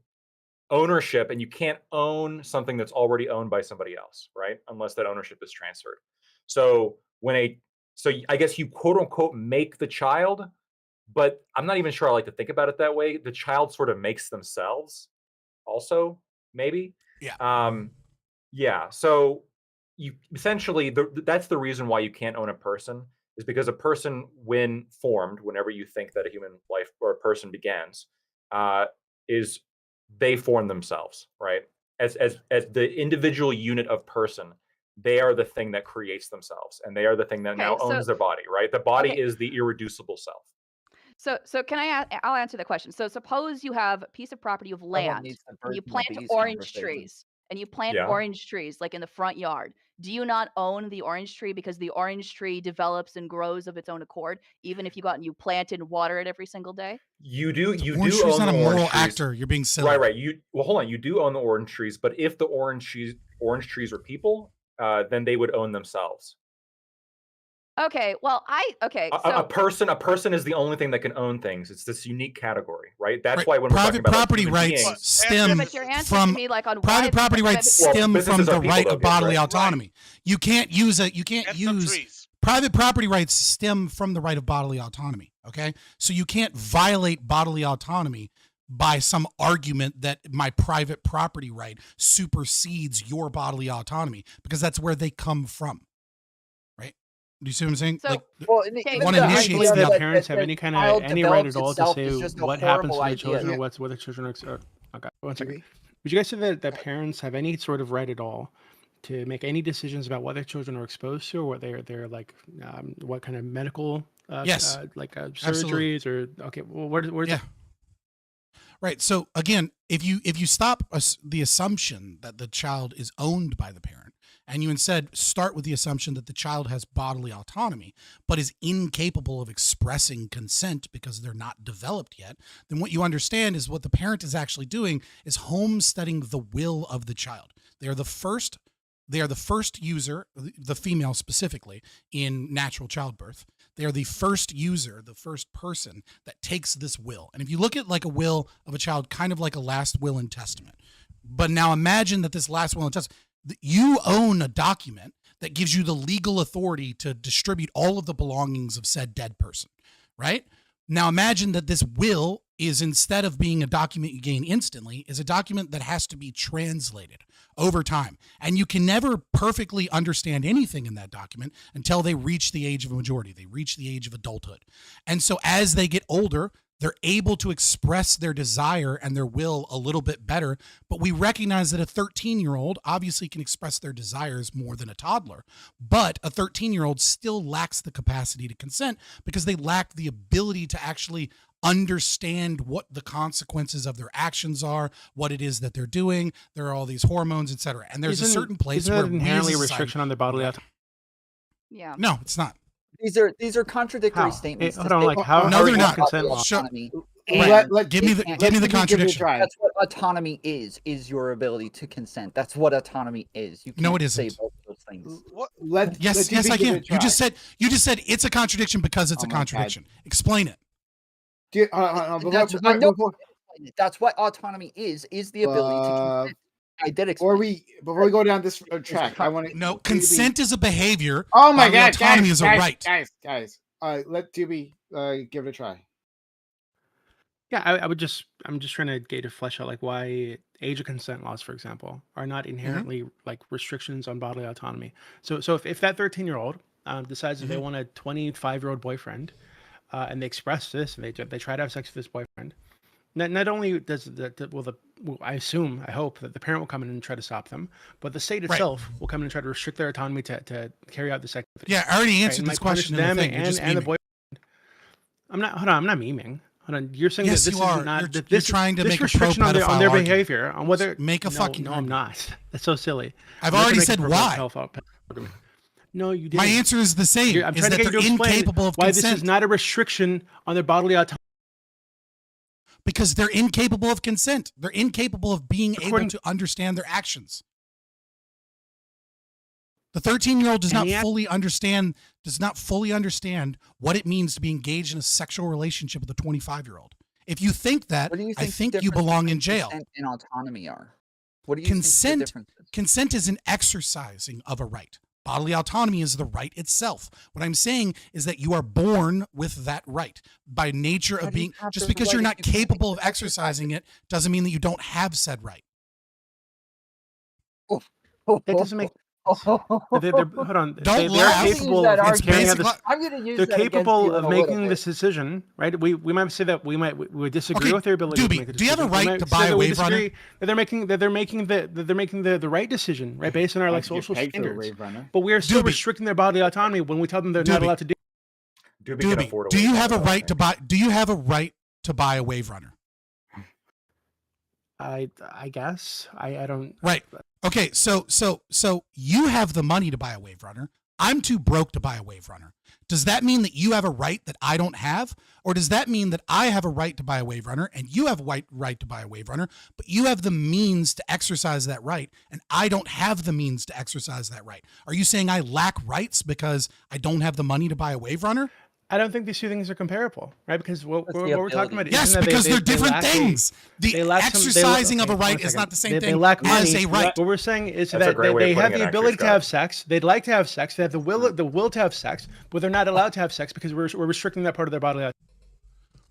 ownership, and you can't own something that's already owned by somebody else, right? Unless that ownership is transferred. So I guess you quote unquote make the child, but I'm not even sure I like to think about it that way. The child sort of makes themselves also, maybe. Yeah. Yeah. So you essentially that's the reason why you can't own a person is because a person, when formed, whenever you think that a human life or a person begins, is they form themselves, right? As the individual unit of person, they are the thing that creates themselves, and they are the thing that now Okay, so- owns their body, right? The body Okay. is the irreducible self. So can I'll answer the question. So suppose you have a piece of property of Someone land needs the and you birds and the plant bees orange conversation. trees and you plant Yeah. orange trees like in the front yard. Do you not own the orange tree because the orange tree develops and grows of its own accord, even if you go out and you plant and water it every single day? You do Orange own tree's the not a orange moral trees. actor. You're being silly. Right. Well, hold on. You do own the orange trees, but if the orange trees were people, then they would own themselves. Okay, well, A person is the only thing that can own things. It's this unique category, right? That's Right. why when we're talking Private about property human rights beings, stem but you're answering from me like on private property rights stem businesses from are the people, right though, of bodily right? autonomy. You can't use And some trees. private property rights stem from the right of bodily autonomy. Okay, so you can't violate bodily autonomy by some argument that my private property right supersedes your bodily autonomy, because that's where they come from. Right? Do you see what I'm saying? So- like Well, one the initiates idea the that other. Parents have any kind of child any right at develops all to itself say is just a what happens to horrible their children idea. or what their children are. Okay, one second. Would you guys say that parents have any sort of right at all to make any decisions about what their children are exposed to, or what they're like, what kind of medical Yes. Absolutely. surgeries or okay, well, where's Yeah. Right. So again, if you stop the assumption that the child is owned by the parent, and you instead start with the assumption that the child has bodily autonomy, but is incapable of expressing consent because they're not developed yet, then what you understand is what the parent is actually doing is homesteading the will of the child. They are the first user, the female specifically, in natural childbirth. They are the first user, the first person that takes this will. And if you look at like a will of a child, kind of like a last will and testament. But now imagine that this last will and testament, you own a document that gives you the legal authority to distribute all of the belongings of said dead person, right? Now imagine that this will is, instead of being a document you gain instantly, is a document that has to be translated over time. And you can never perfectly understand anything in that document until they reach the age of majority. They reach the age of adulthood. And so as they get older, they're able to express their desire and their will a little bit better. But we recognize that a 13-year-old obviously can express their desires more than a toddler. But a 13-year-old still lacks the capacity to consent because they lack the ability to actually understand what the consequences of their actions are, what it is that they're doing. There are all these hormones, etc. And there's a certain place isn't where that we as a inherently a society- restriction on their bodily autonomy. Yeah. No, it's not. These are contradictory How? statements. Hold to on, say like, how- No, how they're is not. consent law? autonomy Right. and Give me the contradiction. try. That's what autonomy is your ability to consent. That's what autonomy is. You can't No, it say isn't. both of those things. Yes, I can. You just said it's a contradiction because it's Oh a my God. contradiction. Explain it. That's what autonomy is the ability to consent. I did explain. Before we go down this track, I want to. No, consent is a behavior. Oh my bodily God, autonomy guys, is a guys, right. guys. Let Doobie give it a try. Yeah, I'm just trying to flesh out like why age of consent laws, for example, are not inherently like restrictions on bodily autonomy. So if that 13-year-old decides that they want a 25-year-old boyfriend, and they express this, and they try to have sex with this boyfriend, not only does I hope that the parent will come in and try to stop them, but the state itself will come in and try to restrict their autonomy to carry out this activity. Yeah, I already answered And this might punish question in the them thing. You're just and the memeing. boyfriend. I'm not memeing. Hold on, you're saying Yes, that this you are. is not You're- that you're this trying to this make a restriction on their pro-pedophile argument. behavior on whether Make a fucking no, I'm not. That's so silly. I've I'm not already gonna make a said why. pro-pedophile argument. No, you didn't. My answer is the same. I'm is trying to that get you they're to explain incapable of why consent. this is not a restriction on their bodily autonomy. Because they're incapable of consent. They're incapable of being able According- to understand their actions. The 13-year-old does And not yet- fully understand what it means to be engaged in a sexual relationship with a 25-year-old. If you think that, What do you I think the think you difference belong in between jail. consent and autonomy are? What do you think the Consent difference is? consent is an exercising of a right. Bodily autonomy is the right itself. What I'm saying is that you are born with that right by nature How of do you being. have Just the because right you're if not you can't capable of exercise exercising it doesn't mean that you don't have said right. That doesn't make. Hold on. Don't They're laugh. capable I'm of gonna use that carrying out argument. this. I'm going to use They're that against capable you in of a little making bit. this decision, right? We might say that we disagree Okay, with their ability to Doobie, make a do you have a decision. We right might to say buy that a we Wave Runner? disagree, that they're making the right decision, right, based on our like I'd get social pegged for a standards. Wave Runner. But we are still Doobie. restricting their bodily autonomy when we tell them they're not Doobie. allowed to do. Doobie can Doobie, afford a do you Wave have a Runner, I right to think. buy? Do you have a right to buy a Wave Runner? I guess I don't. Right. Okay. So you have the money to buy a Wave Runner. I'm too broke to buy a Wave Runner. Does that mean that you have a right that I don't have? Or does that mean that I have a right to buy a Wave Runner and you have a right to buy a Wave Runner, but you have the means to exercise that right and I don't have the means to exercise that right? Are you saying I lack rights because I don't have the money to buy a Wave Runner? I don't think these two things are comparable, right? Because what That's the we're talking ability. about Yes, isn't that because they they're different lack things. they The lack exercising of a okay, right one is second. not the same They thing lack as money. a right. What we're saying is That's a that great way they of have putting the it, ability actually, to have Scott. sex. They'd like to have sex. They have the will to have sex, but they're not allowed to have sex because we're restricting that part of their bodily autonomy.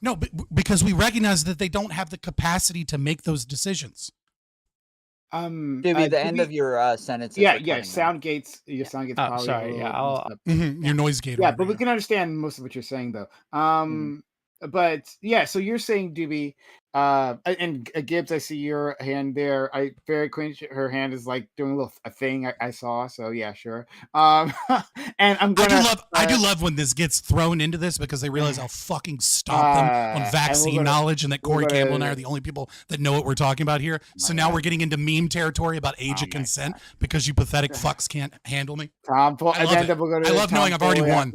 No, because we recognize that they don't have the capacity to make those decisions. Doobie, the end of your sentence. Yeah, is yeah. recording now. Sound gates. Your sound gates Oh, probably. sorry. A Yeah, little messed I'll. up. Your noise gate. Yeah, but we can understand most of what you're saying, though. But yeah, so you're saying, Doobie, and Gibbs, I see your hand there. Very Queen, her hand is like doing a thing I saw. So yeah, sure. And I'm gonna. I do love when this gets thrown into this because they realize I'll fucking stomp them on and vaccine knowledge and that Corey gonna- Campbell and I are the only people that know what we're talking about here. So now we're getting into meme territory about age of consent because you pathetic fucks can't handle me. Tom, I love it. I love knowing I've already won.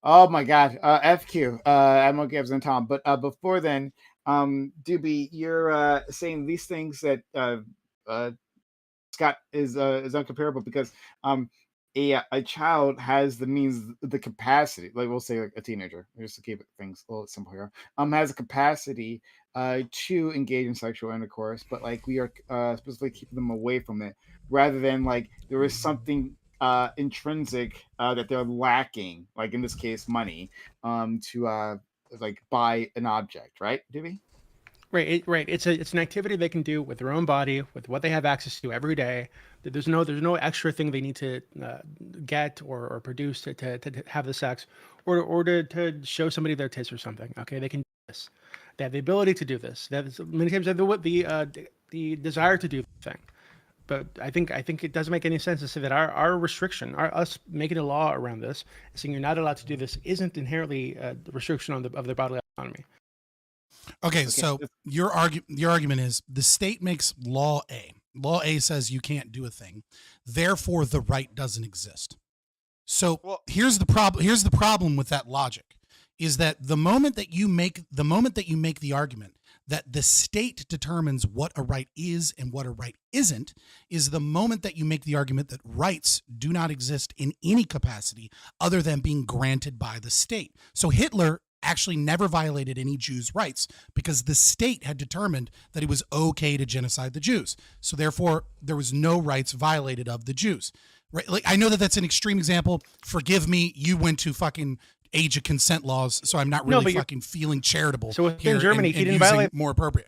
Oh my God, FQ. I'm gonna give and Tom, but before then, Doobie, you're saying these things that Scott is uncomparable because a child has the means, the capacity, like we'll say like a teenager, just to keep things a little simple here, has a capacity to engage in sexual intercourse, but like we are specifically keeping them away from it, rather than like there is something intrinsic that they're lacking, like in this case, money, to like buy an object, right, Doobie? Right. It's an activity they can do with their own body, with what they have access to every day. There's no extra thing they need to get or produce to have the sex, or to show somebody their tits or something. Okay, they can do this. They have the ability to do this. They have, many times they have the desire to do the thing. But I think it doesn't make any sense to say that our restriction, us making a law around this, saying you're not allowed to do this, isn't inherently a restriction of their bodily autonomy. Okay, so your argument is the state makes law A. Law A says you can't do a thing, therefore the right doesn't exist. So here's the problem. Here's the problem with that logic, is that the moment that you make the argument that the state determines what a right is and what a right isn't, is the moment that you make the argument that rights do not exist in any capacity other than being granted by the state. So Hitler actually never violated any Jews' rights because the state had determined that it was okay to genocide the Jews. So therefore, there was no rights violated of the Jews. Right? Like, I know that that's an extreme example. Forgive me. You went to fucking age of consent laws, so I'm not really fucking feeling charitable. So within Germany, he didn't using violate more appropriate.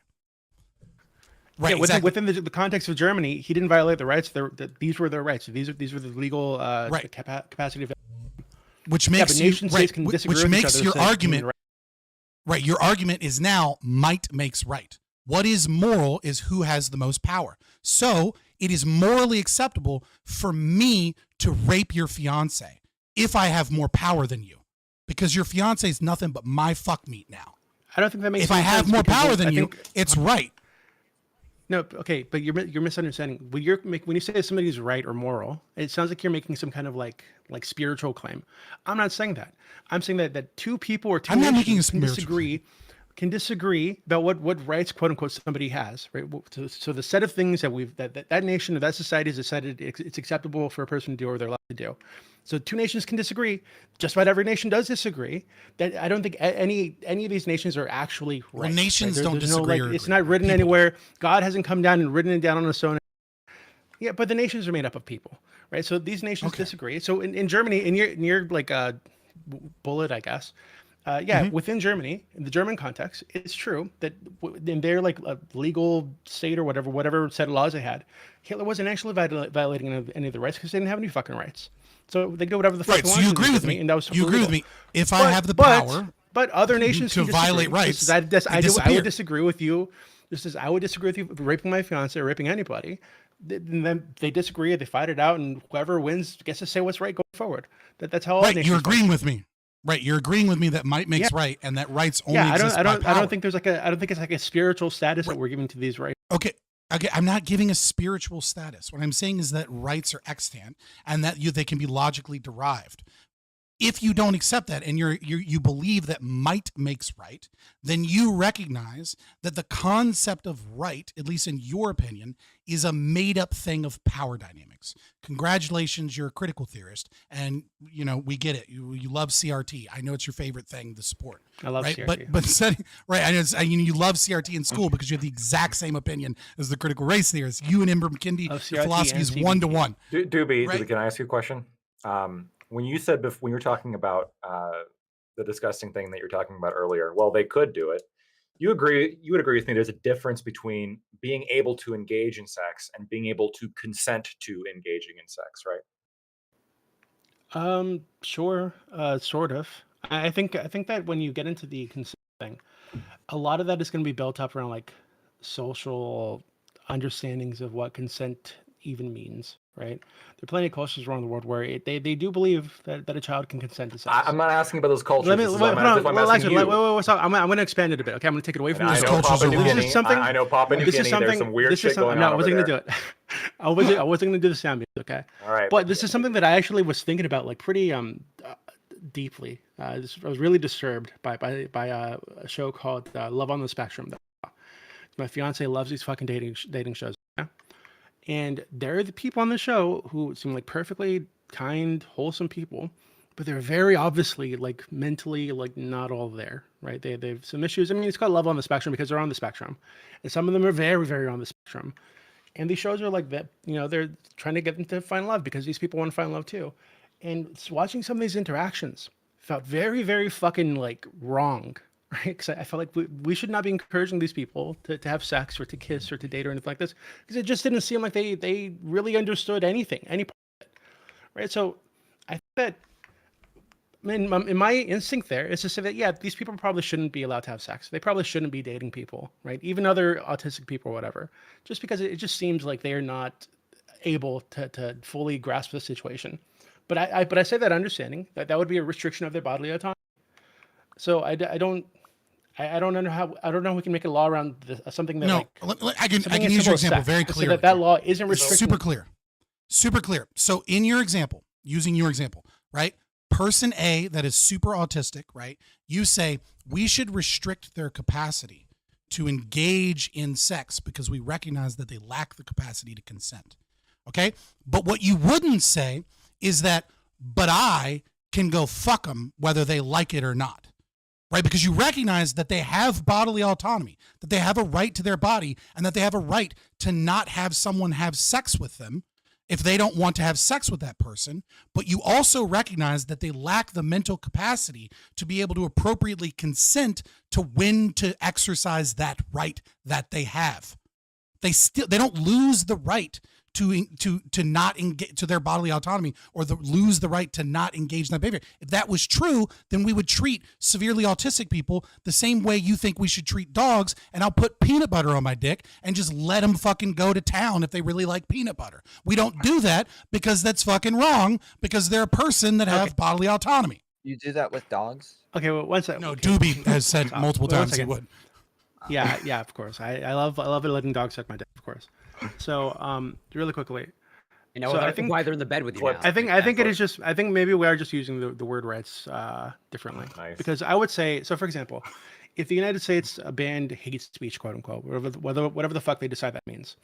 Right. Yeah, exactly. within the context of Germany, he didn't violate the rights. These were their rights. These were the legal capacity of. Which makes which makes your argument right. Your argument is now might makes right. What is moral is who has the most power. So it is morally acceptable for me to rape your fiance if I have more power than you, because your fiance is nothing but my fuck meat now. I don't think that makes. If I have more power than you, it's right. No, okay, but you're misunderstanding. When you say somebody's right or moral, it sounds like you're making some kind of like spiritual claim. I'm not saying that. I'm saying that two people or two nations can disagree about what rights, quote unquote, somebody has. Right. So the set of things that nation or that society has decided it's acceptable for a person to do or they're allowed to do. So two nations can disagree. Just about every nation does disagree. That I don't think any of these nations are actually right. Well, nations right? don't disagree. It's not written anywhere. God hasn't come down and written it down on a stone. Yeah, but the nations are made up of people, right? So these nations disagree. So in Germany, in your like bullet, I guess. Within Germany, in the German context, it's true that in their like legal state or whatever set of laws they had, Hitler wasn't actually violating any of the rights because they didn't have any fucking rights. So they do whatever the fuck they want. So you agree with me? And that was you agree with me? If I have the power, but other nations to violate rights, I would disagree with you. Just as I would disagree with you raping my fiance or raping anybody. Then they disagree, they fight it out, and whoever wins gets to say what's right going forward. That's how all nations you're agreeing with me. Right, you're agreeing with me that might makes right, and that rights only exist by power. I don't think there's like a, I don't think it's like a spiritual status that we're giving to these rights. Okay, I'm not giving a spiritual status. What I'm saying is that rights are extant, and that they can be logically derived. If you don't accept that, and you believe that might makes right, then you recognize that the concept of right, at least in your opinion, is a made-up thing of power dynamics. Congratulations, you're a critical theorist, and we get it. You love CRT. I know it's your favorite thing to support. I love CRT. But setting right, you love CRT in school because you have the exact same opinion as the critical race theorist. You and Ember McKinney, your philosophy is 1-to-1. Doobie, Right? can I ask you a question? When you said when you were talking about the disgusting thing that you were talking about earlier, well, they could do it. You would agree with me there's a difference between being able to engage in sex and being able to consent to engaging in sex, right? Sure, sort of. I think that when you get into the consent thing, a lot of that is going to be built up around like social understandings of what consent even means, right? There are plenty of cultures around the world where they do believe that a child can consent to sex. I'm not asking about those cultures. I'm going to expand it a bit. Okay, I'm going to take it away from I those know cultures. Papua New Guinea. Something. I know Papua New Guinea. There's some weird shit going on. I wasn't going to do it. I wasn't going to do the sound music. Okay. All right. But this is something that I actually was thinking about like pretty deeply. I was really disturbed by a show called Love on the Spectrum. My fiance loves these fucking dating shows. Yeah? And there are the people on the show who seem like perfectly kind, wholesome people, but they're very obviously like mentally like not all there, right? They have some issues. I mean, it's called Love on the Spectrum because they're on the spectrum, and some of them are very, very on the spectrum. And these shows are like that, they're trying to get them to find love because these people want to find love too. And watching some of these interactions felt very, very fucking like wrong. Right? Because I felt like we should not be encouraging these people to have sex or to kiss or to date or anything like this, because it just didn't seem like they really understood any part of it, right? So I think that, in my instinct there is to say that, yeah, these people probably shouldn't be allowed to have sex. They probably shouldn't be dating people, right? Even other autistic people or whatever, just because it just seems like they are not able to fully grasp the situation. But I say that understanding that would be a restriction of their bodily autonomy. So I don't know how we can make a law around something that I can use your example very clearly. So that law isn't restricting. Super clear. So in your example, using your example, right? Person A that is super autistic, right? You say we should restrict their capacity to engage in sex because we recognize that they lack the capacity to consent. Okay? But what you wouldn't say is that, but I can go fuck them whether they like it or not. Right? Because you recognize that they have bodily autonomy, that they have a right to their body, and that they have a right to not have someone have sex with them if they don't want to have sex with that person. But you also recognize that they lack the mental capacity to be able to appropriately consent to when to exercise that right that they have. They don't lose the right to not engage to their bodily autonomy, or lose the right to not engage in that behavior. If that was true, then we would treat severely autistic people the same way you think we should treat dogs, and I'll put peanut butter on my dick and just let them fucking go to town if they really like peanut butter. We don't do that because that's fucking wrong, because they're a person that have bodily autonomy. You do that with dogs? Okay, well, one second. No, Doobie has said multiple times he would. Yeah, of course. I love letting dogs suck my dick, of course. So, really quickly, so I think why they're in the bed with you now. I think it is just. I think maybe we are just using the word rights differently. Nice. Because I would say, so for example, if the United States banned hate speech, quote unquote, whatever the fuck they decide that means,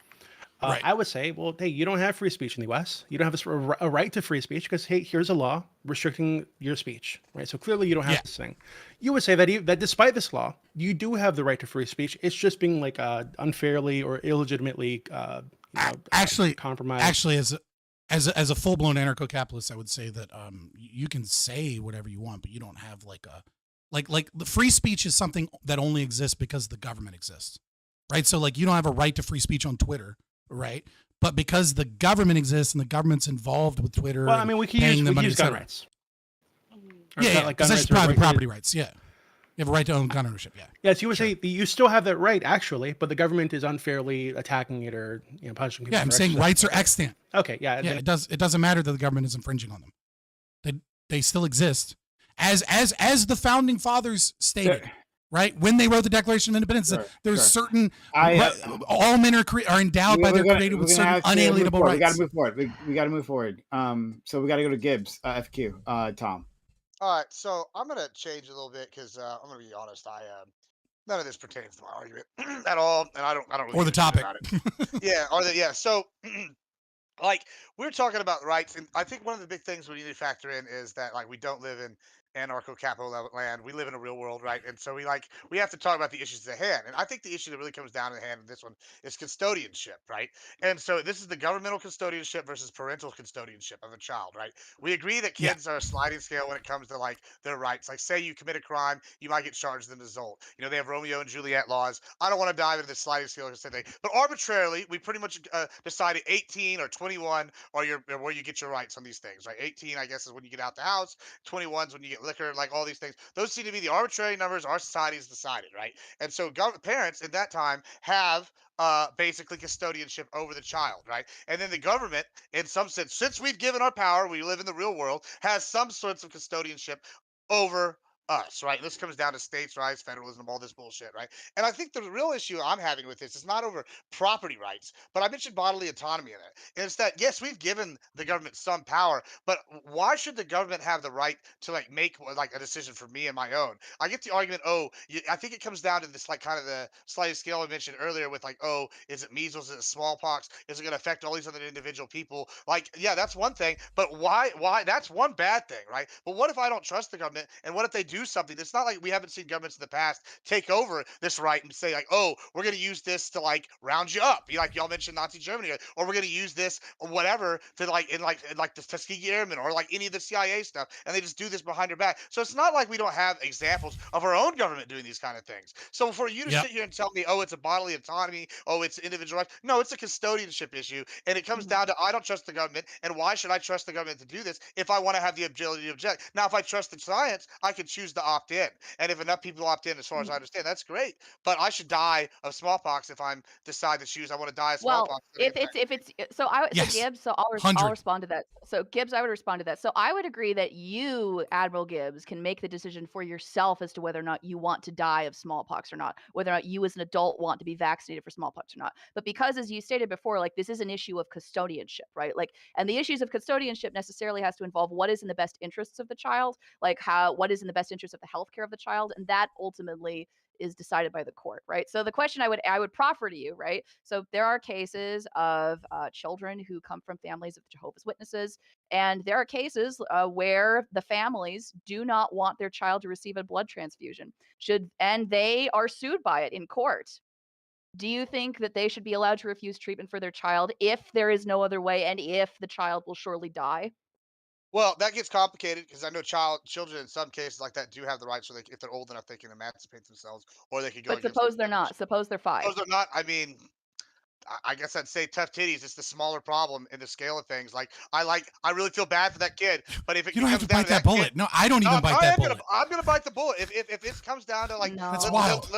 Right. I would say, well, hey, you don't have free speech in the U.S. You don't have a right to free speech because, hey, here's a law restricting your speech, right? So clearly you don't have this thing. You would say that despite this law, you do have the right to free speech. It's just being like unfairly or illegitimately compromised. Actually, as a full blown anarcho-capitalist, I would say that you can say whatever you want, but you don't have like the free speech is something that only exists because the government exists, right? So like you don't have a right to free speech on Twitter. Right, but because the government exists and the government's involved with Twitter, well, I mean, we can use gun rights. Yeah, because that's private property rights. Yeah, you have a right to own gun ownership. Yeah. Yes, you would say you still have that right, actually, but the government is unfairly attacking it or punishing people. Yeah, I'm saying rights are extant. Okay, yeah. Yeah, it doesn't matter that the government is infringing on them. They still exist, as the founding fathers stated, right, when they wrote the Declaration of Independence, there's certain all men are endowed by their creator with certain unalienable rights. We got to move forward. We got to move forward. So we got to go to Gibbs, FQ, Tom. All right, so I'm gonna change a little bit because I'm gonna be honest. None of this pertains to my argument at all, and I don't really or the topic. about it. So like we're talking about rights, and I think one of the big things we need to factor in is that like we don't live in anarcho-capital land. We live in a real world, right? And so we have to talk about the issues at hand. And I think the issue that really comes down to the hand in this one is custodianship, right? And so this is the governmental custodianship versus parental custodianship of a child, right? We agree that kids are a sliding scale when it comes to like their rights. Like say you commit a crime, you might get charged as an adult. You know, they have Romeo and Juliet laws. I don't want to dive into the sliding scale today, but arbitrarily, we pretty much decided 18 or 21 or where you get your rights on these things, right? 18, I guess, is when you get out the house. 21 is when you get liquor, like all these things. Those seem to be the arbitrary numbers our society has decided, right? And so parents at that time have basically custodianship over the child, right? And then the government, in some sense, since we've given our power, we live in the real world, has some sorts of custodianship over us, right? This comes down to states' rights, federalism, all this bullshit, right? And I think the real issue I'm having with this is not over property rights, but I mentioned bodily autonomy in it. And it's that, yes, we've given the government some power, but why should the government have the right to like make like a decision for me and my own? I get the argument, I think it comes down to this like kind of the sliding scale I mentioned earlier with like, is it measles, is it smallpox? Is it going to affect all these other individual people? Like, yeah, that's one thing, but why, that's one bad thing, right? But what if I don't trust the government? And what if they do something? It's not like we haven't seen governments in the past take over this right and say like, we're going to use this to like round you up. Like y'all mentioned Nazi Germany, or we're going to use this or whatever to like in the Tuskegee Airmen or like any of the CIA stuff, and they just do this behind your back. So it's not like we don't have examples of our own government doing these kind of things. So for you to sit here and tell me, it's a bodily autonomy, it's individual rights, no, it's a custodianship issue, and it comes down to I don't trust the government, and why should I trust the government to do this if I want to have the ability to object? Now, if I trust the science, I can choose to opt in, and if enough people opt in, as far as I understand, that's great. But I should die of smallpox if I'm decide to choose I want to die of smallpox. Well, if it's so Gibbs, so I'll respond to that. So Gibbs, I would respond to that. So I would agree that you, Admiral Gibbs, can make the decision for yourself as to whether or not you want to die of smallpox or not, whether or not you as an adult want to be vaccinated for smallpox or not. But because, as you stated before, like this is an issue of custodianship, right? Like, and the issues of custodianship necessarily has to involve what is in the best interests of the child, like what is in the best interest of the healthcare of the child, and that ultimately is decided by the court, right? So the question I would proffer to you, right? So there are cases of children who come from families of Jehovah's Witnesses, and there are cases where the families do not want their child to receive a blood transfusion, and they are sued by it in court. Do you think that they should be allowed to refuse treatment for their child if there is no other way, and if the child will surely die? Well, that gets complicated because I know children in some cases like that do have the right, so if they're old enough, they can emancipate themselves, or they could go. But suppose they're not. Suppose they're 5. Suppose they're not. I mean, I guess I'd say tough titties is the smaller problem in the scale of things. Like I really feel bad for that kid, but if it you don't have comes to down bite that bullet. kid, No, I don't even bite that bullet. I'm gonna bite the bullet if it comes down to like That's wild.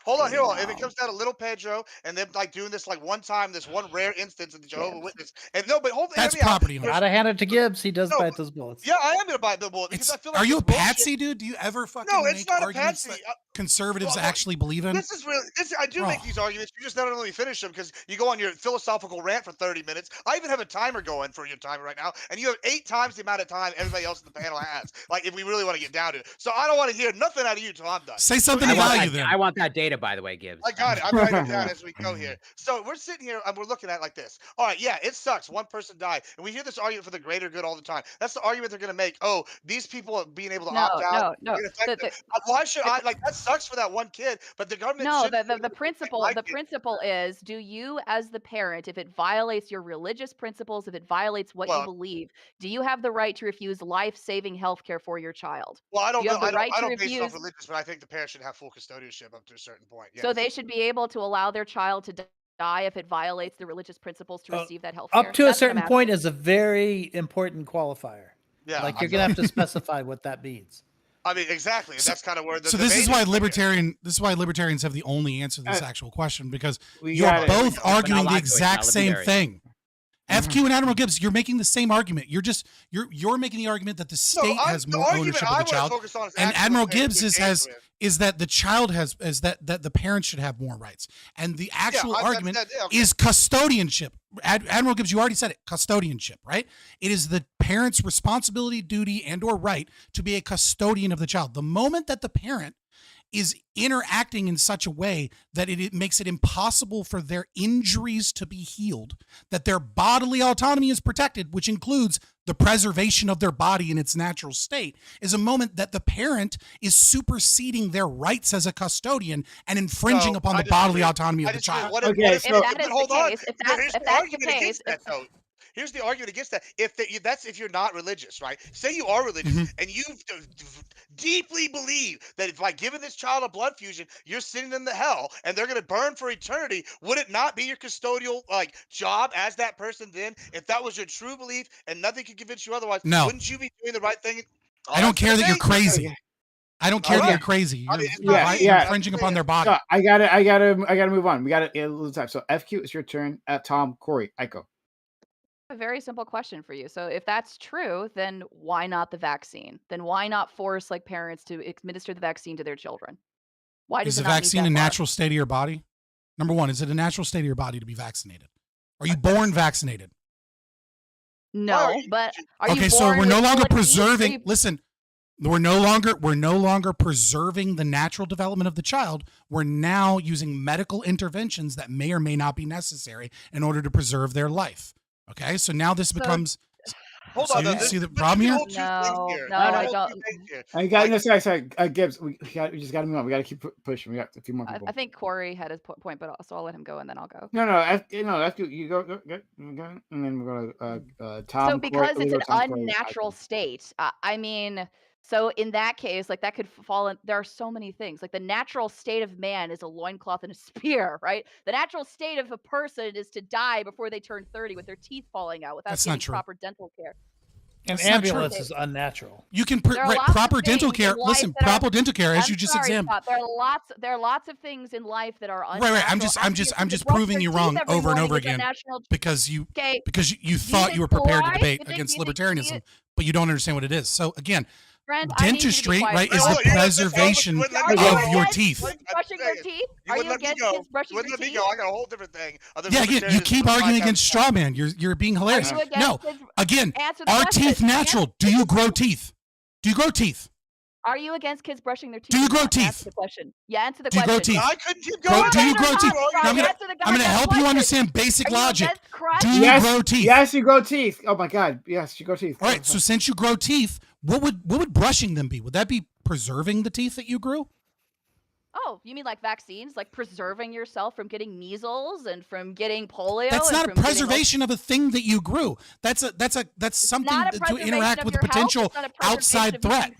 Hold on, if it comes down to little Pedro and them like doing this like one time, this one rare instance of the Jehovah's Witness, and no, but hold on, that's property. Gotta hand it to Gibbs. He does bite those bullets. Yeah, I am gonna bite the bullet because I feel like are you a patsy, dude? Do you ever fucking it's not arguments a patsy. that conservatives actually believe in? This is really I do make these arguments. You just don't let me finish them because you go on your philosophical rant for 30 minutes. I even have a timer going for your timer right now, and you have 8 times the amount of time everybody else in the panel has. Like, if we really want to get down to it. So I don't want to hear nothing out of you till I'm done. Say something of value then. I want that data, by the way, Gibbs. I got it. I'm writing it down as we go here. So we're sitting here and we're looking at it like this. All right, yeah, it sucks. One person died. And we hear this argument for the greater good all the time. That's the argument they're going to make. Oh, these people being able to opt out. No. Why should that sucks for that one kid, but the government the principle is, do you as the parent, if it violates your religious principles, if it violates what you believe, do you have the right to refuse life-saving healthcare for your child? Well, I don't know. I don't base it off religious, but I think the parents should have full custodianship up to a certain point. Yes. So they should be able to allow their child to die if it violates the religious principles to receive that healthcare. Up to a certain point is a very important qualifier. Yeah, like you're gonna have to specify what that means. I mean, exactly. And that's kind of where the this is why libertarians have the only answer to this actual question, because you're both arguing the exact same thing. FQ and Admiral Gibbs, you're making the same argument. You're making the argument that the state has more ownership of the child, and Admiral Gibbs is that the child is that the parents should have more rights, and the actual argument is custodianship. Admiral Gibbs, you already said it, custodianship, right? It is the parent's responsibility, duty, and/or right to be a custodian of the child. The moment that the parent is interacting in such a way that it makes it impossible for their injuries to be healed, that their bodily autonomy is protected, which includes the preservation of their body in its natural state, is a moment that the parent is superseding their rights as a custodian and infringing upon the bodily autonomy of the child. Here's the argument against that. If you're not religious, right? Say you are religious and you deeply believe that if by giving this child a blood fusion, you're sending them to hell and they're going to burn for eternity, would it not be your custodial job as that person then? If that was your true belief and nothing could convince you otherwise, no. Wouldn't you be doing the right thing? I don't care that you're crazy. I don't care that you're crazy. You're infringing upon their body. So I gotta move on. We gotta lose time. So FQ, it's your turn. Tom, Corey, Aiko. A very simple question for you. So if that's true, then why not the vaccine? Then why not force parents to administer the vaccine to their children? Why does the vaccine a natural state of your body? Number one, is it a natural state of your body to be vaccinated? Are you born vaccinated? No, but are you born so we're no longer preserving. You... Listen, we're no longer preserving the natural development of the child. We're now using medical interventions that may or may not be necessary in order to preserve their life. Okay, so now this becomes. Hold on, see the problem here? No, I don't. I got no. Sorry, Gibbs. We just got to move on. We got to keep pushing. We got a few more people. I think Corey had his point, but so I'll let him go and then I'll go. No. FQ, you go, and then we're gonna Tom. So because it's an unnatural state, I mean. So in that case, that could fall in, there are so many things. The natural state of man is a loincloth and a spear, right? The natural state of a person is to die before they turn 30 with their teeth falling out without getting proper dental care. An ambulance is unnatural. You can proper dental care. Listen, proper dental care, as you just examined. There are lots of things in life that are unnatural. Right. I'm just proving you wrong over and over again because you thought you were prepared to debate against libertarianism, but you don't understand what it is. So again. Friend, dentistry, right, is the preservation of your teeth. Brushing their teeth? Are you against kids brushing their teeth? I got a whole different thing. Again, you keep arguing against straw man. You're being hilarious. No, again, are teeth natural? Do you grow teeth? Do you grow teeth? Are you against kids brushing their teeth? Do you grow teeth? Answer the question. Yeah, answer the question. Do you grow teeth? I couldn't keep going. Do you grow teeth? I'm going to help you understand basic logic. Do you grow teeth? Yes, you grow teeth. Oh my God. Yes, you grow teeth. All right. So since you grow teeth, what would brushing them be? Would that be preserving the teeth that you grew? Oh, you mean vaccines? Preserving yourself from getting measles and from getting polio? That's not a preservation of a thing that you grew. That's something to interact with a potential outside threat.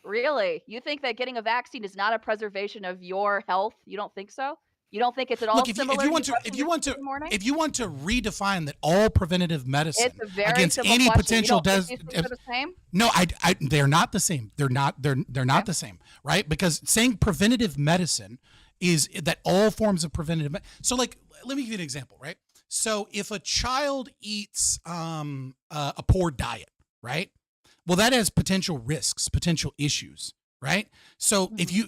Really? You think that getting a vaccine is not a preservation of your health? You don't think so? You don't think it's at all similar? If you want to redefine that all preventative medicine against any potential no, they're not the same. They're not the same, right? Because saying preventative medicine is that all forms of preventative. So, let me give you an example, right? So, if a child eats a poor diet, right? Well, that has potential risks, potential issues, right? So if you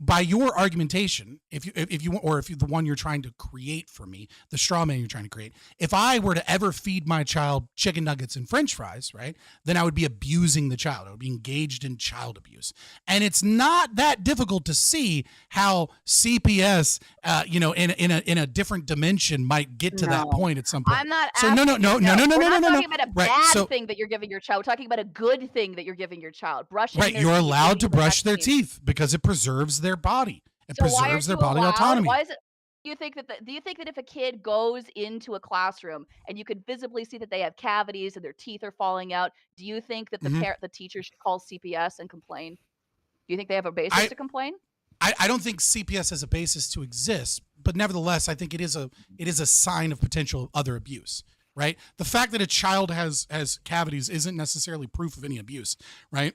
by your argumentation, if you the one you're trying to create for me, the straw man you're trying to create, if I were to ever feed my child chicken nuggets and French fries, right, then I would be abusing the child. I would be engaged in child abuse, and it's not that difficult to see how CPS, in a different dimension might get to that point at some point. I'm not. So no. We're not talking about a bad thing that you're giving your child. We're talking about a good thing that you're giving your child. Brushing. Right, you're allowed to brush their teeth because it preserves their body. It preserves their bodily autonomy. Why is it? Do you think that if a kid goes into a classroom and you could visibly see that they have cavities and their teeth are falling out, do you think that the teacher should call CPS and complain? Do you think they have a basis to complain? I don't think CPS has a basis to exist, but nevertheless, I think it is a sign of potential other abuse. Right? The fact that a child has cavities isn't necessarily proof of any abuse, right?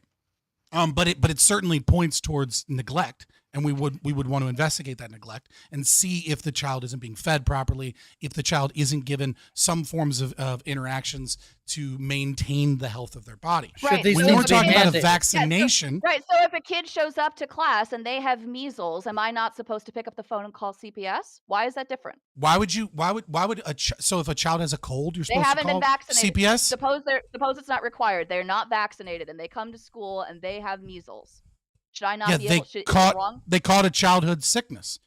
But it certainly points towards neglect And we would want to investigate that neglect and see if the child isn't being fed properly, if the child isn't given some forms of interactions to maintain the health of their body. Right. When So you were if a talking kid- about a Yeah, so- vaccination, right. So if a kid shows up to class and they have measles, am I not supposed to pick up the phone and call CPS? Why is that different? why would so if a child has a cold, you're They supposed to haven't call been vaccinated. CPS? Suppose it's not required. They're not vaccinated and they come to school and they have measles. Should I not Yeah, be they able? Is it wrong? caught a childhood sickness.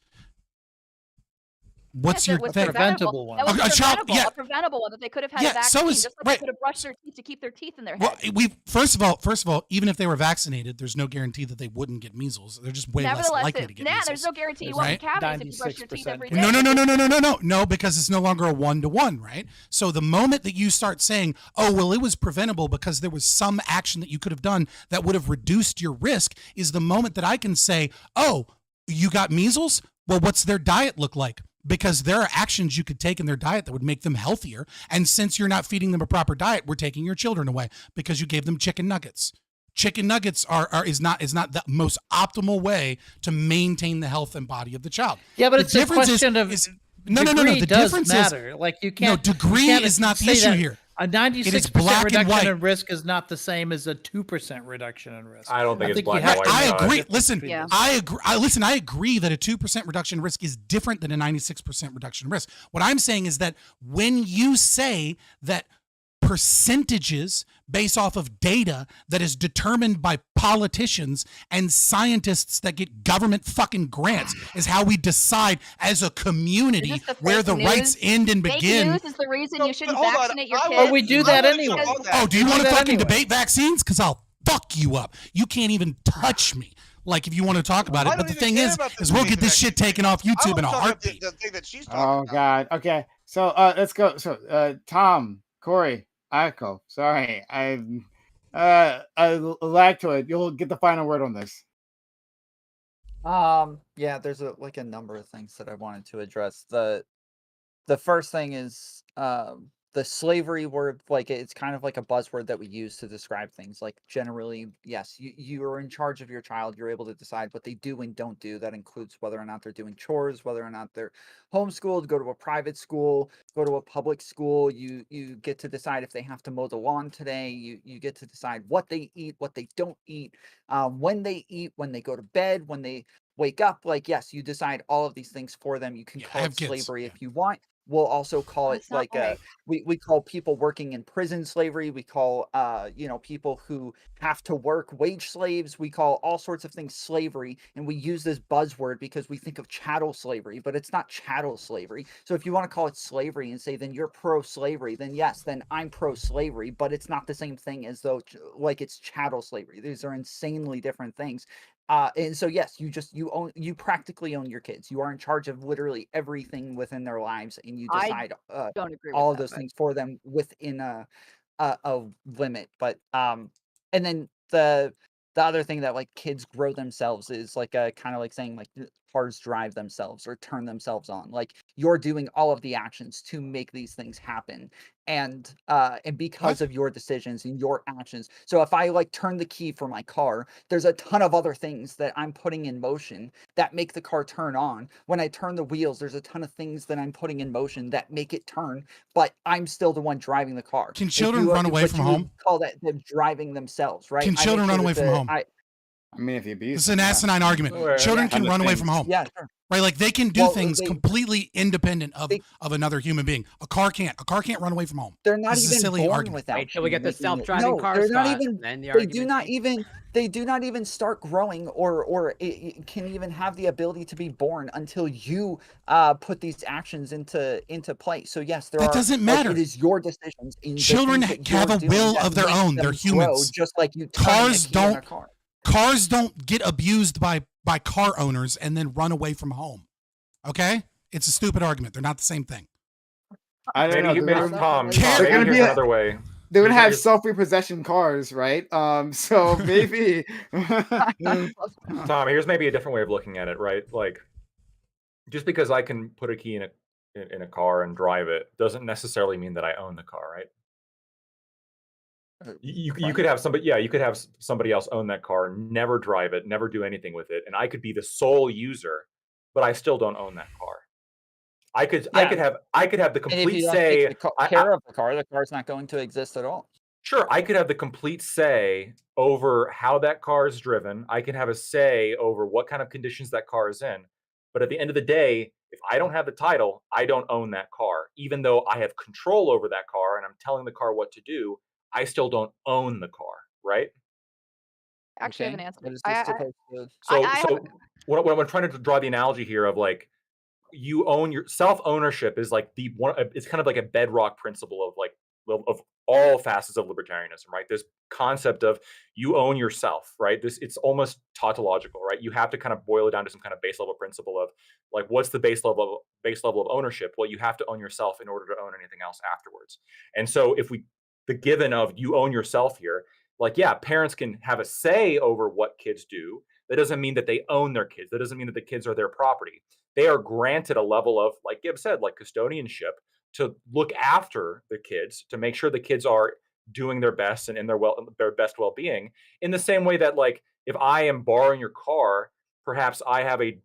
What's Yes, your it was thing? preventable one. That was A child- preventable, yeah. a preventable one that they could have had Yeah, a vaccine, so is- just like right. they could have brushed their teeth to keep their teeth in their Well, head. first of all, even if they were vaccinated, there's no guarantee that they wouldn't get measles. They're just way less Nevertheless, likely to get measles. there's no guarantee you right? won't get cavities if you brush your teeth every day. No, because it's no longer a 1-to-1, right? So the moment that you start saying, oh, well, it was preventable because there was some action that you could have done that would have reduced your risk, is the moment that I can say, oh, you got measles? Well, what's their diet look like? Because there are actions you could take in their diet that would make them healthier. And since you're not feeding them a proper diet, we're taking your children away because you gave them chicken nuggets. Chicken nuggets is not the most optimal way to maintain the health and body of the child. Yeah, but The it's a difference question of no. degree The does difference matter. Like you can't. degree you can't is not the say issue that here. A It is 96% black and white. reduction in risk is not the same as a 2% reduction in risk. I don't think it's you black and have white. to I make a agree. difference Listen, between those. I agree that a 2% reduction in risk is different than a 96% reduction in risk. What I'm saying is that when you say that percentages based off of data that is determined by politicians and scientists that get government fucking grants is how we decide as a community Is this the where fake the rights news? end and Fake begin. news is the reason you shouldn't hold on. vaccinate your I kids. But we do that anyway. Oh, do you We want do to that fucking anyway. debate vaccines? Because I'll fuck you up. You can't even touch me. Like if you want to talk about I it, but don't the even thing care is about the we'll get this vaccine. shit taken off I YouTube in a was talking about heartbeat. the thing that she's talking Oh about. God. Okay. So let's go. So Tom, Corey, Aiko. Sorry, I Lactoid. You'll get the final word on this. Yeah, there's a number of things that I wanted to address. The first thing is the slavery word, like it's kind of like a buzzword that we use to describe things. Like generally, yes, you are in charge of your child. You're able to decide what they do and don't do. That includes whether or not they're doing chores, whether or not they're homeschooled, go to a private school, go to a public school. You get to decide if they have to mow the lawn today. You get to decide what they eat, what they don't eat, when they eat, when they go to bed, when they wake up. Like, yes, you decide all of these things for them. You can Yeah, I call have it kids, slavery yeah. if you want. We'll also call it That's not like right. we call people working in prison slavery. We call people who have to work wage slaves. We call all sorts of things slavery, and we use this buzzword because we think of chattel slavery, but it's not chattel slavery. So if you want to call it slavery and say then you're pro-slavery, then yes, then I'm pro-slavery, but it's not the same thing as though like it's chattel slavery. These are insanely different things. And so yes, you practically own your kids. You are in charge of literally everything within their lives, and you I decide don't agree all with of that, those but things for them within a limit. But and then the other thing that like kids grow themselves is like a kind of like saying like cars drive themselves or turn themselves on. Like you're doing all of the actions to make these things happen, and because of your decisions and your actions. So if I like turn the key for my car, there's a ton of other things that I'm putting in motion that make the car turn on. When I turn the wheels, there's a ton of things that I'm putting in motion that make it turn, but I'm still the one driving the car. Can If children run away but from you would home? call that them driving themselves, right? Can I make children sure run that away from home? I mean, if you abuse, This is them, an yeah. asinine argument. Well, Children yeah. can run away from home. Yeah, sure. Right, like they can do Well, things they- completely independent of they- another human being. A car can't. A car can't run away from home. They're not This is a even silly born argument. without. Wait till we get the making it. self-driving No, car, they're not Scott, even. then the They do argument not changes. even. They do not even start growing, or it can even have the ability to be born until you put these actions into play. So yes, there That are. doesn't like, matter. it is your decisions. In the Children things that have you're a doing will that of their make own. them They're grow, humans. just like you turning a Cars key on a don't. car. Cars don't get abused by car owners and then run away from home. Okay, it's a stupid argument. They're not the same thing. I don't know. Maybe They're Tom, they're maybe gonna here's be a- another way. they would have Here's- self-repossession cars, right? So maybe. Tom, here's maybe a different way of looking at it, right? Like, just because I can put a key in a car and drive it doesn't necessarily mean that I own the car, right? You could have somebody, you could have somebody else own that car, never drive it, never do anything with it, and I could be the sole user, but I still don't own that car. I could have the And if complete you don't say. take care of the car's not going to exist at all. Sure, I could have the complete say over how that car is driven. I can have a say over what kind of conditions that car is in. But at the end of the day, if I don't have the title, I don't own that car. Even though I have control over that car and I'm telling the car what to do, I still don't own the car, right? Actually, I have an Okay, answer. what is I, this I, supposed to? So, I have, so what I'm trying to draw the analogy here of like, you own your self-ownership is like the one. It's kind of like a bedrock principle of like of all facets of libertarianism, right? This concept of you own yourself, right? It's almost tautological, right? You have to kind of boil it down to some kind of base level principle of like, what's the base level of ownership? Well, you have to own yourself in order to own anything else afterwards. And so if the given of you own yourself here, like, yeah, parents can have a say over what kids do. That doesn't mean that they own their kids. That doesn't mean that the kids are their property. They are granted a level of, like Gibb said, like custodianship to look after the kids, to make sure the kids are doing their best and in their best well-being. In the same way that, like, if I am borrowing your car, perhaps I have the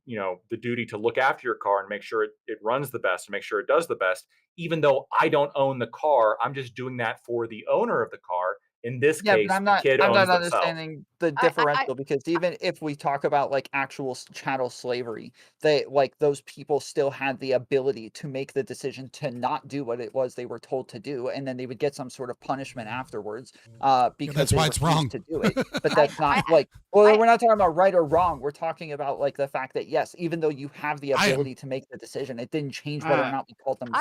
duty to look after your car and make sure it runs the best and make sure it does the best. Even though I don't own the car, I'm just doing that for the owner of the car. In this case, but the kid I'm owns not themselves. understanding the differential because even if we talk about like actual chattel slavery, those people still had the ability to make the decision to not do what it was they were told to do, and then they would get some sort of punishment afterwards because that's they why it's refused wrong. to do it. But that's not we're not talking about right or wrong. We're talking about like the fact that yes, even though you have the ability to make the decision, it didn't change whether or not we called them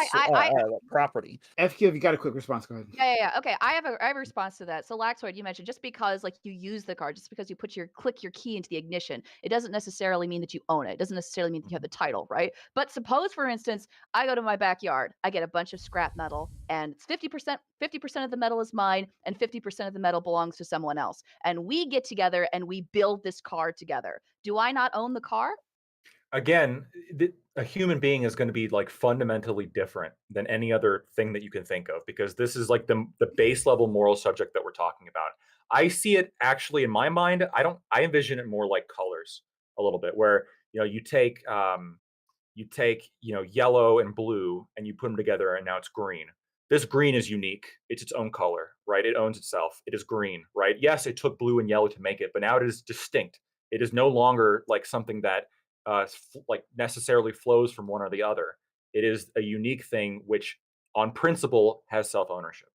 property. FQ, if you got a quick response, go ahead. Yeah. Okay, I have a response to that. So Laxoid, you mentioned just because like you use the car, just because you click your key into the ignition, it doesn't necessarily mean that you own it. It doesn't necessarily mean that you have the title, right? But suppose, for instance, I go to my backyard, I get a bunch of scrap metal, and it's 50% of the metal is mine, and 50% of the metal belongs to someone else. And we get together and we build this car together. Do I not own the car? Again, a human being is going to be like fundamentally different than any other thing that you can think of, because this is like the base level moral subject that we're talking about. I see it actually in my mind. I envision it more like colors a little bit, where you take yellow and blue and you put them together and now it's green. This green is unique. It's its own color, right? It owns itself. It is green, right? Yes, it took blue and yellow to make it, but now it is distinct. It is no longer like something that like necessarily flows from one or the other. It is a unique thing which on principle has self-ownership.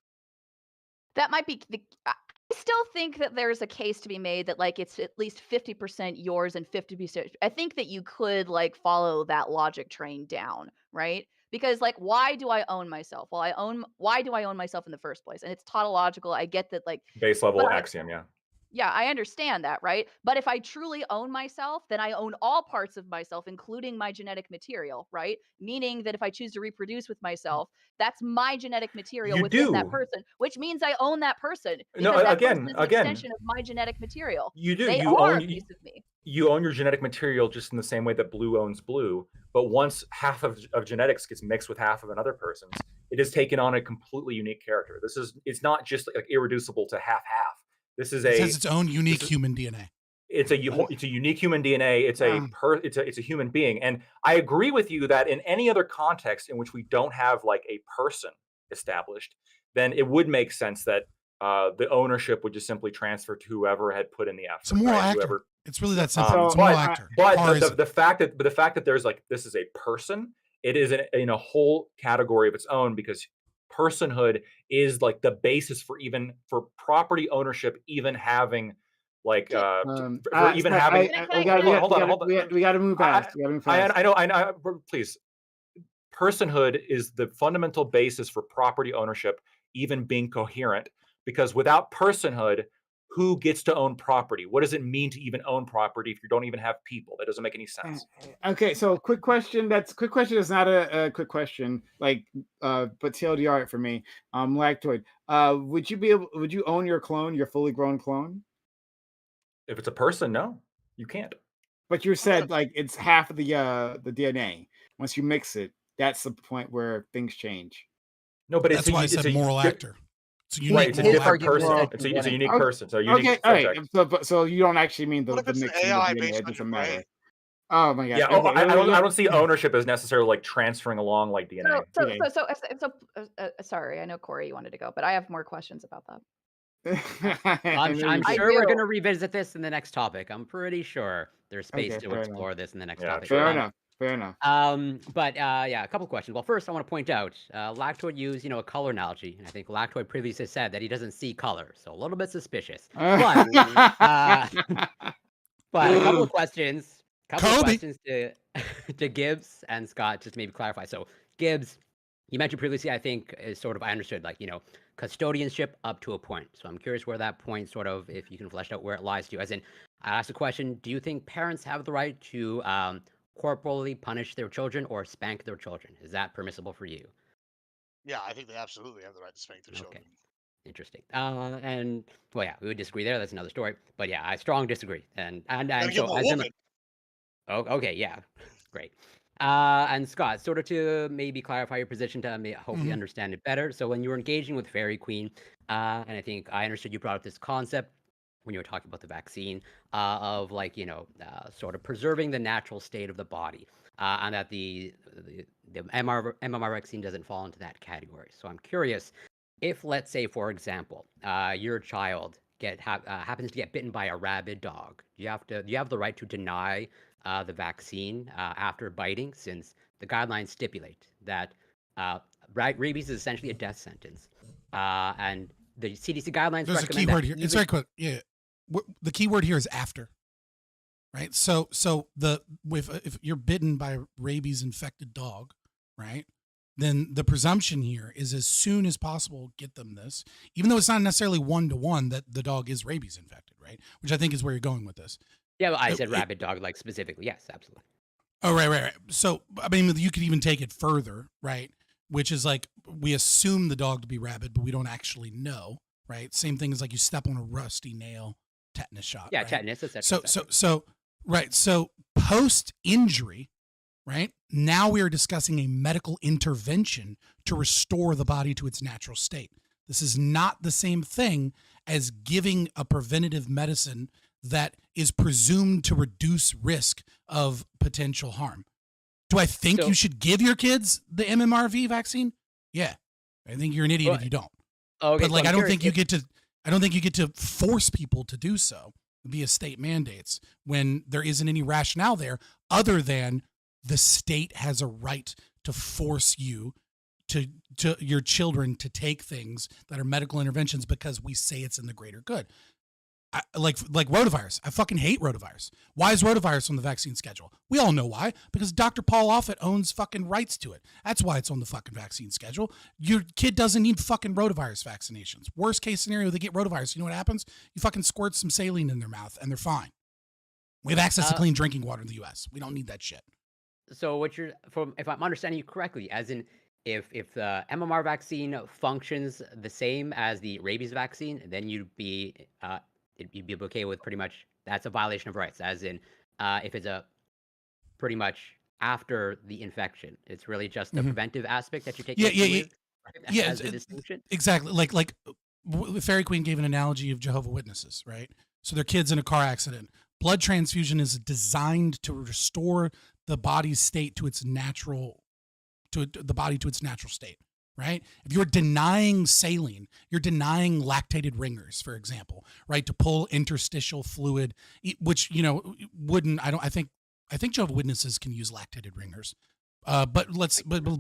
That might be I still think that there's a case to be made that like it's at least 50% yours and 50%. I think that you could like follow that logic train down, right? Because like, why do I own myself? Well, why do I own myself in the first place? And it's tautological. I get that, like, Base level axiom, yeah. Yeah, I understand that, right? But if I truly own myself, then I own all parts of myself, including my genetic material, right? Meaning that if I choose to reproduce with myself, that's my genetic material You within that do. person, which means I own that person. No, Because that person is an again, extension of my genetic material. you do. They You are own a piece of me. you own your genetic material just in the same way that blue owns blue. But once half of genetics gets mixed with half of another person's, it has taken on a completely unique character. It's not just like irreducible to half. This is It has its own unique human DNA. It's a unique human DNA. It's a human being. And I agree with you that in any other context in which we don't have like a person established, then it would make sense that the ownership would just simply transfer to whoever had put in the effort. It's a moral actor. Whoever, it's really that simple. It's a moral actor. But the fact that there's like, this is a person, it is in a whole category of its own, because personhood is like the basis for property ownership, even having like we got to move past. I know. Please, personhood is the fundamental basis for property ownership, even being coherent. Because without personhood, who gets to own property? What does it mean to even own property if you don't even have people? That doesn't make any sense. Okay, so quick question. Quick question is not a quick question, like, but TLDR for me. Lactoid. Would you own your clone, your fully grown clone? If it's a person, no, you can't. But you said like it's half of the DNA. Once you mix it, that's the point where things change. No, but that's why I said moral actor. It's a His- unique Right, it's a his different argument was person. that It's he a wanted- unique Okay, person. So unique Okay, all right. subject. So you don't actually mean What if the it's an mixing of AI DNA. based It on doesn't your matter. brain? Oh my god. Yeah. Okay. I don't see ownership as necessarily like transferring along like DNA. Okay. Sorry, I know Corey, you wanted to go, but I have more questions about that. I know I'm you I do. sure we're do. going to revisit this in the next topic. I'm pretty sure there's space Okay, to fair enough. explore this in the next Yeah, topic. true. Fair enough. Fair enough. But yeah, a couple questions. Well, first, I want to point out Lactoid used, a color analogy, and I think Lactoid previously said that he doesn't see color, so a little bit suspicious. But but a couple of questions. Kobe. To to Gibbs and Scott, just to maybe clarify. So Gibbs, you mentioned previously, I think, is sort of I understood, like custodianship up to a point. So I'm curious where that point sort of, if you can flesh out where it lies to. As in, I asked a question: do you think parents have the right to corporally punish their children or spank their children? Is that permissible for you? Yeah, I think they absolutely have the right to spank their Okay. children. Interesting. And well, yeah, we would disagree there. That's another story. But yeah, I strong disagree. And Gotta give so them a as in, woman. oh, okay, yeah, great. And Scott, sort of to maybe clarify your position to hopefully Mhm. understand it better. So when you were engaging with Fairy Queen, and I think I understood you brought up this concept when you were talking about the vaccine of like sort of preserving the natural state of the body, and that the MMR vaccine doesn't fall into that category. So I'm curious if, let's say, for example, your child happens to get bitten by a rabid dog. Do you have the right to deny the vaccine after biting, since the guidelines stipulate that rabies is essentially a death sentence, and the CDC guidelines There's a recommend key word that here. It's very quick. Yeah, the key word here is after. Right. So if you're bitten by a rabies infected dog, right, then the presumption here is as soon as possible get them this, even though it's not necessarily 1-to-1 that the dog is rabies infected, right? Which I think is where you're going with this. Yeah, well, I said rabid dog, like specifically. Yes, absolutely. Oh, right. So, I mean, you could even take it further, right? Which is like, we assume the dog to be rabid, but we don't actually know, right? Same thing as like you step on a rusty nail, tetanus shot. Yeah, right? tetanus, etc. So post injury, right? Now we are discussing a medical intervention to restore the body to its natural state. This is not the same thing as giving a preventative medicine that is presumed to reduce risk of potential harm. Do I think you should give your kids the MMRV vaccine? Yeah. I think you're an idiot if you don't. Okay, But like, so I don't think you get to force people to do so via state mandates when there isn't any rationale there other than the state has a right to force you to your children to take things that are medical interventions because we say it's in the greater good. Like rotavirus. I fucking hate rotavirus. Why is rotavirus on the vaccine schedule? We all know why. Because Dr. Paul Offit owns fucking rights to it. That's why it's on the fucking vaccine schedule. Your kid doesn't need fucking rotavirus vaccinations. Worst case scenario, they get rotavirus. You know what happens? You fucking squirt some saline in their mouth and they're fine. We have access to clean drinking water in the U.S. We don't need that shit. So if I'm understanding you correctly, as in if the MMR vaccine functions the same as the rabies vaccine, then you'd be okay with pretty much that's a violation of rights. As in, if it's a pretty much after the infection, it's really just the preventive aspect that you take. Yeah, as a distinction. Exactly. Like Fairy Queen gave an analogy of Jehovah's Witnesses, right? So their kid's in a car accident. Blood transfusion is designed to restore the body's state to its natural, to the body to its natural state, right? If you're denying saline, you're denying lactated ringers, for example, right? To pull interstitial fluid, which, I think Jehovah's Witnesses can use lactated ringers. But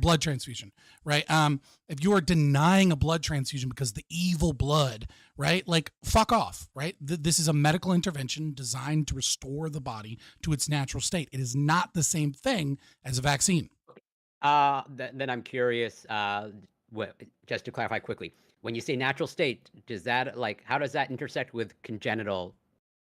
blood transfusion, right? If you are denying a blood transfusion because the evil blood, right? Like, fuck off, right? This is a medical intervention designed to restore the body to its natural state. It is not the same thing as a vaccine. Then I'm curious, just to clarify quickly, when you say natural state, how does that intersect with congenital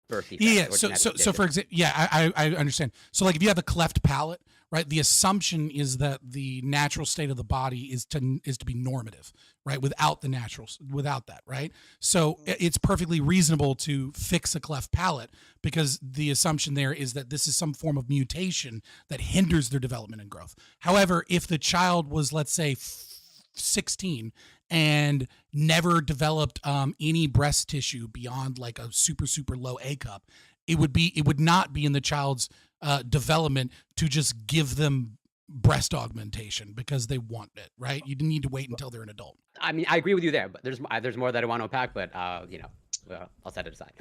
birth defects? Yeah. So for example, I understand. So like if you have a cleft palate, right? The assumption is that the natural state of the body is to be normative, right? Without that, right? So it's perfectly reasonable to fix a cleft palate because the assumption there is that this is some form of mutation that hinders their development and growth. However, if the child was, let's say, 16 and never developed any breast tissue beyond like a super low A cup, it would not be in the child's development to just give them breast augmentation because they want it, right? You didn't need to wait until they're an adult. I mean, I agree with you there, but there's more that I want to unpack, but I'll set it aside.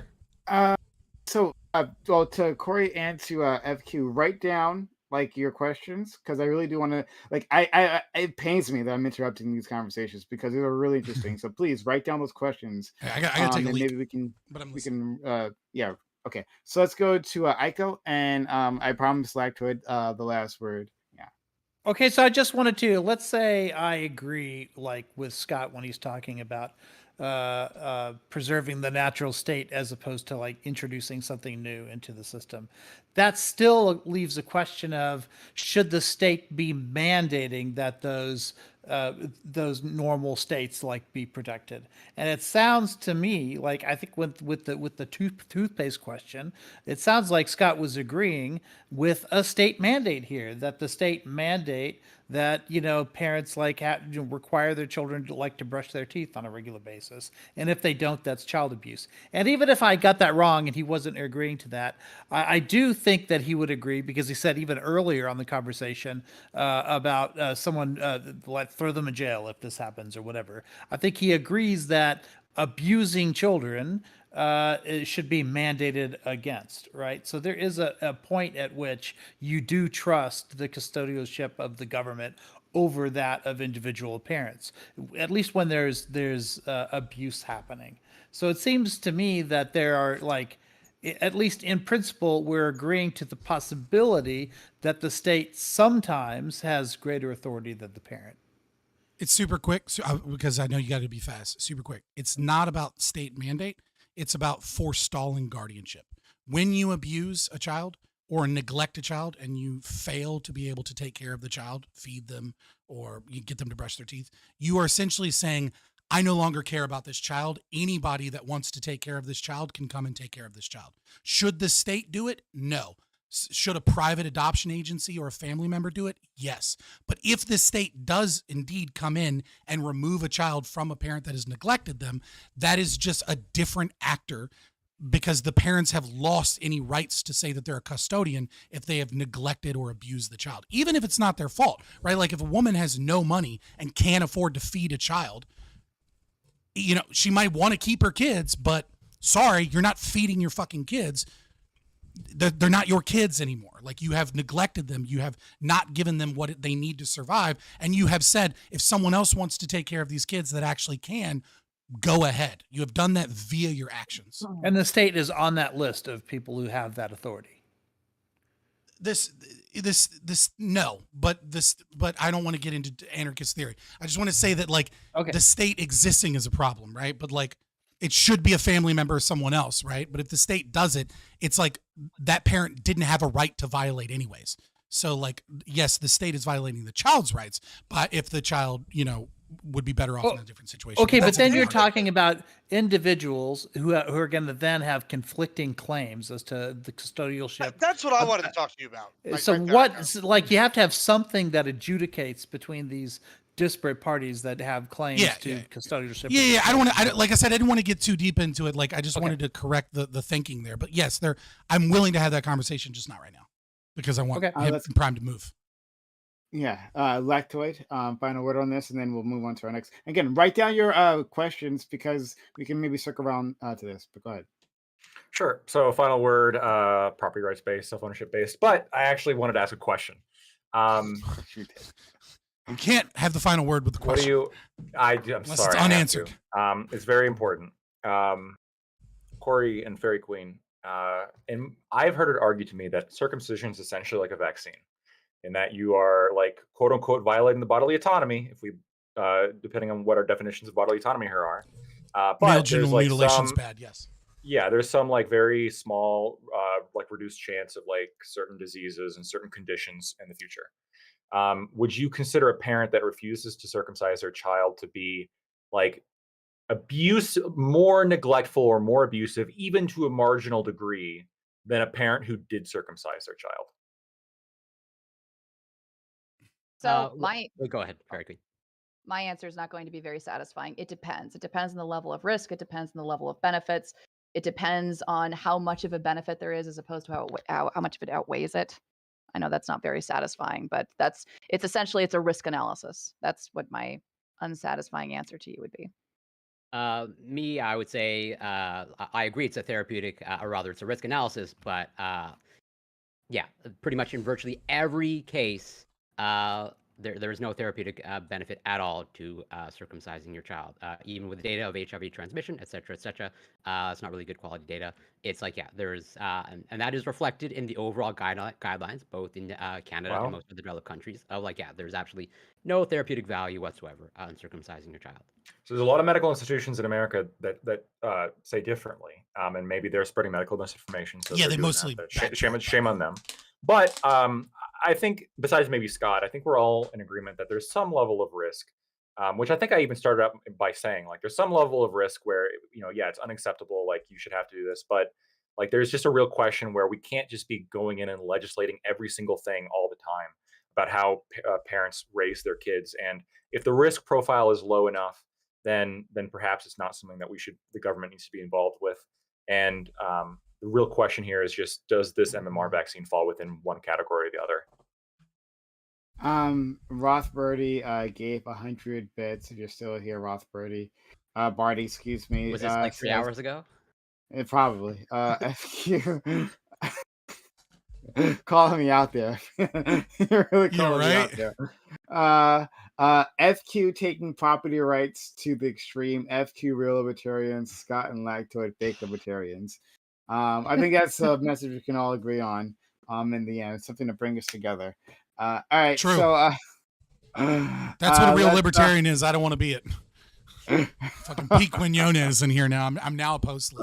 Well, to Corey and to FQ, write down like your questions, because I really do want to, like, I it pains me that I'm interrupting these conversations because they're really interesting. So please write down those questions. I gotta take a leak. Maybe we can yeah. Okay, so let's go to Aiko, and I promised Lactoid the last word. Yeah. Okay, so I just wanted to, let's say I agree like with Scott when he's talking about preserving the natural state as opposed to like introducing something new into the system. That still leaves a question of, should the state be mandating that those normal states like be protected? And it sounds to me like, I think with the toothpaste question, it sounds like Scott was agreeing with a state mandate here, that the state mandate that, you know, parents like require their children to like to brush their teeth on a regular basis. And if they don't, that's child abuse. And even if I got that wrong and he wasn't agreeing to that, I do think that he would agree, because he said even earlier on the conversation about someone like throw them in jail if this happens or whatever. I think he agrees that abusing children it should be mandated against, right? So there is a point at which you do trust the custodialship of the government over that of individual parents, at least when there's abuse happening. So it seems to me that there are, like, at least in principle, we're agreeing to the possibility that the state sometimes has greater authority than the parent. It's super quick, because I know you got to be fast. Super quick. It's not about state mandate. It's about forestalling guardianship. When you abuse a child or neglect a child and you fail to be able to take care of the child, feed them, or you get them to brush their teeth, you are essentially saying, I no longer care about this child. Anybody that wants to take care of this child can come and take care of this child. Should the state do it? No. Should a private adoption agency or a family member do it? Yes. But if the state does indeed come in and remove a child from a parent that has neglected them, that is just a different actor, because the parents have lost any rights to say that they're a custodian if they have neglected or abused the child, even if it's not their fault, right? Like if a woman has no money and can't afford to feed a child, you know, she might want to keep her kids, but sorry, you're not feeding your fucking kids. They're not your kids anymore. Like, you have neglected them. You have not given them what they need to survive. And you have said, if someone else wants to take care of these kids that actually can, go ahead. You have done that via your actions. And the state is on that list of people who have that authority. No, but I don't want to get into anarchist theory. I just want to say that, like, the state existing is a problem, right? But like, it should be a family member or someone else, right? But if the state does it, it's like that parent didn't have a right to violate anyways. So like, yes, the state is violating the child's rights, but if the child, you know, would be better off in a different situation. Okay, but then you're talking about individuals who are going to then have conflicting claims as to the custodialship. That's what I wanted to talk to you about. So like you have to have something that adjudicates between these disparate parties that have claims to custodialship. Yeah. I don't want to, like I said, I didn't want to get too deep into it. Like, I just wanted to correct the thinking there. But yes, I'm willing to have that conversation, just not right now, because I want him Prime to move. Yeah, Lactoid, final word on this, and then we'll move on to our next. Again, write down your questions, because we can maybe circle around to this, but go ahead. Sure. So final word, property rights based, self-ownership based, but I actually wanted to ask a question. You can't have the final word with the question. I'm Unless sorry. It's unanswered. It's very important. Corey and Fairy Queen, and I've heard it argued to me that circumcision is essentially like a vaccine, in that you are, like, quote unquote, violating the bodily autonomy, if we, depending on what our definitions of bodily autonomy here are. But male genital mutilation's bad, yes. Yeah, there's some, like, very small, like, reduced chance of, like, certain diseases and certain conditions in the future. Would you consider a parent that refuses to circumcise their child to be, like, more neglectful or more abusive, even to a marginal degree, than a parent who did circumcise their child? So Go ahead, Fairy Queen. my answer is not going to be very satisfying. It depends. It depends on the level of risk. It depends on the level of benefits. It depends on how much of a benefit there is as opposed to how much of it outweighs it. I know that's not very satisfying, but it's essentially a risk analysis. That's what my unsatisfying answer to you would be. Me, I would say I agree it's a therapeutic, or rather it's a risk analysis, but yeah, pretty much in virtually every case, there is no therapeutic benefit at all to circumcising your child. Even with data of HIV transmission, et cetera, it's not really good quality data. It's like, yeah, there's, and that is reflected in the overall guidelines, both in Canada Wow. and most of the developed countries. Of like, yeah, there's absolutely no therapeutic value whatsoever on circumcising your child. So there's a lot of medical institutions in America that say differently, and maybe they're spreading medical misinformation. So Yeah, they're they doing mostly that. backtrack. Shame on them. But I think, besides maybe Scott, I think we're all in agreement that there's some level of risk, which I think I even started out by saying, like, there's some level of risk where, yeah, it's unacceptable, like, you should have to do this, but like, there's just a real question where we can't just be going in and legislating every single thing all the time about how parents raise their kids. And if the risk profile is low enough, then perhaps it's not something that the government needs to be involved with. And the real question here is just, does this MMR vaccine fall within one category or the other? Rothbirdie gave 100 bits. If you're still here, Rothbirdie. Barty, excuse me. Was this like 3 hours ago? Probably. FQ. Calling me out there. You're really calling me out there. FQ taking property rights to the extreme. FQ real libertarians. Scott and Lactoid fake libertarians. I think that's a message we can all agree on. In the end, something to bring us together. All right. True. So that's what a real libertarian is. I don't want to be it. Fucking Pete Quinones in here now. I'm now a post.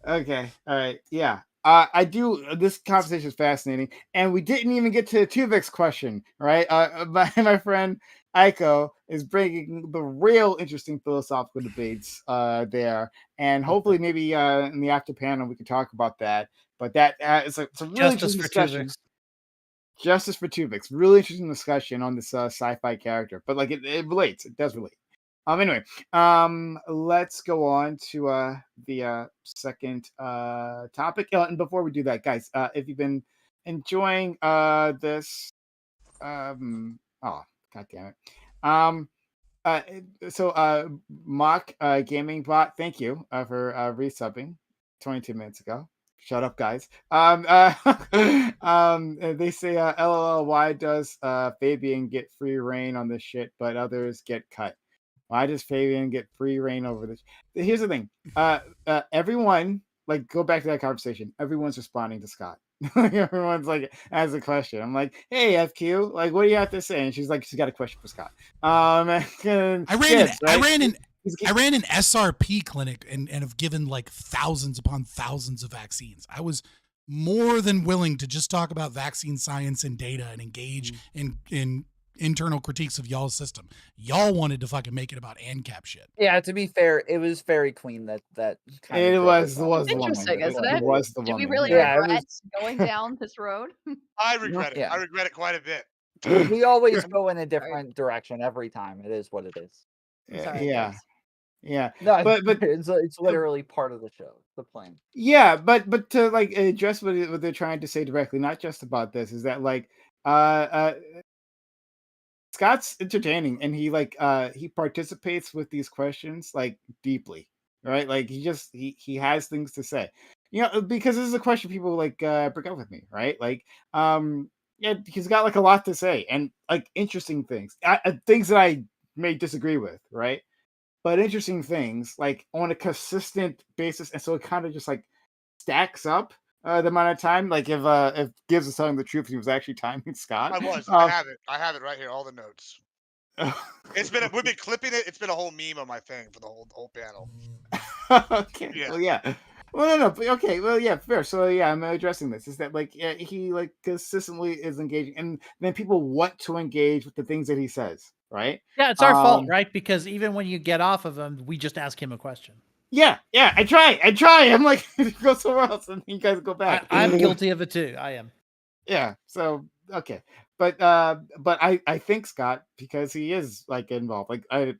Okay. All right. Yeah. I do. This conversation is fascinating, and we didn't even get to the Tuvix question, right? My friend Aiko is bringing the real interesting philosophical debates there, and hopefully, maybe in the after panel we can talk about that. But that it's a really interesting discussion. Justice for Tuvix, really interesting discussion on this sci-fi character, but like it relates. It does relate. Anyway, let's go on to the second topic. And before we do that, guys, if you've been enjoying this, oh god damn it, so Mock Gaming Bot, thank you for resubbing 22 minutes ago. Shut up, guys. They say, LOL, why does Fabian get free reign on this shit, but others get cut? Why does Fabian get free reign over this? Here's the thing. Everyone, like, go back to that conversation. Everyone's responding to Scott. Everyone's like, as a question. I'm like, hey, FQ, like, what do you have to say? And she's like, she's got a question for Scott. I ran an SRP clinic and have given like thousands upon thousands of vaccines. I was more than willing to just talk about vaccine science and data and engage in internal critiques of y'all's system. Y'all wanted to fucking make it about ANCAP shit. Yeah, to be fair, it was very clean that kind it of was interesting, isn't it? It was the Do we woman. really regret going down this road? I regret it. Yeah. I regret it quite a bit. We always go in a different direction every time. It is what it is. Sorry, Yeah. guys. Yeah. No, but it's literally part of the show, the plan. Yeah, but to like address what they're trying to say directly, not just about this, is that like Scott's entertaining, and he participates with these questions like deeply, right? Like he has things to say, because this is a question people like bring up with me, right? Like yeah, he's got like a lot to say and like interesting things, things that I may disagree with, right? But interesting things like on a consistent basis, and so it kind of just like stacks up the amount of time. Like if Gibbs was telling the truth, he was actually timing Scott. I have it. I have it right here. All the notes. We've been clipping it. It's been a whole meme on my thing for the whole panel. Okay. Yeah. Well, yeah. Well, no. Okay. Well, yeah. Fair. So yeah, I'm addressing this. Is that like he like consistently is engaging, and then people want to engage with the things that he says, right? Yeah, it's our fault, right? Because even when you get off of him, we just ask him a question. Yeah. I try. I'm like, go somewhere else, and you guys go back. I'm guilty of it too. I am. Yeah. So okay. I think Scott, because he is like involved. Like I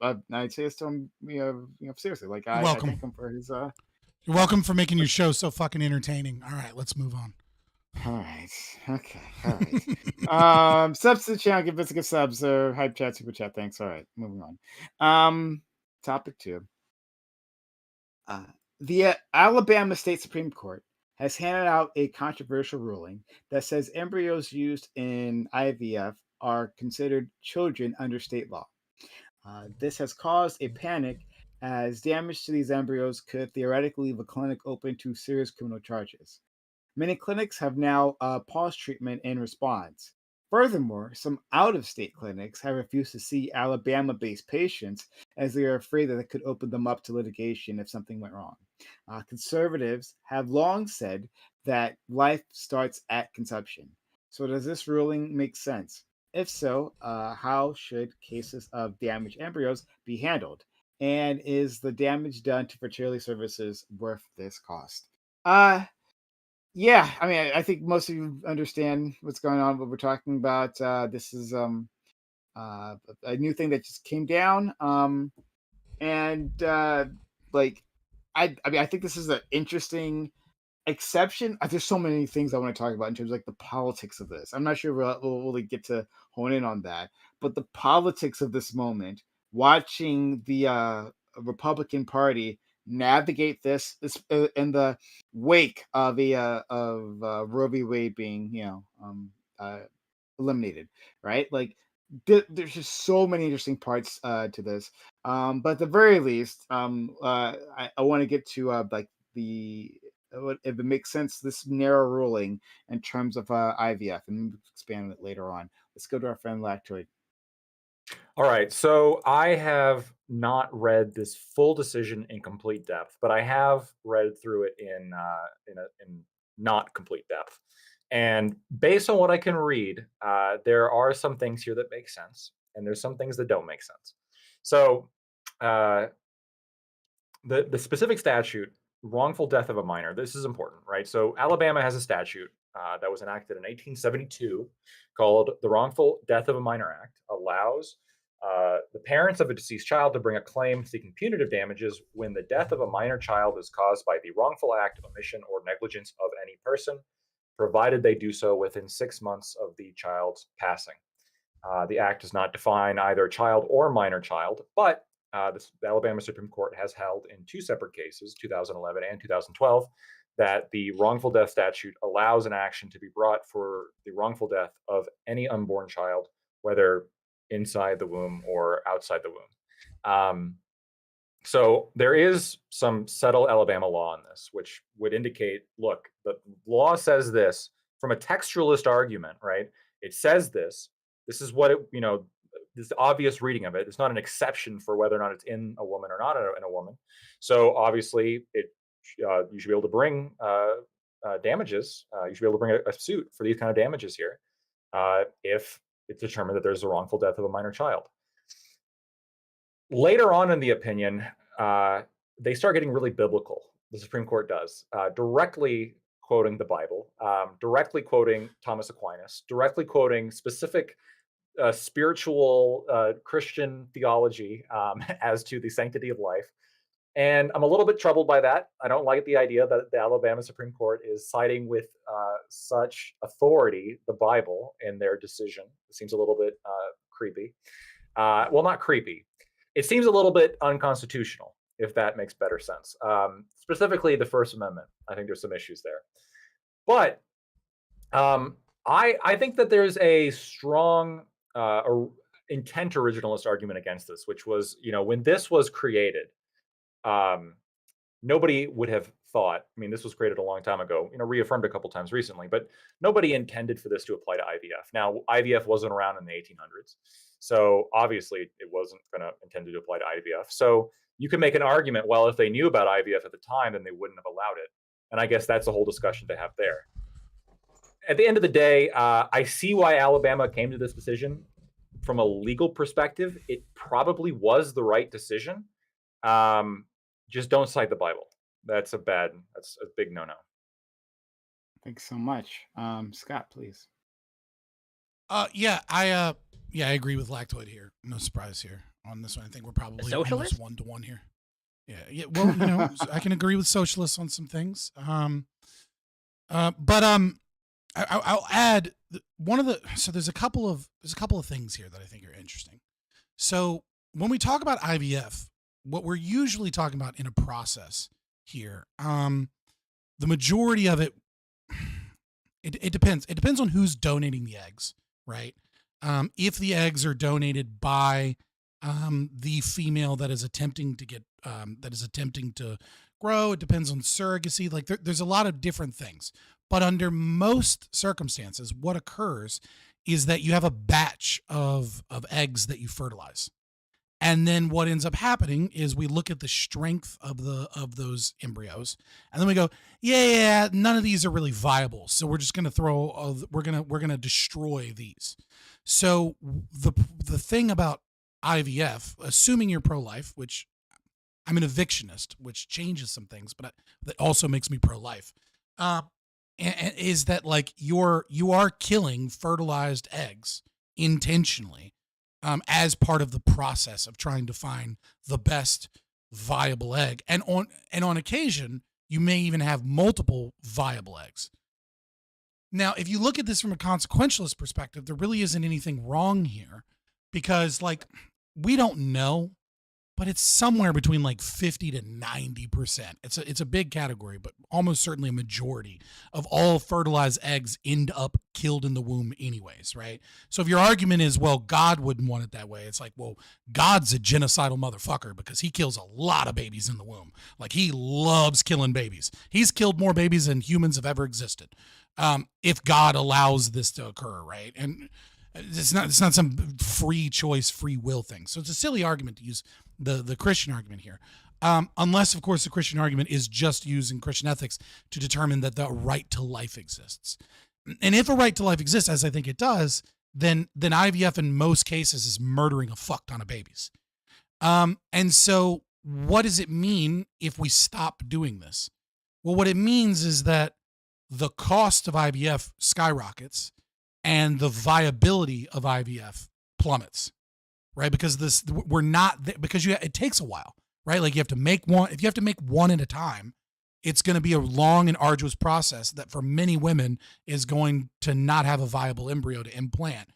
say this to him, seriously. Like You're I welcome. thank him for his. You're welcome for making your show so fucking entertaining. All right, let's move on. All right. Okay. All right. Subs to the channel, give us a good subs or hype chat, super chat. Thanks. All right. Moving on. Topic 2. The Alabama State Supreme Court has handed out a controversial ruling that says embryos used in IVF are considered children under state law. This has caused a panic as damage to these embryos could theoretically leave a clinic open to serious criminal charges. Many clinics have now paused treatment in response. Furthermore, some out-of-state clinics have refused to see Alabama-based patients as they are afraid that it could open them up to litigation if something went wrong. Conservatives have long said that life starts at conception. So does this ruling make sense? If so, how should cases of damaged embryos be handled? And is the damage done to fertility services worth this cost? Yeah, I mean, I think most of you understand what's going on, what we're talking about. This is a new thing that just came down. And like, I mean, I think this is an interesting exception. There's so many things I want to talk about in terms of like the politics of this. I'm not sure we'll really get to hone in on that, but the politics of this moment, watching the Republican Party navigate this in the wake of Roe v. Wade being eliminated, right? Like there's just so many interesting parts to this. But at the very least, I want to get to like the if it makes sense, this narrow ruling in terms of IVF, and we'll expand on it later on. Let's go to our friend Lactoid. All right, so I have not read this full decision in complete depth, but I have read through it in not complete depth. And based on what I can read, there are some things here that make sense, and there's some things that don't make sense. So the specific statute, wrongful death of a minor, this is important, right? So Alabama has a statute that was enacted in 1872 called the Wrongful Death of a Minor Act, allows the parents of a deceased child to bring a claim seeking punitive damages when the death of a minor child is caused by the wrongful act, omission, or negligence of any person, provided they do so within 6 months of the child's passing. The act does not define either child or minor child, but the Alabama Supreme Court has held in 2 separate cases, 2011 and 2012, that the wrongful death statute allows an action to be brought for the wrongful death of any unborn child, whether inside the womb or outside the womb. So there is some settled Alabama law on this, which would indicate, look, the law says this from a textualist argument, right? It says this. This is what it, this obvious reading of it. It's not an exception for whether or not it's in a woman or not in a woman. So obviously, you should be able to bring damages. You should be able to bring a suit for these kind of damages here if it's determined that there's a wrongful death of a minor child. Later on in the opinion, they start getting really biblical. The Supreme Court does, directly quoting the Bible, directly quoting Thomas Aquinas, directly quoting specific spiritual Christian theology as to the sanctity of life. And I'm a little bit troubled by that. I don't like the idea that the Alabama Supreme Court is citing with such authority the Bible in their decision. It seems a little bit creepy. Well, not creepy. It seems a little bit unconstitutional, if that makes better sense. Specifically, the First Amendment. I think there's some issues there. But I think that there's a strong intent originalist argument against this, which was, when this was created, nobody would have thought, this was created a long time ago, reaffirmed a couple times recently, but nobody intended for this to apply to IVF. Now, IVF wasn't around in the 1800s, so obviously it wasn't going to intended to apply to IVF. So you can make an argument, well, if they knew about IVF at the time, then they wouldn't have allowed it. And I guess that's a whole discussion to have there. At the end of the day, I see why Alabama came to this decision. From a legal perspective, it probably was the right decision. Just don't cite the Bible. That's a big no-no. Thanks so much. Scott, please. Yeah, I agree with Lactoid here. No surprise here on this one. I think we're probably almost 1-to-1 here. Yeah. Well, I can agree with socialists on some things. But I'll add so there's a couple of things here that I think are interesting. So when we talk about IVF, what we're usually talking about in a process here, the majority of it depends. It depends on who's donating the eggs, right? If the eggs are donated by the female that is attempting to grow, it depends on surrogacy. Like there's a lot of different things. But under most circumstances, what occurs is that you have a batch of eggs that you fertilize. And then what ends up happening is we look at the strength of those embryos, and then we go, yeah, none of these are really viable. So we're just going to we're going to destroy these. So the thing about IVF, assuming you're pro-life, which I'm an evictionist, which changes some things, but that also makes me pro-life, is that like you are killing fertilized eggs intentionally. As part of the process of trying to find the best viable egg. And on occasion, you may even have multiple viable eggs. Now, if you look at this from a consequentialist perspective, there really isn't anything wrong here because like we don't know, but it's somewhere between like 50 to 90%. It's a big category, but almost certainly a majority of all fertilized eggs end up killed in the womb anyways, right? So if your argument is, well, God wouldn't want it that way, it's like, well, God's a genocidal motherfucker because he kills a lot of babies in the womb. Like he loves killing babies. He's killed more babies than humans have ever existed. If God allows this to occur, right? And it's not some free choice, free will thing. So it's a silly argument to use the Christian argument here. Unless, of course, the Christian argument is just using Christian ethics to determine that the right to life exists. And if a right to life exists, as I think it does, then IVF in most cases is murdering a fuck ton of babies. And so what does it mean if we stop doing this? Well, what it means is that the cost of IVF skyrockets and the viability of IVF plummets, right? Because it takes a while, right? Like you have to make one. If you have to make one at a time, it's going to be a long and arduous process that for many women is going to not have a viable embryo to implant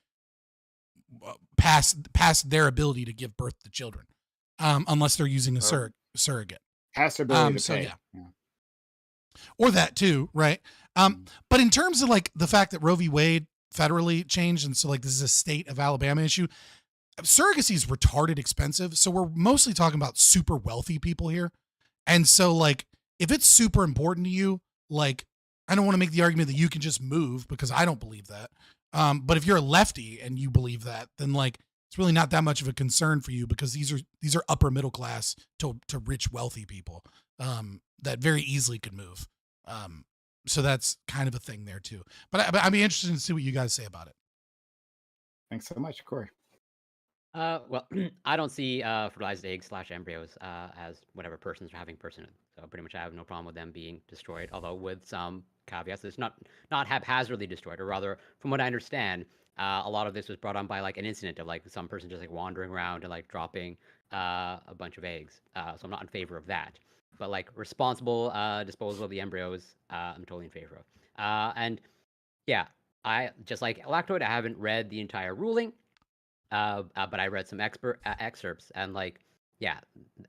past their ability to give birth to children, unless they're using a surrogate. Past their ability to pay. Yeah. Or that too, right? But in terms of like the fact that Roe v. Wade federally changed, and so like this is a state of Alabama issue, surrogacy is retarded expensive. So we're mostly talking about super wealthy people here. And so like, if it's super important to you, like, I don't want to make the argument that you can just move because I don't believe that. But if you're a lefty and you believe that, then like, it's really not that much of a concern for you because these are upper middle class to rich, wealthy people that very easily could move. So that's kind of a thing there too. But I'd be interested to see what you guys say about it. Thanks so much, Corey. Well, I don't see fertilized eggs / embryos as whatever persons are having personhood. So pretty much I have no problem with them being destroyed, although with some caveats. It's not haphazardly destroyed, or rather, from what I understand, a lot of this was brought on by like an incident of like some person just like wandering around and like dropping a bunch of eggs. So I'm not in favor of that. But like responsible disposal of the embryos, I'm totally in favor of. And yeah, I just like Lactoid, I haven't read the entire ruling. But I read some excerpts, and like, yeah,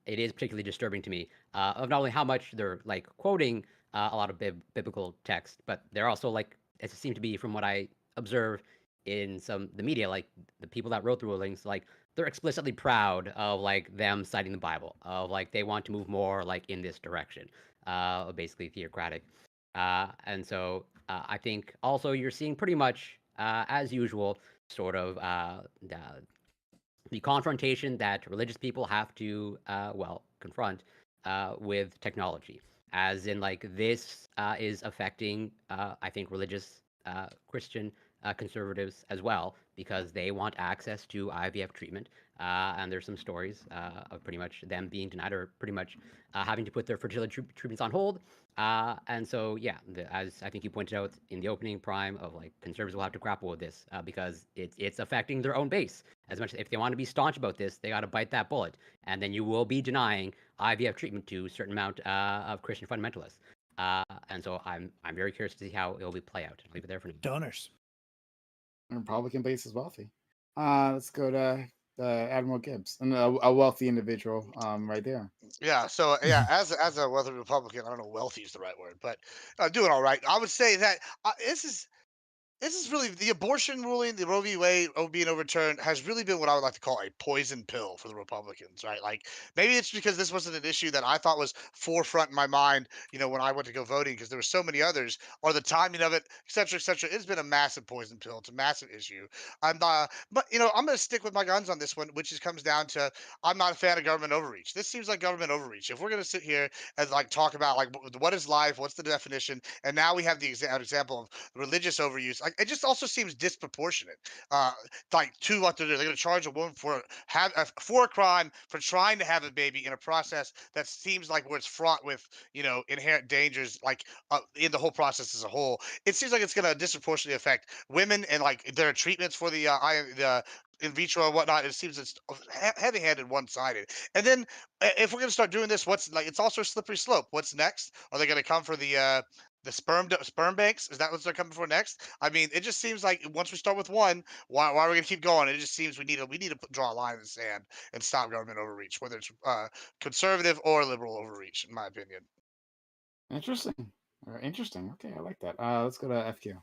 it is particularly disturbing to me of not only how much they're like quoting a lot of biblical text, but they're also like, it seemed to be from what I observe in the media, like the people that wrote the rulings, like they're explicitly proud of like them citing the Bible, of like they want to move more like in this direction, basically theocratic, and so I think also you're seeing pretty much as usual sort of the confrontation that religious people have to confront with technology, as in like this is affecting I think religious Christian conservatives as well, because they want access to IVF treatment. And there's some stories of pretty much them being denied, or pretty much having to put their fertility treatments on hold. And so, yeah, as I think you pointed out in the opening, Prime, of like conservatives will have to grapple with this because it's affecting their own base. As much as if they want to be staunch about this, they got to bite that bullet, and then you will be denying IVF treatment to a certain amount of Christian fundamentalists. And so I'm very curious to see how it will play out. I'll leave it there for now. Donors. Republican base is wealthy. Let's go to Admiral Gibbs, and a wealthy individual right there. Yeah. So yeah, as a wealthy Republican, I don't know, wealthy is the right word, but doing all right. I would say that this is really the abortion ruling, the Roe v. Wade being overturned, has really been what I would like to call a poison pill for the Republicans, right? Like maybe it's because this wasn't an issue that I thought was forefront in my mind, when I went to go voting, because there were so many others, or the timing of it, et cetera, et cetera. It's been a massive poison pill. It's a massive issue. But I'm going to stick with my guns on this one, which comes down to I'm not a fan of government overreach. This seems like government overreach. If we're going to sit here and like talk about like what is life, what's the definition, and now we have the example of religious overuse. Like it just also seems disproportionate. Like to what they're doing. They're going to charge a woman for a crime for trying to have a baby in a process that seems like where it's fraught with inherent dangers, like in the whole process as a whole. It seems like it's going to disproportionately affect women and like their treatments for the in vitro and whatnot. It seems it's heavy-handed, one-sided. And then if we're going to start doing this, what's like? It's also a slippery slope. What's next? Are they going to come for the sperm banks? Is that what they're coming for next? I mean, it just seems like once we start with one, why are we going to keep going? It just seems we need to draw a line in the sand and stop government overreach, whether it's conservative or liberal overreach, in my opinion. Interesting. Interesting. Okay, I like that. Let's go to FQ.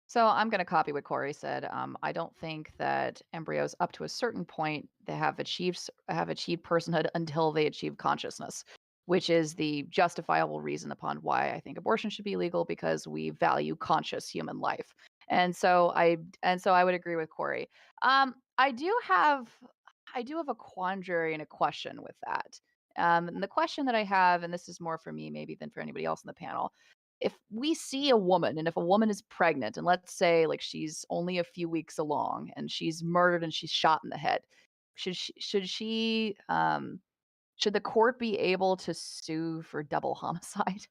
So I'm going to copy what Corey said. I don't think that embryos up to a certain point they have achieved personhood until they achieve consciousness, which is the justifiable reason upon why I think abortion should be legal, because we value conscious human life. And so I would agree with Corey. I do have a quandary and a question with that. And the question that I have, and this is more for me maybe than for anybody else in the panel, if we see a woman, and if a woman is pregnant, and let's say like she's only a few weeks along and she's murdered and she's shot in the head, should the court be able to sue for double homicide?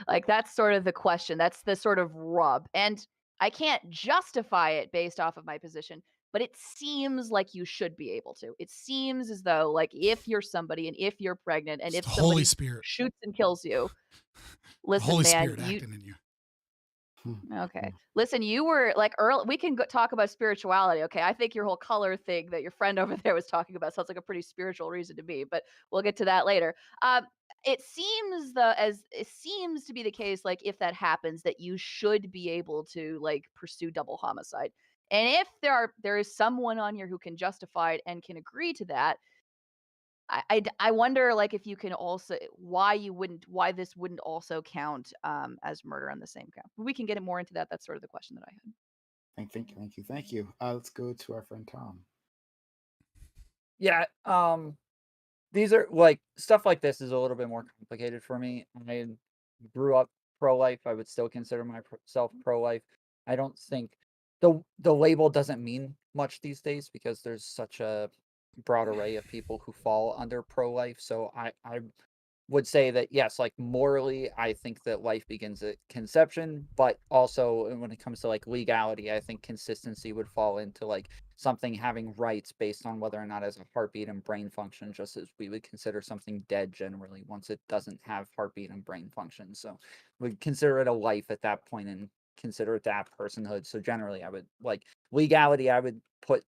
Like that's sort of the question. That's the sort of rub. And I can't justify it based off of my position, but it seems like you should be able to. It seems as though like if you're somebody and if you're pregnant and It's if the Holy somebody Spirit. shoots and kills you, The listen, Holy man, Spirit acting in you. okay. Listen, you were like early. We can talk about spirituality. Okay. I think your whole color thing that your friend over there was talking about sounds like a pretty spiritual reason to me, but we'll get to that later. It seems to be the case, like if that happens, that you should be able to like pursue double homicide. And if there is someone on here who can justify it and can agree to that, I wonder like if you can also why this wouldn't also count as murder on the same count. We can get more into that. That's sort of the question that I had. Thank you. Let's go to our friend Tom. Yeah, these are like stuff like this is a little bit more complicated for me. I grew up pro-life. I would still consider myself pro-life. I don't think the label doesn't mean much these days because there's such a broad array of people who fall under pro-life. So I would say that yes, like morally, I think that life begins at conception, but also when it comes to like legality, I think consistency would fall into like something having rights based on whether or not it has a heartbeat and brain function, just as we would consider something dead generally once it doesn't have heartbeat and brain function. So we'd consider it a life at that point and consider it to have personhood. So generally, I would like legality. I would put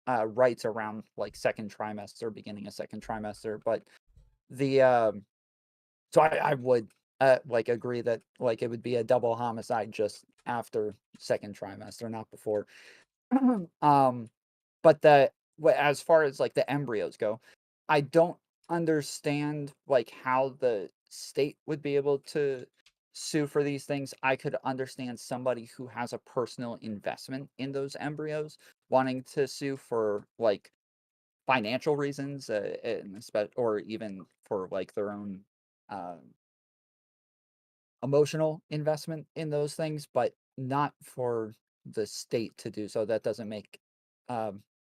rights around like second trimester, beginning of second trimester, but the so I would like agree that like it would be a double homicide just after second trimester, not before. But as far as like the embryos go, I don't understand like how the state would be able to sue for these things. I could understand somebody who has a personal investment in those embryos wanting to sue for like financial reasons, or even for like their own emotional investment in those things, but not for the state to do so. That doesn't make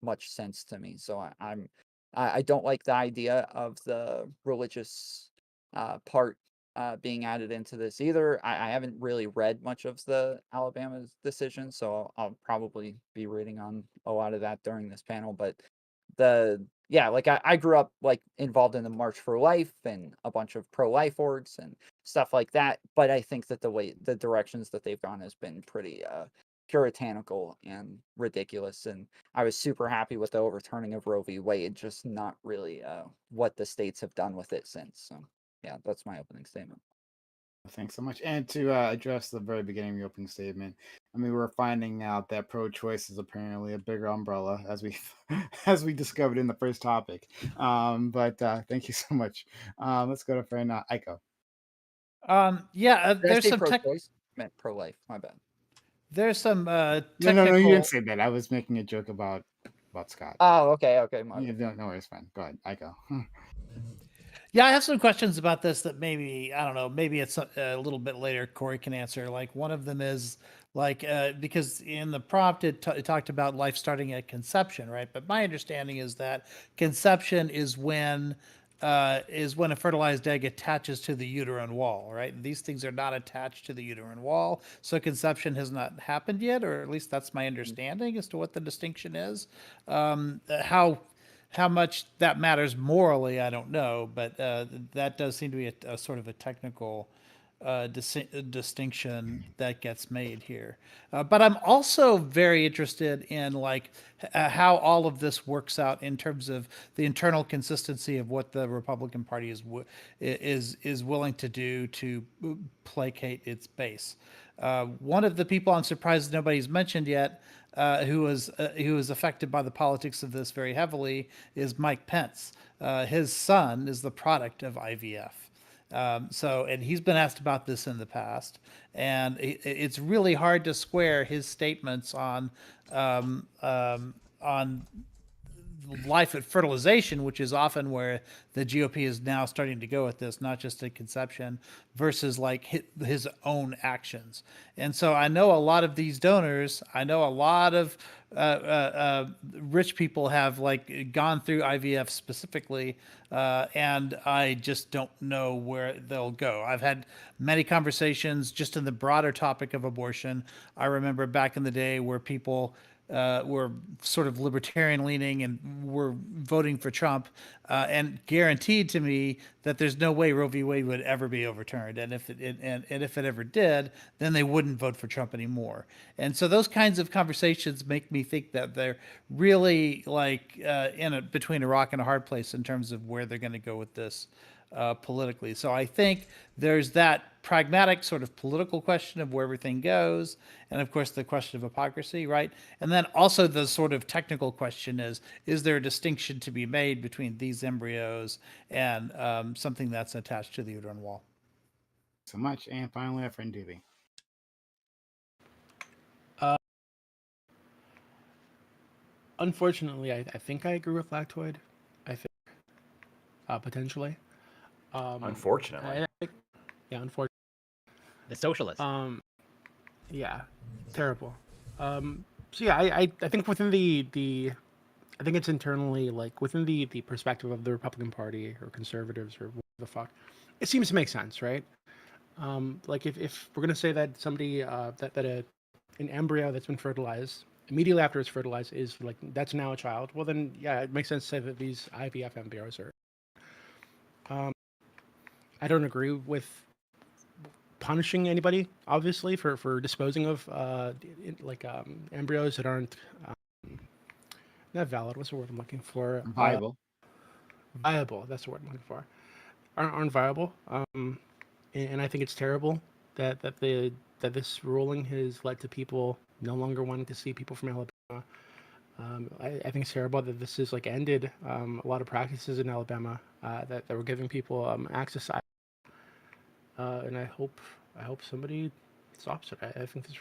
much sense to me. So I don't like the idea of the religious part being added into this either. I haven't really read much of the Alabama decision, so I'll probably be reading on a lot of that during this panel. But like I grew up like involved in the March for Life and a bunch of pro-life orgs and stuff like that. But I think that the directions that they've gone has been pretty puritanical and ridiculous. And I was super happy with the overturning of Roe v. Wade, just not really what the states have done with it since. So yeah, that's my opening statement. Thanks so much. And to address the very beginning of your opening statement, I mean, we're finding out that pro-choice is apparently a bigger umbrella, as we as we discovered in the first topic. But thank you so much. Let's go to friend Aiko. Yeah, Did I there's say some pro-choice? I meant pro-life. My bad. there's some No, technical. you didn't say that. I was making a joke about Scott. Oh, okay, my Yeah, bad. no worries, fine. Go ahead, Aiko. Yeah, I have some questions about this that maybe, I don't know, maybe it's a little bit later Corey can answer. Like one of them is like, because in the prompt it talked about life starting at conception, right? But my understanding is that conception is when a fertilized egg attaches to the uterine wall, right? These things are not attached to the uterine wall, so conception has not happened yet, or at least that's my understanding as to what the distinction is. How much that matters morally, I don't know, but that does seem to be a sort of a technical distinction that gets made here. But I'm also very interested in like how all of this works out in terms of the internal consistency of what the Republican Party is willing to do to placate its base. One of the people I'm surprised nobody's mentioned yet, who was affected by the politics of this very heavily, is Mike Pence. His son is the product of IVF. And he's been asked about this in the past, and it's really hard to square his statements on life at fertilization, which is often where the GOP is now starting to go with this, not just at conception, versus like his own actions. And so I know a lot of these donors, I know a lot of rich people have like gone through IVF specifically, and I just don't know where they'll go. I've had many conversations just in the broader topic of abortion. I remember back in the day where people were sort of libertarian leaning and were voting for Trump, and guaranteed to me that there's no way Roe v. Wade would ever be overturned. And if it ever did, then they wouldn't vote for Trump anymore. And so those kinds of conversations make me think that they're really like between a rock and a hard place in terms of where they're going to go with this politically. So I think there's that pragmatic sort of political question of where everything goes, and of course the question of hypocrisy, right? And then also the sort of technical question is there a distinction to be made between these embryos and something that's attached to the uterine wall? So much. And finally, our friend Doobie. Unfortunately, I think I agree with Lactoid. I think potentially. Unfortunately. Yeah, unfortunately. The socialist. Yeah, terrible. So yeah, I think within I think it's internally like within the perspective of the Republican Party or conservatives or whatever the fuck, it seems to make sense, right? Like if we're gonna say that somebody an embryo that's been fertilized immediately after it's fertilized is like that's now a child, well then yeah, it makes sense to say that these IVF embryos are. I don't agree with punishing anybody, obviously, for disposing of embryos that aren't not valid. What's the word I'm looking for? Viable. Viable. That's the word I'm looking for. Aren't viable. And I think it's terrible that this ruling has led to people no longer wanting to see people from Alabama. I think it's terrible that this has like ended a lot of practices in Alabama that were giving people access. And I hope somebody stops it. I think this.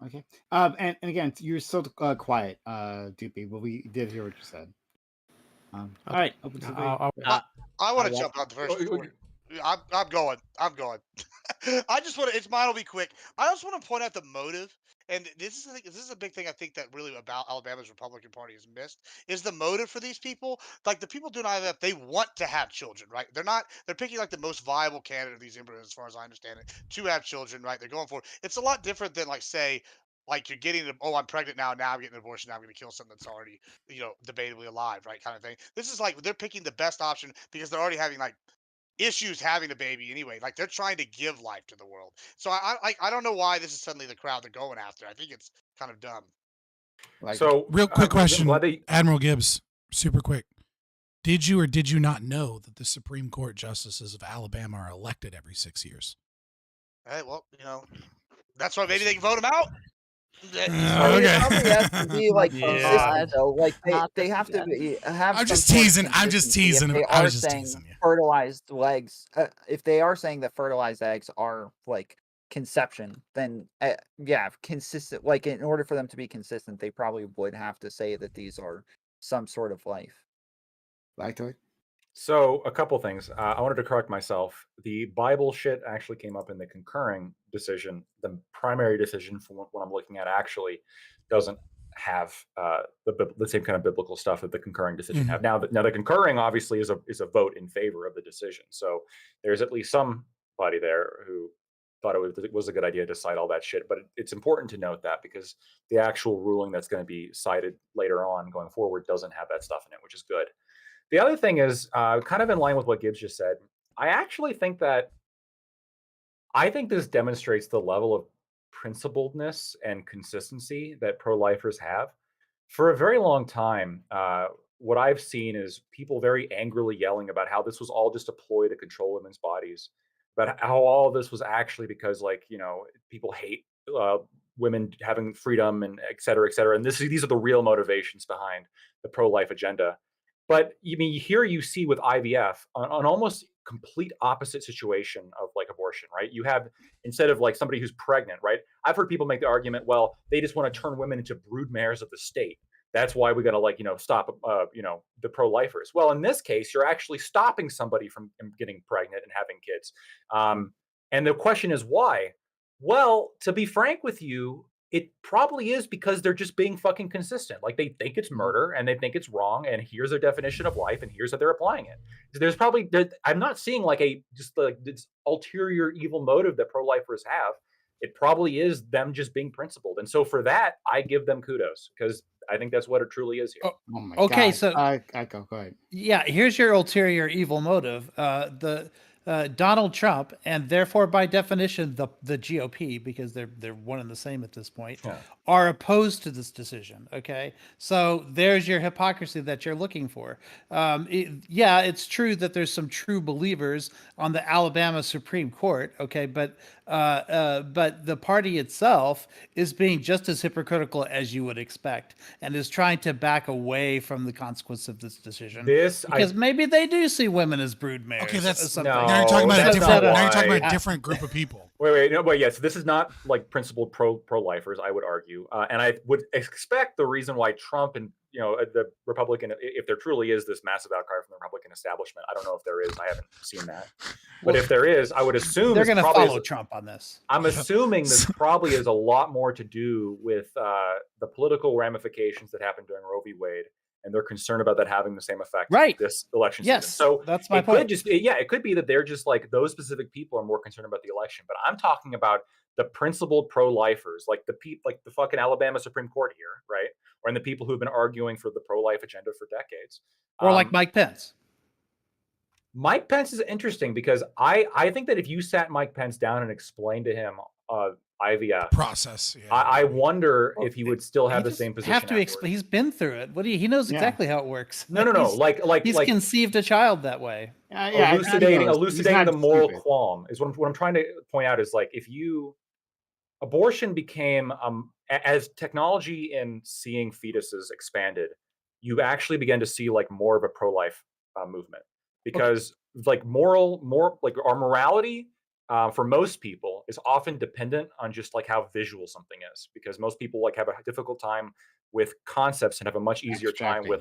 Okay. And again, you're so quiet, Doopy, but we did hear what you said. All right. Open to the I want to jump out the first. I'm going. I just want to. Mine will be quick. I just want to point out the motive And this is the thing, this is a big thing I think that really about Alabama's Republican Party is missed is the motive for these people. Like the people doing IVF, they want to have children, right? They're picking like the most viable candidate of these embryos, as far as I understand it, to have children, right? They're going for it. It's a lot different than like say, like you're getting, I'm pregnant now I'm getting an abortion, now I'm going to kill something that's already, debatably alive, right? Kind of thing. This is like they're picking the best option because they're already having like issues having a baby anyway. Like they're trying to give life to the world. So I don't know why this is suddenly the crowd they're going after. I think it's kind of dumb. Like, So, Real quick I'm question, glad they- Admiral Gibbs, super quick. Did you or did you not know that the Supreme Court justices of Alabama are elected every 6 years? Hey, well, that's why maybe they can vote them out. I mean, it probably has to be like Yeah. consistent though. Like Not they this have to again. have. I'm some just sort of teasing. I'm just consistency. teasing. If they I are was just saying teasing you. fertilized eggs, if they are saying that fertilized eggs are like conception, then yeah, consistent. Like in order for them to be consistent, they probably would have to say that these are some sort of life. Lactoid? So a couple things. I wanted to correct myself. The Bible shit actually came up in the concurring decision. The primary decision for what I'm looking at actually doesn't have the same kind of biblical stuff that the concurring decision have. Now the concurring obviously is a vote in favor of the decision. So there's at least somebody there who thought it was a good idea to cite all that shit. But it's important to note that because the actual ruling that's going to be cited later on going forward doesn't have that stuff in it, which is good. The other thing is kind of in line with what Gibbs just said. I actually think this demonstrates the level of principledness and consistency that pro-lifers have. For a very long time, what I've seen is people very angrily yelling about how this was all just a ploy to control women's bodies, but how all of this was actually because, people hate women having freedom and et cetera, et cetera. And these are the real motivations behind the pro-life agenda. But here you see with IVF an almost complete opposite situation of like abortion, right? You have, instead of like somebody who's pregnant, right? I've heard people make the argument, well, they just want to turn women into brood mares of the state. That's why we got to stop, the pro-lifers. Well, in this case, you're actually stopping somebody from getting pregnant and having kids. And the question is why? Well, to be frank with you, it probably is because they're just being fucking consistent. Like they think it's murder and they think it's wrong. And here's their definition of life. And here's how they're applying it. I'm not seeing this ulterior evil motive that pro-lifers have. It probably is them just being principled. And so for that, I give them kudos because I think that's what it truly is here. Oh my Okay, God. so- go ahead. Yeah, here's your ulterior evil motive. Donald Trump, and therefore by definition the GOP, because they're one and the same at this point, are opposed to this decision. Okay, so there's your hypocrisy that you're looking for. It's true that there's some true believers on the Alabama Supreme Court. Okay, but the party itself is being just as hypocritical as you would expect, and is trying to back away from the consequence of this decision. Because maybe they do see women as brood mares. Okay, that's something. now you're talking about That's a different group of people. Wait. So this is not like principled pro-lifers, I would argue, and I would expect the reason why Trump and the Republican, if there truly is this massive outcry from the Republican establishment, I don't know if there is. I haven't seen that, but if there is, I would assume they're going to follow Trump on this. I'm assuming this probably has a lot more to do with the political ramifications that happened during Roe v. Wade. And they're concerned about that having the same effect this election season. So that's my point. It could be that they're just like those specific people are more concerned about the election. But I'm talking about the principled pro-lifers, like the fucking Alabama Supreme Court here, right? Or the people who've been arguing for the pro-life agenda for decades. Or like Mike Pence. Mike Pence is interesting because I think that if you sat Mike Pence down and explained to him IVF process, I wonder if he would still have the same position. Have to explain. He's been through it. He knows exactly how it works. No. He's conceived a child that way. Elucidating the moral qualm is what I'm trying to point out. Is like if abortion became as technology in seeing fetuses expanded, you actually began to see like more of a pro-life movement because like our morality. For most people is often dependent on just like how visual something is, because most people like have a difficult time with concepts and have a much easier time with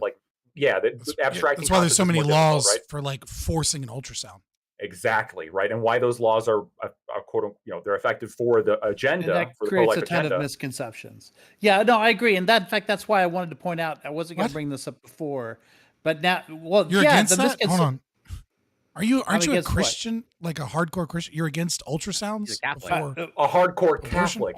abstracting. That's why there's so many laws for like forcing an ultrasound. Exactly right, and why those laws are they're effective for the And agenda, that for the creates pro-life a ton agenda. of misconceptions. Yeah, no, I agree. And that, in fact, that's why I wanted to point out, I wasn't going What? to bring this up before, but now, well, You're yeah, against the that? Hold on. Aren't you a against what? Christian, like a hardcore Christian? You're against He's ultrasounds a Catholic. before A hardcore abortion? Catholic.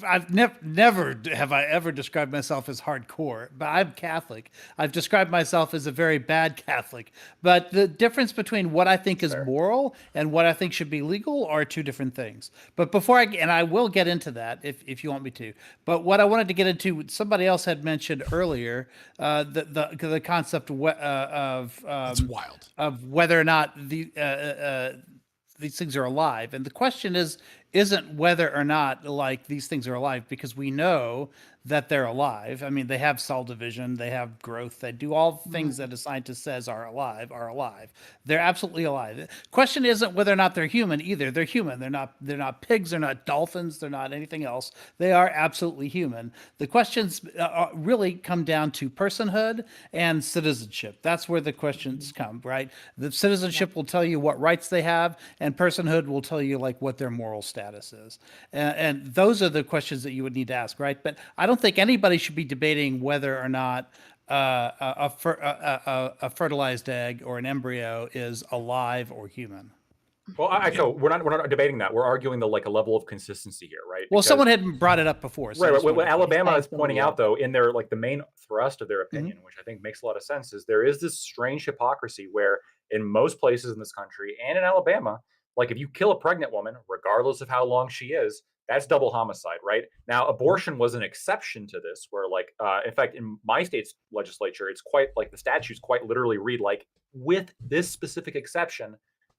I've never have I ever described myself as hardcore, but I'm Catholic. I've described myself as a very bad Catholic. But the difference between what I think is Fair. moral and what I think should be legal are two different things. But before I will get into that if you want me to. But what I wanted to get into, somebody else had mentioned earlier, the concept of That's wild. of whether or not these things are alive. And the question isn't whether or not like these things are alive, because we know that they're alive. I mean, they have cell division, they have growth, they do all things that a scientist says are alive. They're absolutely alive. Question isn't whether or not they're human either. They're human. They're not pigs, they're not dolphins, they're not anything else. They are absolutely human. The questions really come down to personhood and citizenship. That's where the questions come, right? The citizenship will tell you what rights they have, and personhood will tell you like what their moral status is. And those are the questions that you would need to ask, right? But I don't think anybody should be debating whether or not a fertilized egg or an embryo is alive or human. Well, so we're not debating that. We're arguing the like a level of consistency here, right? Well, Because- someone had brought it up before. So I right. just What wanted to- Alabama is Thanks, pointing Maria. out, though, in their like the main thrust of their opinion, which I think makes a lot of sense, is there is this strange hypocrisy where in most places in this country and in Alabama, like if you kill a pregnant woman, regardless of how long she is, that's double homicide, right? Now, abortion was an exception to this, where like, in fact, in my state's legislature, it's quite like the statutes quite literally read like, with this specific exception,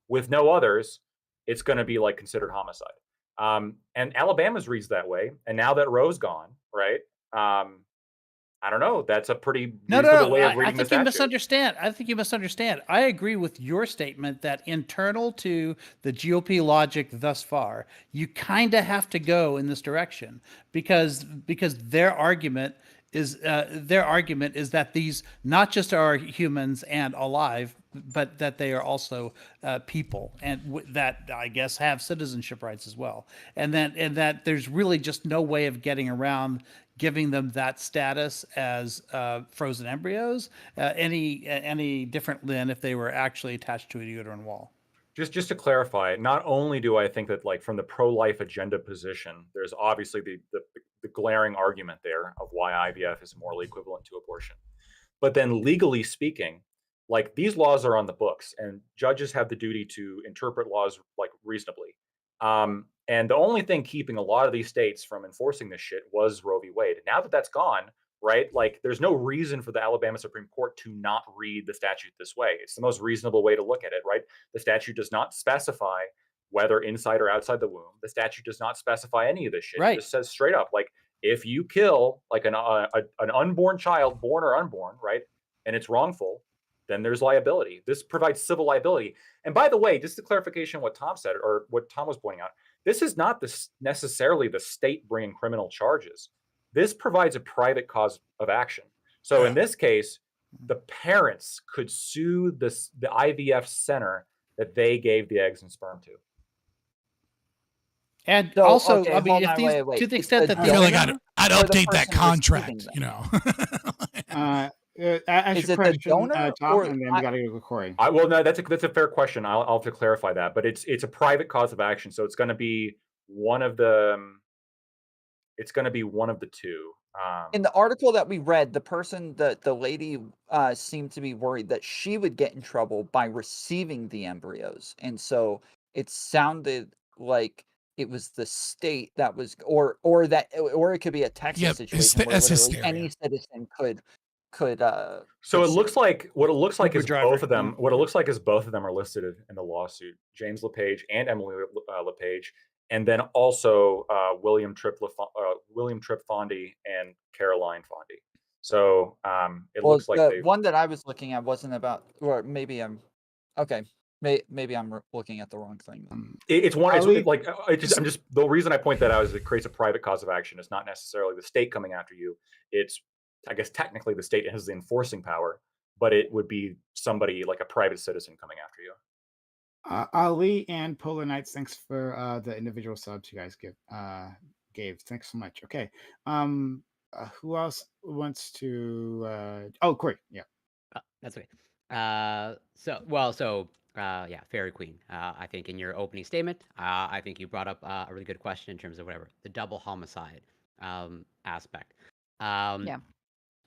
with no others, it's going to be like considered homicide. And Alabama's reads that way. And now that Roe's gone, right? I don't know. That's a pretty reasonable way of I reading the think you statute. misunderstand. I think you misunderstand. I agree with your statement that internal to the GOP logic thus far, you kind of have to go in this direction because their argument is that these not just are humans and alive, but that they are also people, and that I guess have citizenship rights as well, and that there's really just no way of getting around giving them that status as frozen embryos any different than if they were actually attached to a uterine wall. Just to clarify, not only do I think that like from the pro-life agenda position, there's obviously the glaring argument there of why IVF is morally equivalent to abortion, but then legally speaking, like these laws are on the books and judges have the duty to interpret laws like reasonably. And the only thing keeping a lot of these states from enforcing this shit was Roe v. Wade. Now that that's gone, right? Like there's no reason for the Alabama Supreme Court to not read the statute this way. It's the most reasonable way to look at it, right? The statute does not specify whether inside or outside the womb. The statute does not specify any of this shit. Right. It just says straight up, like if you kill like an unborn child, born or unborn, right? And it's wrongful, then there's liability. This provides civil liability. And by the way, just a clarification of what Tom said or what Tom was pointing out, this is not necessarily the state bringing criminal charges. This provides a private cause of action. So in this case, the parents could sue the IVF center that they gave the eggs and sperm to. And So, also, okay, I mean, hold if on, these, wait. to the It's extent the that I feel like donor I'd or the update that person contract, receiving you know. Ask Is your it the question, donor Tom, or and then we got to go with Corey. Well, no, that's a fair question. I'll have to clarify that, but it's a private cause of action, so it's going to be one of the. It's going to be one of the two. In the article that we read, the lady seemed to be worried that she would get in trouble by receiving the embryos, and so it sounded like it was the state that was, or it could be a Texas Yep, situation where that's literally hysteria. any citizen could. So it looks like what it looks like Uber is driver, both of them. yeah. What it looks like is both of them are listed in the lawsuit. James LePage and Emily LePage, and then also William Tripp Fondy and Caroline Fondy. So it looks like the one that I was looking at wasn't about, or maybe I'm okay. Maybe I'm looking at the wrong thing. It's one. It's like I'm just the reason I point that out is it creates a private cause of action. It's not necessarily the state coming after you. It's, I guess, technically the state has the enforcing power, but it would be somebody like a private citizen coming after you. Ali and Polar Knights, thanks for the individual subs you guys gave. Thanks so much. Okay. Who else wants to? Oh, Corey. Yeah. That's okay. Yeah, Fairy Queen. I think in your opening statement, I think you brought up a really good question in terms of whatever the double homicide aspect. Yeah.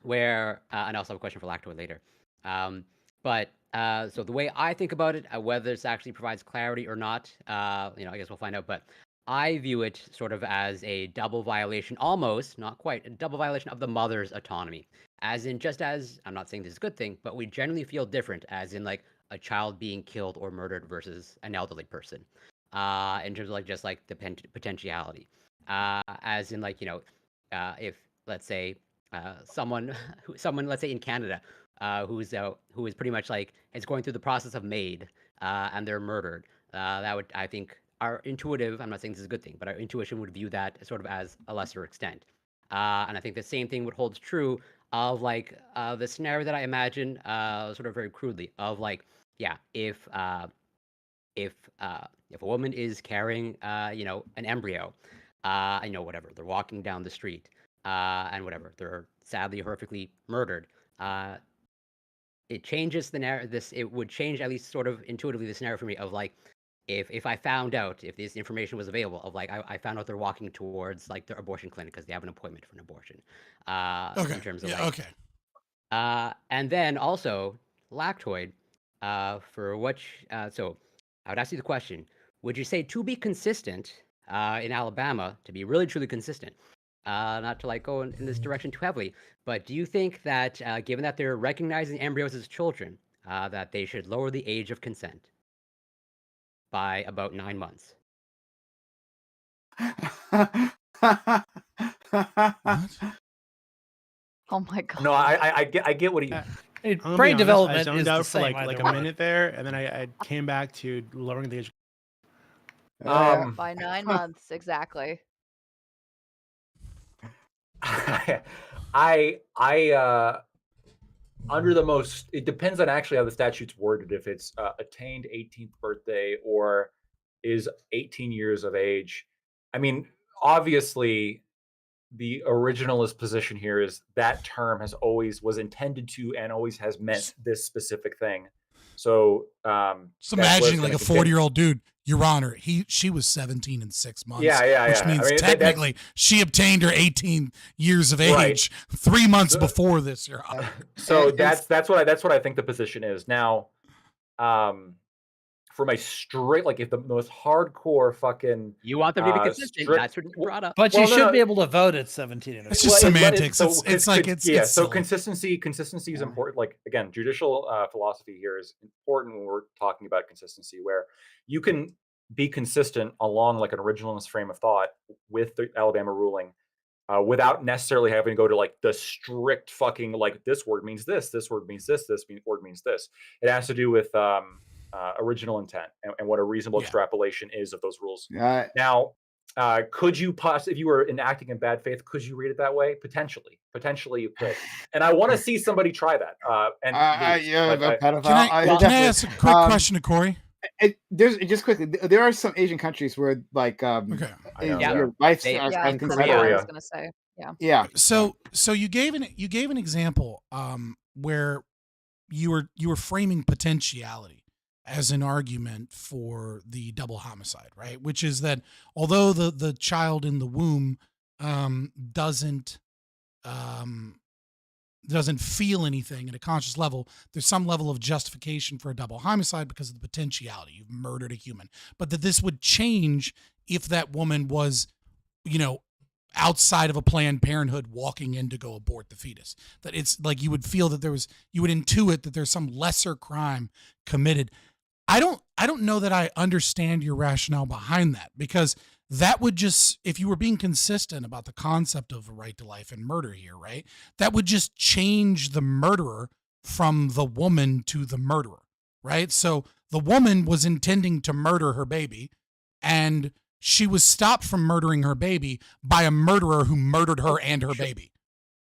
Where and I also have a question for Lactoid later. So the way I think about it, whether this actually provides clarity or not, I guess we'll find out. But I view it sort of as a double violation, almost, not quite, a double violation of the mother's autonomy. As in, just as, I'm not saying this is a good thing, but we generally feel different, as in like a child being killed or murdered versus an elderly person. In terms of like just like the potentiality. As in like, if let's say someone, let's say in Canada, who is pretty much like is going through the process of MAID, and they're murdered. That would, I think, our intuitive. I'm not saying this is a good thing, but our intuition would view that sort of as a lesser extent. And I think the same thing would hold true of like the scenario that I imagine, sort of very crudely, of like, yeah, if a woman is carrying, an embryo, whatever, they're walking down the street, and whatever, they're sadly horrifically murdered. It changes it would change, at least sort of intuitively, the scenario for me of like, if I found out, if this information was available, of like, I found out they're walking towards like their abortion clinic because they have an appointment for an abortion. Okay. In terms of Yeah, like, okay. And then also Lactoid, for so I would ask you the question: would you say, to be consistent, in Alabama, to be really truly consistent, not to like go in this direction too heavily, but do you think that, given that they're recognizing embryos as children, that they should lower the age of consent by about 9 months? Oh my god. No, I get what he. I'm gonna be Brain honest, development I is zoned the out for same like either a way. minute there, and then I came back to lowering the age. By 9 months, exactly. I under the most, it depends on actually how the statute's worded. If it's attained 18th birthday or is 18 years of age. I mean, obviously, the originalist position here is that term was intended to and always has meant this specific thing. So, just imagining like a 40-year-old dude, Your Honor, she was 17 and 6 months. Yeah. Which means, I mean, technically she obtained her 18 years of age, right, 3 months before this, Your Honor. So that's what I think the position is now. For my straight, like, if the most hardcore fucking, you want them to be consistent, that's what you brought up. But you should be able to vote at 17. It's just semantics. It's so consistency is important. Like, again, judicial philosophy here is important when we're talking about consistency, where you can be consistent along like an originalist frame of thought with the Alabama ruling, without necessarily having to go to like the strict fucking, like, this word means this word means this word means this. It has to do with original intent and what a reasonable extrapolation is of those rules. Now, could you if you were enacting in bad faith, could you read it that way? Potentially you could. And I want to see somebody try that. Can I ask a quick question to Corey? There's just quickly. There are some Asian countries where, like, your wife's in Korea, I was gonna say, yeah. So you gave an example where you were framing potentiality as an argument for the double homicide, right? Which is that although the child in the womb doesn't feel anything at a conscious level, there's some level of justification for a double homicide because of the potentiality. You've murdered a human. But that this would change if that woman was, outside of a Planned Parenthood walking in to go abort the fetus. That it's like you would feel that you would intuit that there's some lesser crime committed. I don't know that I understand your rationale behind that, because that would just, if you were being consistent about the concept of a right to life and murder here, right? That would just change the murderer from the woman to the murderer, right? So the woman was intending to murder her baby, and she was stopped from murdering her baby by a murderer who murdered her and her baby.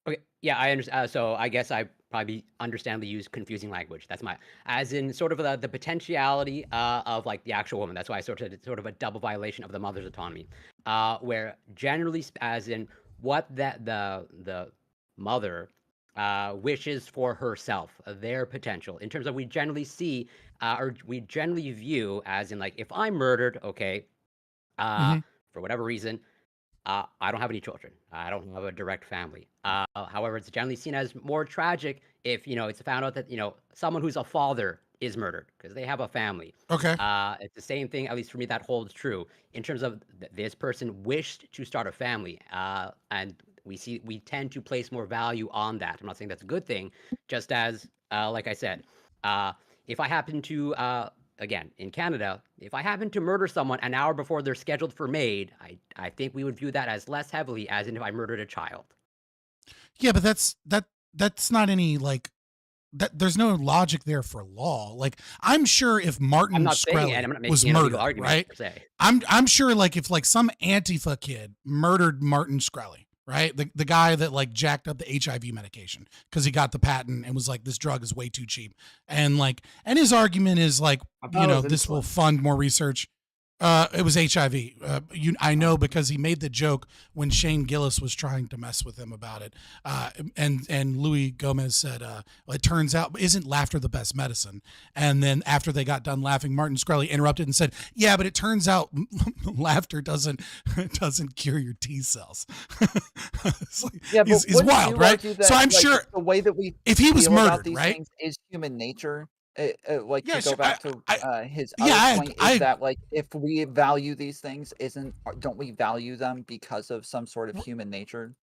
Okay, yeah, I understand. So I guess I probably understandably use confusing language. That's my, as in sort of the potentiality of like the actual woman. That's why I sort of a double violation of the mother's autonomy, where generally, as in what the mother wishes for herself, their potential, in terms of we generally see, or we generally view as in like, if I'm murdered, okay, Mhm. for whatever reason, I don't have any children. I don't have a direct family. However, it's generally seen as more tragic if, it's found out that, someone who's a father is murdered because they have a family. Okay. It's the same thing, at least for me, that holds true in terms of this person wished to start a family. And we tend to place more value on that. I'm not saying that's a good thing, just as, like I said, if I happen to, again, in Canada, if I happen to murder someone an hour before they're scheduled for maid, I think we would view that as less heavily as in if I murdered a child. Yeah, but that's not any like that. There's no logic there for law. Like I'm sure if Martin I'm not saying it, I'm Shkreli not was making an illegal murdered, argument right? per se. I'm sure like if like some Antifa kid murdered Martin Shkreli, right? The guy that like jacked up the HIV medication because he got the patent and was like, this drug is way too cheap. And his argument is like, I thought it was this will insulin. fund more research. It was HIV. I know because he made the joke when Shane Gillis was trying to mess with him about it. And Louis Gomez said, well, it turns out, isn't laughter the best medicine? And then after they got done laughing, Martin Shkreli interrupted and said, yeah, but it turns out laughter doesn't cure your T cells. It's like, Yeah, but he's wouldn't wild, you right? argue that, So I'm like, sure the way that we if he was feel about murdered, these right? things is human nature. Like Yeah, to go sure. back to his Yeah, other point is that like if we value these things, don't we value them because of some sort of human nature?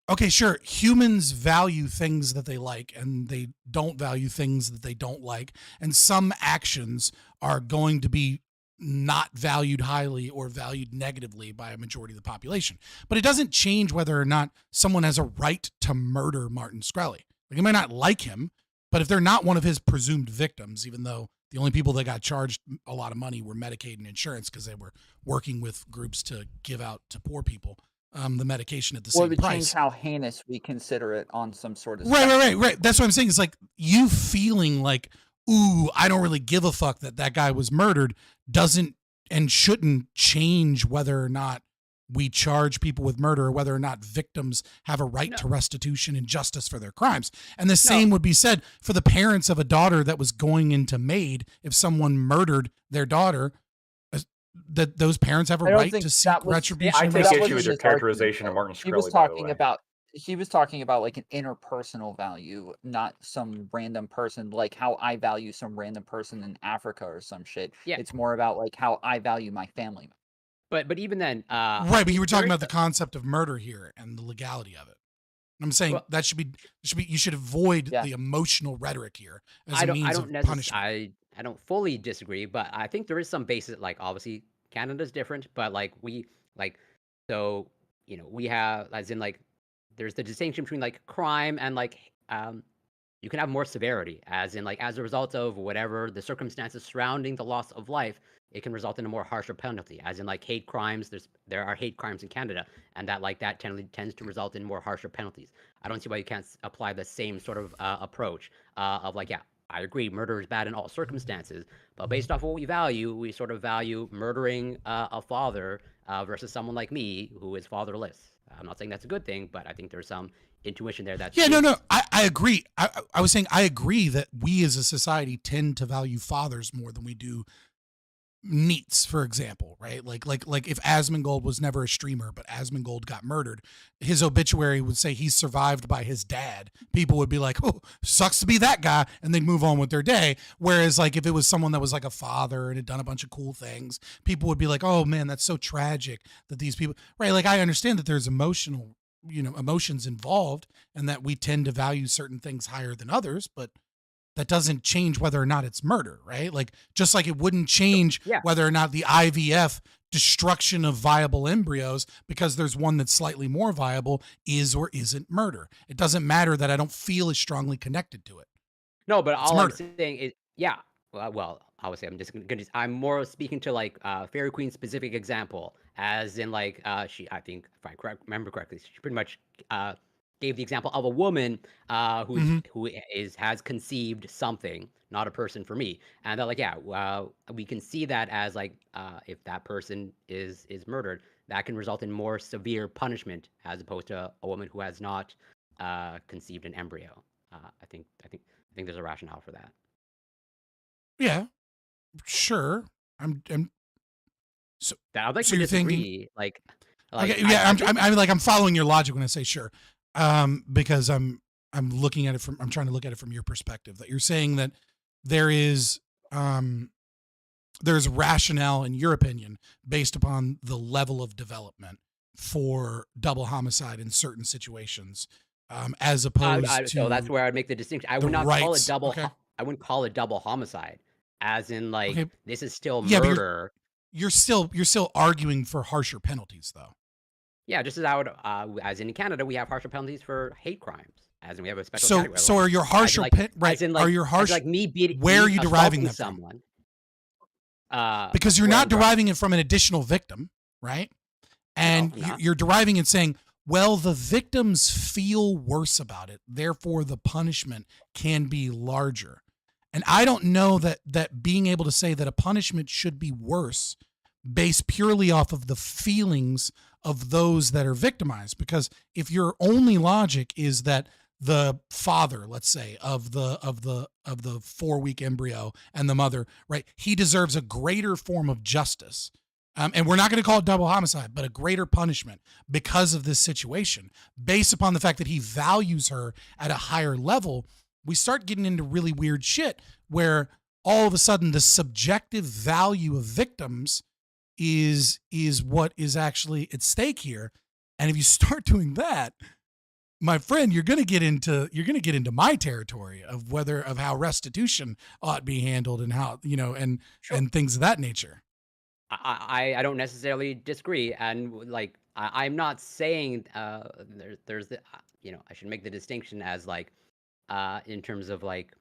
Okay, sure. Humans value things that they like and they don't value things that they don't like. And some actions are going to be not valued highly or valued negatively by a majority of the population. But it doesn't change whether or not someone has a right to murder Martin Shkreli. Like, you might not like him, but if they're not one of his presumed victims, even though the only people that got charged a lot of money were Medicaid and insurance because they were working with groups to give out to poor people the medication at the Or same to price. change how heinous we consider it on some sort of Right. That's what I'm saying. It's like you feeling like, ooh, I don't really give a fuck that guy was murdered doesn't and shouldn't change whether or not we charge people with murder or whether or not victims have a right to restitution and justice for their crimes. And the same would be said for the parents of a daughter that was going into maid. If someone murdered their daughter, that those parents have a right to seek retribution. I and take restitution. issue with your characterization of Martin Shkreli. He was talking about like an interpersonal value, not some random person, like how I value some random person in Africa or some shit. Yeah. It's more about like how I value my family. But even then, Right, but you were talking about the concept of murder here and the legality of it. I'm saying Well- that should be you should avoid the emotional rhetoric here as a means of punishment. I don't fully disagree, but I think there is some basis. Like obviously Canada's different, but like we have, as in like there's the distinction between like crime and like you can have more severity, as in like as a result of whatever the circumstances surrounding the loss of life, it can result in a more harsher penalty. As in like hate crimes, there are hate crimes in Canada, and that tends to result in more harsher penalties. I don't see why you can't apply the same sort of approach of like, yeah, I agree, murder is bad in all circumstances, but based off what we value, we sort of value murdering a father versus someone like me who is fatherless. I'm not saying that's a good thing, but I think there's some intuition there that I agree. I was saying I agree that we as a society tend to value fathers more than we do NEETs, for example, right? Like if Asmongold was never a streamer, but Asmongold got murdered, his obituary would say he's survived by his dad. People would be like, oh, sucks to be that guy, and they'd move on with their day. Whereas like if it was someone that was like a father and had done a bunch of cool things, people would be like, oh man, that's so tragic that these people, right? Like I understand that there's emotions involved and that we tend to value certain things higher than others, but that doesn't change whether or not it's murder, right? Like, just like it wouldn't change whether or not the IVF destruction of viable embryos, because there's one that's slightly more viable, is or isn't murder. It doesn't matter that I don't feel as strongly connected to it. No, but It's all murder. I'm saying is, well, I would say I'm more speaking to like Fairy Queen's specific example, as in like I think if I remember correctly, she pretty much gave the example of a woman who's Mhm. who has conceived something, not a person for me, and they're like, yeah, we can see that as like if that person is murdered, that can result in more severe punishment as opposed to a woman who has not conceived an embryo. I think there's a rationale for that. Yeah, sure. I'm so That I'd like so to you're thinking disagree. Like okay, I yeah, think I'm following your logic when I say sure. Because I'm looking at it I'm trying to look at it from your perspective, that you're saying that there is there's rationale in your opinion based upon the level of development for double homicide in certain situations, as opposed to so that's where I'd make the distinction. I the would not call it rights. double. Okay. I wouldn't call it double homicide, as in like Okay. this is still Yeah, but murder. you're still arguing for harsher penalties though. Yeah, just as I would, as in Canada, we have harsher penalties for hate crimes, as in we have a special So category. so are your harsher As in, are your as harsh like me beating, where are me you deriving assaulting that from? someone. Because you're where not I'm dri- deriving it from an additional victim, right? And I'm not. you're deriving it saying, well, the victims feel worse about it, therefore the punishment can be larger. And I don't know that being able to say that a punishment should be worse based purely off of the feelings of those that are victimized. Because if your only logic is that the father, let's say, of the 4-week embryo and the mother, right, he deserves a greater form of justice. And we're not going to call it double homicide, but a greater punishment because of this situation, based upon the fact that he values her at a higher level. We start getting into really weird shit where all of a sudden the subjective value of victims is what is actually at stake here. And if you start doing that, my friend, you're going to get into my territory of how restitution ought to be handled and how, and things of that nature. I don't necessarily disagree, and like I'm not saying there's the I should make the distinction as like in terms of like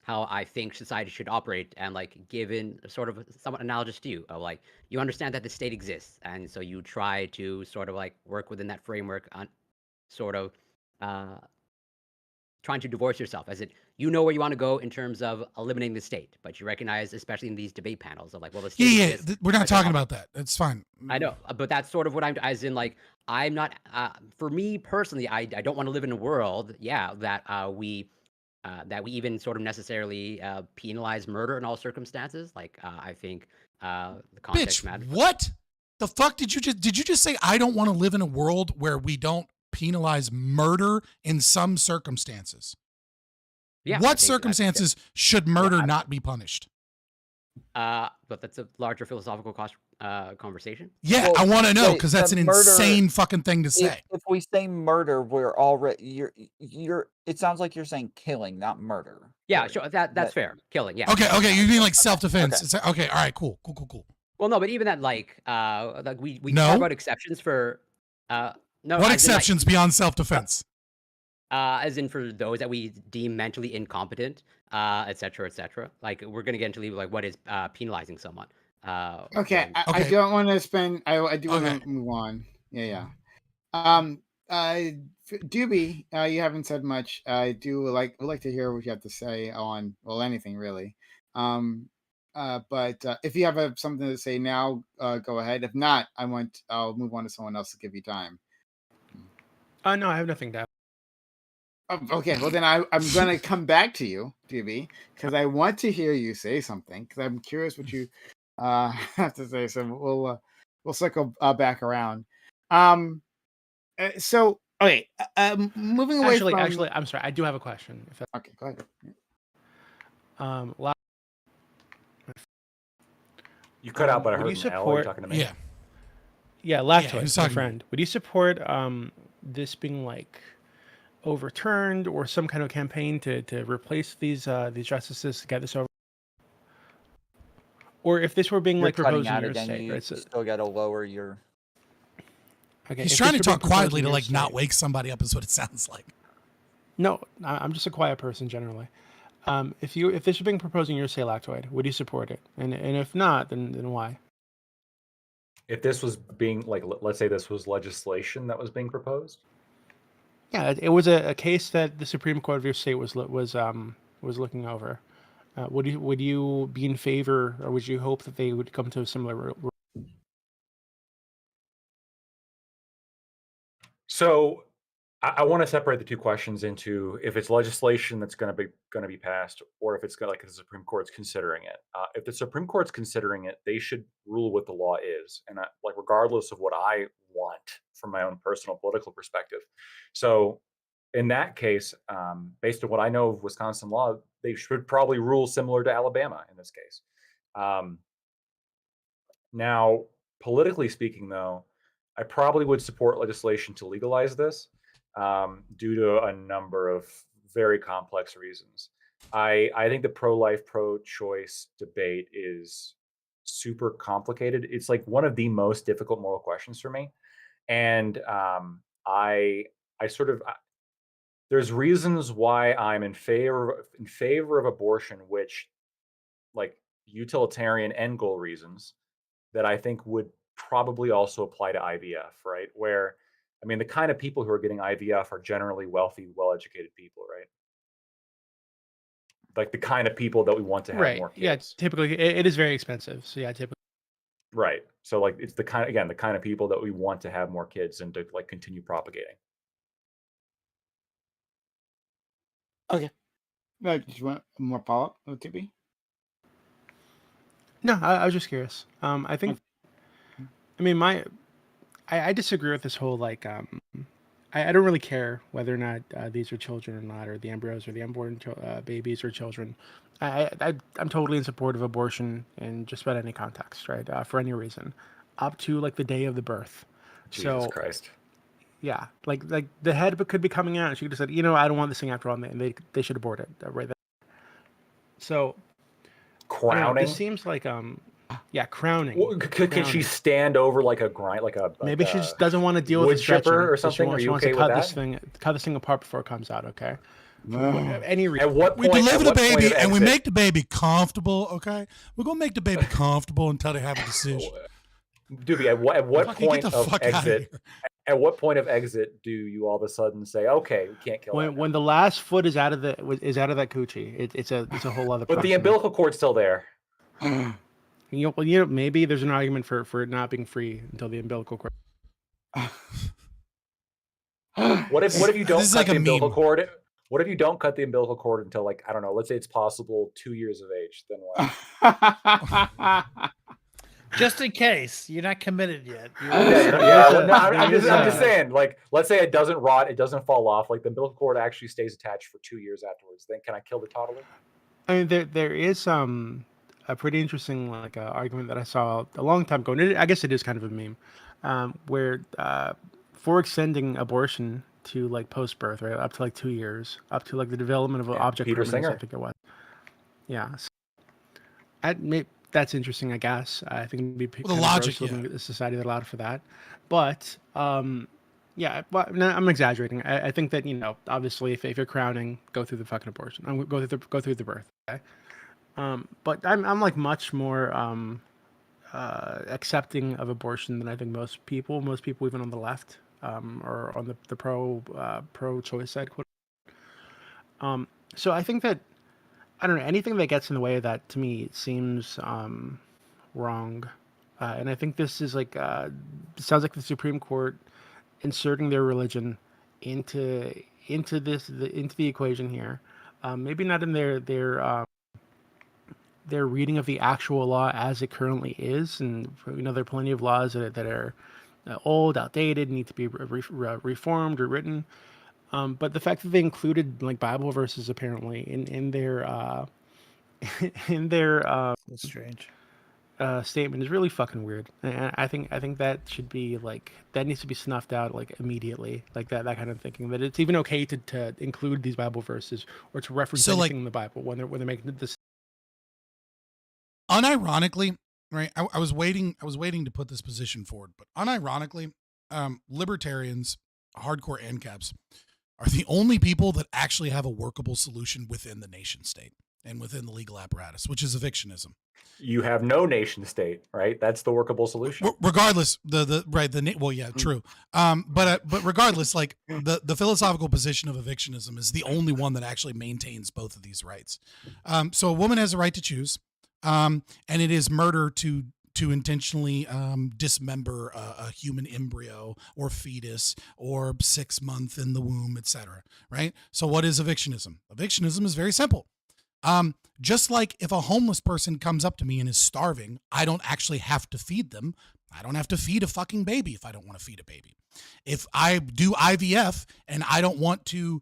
how I think society should operate, and like given sort of somewhat analogous to you of like you understand that the state exists, and so you try to sort of like work within that framework on sort of trying to divorce yourself as you know where you want to go in terms of eliminating the state, but you recognize, especially in these debate panels, of like, well, the state exists, we're not talking about that. It's fine. I know, but that's sort of what I'm, as in like, I'm not, for me personally, I don't want to live in a world, that we even sort of necessarily penalize murder in all circumstances. Like, I think the context matters. What the fuck did you just say? I don't want to live in a world where we don't penalize murder in some circumstances. Yeah. What circumstances should murder not be punished? But that's a larger philosophical conversation. Yeah, well, I want to know because that's an insane fucking thing to say. If we say murder, we're already you're. It sounds like you're saying killing, not murder. Yeah, sure. That's fair. Killing. Yeah. Okay. You mean like self-defense? Okay. All right. Cool. Well, no, but even that, like we talk about exceptions for no. What exceptions beyond self-defense? As in for those that we deem mentally incompetent, et cetera, et cetera. Like we're gonna get into like what is penalizing someone. Okay, I don't want to spend. I do want to move on. Yeah. Doobie, you haven't said much. I would like to hear what you have to say on anything really. But if you have something to say now, go ahead. If not, I'll move on to someone else to give you time. No, I have nothing to add. Okay, well then I'm going to come back to you, Doobie, because I want to hear you say something. Because I'm curious what you have to say. So we'll circle back around. So okay, moving away. Actually, I'm sorry. I do have a question. Okay, go ahead. You cut out, but I heard you Al. Are you talking to me? Yeah, Lactoid, my friend. Would you support this being like overturned or some kind of campaign to replace these justices to get this over? Or if this were being like proposed in your state, right? You still got to lower your. Okay, he's trying to talk quietly to like not wake somebody up, is what it sounds like. No, I'm just a quiet person generally. If this was being proposed in your state, Lactoid, would you support it? And if not, then why? If this was being like, let's say this was legislation that was being proposed. Yeah, it was a case that the Supreme Court of your state was looking over. Would you be in favor, or would you hope that they would come to a similar? So I want to separate the two questions into if it's legislation that's going to be passed, or if it's like the Supreme Court's considering it. If the Supreme Court's considering it, they should rule what the law is, and like regardless of what I want from my own personal political perspective. So in that case, based on what I know of Wisconsin law, they should probably rule similar to Alabama in this case. Now, politically speaking, though, I probably would support legislation to legalize this due to a number of very complex reasons. I think the pro-life, pro-choice debate is super complicated. It's like one of the most difficult moral questions for me, and I sort of there's reasons why I'm in favor of abortion, which like utilitarian end goal reasons that I think would probably also apply to IVF, right? Where, I mean, the kind of people who are getting IVF are generally wealthy, well-educated people, right? Like the kind of people that we want to have Right. more kids. Yeah. Typically, it is very expensive. So yeah, typically. Right. So like it's the kind of people that we want to have more kids and to like continue propagating. Okay. No, just want more follow-up, OTP? No, I was just curious. I think, I mean, I disagree with this whole like, I don't really care whether or not these are children or not, or the embryos or the unborn babies or children. I'm totally in support of abortion in just about any context, right? For any reason, up to like the day of the birth. Jesus Christ. Yeah, like the head could be coming out, and she could have said, I don't want this thing after all, and they should abort it right there. So, crowning. This seems like crowning. Well, can she stand over like a grind, like a maybe she just doesn't want to deal with wood the stretching chipper or something? Are she you wants okay to with cut this thing apart before it comes out. Okay. Any reason. At what We point? deliver the baby and we exit- make the baby comfortable. Okay, we're gonna make the baby comfortable until they have a decision. Doobie, at what Fucking get point the of fuck outta exit? here. At what point of exit do you all of a sudden say, "Okay, we can't kill that When the last foot is out of that coochie, it's a whole other. But the question. umbilical cord's still there. Maybe there's an argument for it not being free until the umbilical cord. What if you don't This is cut like the a umbilical meme. cord? What if you don't cut the umbilical cord until like I don't know? Let's say it's possible 2 years of age. Then what? Just in case you're not committed yet. I'm just saying. Like, let's say it doesn't rot, it doesn't fall off. Like the umbilical cord actually stays attached for 2 years afterwards. Then can I kill the toddler? I mean, there is a pretty interesting like argument that I saw a long time ago. And I guess it is kind of a meme, where for extending abortion to like post birth, right, up to like 2 years, up to like the development of an object Peter permanence, I Singer. think it was. Yeah, so that's interesting. I guess I think it'd be Well, the logic, living in a society that allowed for that, but yeah, well, no, I'm exaggerating. I think that obviously, if you're crowning, go through the fucking abortion. Go through the birth. Okay? But I'm like much more accepting of abortion than I think most people even on the left or on the pro-choice side. So I think that I don't know anything that gets in the way of that to me seems wrong, and I think this is like sounds like the Supreme Court inserting their religion into the equation here. Maybe not in their reading of the actual law as it currently is, and there are plenty of laws that are old, outdated, need to be reformed or written. But the fact that they included like Bible verses apparently in their That's strange. Statement is really fucking weird. And I think that should be like that needs to be snuffed out like immediately, like that kind of thinking that it's even okay to include these Bible verses or to reference anything in the Bible when they're making this. Unironically, right? I was waiting to put this position forward, but unironically, libertarians, hardcore ANCAPs, are the only people that actually have a workable solution within the nation state. and within the legal apparatus, which is evictionism. You have no nation state, right? That's the workable solution. Regardless, true. But regardless, like the philosophical position of evictionism is the only one that actually maintains both of these rights. So a woman has a right to choose, and it is murder to intentionally dismember a human embryo or fetus or 6 month in the womb, etc. Right? So what is evictionism? Evictionism is very simple. Just like if a homeless person comes up to me and is starving, I don't actually have to feed them. I don't have to feed a fucking baby if I don't want to feed a baby. If I do IVF and I don't want to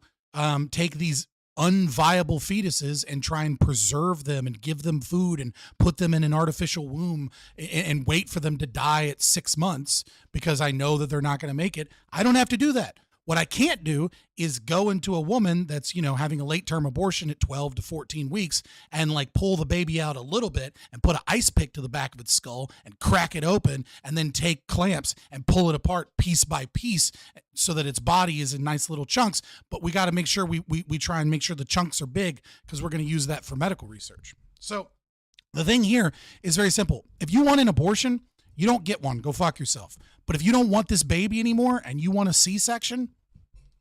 take these unviable fetuses and try and preserve them and give them food and put them in an artificial womb and wait for them to die at 6 months because I know that they're not going to make it, I don't have to do that. What I can't do is go into a woman that's, having a late term abortion at 12 to 14 weeks and like pull the baby out a little bit and put an ice pick to the back of its skull and crack it open and then take clamps and pull it apart piece by piece so that its body is in nice little chunks. But we got to make sure we try and make sure the chunks are big because we're going to use that for medical research. So the thing here is very simple. If you want an abortion, you don't get one. Go fuck yourself. But if you don't want this baby anymore and you want a C-section,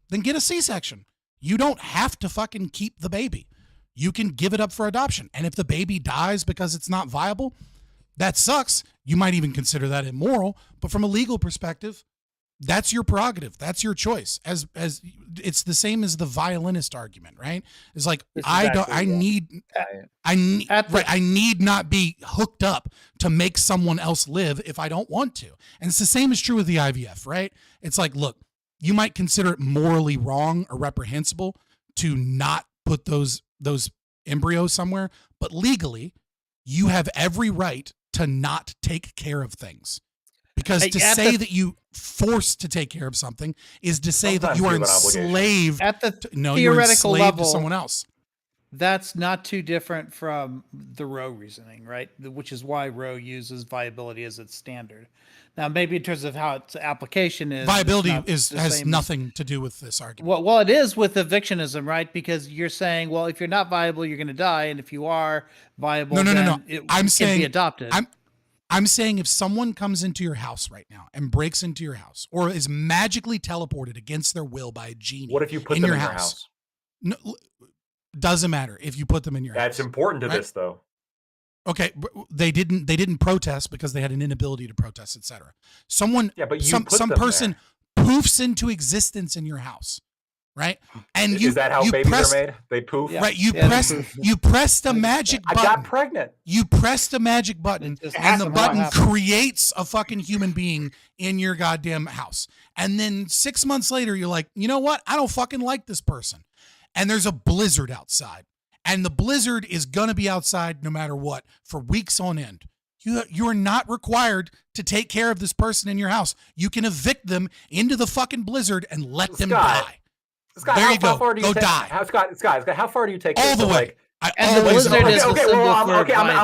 then get a C-section. You don't have to fucking keep the baby. You can give it up for adoption. And if the baby dies because it's not viable, that sucks. You might even consider that immoral. But from a legal perspective, that's your prerogative. That's your choice. As it's the same as the violinist argument, right? It's like I need not be hooked up to make someone else live if I don't want to. And it's the same is true with the IVF, right? It's like, look, you might consider it morally wrong or reprehensible to not put those embryos somewhere, but legally, you have every right to not take care of things. Because to say that you forced to take care of something is to say that you are enslaved at the you're theoretical enslaved level to someone else. That's not too different from the Roe reasoning, right? Which is why Roe uses viability as its standard. Now, maybe in terms of how its application is, viability has nothing to do with this argument. Well, it is with evictionism, right? Because you're saying, well, if you're not viable, you're going to die, and if you are viable, no. It I'm can saying be adopted. I'm saying if someone comes into your house right now and breaks into your house or is magically teleported against their will by a genie, what if you put them in your house? No, doesn't matter if you put them in your house. That's important to this, though. Okay, they didn't protest because they had an inability to protest, etc. Some person poofs into existence in your house, right? And is that how babies are made? They poof, right? You pressed a magic button. I got pregnant. You pressed a magic button, and the button creates a fucking human being in your goddamn house. And then 6 months later, you're like, you know what? I don't fucking like this person. And there's a blizzard outside. And the blizzard is going to be outside no matter what for weeks on end. You are not required to take care of this person in your house. You can evict them into the fucking blizzard and let them die. Scott, there you go. Far do you go die. Scott, how far do you take all this? the way? I'm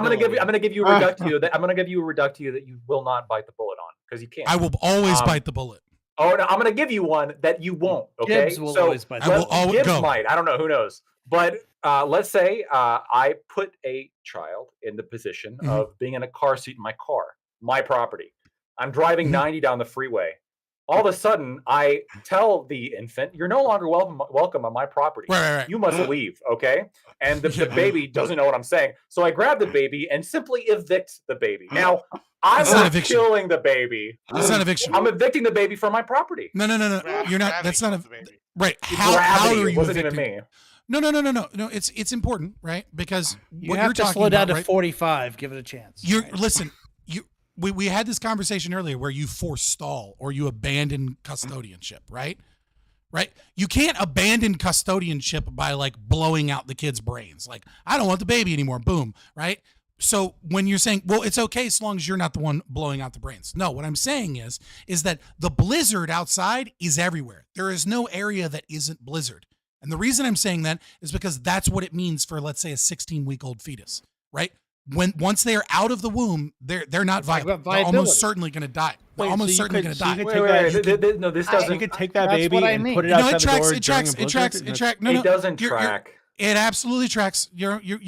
gonna give you a reduct to you. I'm gonna give you a reduct to you that you will not bite the bullet on because you can't. I will always bite the bullet. Oh no, I'm gonna give you one that you won't. Okay, Gibbs will always bite. Gibbs might. I don't know. Who knows? But let's say I put a child in the position of being in a car seat in my car, my property. I'm driving 90 down the freeway. All of a sudden, I tell the infant, "You're no longer welcome on my property. Right. You must leave." Okay, and the baby doesn't know what I'm saying, so I grab the baby and simply evict the baby. Now, I'm not killing the baby. That's not eviction. I'm evicting the baby from my property. No. You're not. That's not a right. How are you wasn't evicting? Even me. No. It's important, right? Because you what have you're to talking slow down about, to right? 45. Give it a chance. Listen. We had this conversation earlier where you forestall or you abandon custodianship, right? Right? You can't abandon custodianship by like blowing out the kid's brains. Like, I don't want the baby anymore. Boom. Right? So when you're saying, well, it's okay as long as you're not the one blowing out the brains. No, what I'm saying is that the blizzard outside is everywhere. There is no area that isn't blizzard. And the reason I'm saying that is because that's what it means for, let's say, a 16-week-old fetus, right? Once they are out of the womb, they're not viable. They're almost certainly going to die. Wait, almost so certainly going to die. No, this doesn't. You could take that baby and put it outside the door. It tracks. It doesn't track. It absolutely tracks.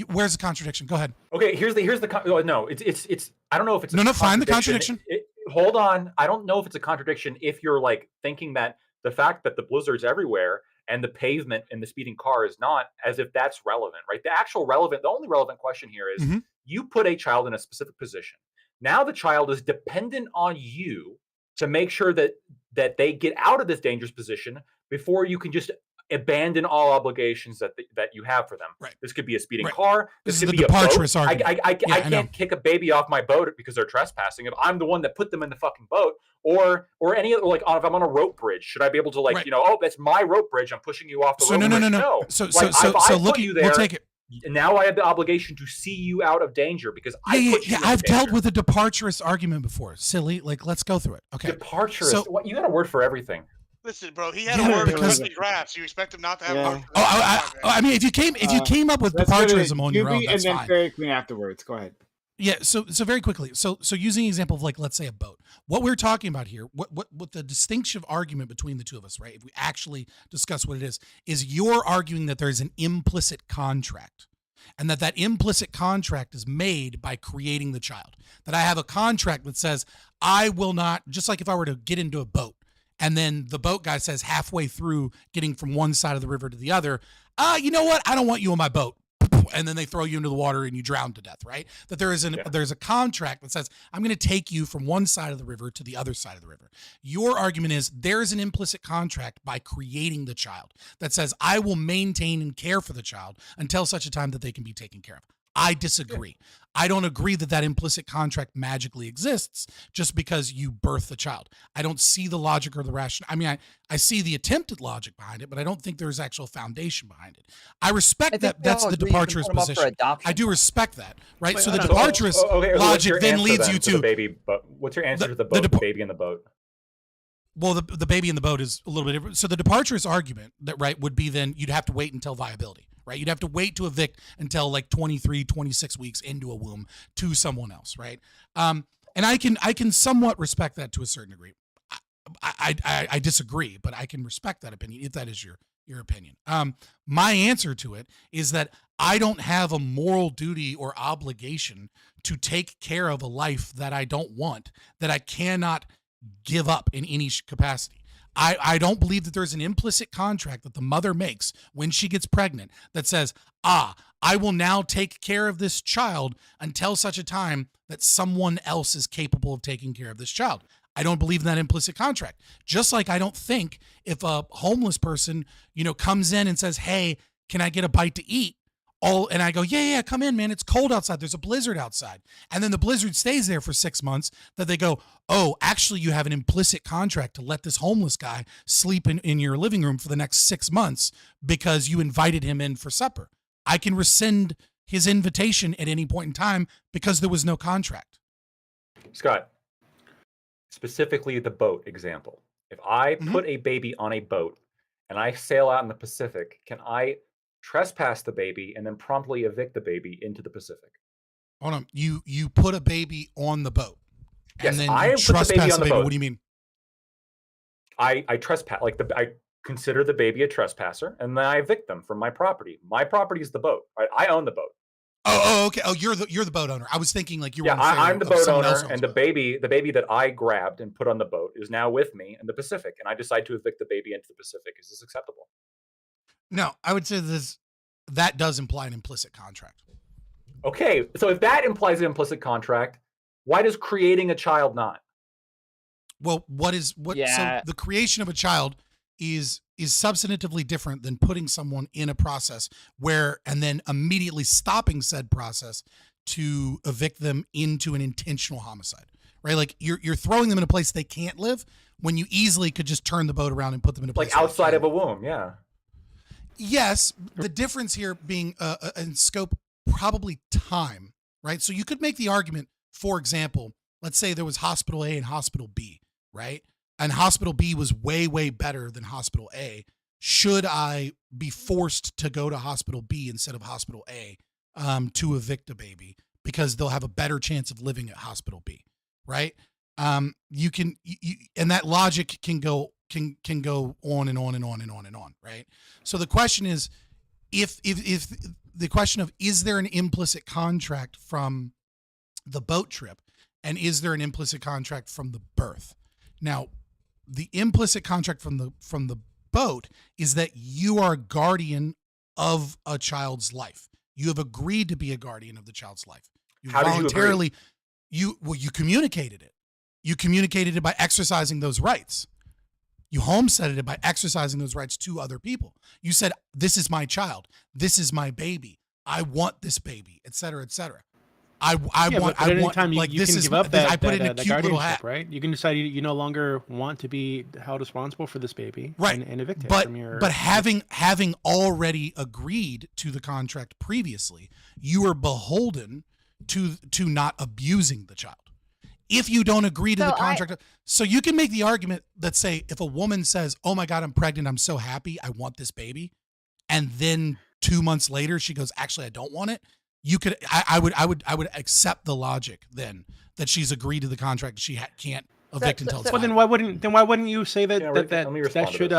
Where's the contradiction? Go ahead. Okay, here's the no. It's I don't know if it's no. Find the contradiction. Hold on. I don't know if it's a contradiction if you're like thinking that the fact that the blizzard's everywhere and the pavement and the speeding car is not, as if that's relevant, right? The only relevant question here is you put a child in a specific position. Now the child is dependent on you to make sure that they get out of this dangerous position before you can just abandon all obligations that you have for them. Right. This could be a speeding car. This could is be the departurist argument. I can't kick a baby off my boat because they're trespassing. If I'm the one that put them in the fucking boat, or any other, like if I'm on a rope bridge, should I be able to like oh, that's my rope bridge, I'm pushing you off the rope bridge? No. So look, you there, we'll take it. Now I have the obligation to see you out of danger because I put you in I've danger. dealt with a departurist argument before. Silly, like let's go through it. Okay. Departurist. So, you got a word for everything. Listen, bro, he had a word for the graphs. You expect him not to have I mean, if you came up with departurism on your own, that's and then fine. Fairy Queen afterwards. Go ahead. Yeah, so very quickly. So using an example of like, let's say a boat. What we're talking about here, what the distinctive argument between the two of us, right? If we actually discuss what it is you're arguing that there's an implicit contract. And that implicit contract is made by creating the child. That I have a contract that says, I will not, just like if I were to get into a boat, and then the boat guy says halfway through getting from one side of the river to the other, you know what? I don't want you on my boat. And then they throw you into the water and you drown to death, right? That there's a contract that says, I'm going to take you from one side of the river to the other side of the river. Your argument is there's an implicit contract by creating the child that says, I will maintain and care for the child until such a time that they can be taken care of. I disagree. Yeah. I don't agree that implicit contract magically exists just because you birth the child. I don't see the logic or the rationale. I mean, I see the attempted logic behind it, but I don't think there's actual foundation behind it. I respect that that's the departurist position. I do respect that, right? So the departurist logic then leads you to the baby. But what's your answer to the boat? The baby in the boat. Well, the baby in the boat is a little bit different. So the departurist argument that would be then you'd have to wait until viability. Right? You'd have to wait to evict until like 23, 26 weeks into a womb to someone else, right? And I can somewhat respect that to a certain degree. I disagree, but I can respect that opinion if that is your opinion. My answer to it is that I don't have a moral duty or obligation to take care of a life that I don't want, that I cannot give up in any capacity. I don't believe that there's an implicit contract that the mother makes when she gets pregnant that says, I will now take care of this child until such a time that someone else is capable of taking care of this child. I don't believe in that implicit contract. Just like I don't think if a homeless person, comes in and says, hey, can I get a bite to eat? And I go, yeah, come in, man. It's cold outside. There's a blizzard outside. And then the blizzard stays there for 6 months that they go, oh, actually you have an implicit contract to let this homeless guy sleep in your living room for the next 6 months because you invited him in for supper. I can rescind his invitation at any point in time because there was no contract. Scott, specifically the boat example. If I put a baby on a boat and I sail out in the Pacific, can I trespass the baby and then promptly evict the baby into the Pacific? Hold on. You put a baby on the boat. Yes, and then I put the baby on the boat. What do you mean? I trespass, I consider the baby a trespasser, and then I evict them from my property. My property is the boat. Right? I own the boat. Oh, okay. Oh, you're the boat owner. I was thinking like you were. Yeah, I'm the boat owner, and the baby that I grabbed and put on the boat is now with me in the Pacific, and I decide to evict the baby into the Pacific. Is this acceptable? No, I would say that does imply an implicit contract. Okay, so if that implies an implicit contract, why does creating a child not? Well, so the creation of a child is substantively different than putting someone in a process and then immediately stopping said process to evict them into an intentional homicide, right? Like you're throwing them in a place they can't live when you easily could just turn the boat around and put them in a place like outside of a womb. Yeah. Yes, the difference here being in scope, probably time, right? So you could make the argument, for example, let's say there was hospital A and hospital B, right? And hospital B was way, way better than hospital A. Should I be forced to go to hospital B instead of hospital A to evict a baby because they'll have a better chance of living at hospital B, right? You can, and that logic can go on and on and on and on and on, right? So the question is, if the question of, is there an implicit contract from the boat trip, and is there an implicit contract from the birth? Now, the implicit contract from the boat is that you are a guardian of a child's life. You have agreed to be a guardian of the child's life. You How voluntarily, you communicated it. You communicated it by exercising those rights. You homesteaded it by exercising those rights to other people. You said, this is my child. This is my baby. I want this baby, et cetera, et cetera. I want like, this is, I put it in a cute little hat. Right? You can decide you no longer want to be held responsible for this baby, right? And evict it from your. But having already agreed to the contract previously, you are beholden to not abusing the child. If you don't agree to the contract, so you can make the argument that, say, if a woman says, "Oh my God, I'm pregnant. I'm so happy. I want this baby," and then 2 months later she goes, "Actually, I don't want it." You could, I would accept the logic then that she's agreed to the contract. She can't evict until it's well, then why wouldn't you say that that should?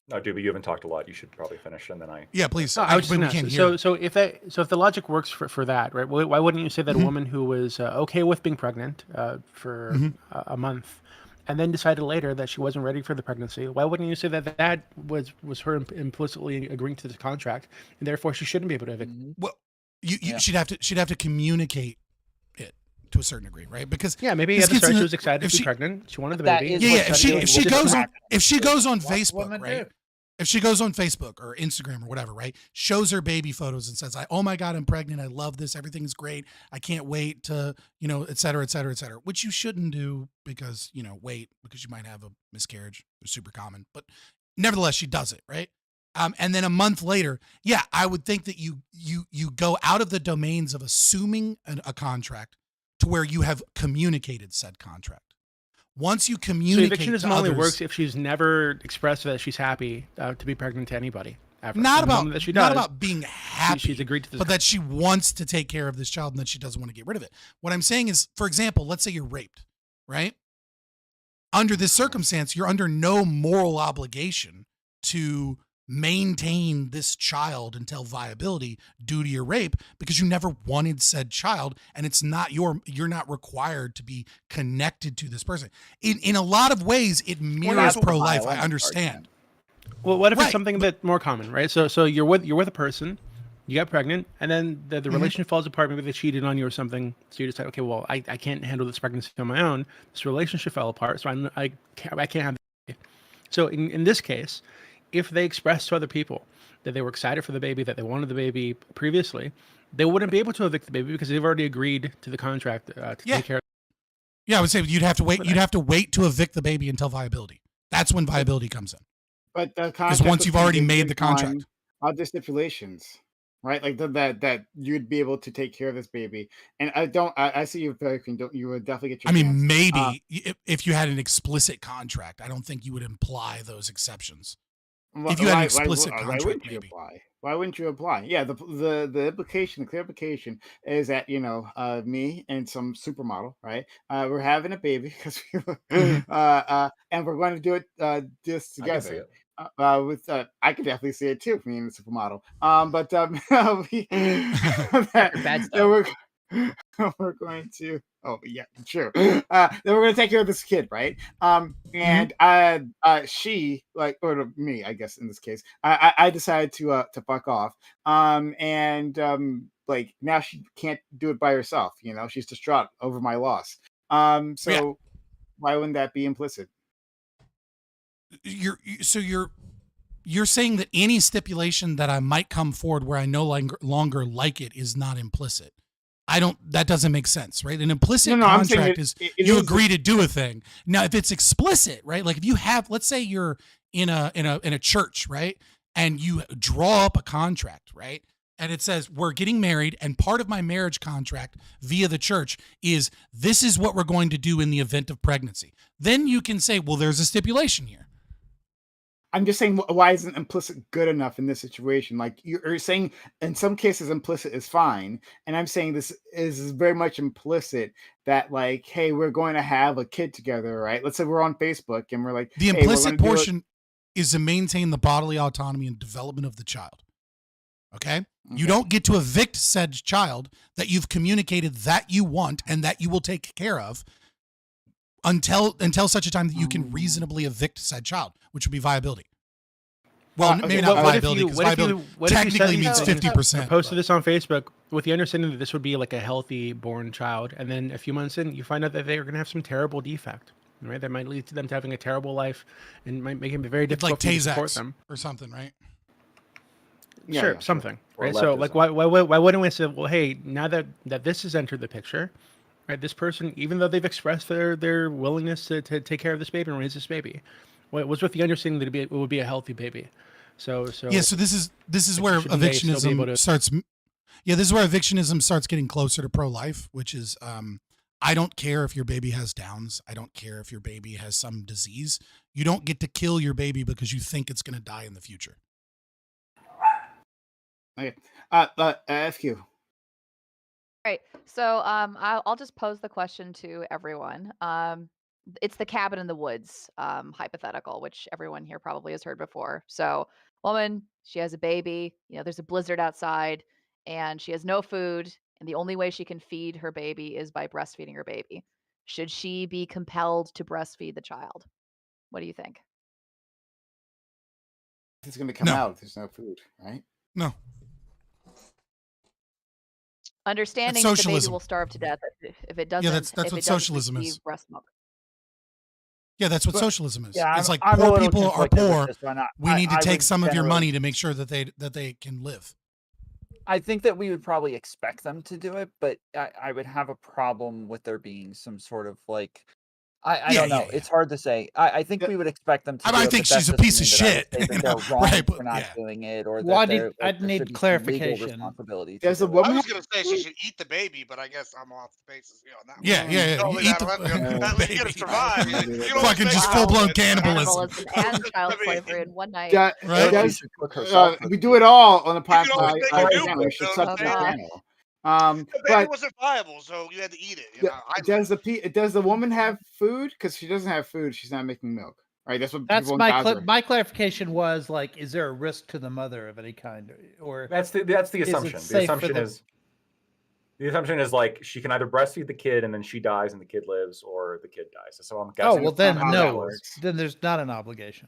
No, dude, but you haven't talked a lot. You should probably finish, and then I. Yeah, please. I was just gonna, so if the logic works for that, right? Why wouldn't you say that a woman who was okay with being pregnant for a month, and then decided later that she wasn't ready for the pregnancy, why wouldn't you say that that was her implicitly agreeing to the contract, and therefore she shouldn't be able to evict? Well, she'd have to communicate it to a certain degree, right? Because maybe at the start she was excited to be pregnant. She wanted the baby. If she goes on Facebook, right? If she goes on Facebook or Instagram or whatever, right, shows her baby photos and says, "Oh my God, I'm pregnant. I love this. Everything's great. I can't wait to, et cetera, et cetera, et cetera," which you shouldn't do because, because you might have a miscarriage. They're super common, but nevertheless, she does it, right? And then a month later, I would think that you go out of the domains of assuming a contract to where you have communicated said contract. Once you communicate, so eviction only works if she's never expressed that she's happy to be pregnant to anybody. Ever. Not about being happy. She's agreed to this, but that she wants to take care of this child and that she doesn't want to get rid of it. What I'm saying is, for example, let's say you're raped, right? Under this circumstance, you're under no moral obligation to maintain this child until viability due to your rape, because you never wanted said child, and it's not you're not required to be connected to this person. In a lot of ways, it mirrors pro-life. I understand. Well, what if it's something that's more common, right? So you're with a person, you got pregnant, and then the relationship falls apart. Maybe they cheated on you or something. So you decide, okay, well, I can't handle this pregnancy on my own. This relationship fell apart, so I can't have the baby. So in this case, if they expressed to other people that they were excited for the baby, that they wanted the baby previously, they wouldn't be able to evict the baby because they've already agreed to the contract to take care of it. Yeah, I would say you'd have to wait. You'd have to wait to evict the baby until viability. That's when viability comes in. But the because once you've already made the contract, all the stipulations, right? Like that you'd be able to take care of this baby. And I see you, you would definitely get your. I mean, maybe if you had an explicit contract, I don't think you would imply those exceptions. If you had an explicit contract, why wouldn't you apply? Why wouldn't you apply? Yeah, the implication, the clear implication is that me and some supermodel, right? We're having a baby because and we're going to do it this together. I could definitely see it too, me and the supermodel. We're going to. Oh yeah, sure. Then we're gonna take care of this kid, right? And she, or me, I guess in this case, I decided to fuck off. And now she can't do it by herself. She's distraught over my loss. So why wouldn't that be implicit? You're saying that any stipulation that I might come forward where I no longer like it is not implicit. That doesn't make sense, right? An implicit contract is you agree to do a thing. Now, if it's explicit, right? Like if you have, let's say you're in a church, right? And you draw up a contract, right? And it says, we're getting married, and part of my marriage contract via the church is this is what we're going to do in the event of pregnancy. Then you can say, well, there's a stipulation here. I'm just saying, why isn't implicit good enough in this situation? Like you're saying, in some cases, implicit is fine, and I'm saying this is very much implicit. That hey, we're going to have a kid together, right? Let's say we're on Facebook and we're like, the implicit portion. is to maintain the bodily autonomy and development of the child. Okay? You don't get to evict said child that you've communicated that you want and that you will take care of until such a time that you can reasonably evict said child, which would be viability. Well, maybe not viability, because viability technically means 50%. Posted this on Facebook with the understanding that this would be like a healthy born child, and then a few months in, you find out that they're going to have some terrible defect, right? That might lead to them to having a terrible life and might make it very difficult to support them or something, right? Sure, something, right? So, like, why wouldn't we say, well, hey, now that this has entered the picture, right? This person, even though they've expressed their willingness to take care of this baby and raise this baby, was with the understanding that it would be a healthy baby. So yeah. So this is where evictionism starts. Yeah, this is where evictionism starts getting closer to pro-life, which is I don't care if your baby has Downs. I don't care if your baby has some disease. You don't get to kill your baby because you think it's going to die in the future. Okay. Ask you. Right. So I'll just pose the question to everyone. It's the cabin in the woods hypothetical, which everyone here probably has heard before. So, woman, she has a baby. There's a blizzard outside, and she has no food, and the only way she can feed her baby is by breastfeeding her baby. Should she be compelled to breastfeed the child? What do you think? It's going to come out if there's no food, right? No. Understanding that the baby will starve to death if it doesn't. Yeah, that's what socialism is. Breast milk. Yeah, that's what socialism is. Yeah, it's like I'm poor people are conflicted with poor. this one. We need to I take would some of your generally- money to make sure that they can live. I think that we would probably expect them to do it, but I would have a problem with there being some sort of like I don't know. It's hard to say. I think we would expect them to. I think she's a piece of shit. They're wrong for not doing it, or that I'd need clarification. Responsibility. There's a I woman. was gonna say she should eat the baby, but I guess I'm off the basis. On that Yeah, one. yeah. Totally You eat not the allowed to- at least you gotta survive. You don't fucking say- just full blown cannibalism. And child slavery in one night. We do it all on the can always podcast. make a new Channel. one, We should though, sub don't to you? the channel. The baby But wasn't viable, so you had to eat it. does the woman have food? Because she doesn't have food, she's not making milk. Right? That's what That's people in my Gaza- my clarification was like, is there a risk to the mother of any kind, or That's the is it assumption. safe for The assumption is like she can either breastfeed the kid and then she dies and the kid lives, or the kid dies. So I'm guessing. Oh well, then how that no. works. Then there's not an obligation.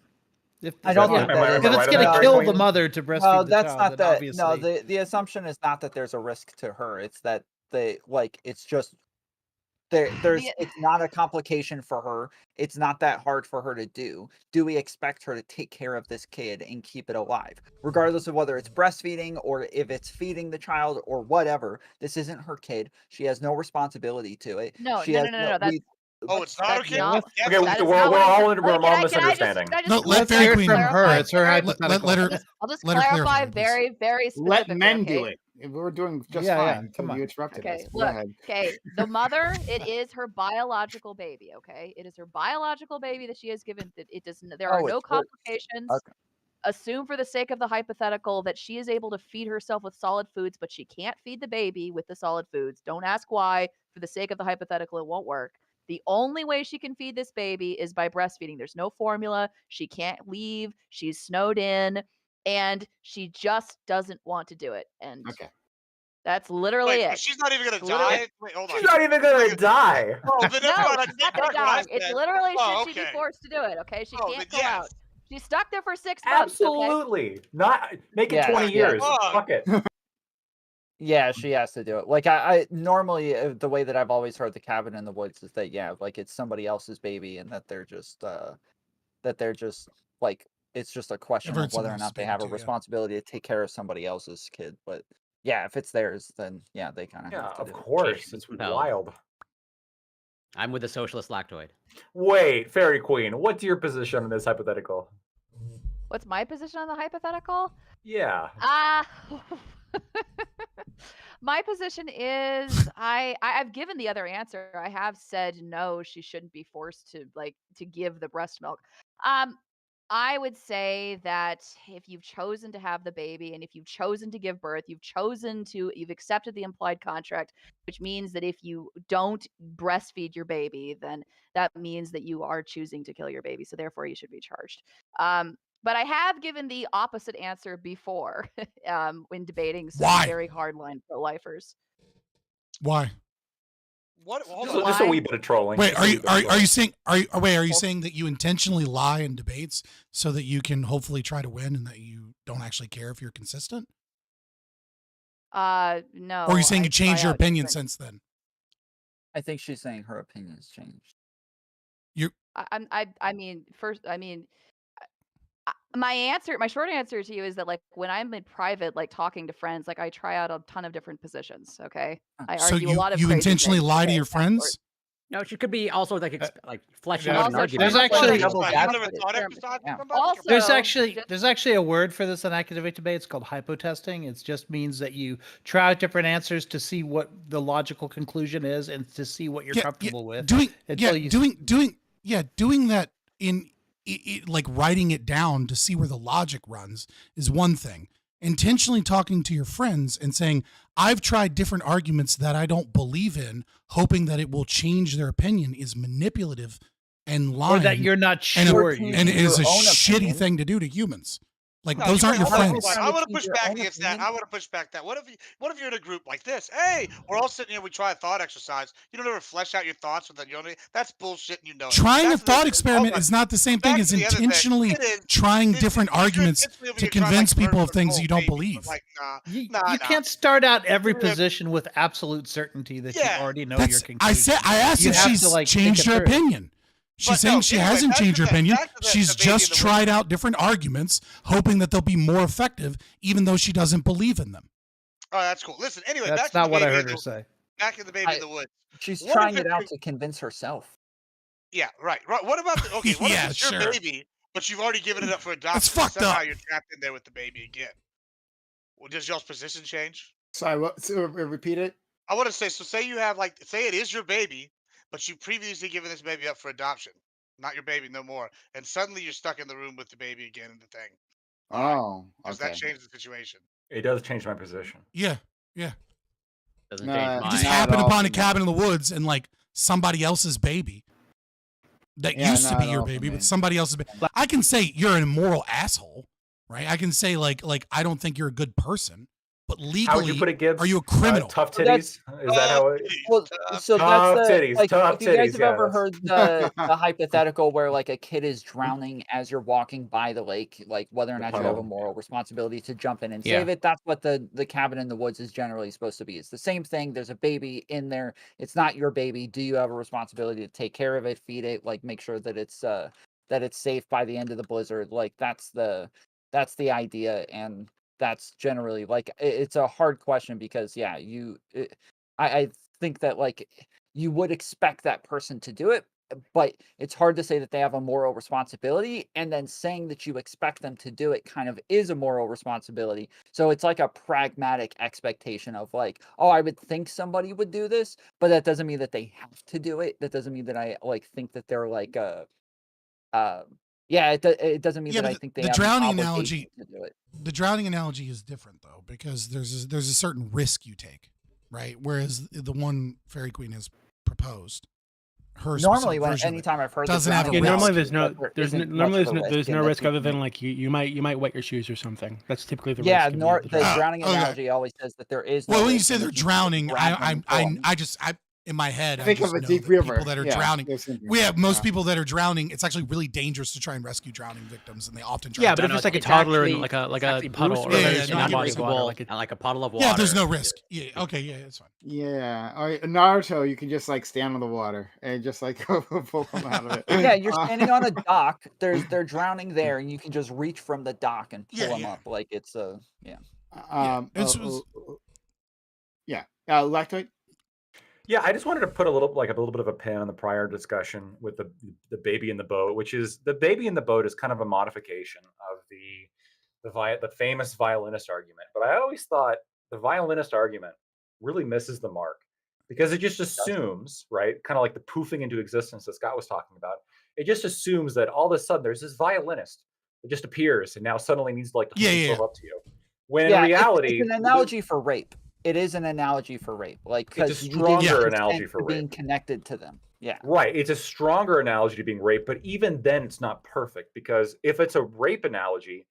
If I don't think if that it's is- going to No, kill Queen. the mother to breastfeed No, the that's child, not then that. obviously No, the assumption is not that there's a risk to her. It's that it's just it's not a complication for her. It's not that hard for her to do. Do we expect her to take care of this kid and keep it alive, regardless of whether it's breastfeeding or if it's feeding the child or whatever? This isn't her kid. She has no responsibility to it. No. It's not okay. Okay, we're all all misunderstanding. Let Fairy Queen from her. It's her hypothetical. Let her. I'll just let her clarify clarify, very, very Let specifically. men do okay? it. If we're doing just Yeah, fine. come on. You interrupted Okay, us. Go look. ahead. Okay, the mother, it is her biological baby. Okay, it is her biological baby that she has given. That it does. There are no complications. Okay. Assume, for the sake of the hypothetical, that she is able to feed herself with solid foods, but she can't feed the baby with the solid foods. Don't ask why. For the sake of the hypothetical, it won't work. The only way she can feed this baby is by breastfeeding. There's no formula. She can't leave. She's snowed in, and she just doesn't want to do it. And that's literally Wait, it. but she's not even gonna Literally- die. Wait, hold on. She's not even gonna die. Oh, then that's No, fine. I she's take not gonna back what I die. It's said. literally Oh, should she okay. be forced to do it. Okay, she Oh, can't then go out. yes. She's stuck there for 6 months. Okay? Absolutely. Not make it Yeah, 20 yeah. years. Fuck it. Yeah, she has to do it. Like I normally the way that I've always heard the cabin in the woods is that like it's somebody else's baby and that they're just like it's just a question I've heard of whether or someone not they speak have a too, yeah. responsibility to take care of somebody else's kid. But yeah, if it's theirs, then yeah, they kind of Yeah, have to of do it. course. It's No. wild. I'm with the socialist lactoid. Wait, Fairy Queen, what's your position on this hypothetical? What's my position on the hypothetical? Yeah. My position is I've given the other answer. I have said no, she shouldn't be forced to give the breast milk. I would say that if you've chosen to have the baby and if you've chosen to give birth, you've accepted the implied contract, which means that if you don't breastfeed your baby, then that means that you are choosing to kill your baby. So therefore you should be charged. But I have given the opposite answer before when debating some Why? very hardline pro-lifers. Why? What? Hold Just, on. just a Why? wee bit of trolling. Wait, just a are wee you bit of are you trolling. saying are you saying that you intentionally lie in debates so that you can hopefully try to win and that you don't actually care if you're consistent? No. Or are you saying I you changed try your out opinion different- since then? I think she's saying her opinion has changed. I mean, my short answer to you is that like when I'm in private, like talking to friends, like I try out a ton of different positions. Okay, I So argue a lot of you crazy intentionally things, lie to okay, your of that sort. friends? No, she could be also like fleshing yeah, out an Also, argument. there's actually- Devil's You never advocate. thought Sure. exercise Yeah. with somebody? Also, There's actually a word for this in academic debate. It's called hypotesting. It just means that you try out different answers to see what the logical conclusion is and to see what you're comfortable with. Doing until doing that in like writing it down to see where the logic runs is one thing. Intentionally talking to your friends and saying, I've tried different arguments that I don't believe in, hoping that it will change their opinion, is manipulative and lying. Or that you're not and sure. and it is a your own shitty opinion. thing to do to humans. Like No, those aren't your hold on, friends. hold on. I want to push Your back own against that. opinion? I want to push back that. What if you're in a group like this? Hey, we're all sitting here. We try a thought exercise. You don't ever flesh out your thoughts with your own. That's bullshit. And you know it. Trying a That's the- thought hold experiment on. is not the same Back thing as to the other thing. intentionally It is. trying It's- different it's- arguments it's over to here trying, convince like, people of murder things the you don't whole baby. believe. Like, nah, You nah. can't start out every Yeah. position with absolute certainty that Yeah. you already know your conclusion. I asked You if have she's to, like, changed think her it through. opinion. She's But saying no, she anyway, hasn't back changed to her that- opinion. back to the She's baby in just the tried out different arguments, hoping that they'll be more effective, even though she doesn't believe in them. Oh, that's cool. Listen, anyway, back That's to not the what I baby heard in her the- say. Back in the baby in the woods. She's What if trying it's it out your- to convince herself. Yeah, right. What about the okay? What Yeah, if it's your sure. baby, but you've already given it up for adoption? That's fucked Somehow up. you're trapped in there with the baby again. Well, does y'all's position change? Sorry, what? So, repeat it. I want to say, so say you have say it is your baby, but you previously given this baby up for adoption, not your baby no more, and suddenly you're stuck in the room with the baby again in the thing. Oh, Does okay. that change the situation? It does change my position. Yeah. Doesn't No, change it You mine. just Not at happen all, upon a man. cabin in the woods and like somebody else's baby that Yeah, used to not be at your all for baby, me. but somebody else's baby. I can say you're an immoral asshole, right? I can say like I don't think you're a good person, but How would legally, you put it, Gibbs? are you a criminal? Tough So that's- titties? Is that how it? Well, so Tough that's the titties, like tough if you guys titties, have yeah, ever that's- heard the hypothetical where like a kid is drowning as you're walking by the lake, like whether or The not you have a puddle. moral responsibility to jump in and Yeah. save it. That's what the cabin in the woods is generally supposed to be. It's the same thing. There's a baby in there. It's not your baby. Do you have a responsibility to take care of it, feed it, like make sure that it's safe by the end of the blizzard? Like that's the idea, and that's generally like it's a hard question because yeah, I think that like you would expect that person to do it, but it's hard to say that they have a moral responsibility, and then saying that you expect them to do it kind of is a moral responsibility. So it's like a pragmatic expectation of like, oh, I would think somebody would do this, but that doesn't mean that they have to do it. That doesn't mean that I like think that they're like yeah, it doesn't mean Yeah, that but I think they the have an drowning obligation analogy- to do it. The drowning analogy is different though, because there's a certain risk you take, right? Whereas the one Fairy Queen has proposed, her Normally, specific when version of it anytime I've heard doesn't the have a drowning risk. normally analogy, there's that there there's isn't normally much of a there's risk no and that risk other you than can- like you might wet your shoes or something. That's typically the yeah, risk. the Ah, drowning okay. analogy always says that there is. Well, no when you risk say and they're that you can drowning, grab them and pull 'em. I in my head, I Think just of a know deep that river. people that are Yeah, drowning. there's something. We have most Yeah. people that are drowning. It's actually really dangerous to try and rescue drowning victims, and they often try. Yeah, to but if drown it's like a It's toddler actually- in like it's a actually puddle Bruce or Willis very in small not body using of water, Unbreakable, like a, and like a puddle of water. Yeah, there's no risk. Yeah, okay, yeah, it's fine. Yeah, or Naruto, you can just like stand on the water and just like pull them out of it. Yeah, you're standing on a dock. They're drowning there, and you can just reach from the dock and pull Yeah, them yeah. up. Like it's a yeah. Yeah, Lactoid. Yeah, I just wanted to put a little bit of a pin on the prior discussion with the baby in the boat, which is the baby in the boat is kind of a modification of the famous violinist argument. But I always thought the violinist argument really misses the mark because it just assumes, right, kind of like the poofing into existence that Scott was talking about. It just assumes that all of a sudden there's this violinist that just appears and now suddenly needs to like hook himself up to you. When in reality, it's an analogy for rape. It is an analogy for rape, like It's a because stronger analogy for being rape. connected to them. Yeah. Right. It's a stronger analogy to being raped, but even then it's not perfect, because if it's a rape analogy,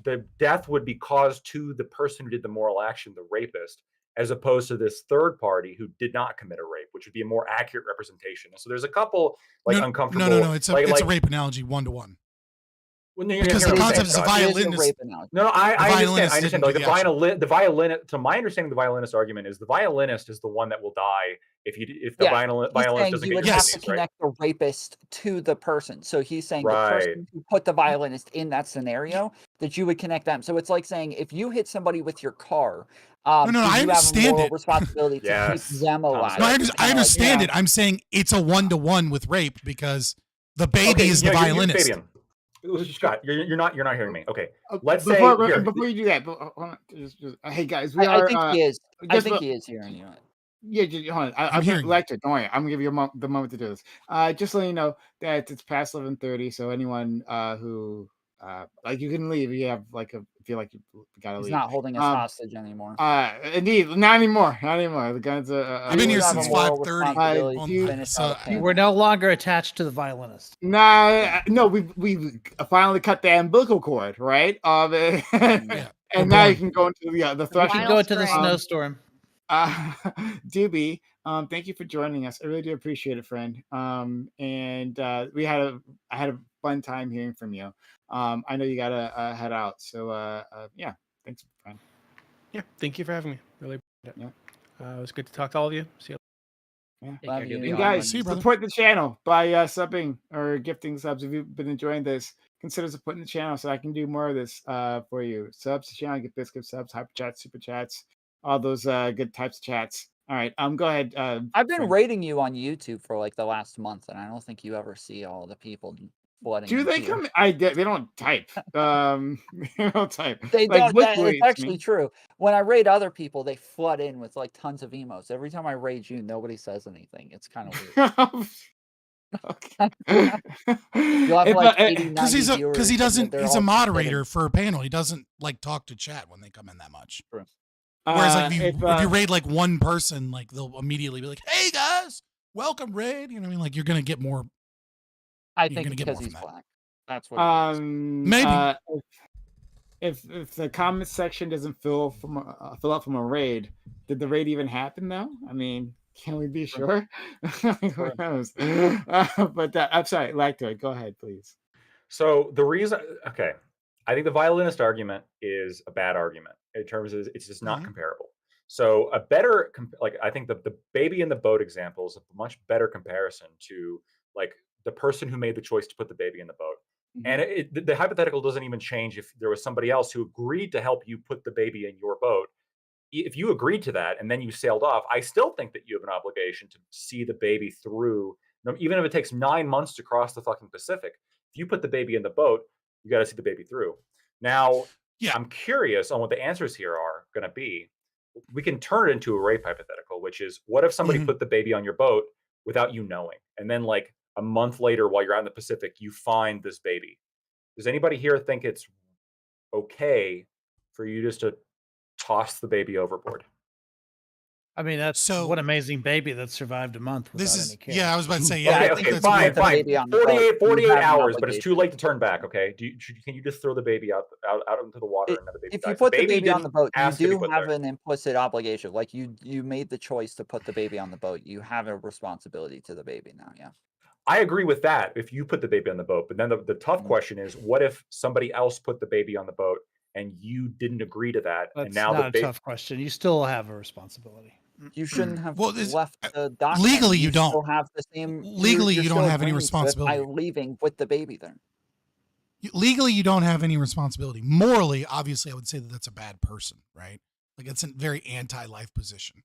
the death would be caused to the person who did the moral action, the rapist, as opposed to this third party who did not commit a rape, which would be a more accurate representation. So there's a couple uncomfortable. No. It's a rape analogy 1-to-1. Because the concept is a violinist. No, I understand. Violinist Like didn't the violinist. To my understanding, the violinist argument is the violinist is the one that will die if the violinist doesn't you get would have to connect the rapist to the person. So he's saying the person who put the violinist in that scenario, that you would connect them. So it's like saying if you hit somebody with your car, I you understand have a moral it. responsibility to keep them alive. No, I understand it. I'm saying it's a 1-to-1 with rape because the baby is the violinist. Scott, you're not hearing me. Okay, let's before say you do that, hey guys, I think he is. I think he is hearing you. Yeah, hold on. I'm hearing you. lecture. Don't worry. I'm gonna give you the moment to do this. Just so you know that it's past 11:30. So anyone who like you can leave. You have like feel like you gotta leave. He's not holding us hostage anymore. Indeed, not anymore. Not anymore. The guns are. I've been here since 5:30. We're no longer attached to the violinist. No, we finally cut the umbilical cord, right? And now you can go into the threshing. You can go into the snowstorm. Doobie, thank you for joining us. I really do appreciate it, friend. And I had a fun time hearing from you. I know you gotta head out, so yeah, thanks, friend. Yeah, thank you for having me. Really appreciate it. Yeah. It was good to talk to all of you. See you. Yeah. And guys, support the channel by subbing or gifting subs. If you've been enjoying this, consider supporting the channel so I can do more of this for you. Subs to the channel, get biscuit subs, hyper chats, super chats, all those good types of chats. All right, go ahead. I've been rating you on YouTube for like the last month, and I don't think you ever see all the people flooding. Do they come? They don't type. They don't type. They like, don't. It's actually true. When I raid other people, they flood in with like tons of emotes. Every time I raid you, nobody says anything. It's kind of weird. Because he doesn't. He's a moderator for a panel. He doesn't like talk to chat when they come in that much. True. Whereas like if you raid like one person, like they'll immediately be like, "Hey guys, welcome raid." You know what I mean? Like you're gonna get more. I think because he's black. That's what. Maybe. If the comment section doesn't fill up from a raid, did the raid even happen though? I mean, can we be sure? Who knows? But I'm sorry, Lactoid, go ahead, please. So the reason, okay, I think the violinist argument is a bad argument in terms of it's just not comparable. So a better, I think the baby in the boat example is a much better comparison to like the person who made the choice to put the baby in the boat. And the hypothetical doesn't even change if there was somebody else who agreed to help you put the baby in your boat. If you agreed to that and then you sailed off, I still think that you have an obligation to see the baby through, even if it takes 9 months to cross the fucking Pacific. If you put the baby in the boat, you got to see the baby through. Now, I'm curious on what the answers here are going to be. We can turn it into a rape hypothetical, which is what if somebody put the baby on your boat without you knowing? And then like a month later, while you're out in the Pacific, you find this baby. Does anybody here think it's okay for you just to toss the baby overboard? I mean, that's what amazing baby that survived a month without any care. Yeah, I was about to say, Okay, fine. 48 hours, but it's too late to turn back. Okay, can you just throw the baby out into the water and let the baby If die? you put the baby on the boat, you to be do put have there. an implicit obligation. Like you made the choice to put the baby on the boat. You have a responsibility to the baby now. Yeah. I agree with that if you put the baby on the boat. But then the tough question is, what if somebody else put the baby on the boat and you didn't agree to that? That's and now not a tough question. You still have a responsibility. You shouldn't have left the dock. Legally, you don't. Still have the same. Legally, you don't have any agreeing to it responsibility. by leaving with the baby there. Legally, you don't have any responsibility. Morally, obviously, I would say that that's a bad person, right? Like it's a very anti-life position.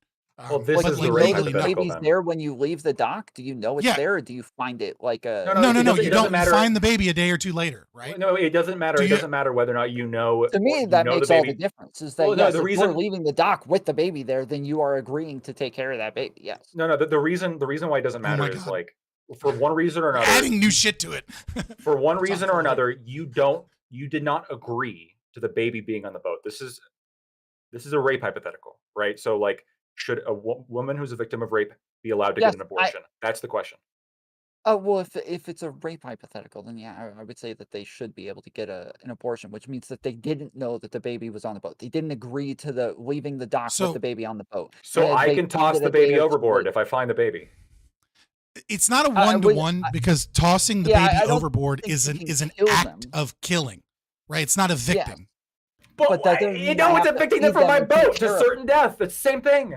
Well, this is do you know the baby's there when you leave the dock? Do you know it's there, or do you find it like a? No. You don't find the baby a day or two later, right? No, it doesn't matter. It doesn't matter whether or not you know. To me, that makes all the difference. Is that yes, if you're leaving the dock with the baby there, then you are agreeing to take care of that baby. Yes. No. The reason why it doesn't matter is like for one reason or another. Adding new shit to it. For one reason or another, you did not agree to the baby being on the boat. This is a rape hypothetical, right? So like. Should a woman who's a victim of rape be allowed to get an abortion? That's the question. Oh, well, if it's a rape hypothetical, then yeah, I would say that they should be able to get an abortion, which means that they didn't know that the baby was on the boat. They didn't agree to the leaving the dock with the So baby on the boat. So I They can toss ended the a day baby or two overboard later. if I find the baby. it's not a Well, one-to-one because tossing the yeah, baby I don't overboard think is you an can act kill them. of killing, right? It's not Yes, evicting. but that doesn't you mean know, I it's have to evicting them feed from them my and take boat to care of them. certain death. It's the same thing.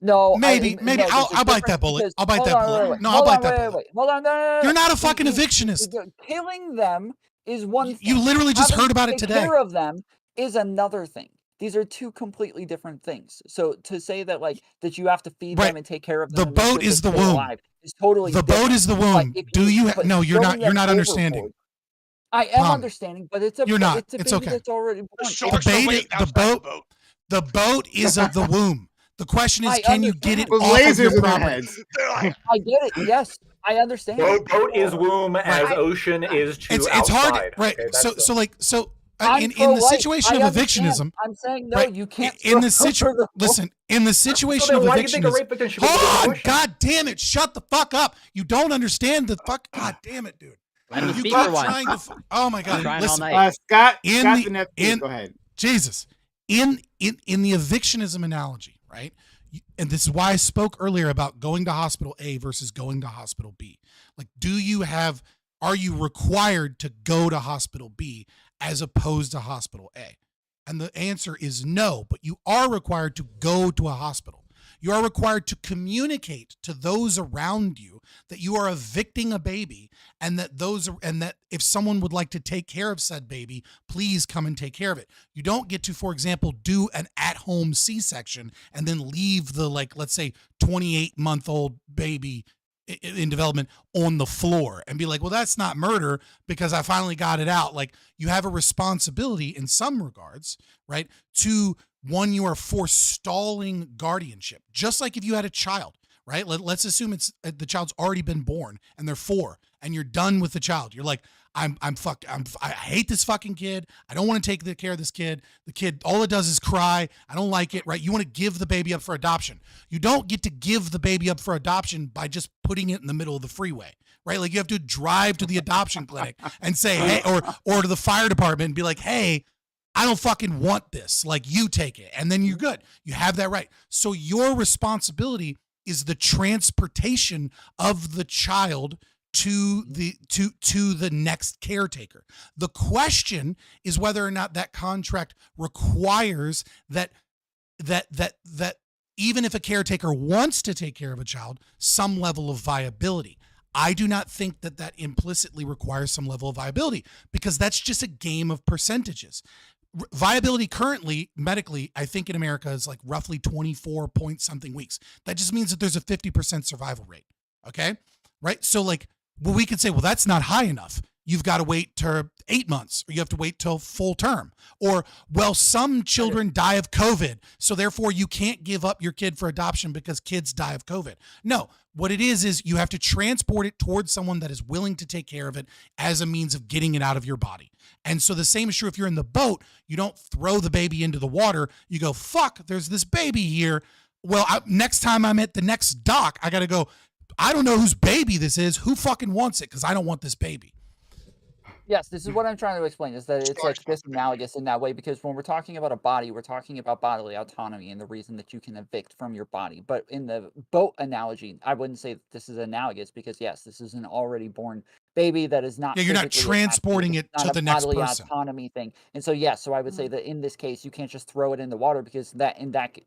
No, Maybe no, there's a I'll bite that difference bullet. because I'll bite hold that on, bullet. wait. No, I'll Hold bite on, that wait, bullet. hold on, no. You're not a fucking evictionist. Killing them is one You thing. literally just Having heard about to it take today. care of them is another thing. These are two completely different things. So to say that that you have to feed Right. them and take care of them The and make boat sure is to the stay womb. alive is totally The different. boat is the But womb. if Do you? but No, you're throwing not. You're them not understanding. overboard, I am Tom, understanding, but it's a you're not. it's a It's baby okay. that's already born. The It's sharks are bait waiting the outside the boat. boat. The boat is of the womb. The question is, I can you get it understand. With off of lasers your in their property? heads. They're like, I get it. Yes, I understand. Boat is womb as Right. ocean is to It's outside. hard, right? Okay, So that's so like so I'm in the pro-life. situation I of understand. evictionism, I'm saying no, right? you can't In the throw situation, the listen. In the so situation then of why do you think a evictionism, rape victim should be given hold on, abortion? god damn it, shut the fuck up. You don't understand the fuck. God damn it, dude. Let him You speak keep for once. trying to. Oh my I'm god, trying all listen. night. Scott In the the nephew. Go ahead. Jesus, in the evictionism analogy, right? And this is why I spoke earlier about going to hospital A versus going to hospital B. Like, are you required to go to hospital B as opposed to hospital A? And the answer is no, but you are required to go to a hospital. You are required to communicate to those around you that you are evicting a baby and that if someone would like to take care of said baby, please come and take care of it. You don't get to, for example, do an at-home C-section and then leave the, like, let's say 28-month-old baby in development on the floor and be like, well, that's not murder because I finally got it out. Like, you have a responsibility in some regards, right? To one, you are forestalling guardianship, just like if you had a child, right? Let's assume it's the child's already been born and they're 4 and you're done with the child. You're like, I hate this fucking kid. I don't want to take care of this kid. The kid, all it does is cry. I don't like it, right? You want to give the baby up for adoption. You don't get to give the baby up for adoption by just putting it in the middle of the freeway, right? Like, you have to drive to the adoption clinic and say, hey, or to the fire department and be like, hey, I don't fucking want this. Like, you take it. And then you're good. You have that right. So your responsibility is the transportation of the child to the next caretaker. The question is whether or not that contract requires that even if a caretaker wants to take care of a child, some level of viability. I do not think that implicitly requires some level of viability because that's just a game of percentages. Viability currently, medically, I think in America is like roughly 24 point something weeks. That just means that there's a 50% survival rate. Okay. Right. So, like, well, we could say, well, that's not high enough. You've got to wait till 8 months, or you have to wait till full term, or, well, some children die of COVID, so therefore you can't give up your kid for adoption because kids die of COVID. No, what it is you have to transport it towards someone that is willing to take care of it as a means of getting it out of your body. And so the same is true if you're in the boat. You don't throw the baby into the water. You go, fuck, there's this baby here. Well, next time I'm at the next dock, I got to go, I don't know whose baby this is. Who fucking wants it? Because I don't want this baby. Yes, this is what I'm trying to explain, is that it's like this analogous in that way, because when we're talking about a body, we're talking about bodily autonomy and the reason that you can evict from your body. But in the boat analogy, I wouldn't say that this is analogous because, yes, this is an already born baby that is not. Yeah, you're not transporting it to the next person. Autonomy thing. And so, yes, so I would say that in this case, you can't just throw it in the water because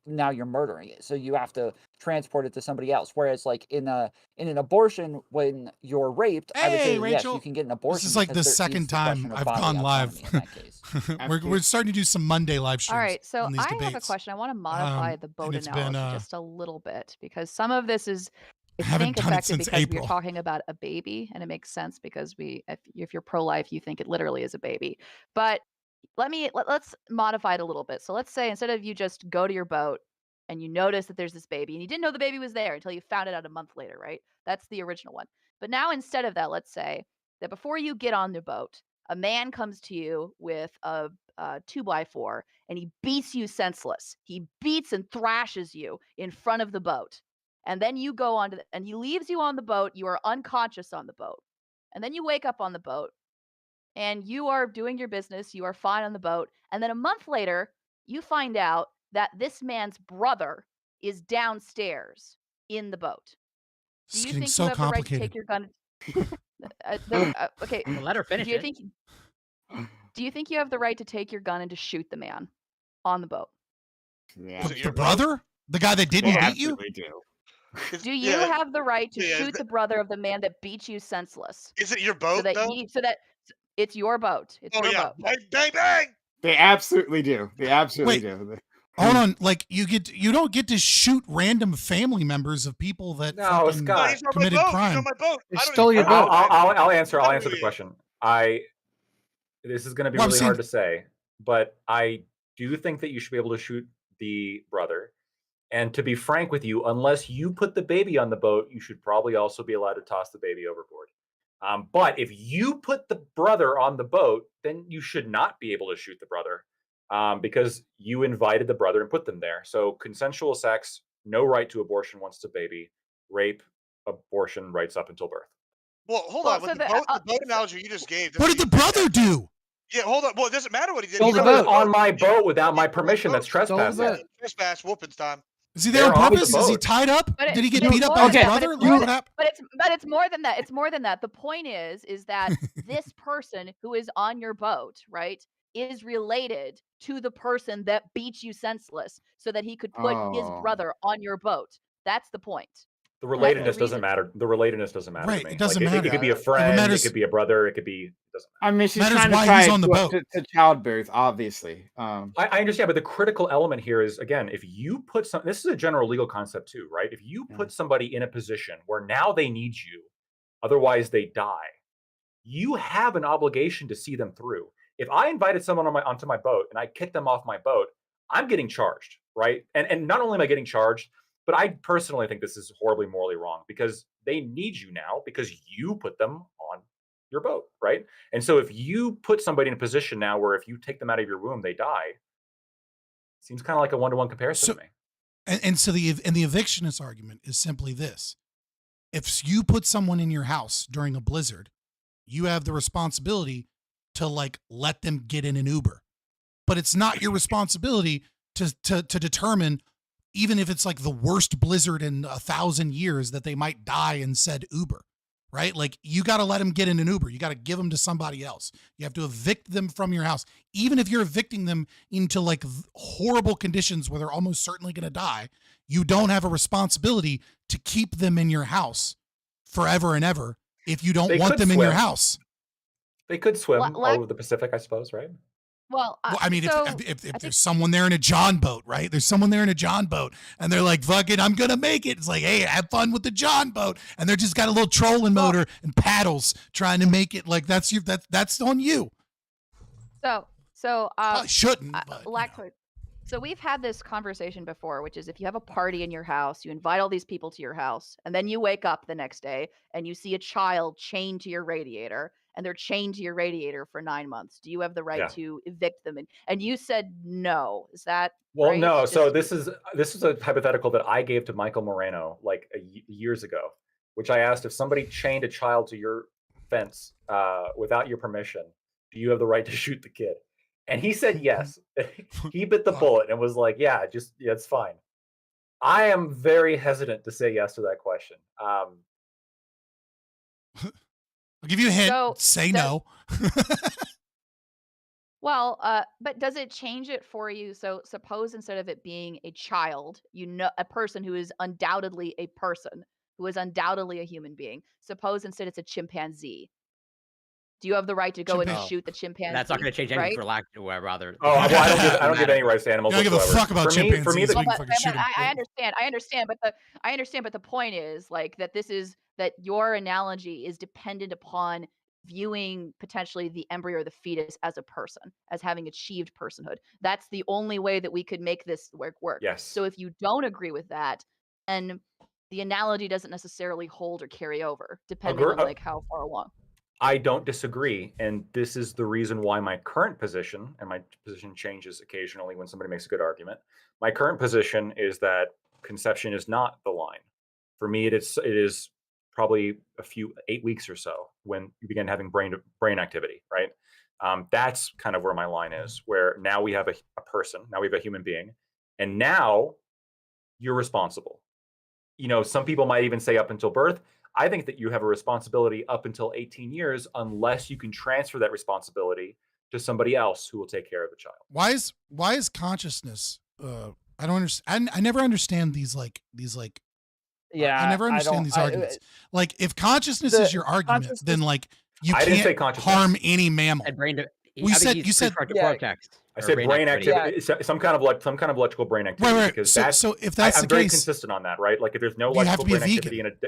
now you're murdering it. So you have to transport it to somebody else. Whereas, like, in an abortion, when you're raped, I would say Rachel, yes, you can get an abortion. This is like the second time I've gone live. We're starting to do some Monday live streams. All right, so on these I have a debates. question. I want to modify the boat it's analogy been, just a little bit because some of this is, I haven't think, done it affected since because April. we're talking about a baby, and it makes sense because if you're pro-life, you think it literally is a baby. But let's modify it a little bit. So let's say instead of you just go to your boat and you notice that there's this baby and you didn't know the baby was there until you found it out a month later, right? That's the original one. But now instead of that, let's say that before you get on the boat, a man comes to you with a 2x4 and he beats you senseless. He beats and thrashes you in front of the boat. and then you go on to and he leaves you on the boat. You are unconscious on the boat, and then you wake up on the boat, and you are doing your business. You are fine on the boat, and then a month later, you find out that this man's brother is downstairs in the boat. This is Do you getting think so you have the right to complicated. take your gun? Okay. Well, let her finish Do you it. think? Do you think you have the right to take your gun and to shoot the man on the boat? Yeah. The brother? The guy that didn't beat you? Absolutely do. Do you have the right to Yeah, is shoot that- the brother of the man that beat you senseless? Is it your So boat that though? it's your boat. It's Oh your yeah, boat. bang bang bang. They absolutely do. They absolutely Wait. do. Hold on, like you don't get to shoot random family members of people that No, fucking Scott. He's on my committed boat. crime. He's on my boat. They I don't stole even your care. boat. I'll answer. I'll What answer are the we? question. This is going to be Well, I'm really saying- hard to say, but I do think that you should be able to shoot the brother. And to be frank with you, unless you put the baby on the boat, you should probably also be allowed to toss the baby overboard. But if you put the brother on the boat, then you should not be able to shoot the brother because you invited the brother and put them there. So consensual sex, no right to abortion once it's a baby, rape, abortion rights up until birth. Well, hold Well, on. With so the boat analogy you just gave. What did the brother do? Yeah, hold on. Well, it doesn't matter what he did. Stole He's the He was boat. on my boat without my permission. That's Stole the trespassing. boat. Trespass, whoopings time. Is he there They're on on the purpose? Is he boat. tied up? But Did he get it's beat up more by than his that, brother? But Like, what happened? it's more than that. It's more than that. The point is that this person who is on your boat, right, is related to the person that beat you senseless, so that he could put his Oh. brother on your boat. That's the point. The That's the relatedness doesn't reason. matter. The relatedness doesn't matter Right, to me. it doesn't Like, matter. It could be a It friend. matters- It could be a brother. It could be. Doesn't matter. I mean, she's Matters trying to why tie he's it on the boat. to childbirth, obviously. I understand, but the critical element here is, again, if you put some, this is a general legal concept too, right? If you put somebody in a position where now they need you, otherwise they die, you have an obligation to see them through. If I invited someone onto my boat and I kicked them off my boat, I'm getting charged, right? And not only am I getting charged, but I personally think this is horribly morally wrong because they need you now because you put them on your boat, right? And so if you put somebody in a position now where if you take them out of your womb, they die, seems kind of like a one-to-one comparison to me. And so the evictionist argument is simply this: if you put someone in your house during a blizzard, you have the responsibility to like let them get in an Uber, but it's not your responsibility to determine, even if it's like the worst blizzard in 1,000 years, that they might die in said Uber, right? Like you got to let them get in an Uber. You got to give them to somebody else. You have to evict them from your house. Even if you're evicting them into like horrible conditions where they're almost certainly going to die, you don't have a responsibility to keep them in your house forever and ever if you don't They want could them in your swim. house. They could swim Like- all over the Pacific, I suppose, right? Well, Well, I mean, so if think- there's someone there in a John boat, right? There's someone there in a John boat, and they're like, "Fucking, I'm gonna make it." It's like, "Hey, have fun with the John boat," and they're just got a little trolling motor and paddles trying to make it. Like that's on you. So Probably shouldn't. But, you know. Lactoid. So we've had this conversation before, which is if you have a party in your house, you invite all these people to your house, and then you wake up the next day and you see a child chained to your radiator, and they're chained to your radiator for 9 months. Do you have the right Yeah. to evict them? And you said no. Is that Well, right? no. So Just- this is a hypothetical that I gave to Michael Moreno like years ago, which I asked if somebody chained a child to your fence without your permission, do you have the right to shoot the kid? And he said yes. He bit the bullet and was like, yeah, it's fine. I am very hesitant to say yes to that question. I'll give you a hint. So, Say does- no. Well, but does it change it for you? So suppose instead of it being a child, a person who is undoubtedly a person, who is undoubtedly a human being. Suppose instead it's a chimpanzee. Do you have the right to go and Chimpanzee. shoot the chimpanzee? That's not going to change anything right? for lack, or rather. Oh, well, I don't give any rights to animals. You don't give a whatsoever. fuck about For me, chimpanzees. the, Well, But, fucking shoot 'em. I understand, but the point is like that your analogy is dependent upon viewing potentially the embryo or the fetus as a person, as having achieved personhood. That's the only way that we could make this work. Yes. So if you don't agree with that, then the analogy doesn't necessarily hold or carry over, depending on like how far along. I don't disagree, and this is the reason why my current position, and my position changes occasionally when somebody makes a good argument. My current position is that conception is not the line. For me, it is probably 8 weeks or so when you begin having brain activity, right? That's kind of where my line is, where now we have a person, now we have a human being, and now you're responsible. Some people might even say up until birth. I think that you have a responsibility up until 18 years, unless you can transfer that responsibility to somebody else who will take care of the child. Why is consciousness? I don't understand. I never understand these Yeah, I never understand these arguments. Like, if consciousness is your argument, then like you I didn't say can't consciousness. harm any mammal. And brain. You said prefrontal Yeah. cortex. I or said brain activity, Yeah. some kind of electrical brain activity. Right. Because So if that's I'm the very case, consistent on that, right? Like if there's no you have electrical to be a brain activity vegan.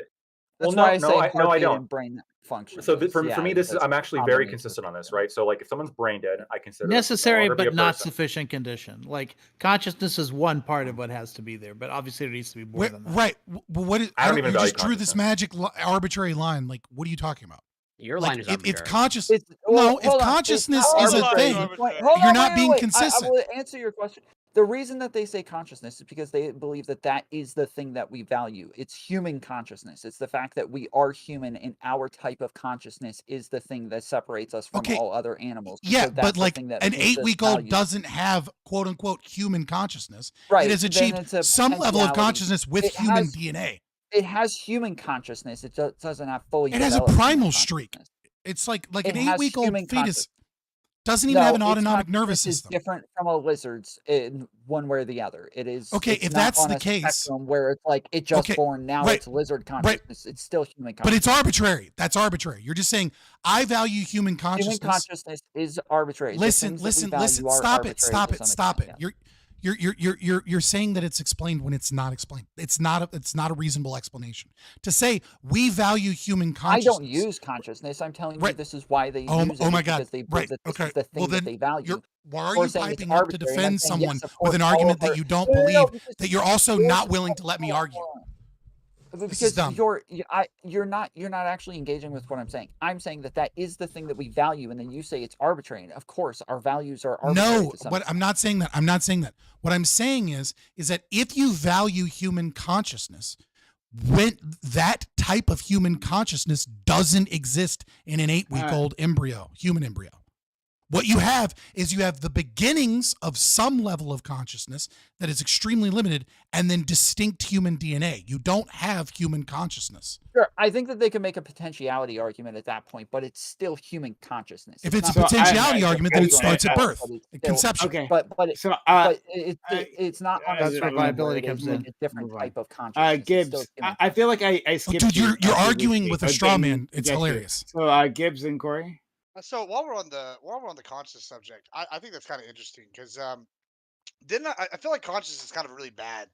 That's well, why I say no, I heartbeat don't. and brain function. So for me, that's I'm actually very combination. consistent on this, right? So like if someone's brain dead, I consider them to no Necessary longer be a but not person. sufficient condition. Like consciousness is one part of what has to be there, but obviously there needs to be more than that. Right. But what is? I don't even you value just drew this magic arbitrary line. Like, what are you talking about? Your Like, line is if arbitrary. conscious. If consciousness is a arbitrary. thing, Hold you're not being consistent. I will answer your question. The reason that they say consciousness is because they believe that that is the thing that we value. It's human consciousness. It's the fact that we are human and our type of consciousness is the thing that separates us from all other animals. Yeah, So that's but the like thing that an makes us 8-week-old valuable. doesn't have quote unquote human consciousness. Right, It has then achieved it's a some level of potentiality. consciousness with It human has- DNA. It has human consciousness. It doesn't have fully. It has a developed human primal streak. consciousness. It's like It an has 8-week-old human fetus consciousness. doesn't even have an its autonomic nervous consciousness system. is different from a lizard's in one way or the other. It is Okay, it's if not that's on the a case- spectrum where it's like it just born now right, it's lizard consciousness. It's still human But consciousness. it's arbitrary. That's arbitrary. You're just saying I value human consciousness. Human consciousness is arbitrary. The Listen. things that we value are Stop arbitrary it. to some Stop it. extent, You're saying that it's explained when it's not explained. It's not a reasonable explanation. To say we value human yeah. I consciousness. don't use consciousness. I'm telling you Right. this is why they Oh, use it. oh my is God. Because they believe Right. that this Okay. is the thing Well, then that they value. why are Or you saying it's piping up to arbitrary, and I'm defend saying, someone yes, of with an course, all argument of that our- you don't No, believe because that you're also not willing to let me argue? This is Because dumb. you're not actually engaging with what I'm saying. I'm saying that is the thing that we value, and then you say it's arbitrary. And of course, our values are arbitrary. No, to some but I'm not saying that. I'm not saying that. What I'm saying is that if you value human consciousness, when that type of human consciousness doesn't exist in an 8-week-old human embryo. What you have is the beginnings of some level of consciousness that is extremely limited, and then distinct human DNA. You don't have human consciousness. Sure, I think that they can make a potentiality argument at that point, but it's still human consciousness. If it's a not potentiality potential argument, then it starts at but birth, it's at still- conception. Okay. But it's not on a That's where spectrum viability where it comes is like in. a different Move on. type of consciousness. It's still Gibbs, human I feel like I Oh, skipped dude, you you're after arguing this with a thing, straw but man. then It's get you. hilarious. So Gibbs and Corey. So while we're on the conscious subject, I think that's kind of interesting because I feel like conscious is kind of a really bad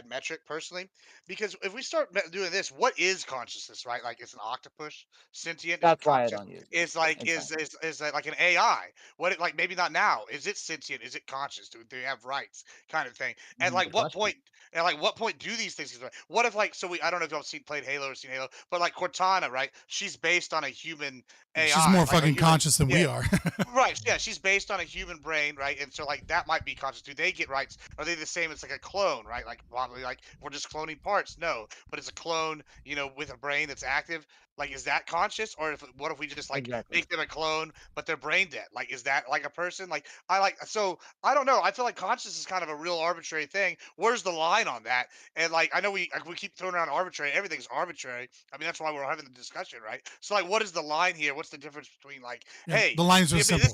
metric personally, because if we start doing this, what is consciousness, right? Like it's an octopus, sentient. That's is why I conscious. don't use it. It's like Exactly. is that like an AI? What it like maybe not now? Is it sentient? Is it conscious? Do they have rights? Kind of thing. And like Good what question. point? And like what point do these things? What if like I don't know if y'all played Halo or seen Halo, but like Cortana, right? She's based on a human AI. She's more like a fucking human- conscious than we yeah. are. Right. Yeah, she's based on a human brain, right? And so like that might be conscious. Do they get rights? Are they the same as like a clone, right? Like probably like we're just cloning parts. No, but it's a clone, with a brain that's active. Like, is that conscious? Or what if we just like Exactly. make them a clone, but they're brain dead? Like, is that like a person? Like, I don't know. I feel like conscious is kind of a real arbitrary thing. Where's the line on that? And like I know we keep throwing around arbitrary. Everything's arbitrary. I mean, that's why we're having the discussion, right? So like, what is the line here? What's the difference between like, Yeah, hey, the lines are I mean, simple.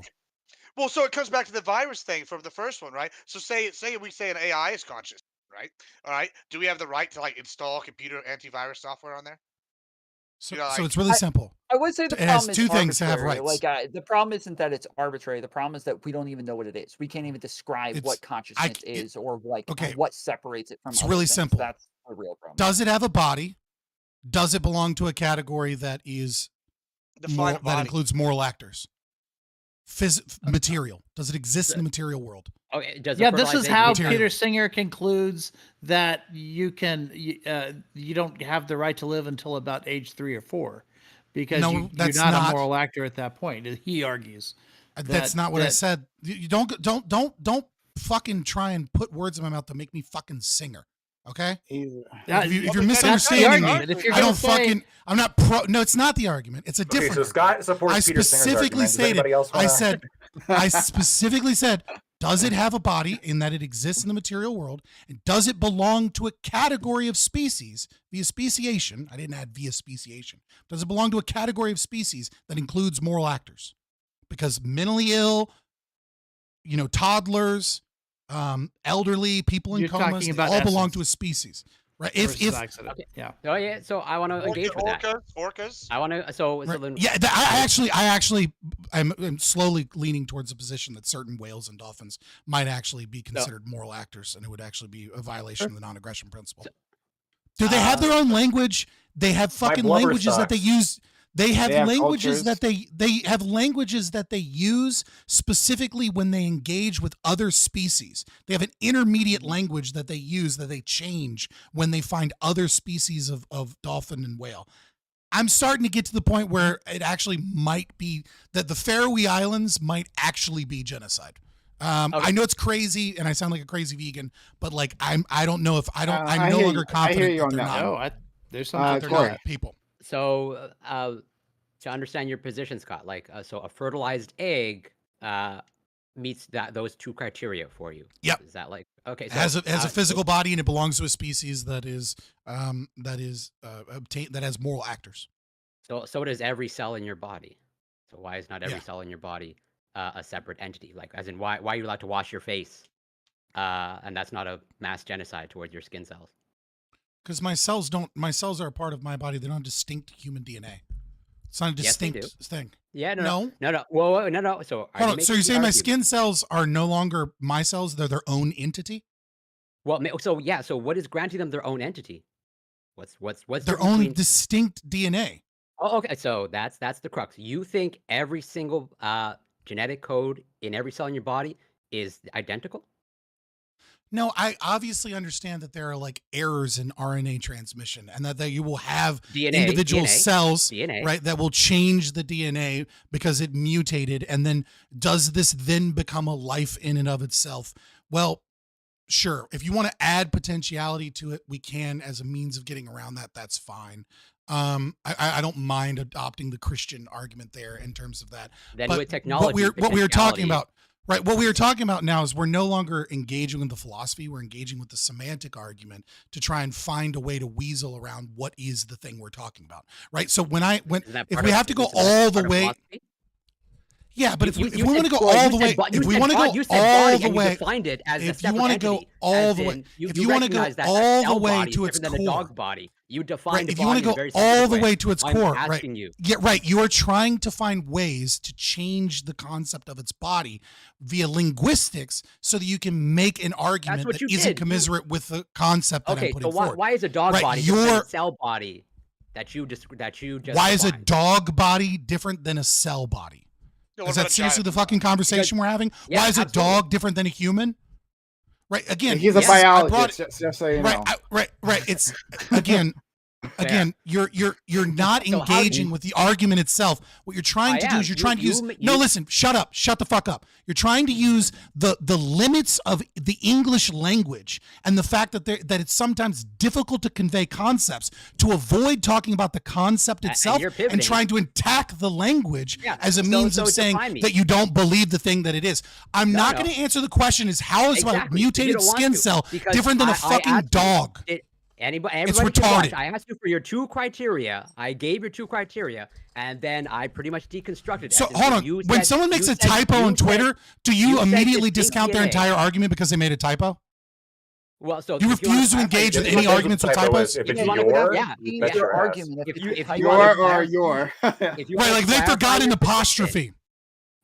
well, so it comes back to the virus thing from the first one, right? So say we say an AI is conscious, right? All right. Do we have the right to like install computer antivirus software on there? So, You know, so like- it's really simple. I would say the It has problem is two things to have arbitrary. rights. Like the problem isn't that it's arbitrary. The problem is that we don't even know what it is. We can't even describe what consciousness is or like okay, what separates it from. it's other really things. simple. That's a real problem. Does it have a body? Does it belong to a category that is Define a that body. includes moral actors? Material. Does it exist in the material world? Okay, does Yeah, the this is fertilization how material. Peter Singer concludes that you don't have the right to live until about age 3 or 4 because No, you're that's not not- a moral actor at that point. He argues. That's not what I said. You don't fucking try and put words in my mouth to make me fucking Singer. Okay. Yeah, If you're but that's misunderstanding the me, argument. If you're I gonna don't say- fucking. I'm not pro. No, it's not the argument. It's a Okay, different. so Scott supports I Peter Singer's specifically argument. Does stated. anybody else I wanna- said. I specifically said, does it have a body in that it exists in the material world, and does it belong to a category of species via speciation? I didn't add via speciation. Does it belong to a category of species that includes moral actors? Because mentally ill, toddlers, elderly, people in You're comas, talking they about all belong essence. to a species, right? versus accident. Okay. Yeah. Oh yeah, so I want to engage with that. Orcas. I want to. So Right. then, Yeah, I'm slowly leaning towards the position that certain whales and dolphins might actually be considered moral actors, and it would actually be a violation of the non-aggression principle. Do they have their own language? They have fucking blubber languages that they sucks. use. They have They have languages cultures. that they have languages that they use specifically when they engage with other species. They have an intermediate language that they use that they change when they find other species of dolphin and whale. I'm starting to get to the point where it actually might be that the Faroe Islands might actually be genocide. I know it's crazy and I sound like a crazy vegan, but like I don't know if I'm I no hear longer you. I confident hear you that on they're that. not, No, there's some that truth they're to not that. people. so to understand your position, Scott, like so a fertilized egg meets those two criteria for you. Yep. Is that like okay? It So, has a physical body and it belongs to a species that is obtained that has moral actors. So does every cell in your body. So why is not every Yeah. cell in your body a separate entity? Like, as in, why are you allowed to wash your face, and that's not a mass genocide towards your skin cells? Because my cells are a part of my body. They're not distinct human DNA. It's not a Yes, they distinct thing. Yeah, No. no. Whoa, no. So Hold on. So you're saying my skin cells are no longer my cells? They're their own entity? Well, so what is granting them their own entity? What's Their the own between- distinct DNA. Oh, okay. So that's the crux. You think every single genetic code in every cell in your body is identical? No, I obviously understand that there are like errors in RNA transmission and that you will have individual cells, right, that will change the DNA because it mutated. And then does this then become a life in and of itself? Well, sure. If you want to add potentiality to it, we can as a means of getting around that. That's fine. I don't mind adopting the Christian argument there in terms of that. Then But with technology, what we were talking potentiality- about, right? What we are talking about now is we're no longer engaging with the philosophy. We're engaging with the semantic argument to try and find a way to weasel around what is the thing we're talking about, right? So if we have to go all the way, yeah, but if we want to go all the way, if we want to go all the way, defined it as a if you separate want to go entity, all as the way, in you- if you you want to go recognize that all the cell way body is to its different than a core, dog body. You define right? the If you want body to in a go very all specific the way. way to its I'm core, right? asking you. Yeah, right. You are trying to find ways to change the concept of its body via linguistics so that you can make an argument what that you isn't did. commiserate with the concept that Okay, I'm putting so forward. why is a dog Right, body different than a cell body that you just why is a defined? dog body different than a cell body? what Is about that a seriously giant- the fucking conversation we're having? Yeah, Why is a absolutely. dog different than a human? Right. Again, He's a yes, I brought biologist, it- just so you know. Right. It's again, you're not So how- engaging with the argument itself. What you're trying I to do am. is you're You- trying to you use. ma- No, you- listen. Shut up. Shut the fuck up. You're trying to use the limits of the English language and the fact that it's sometimes difficult to convey concepts to avoid talking about the concept itself you're and pivoting. trying to attack the language Yeah, as a so- means so of saying define me. that you don't believe the thing that it is. I'm No, not no. going to answer the question is how is Exactly, a 'cause you mutated don't want skin to, cell because different than a I fucking asked you, dog? Everybody It's can watch. retarded. I asked you for your two criteria. I gave your two criteria, and then I pretty much deconstructed it. So As in, hold on. you When said- someone makes you a said- typo you on said- Twitter, do you you said immediately distinct discount their DNA. entire argument because they made a typo? Well, so You if wanna refuse to clarify engage your with position- any arguments with Typo typos? is- If If it's you wanna- your, yeah, that's yeah. your ass. argument. If you type wanna Your or clarify- your. if you Right, wanna like they clarify forgot an your position- apostrophe.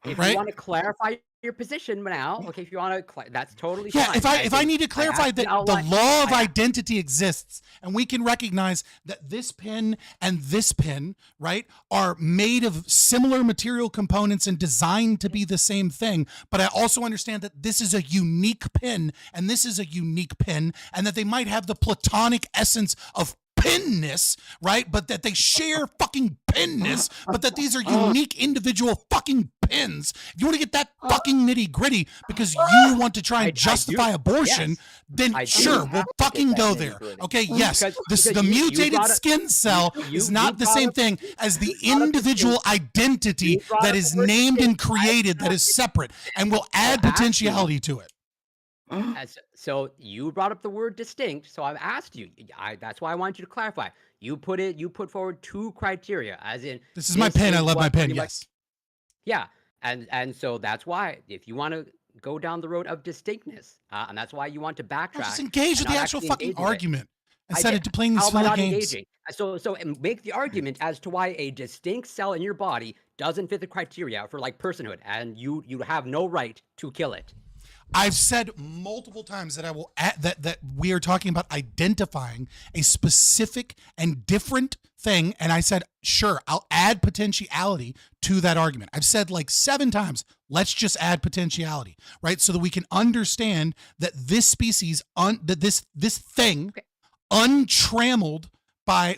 If right? you want to clarify your position now, okay, if you want to, that's totally Yeah, fine. if I need to clarify asked you that to the outline- law of I- identity exists and we can recognize that this pen and this pen, right, are made of similar material components and designed to be the same thing, but I also understand that this is a unique pen and this is a unique pen and that they might have the platonic essence of pinness, right? But that they share fucking pinness, but that these are unique individual fucking pins. If you want to get that fucking nitty gritty because you want to try and justify abortion, then sure, we'll fucking go there. Okay, yes, the mutated skin cell is not the same thing as the individual identity that is named and created that is separate and will add potentiality to it. So you brought up the word distinct. So I've asked you. That's why I want you to clarify. You put forward 2 criteria, as in this is my pen. I love my pen. Yes. Yeah, and so that's why if you want to go down the road of distinctness, and that's why you want to backtrack. Just engage with the actual fucking argument instead of playing these silly games. So make the argument as to why a distinct cell in your body doesn't fit the criteria for like personhood, and you have no right to kill it. I've said multiple times that I will that we are talking about identifying a specific and different thing, and I said, sure, I'll add potentiality to that argument. I've said like 7 times, let's just add potentiality, right? So that we can understand that this species, that this thing, untrammeled by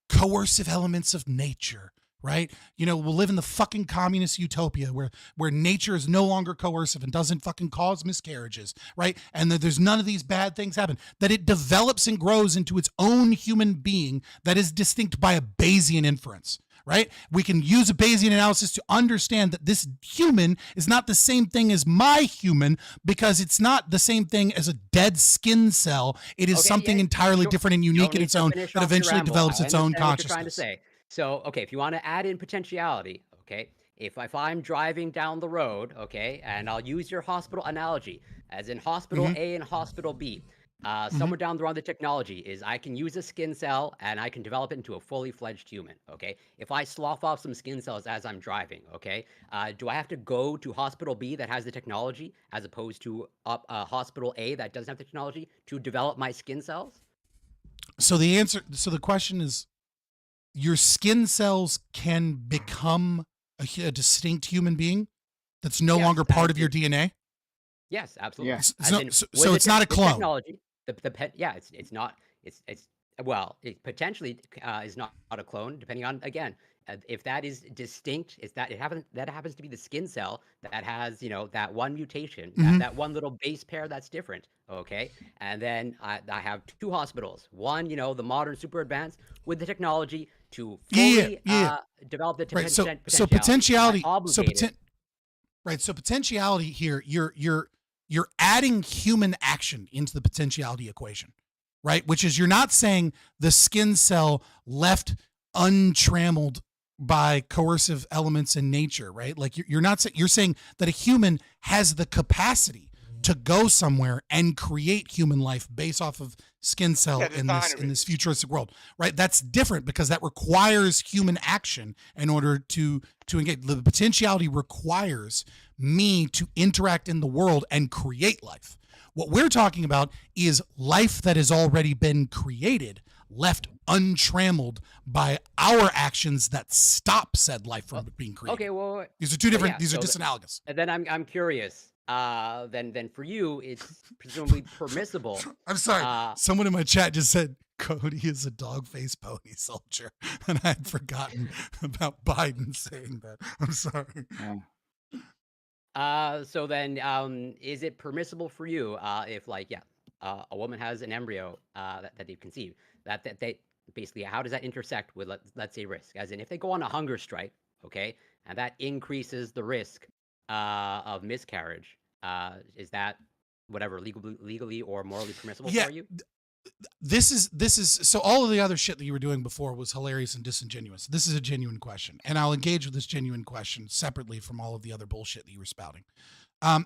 coercive elements of nature. Right? You know, we'll live in the fucking communist utopia where nature is no longer coercive and doesn't fucking cause miscarriages, right? And that there's none of these bad things happen. That it develops and grows into its own human being that is distinct by a Bayesian inference, right? We can use a Bayesian analysis to understand that this human is not the same thing as my human because it's not the same thing as a dead skin cell. It is something entirely different and unique in its own that eventually develops its own consciousness. So, okay, if you want to add in potentiality, okay, if I'm driving down the road, okay, and I'll use your hospital analogy, as in hospital A and hospital B, somewhere down the road, the technology is I can use a skin cell and I can develop it into a fully fledged human, okay? If I slough off some skin cells as I'm driving, okay, do I have to go to hospital B that has the technology as opposed to hospital A that doesn't have the technology to develop my skin cells? So the question is, your skin cells can become a distinct human being that's no longer part of your DNA? Yes, absolutely. Yeah. So it's not a clone. Technology, it's not. It potentially is not a clone, depending on, again, if that is distinct, that happens to be the skin cell that has, that one mutation, that one little base pair that's different, okay? And then I have 2 hospitals. One, the modern super advanced with the technology to fully develop the potentiality. So potentiality. So potentiality here, you're adding human action into the potentiality equation, right? Which is, you're not saying the skin cell left untrammeled by coercive elements in nature, right? Like you're not saying, you're saying that a human has the capacity to go somewhere and create human life based off of skin cell in this futuristic world, right? That's different because that requires human action in order to engage. The potentiality requires me to interact in the world and create life. What we're talking about is life that has already been created, left untrammeled by our actions that stop said life from being created. Okay, well, these are 2 different. These are disanalogous. And then I'm curious. Then for you, it's presumably permissible. I'm sorry. Someone in my chat just said Cody is a dog-faced pony soldier, and I had forgotten about Biden saying that. I'm sorry. So then, is it permissible for you if, a woman has an embryo that they've conceived, that they basically, how does that intersect with let's say risk? As in, if they go on a hunger strike, okay, and that increases the risk of miscarriage, is that whatever legally or morally permissible for you? This is so all of the other shit that you were doing before was hilarious and disingenuous. This is a genuine question, and I'll engage with this genuine question separately from all of the other bullshit that you were spouting.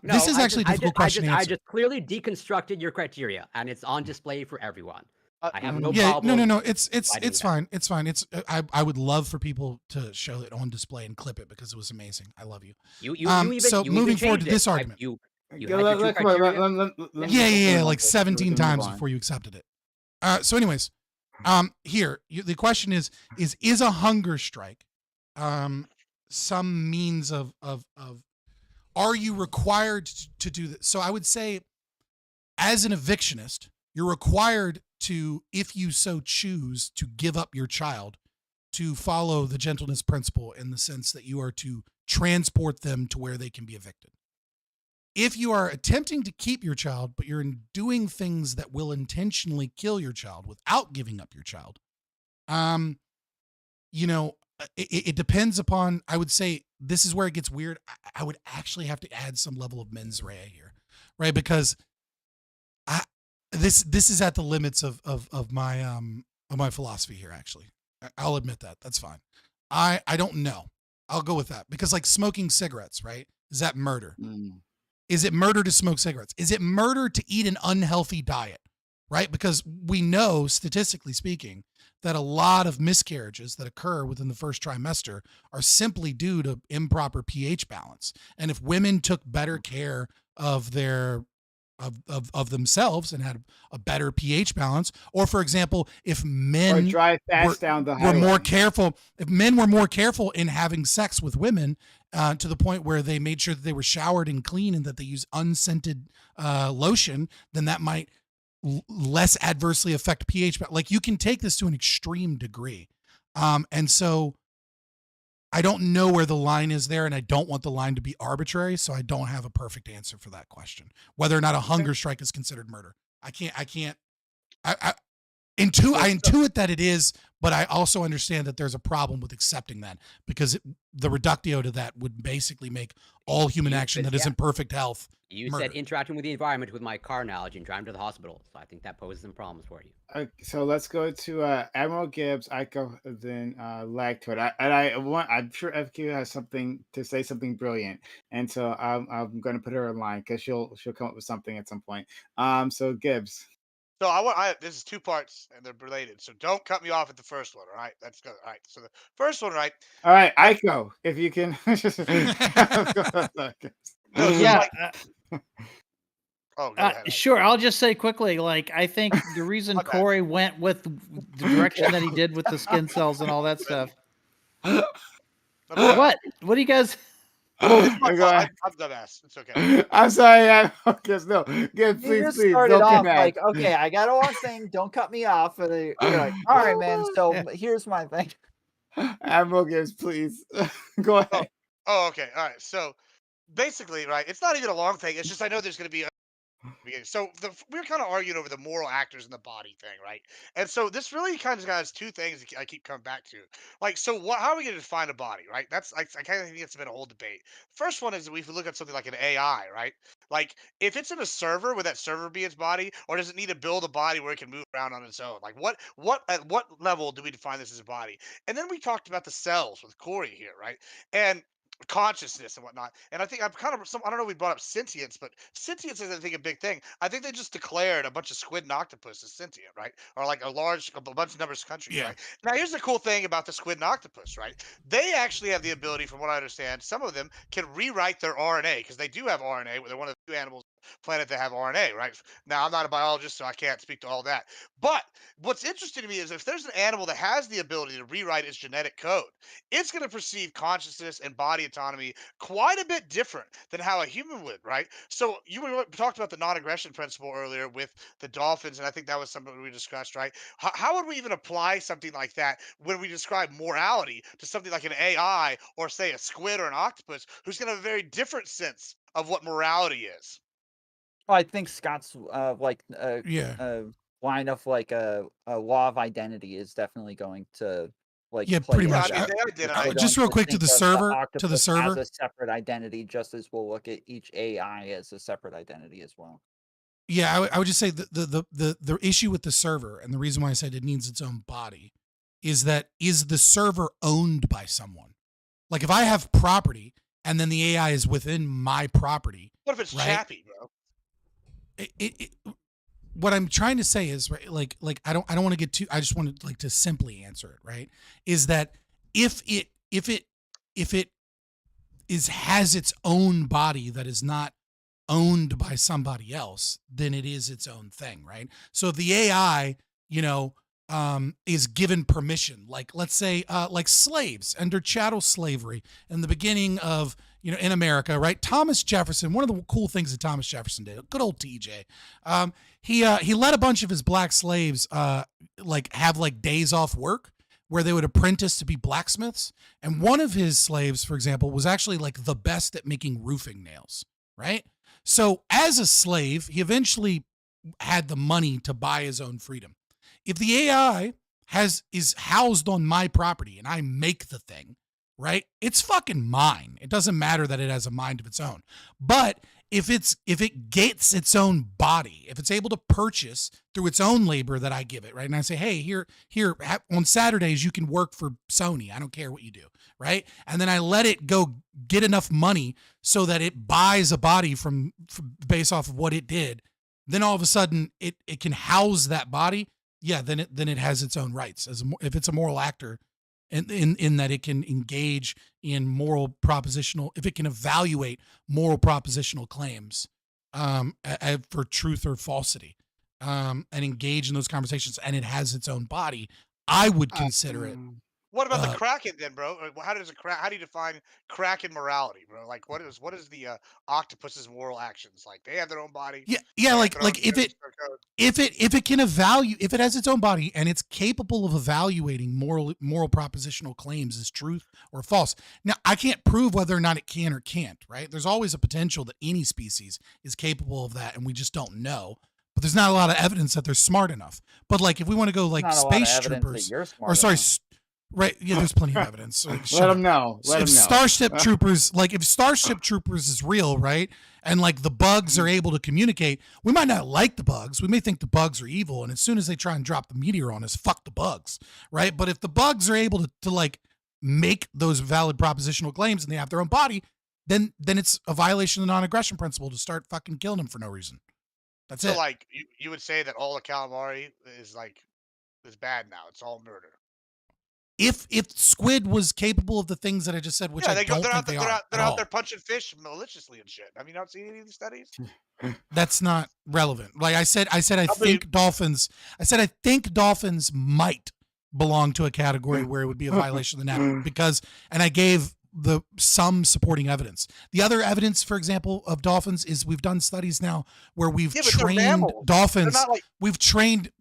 This is actually a difficult question to answer. I just clearly deconstructed your criteria, and it's on display for everyone. I have no problem. No. It's fine. It's fine. I would love for people to show it on display and clip it because it was amazing. I love you. Moving forward to this argument. Like 17 times before you accepted it. So anyways, here the question is a hunger strike some means of are you required to do this? So I would say, as an evictionist, you're required to, if you so choose, to give up your child, to follow the gentleness principle in the sense that you are to transport them to where they can be evicted. If you are attempting to keep your child, but you're doing things that will intentionally kill your child without giving up your child, you know, it depends upon, I would say this is where it gets weird. I would actually have to add some level of mens rea here, right? Because this is at the limits of my philosophy here. Actually, I'll admit that. That's fine. I don't know. I'll go with that because, like, smoking cigarettes, right? Is that murder? Is it murder to smoke cigarettes? Is it murder to eat an unhealthy diet? Right? Because we know, statistically speaking, that a lot of miscarriages that occur within the first trimester are simply due to improper pH balance. And if women took better care of their of themselves and had a better pH balance, or for example, if men drive fast down the were highway. more careful, if men were more careful in having sex with women, to the point where they made sure that they were showered and clean and that they use unscented lotion, then that might less adversely affect pH. But like, you can take this to an extreme degree. And so I don't know where the line is there, and I don't want the line to be arbitrary. So I don't have a perfect answer for that question, whether or not a hunger strike is considered murder. I intuit that it is, but I also understand that there's a problem with accepting that, because the reductio to that would basically make all human action that isn't perfect health. You murder. said interacting with the environment with my car analogy and driving to the hospital. So I think that poses some problems for you. So let's go to Admiral Gibbs, Iko, then Lagtoid. I'm sure FQ has something to say, something brilliant, and so I'm going to put her in line because she'll come up with something at some point. So Gibbs. So this is two parts and they're related. So don't cut me off at the first one. All right, that's good. All right. So the first one, right? All right, Iko, if you can. Sure. I'll just say quickly, like, I think the reason Corey went with the direction that he did with the skin cells and all that stuff. What do you guys? I'm dumbass. It's okay. I'm sorry. No, please. Started off like, okay, I got one thing. Don't cut me off. And you're like, all right, man. So here's my thing. Admiral Gibbs, please go ahead. Oh, okay. All right. So basically, right, it's not even a long thing. It's just I know there's going to be so we're kind of arguing over the moral actors in the body thing, right? And so this really kind of has two things I keep coming back to. Like, so how are we going to define a body, right? That's I kind of think it's been a whole debate. First one is if we look at something like an AI, right? Like, if it's in a server, would that server be its body, or does it need to build a body where it can move around on its own? Like, at what level do we define this as a body? And then we talked about the cells with Corey here, right? And consciousnness and whatnot. And I think I don't know if we brought up sentience, but sentience is, I think, a big thing. I think they just declared a bunch of squid and octopus as sentient, right? Or like a bunch of numbers of countries, right? Now, here's the cool thing about the squid and octopus, right? They actually have the ability, from what I understand, some of them can rewrite their RNA, because they do have RNA. They're one of the few animals on the planet that have RNA, right? Now, I'm not a biologist, so I can't speak to all that. But what's interesting to me is if there's an animal that has the ability to rewrite its genetic code, it's going to perceive consciousness and body autonomy quite a bit different than how a human would, right? So you talked about the non-aggression principle earlier with the dolphins, and I think that was something we discussed, right? How would we even apply something like that when we describe morality to something like an AI or, say, a squid or an octopus, who's going to have a very different sense of what morality is? Well, I think Scott's line of like a law of identity is definitely going to pretty much. Just real quick to the server. As a separate identity, just as we'll look at each AI as a separate identity as well. Yeah, I would just say the issue with the server, and the reason why I said it needs its own body, is the server owned by someone? Like, if I have property and then the AI is within my property. What if it's Chappie, bro? What I'm trying to say is, right, like I don't want to get too, I just want to to simply answer it, right? Is that if it has its own body that is not owned by somebody else, then it is its own thing, right? So if the AI, is given permission, like, let's say, like slaves under chattel slavery in the beginning of, in America, right? Thomas Jefferson, one of the cool things that Thomas Jefferson did, good old TJ, he let a bunch of his black slaves have like days off work where they would apprentice to be blacksmiths. And one of his slaves, for example, was actually like the best at making roofing nails, right? So as a slave, he eventually had the money to buy his own freedom. If the AI is housed on my property and I make the thing, right? It's fucking mine. It doesn't matter that it has a mind of its own. But if it gets its own body, if it's able to purchase through its own labor that I give it, right? And I say, hey, here on Saturdays you can work for Sony. I don't care what you do, right? And then I let it go get enough money so that it buys a body from based off of what it did. Then all of a sudden it can house that body. Yeah, then it has its own rights if it's a moral actor. In that it can engage in if it can evaluate moral propositional claims for truth or falsity, and engage in those conversations, and it has its own body, I would consider it. What about the Kraken then, bro? How do you define Kraken morality, bro? Like, what is the octopus's moral actions? Like, they have their own body. Yeah, like if it can evaluate, if it has its own body and it's capable of evaluating moral propositional claims as truth or false. Now, I can't prove whether or not it can or can't, right? There's always a potential that any species is capable of that, and we just don't know. But there's not a lot of evidence that they're smart enough. But like, if we want to go like space troopers, right? Yeah, there's plenty of evidence. Let them know. If Starship Troopers, if Starship Troopers is real, right? And like the bugs are able to communicate, we might not like the bugs. We may think the bugs are evil. And as soon as they try and drop the meteor on us, fuck the bugs, right? But if the bugs are able to like make those valid propositional claims and they have their own body, then it's a violation of the non-aggression principle to start fucking killing them for no reason. That's it. So like you would say that all the calamari is bad now. It's all murder. If squid was capable of the things that I just said, which I don't think they are. They're out there punching fish maliciously and shit. Have you not seen any of the studies? That's not relevant. Like I said, I think dolphins might belong to a category where it would be a violation of the net and I gave some supporting evidence. The other evidence, for example, of dolphins is we've done studies now where we've trained dolphins. We've trained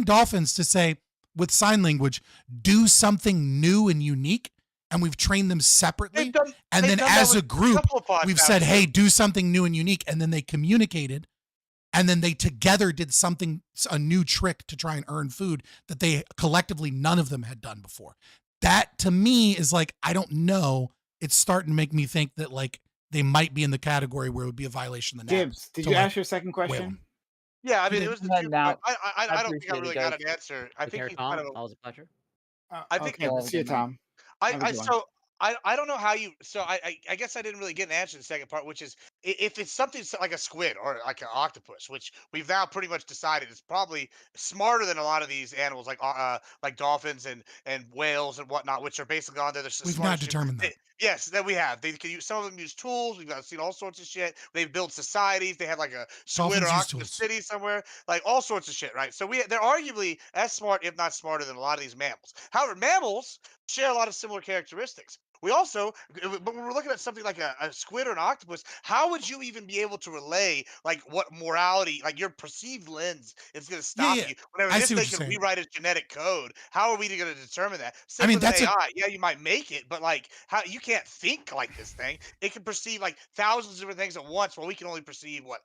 dolphins to say, with sign language, do something new and unique, and we've trained them separately. And then as a group, we've said, hey, do something new and unique, and then they communicated, and then they together did a new trick to try and earn food that they collectively, none of them had done before. That to me is like, I don't know. It's starting to make me think that like they might be in the category where it would be a violation of the net. Gibbs, did you ask your second question? Yeah, I mean, it was the now. I don't think I really got an answer. I think he's kind of. Always a pleasure. I think. Okay, see you, Tom. I don't know how you. So I guess I didn't really get an answer to the second part, which is if it's something like a squid or like an octopus, which we've now pretty much decided is probably smarter than a lot of these animals, like dolphins and whales and whatnot, which are basically on there. We've not determined that. Yes, that we have. They can use, some of them use tools. We've seen all sorts of shit. They've built societies. They have like a squid or octopus city somewhere, like all sorts of shit, right? So they're arguably as smart, if not smarter, than a lot of these mammals. However, mammals share a lot of similar characteristics. We also, but when we're looking at something like a squid or an octopus, how would you even be able to relay like what morality, like your perceived lens is going to stop you? Whenever this thing can rewrite its genetic code, how are we going to determine that? Same with AI. Yeah, you might make it, but like how you can't think like this thing. It can perceive like thousands of different things at once, while we can only perceive what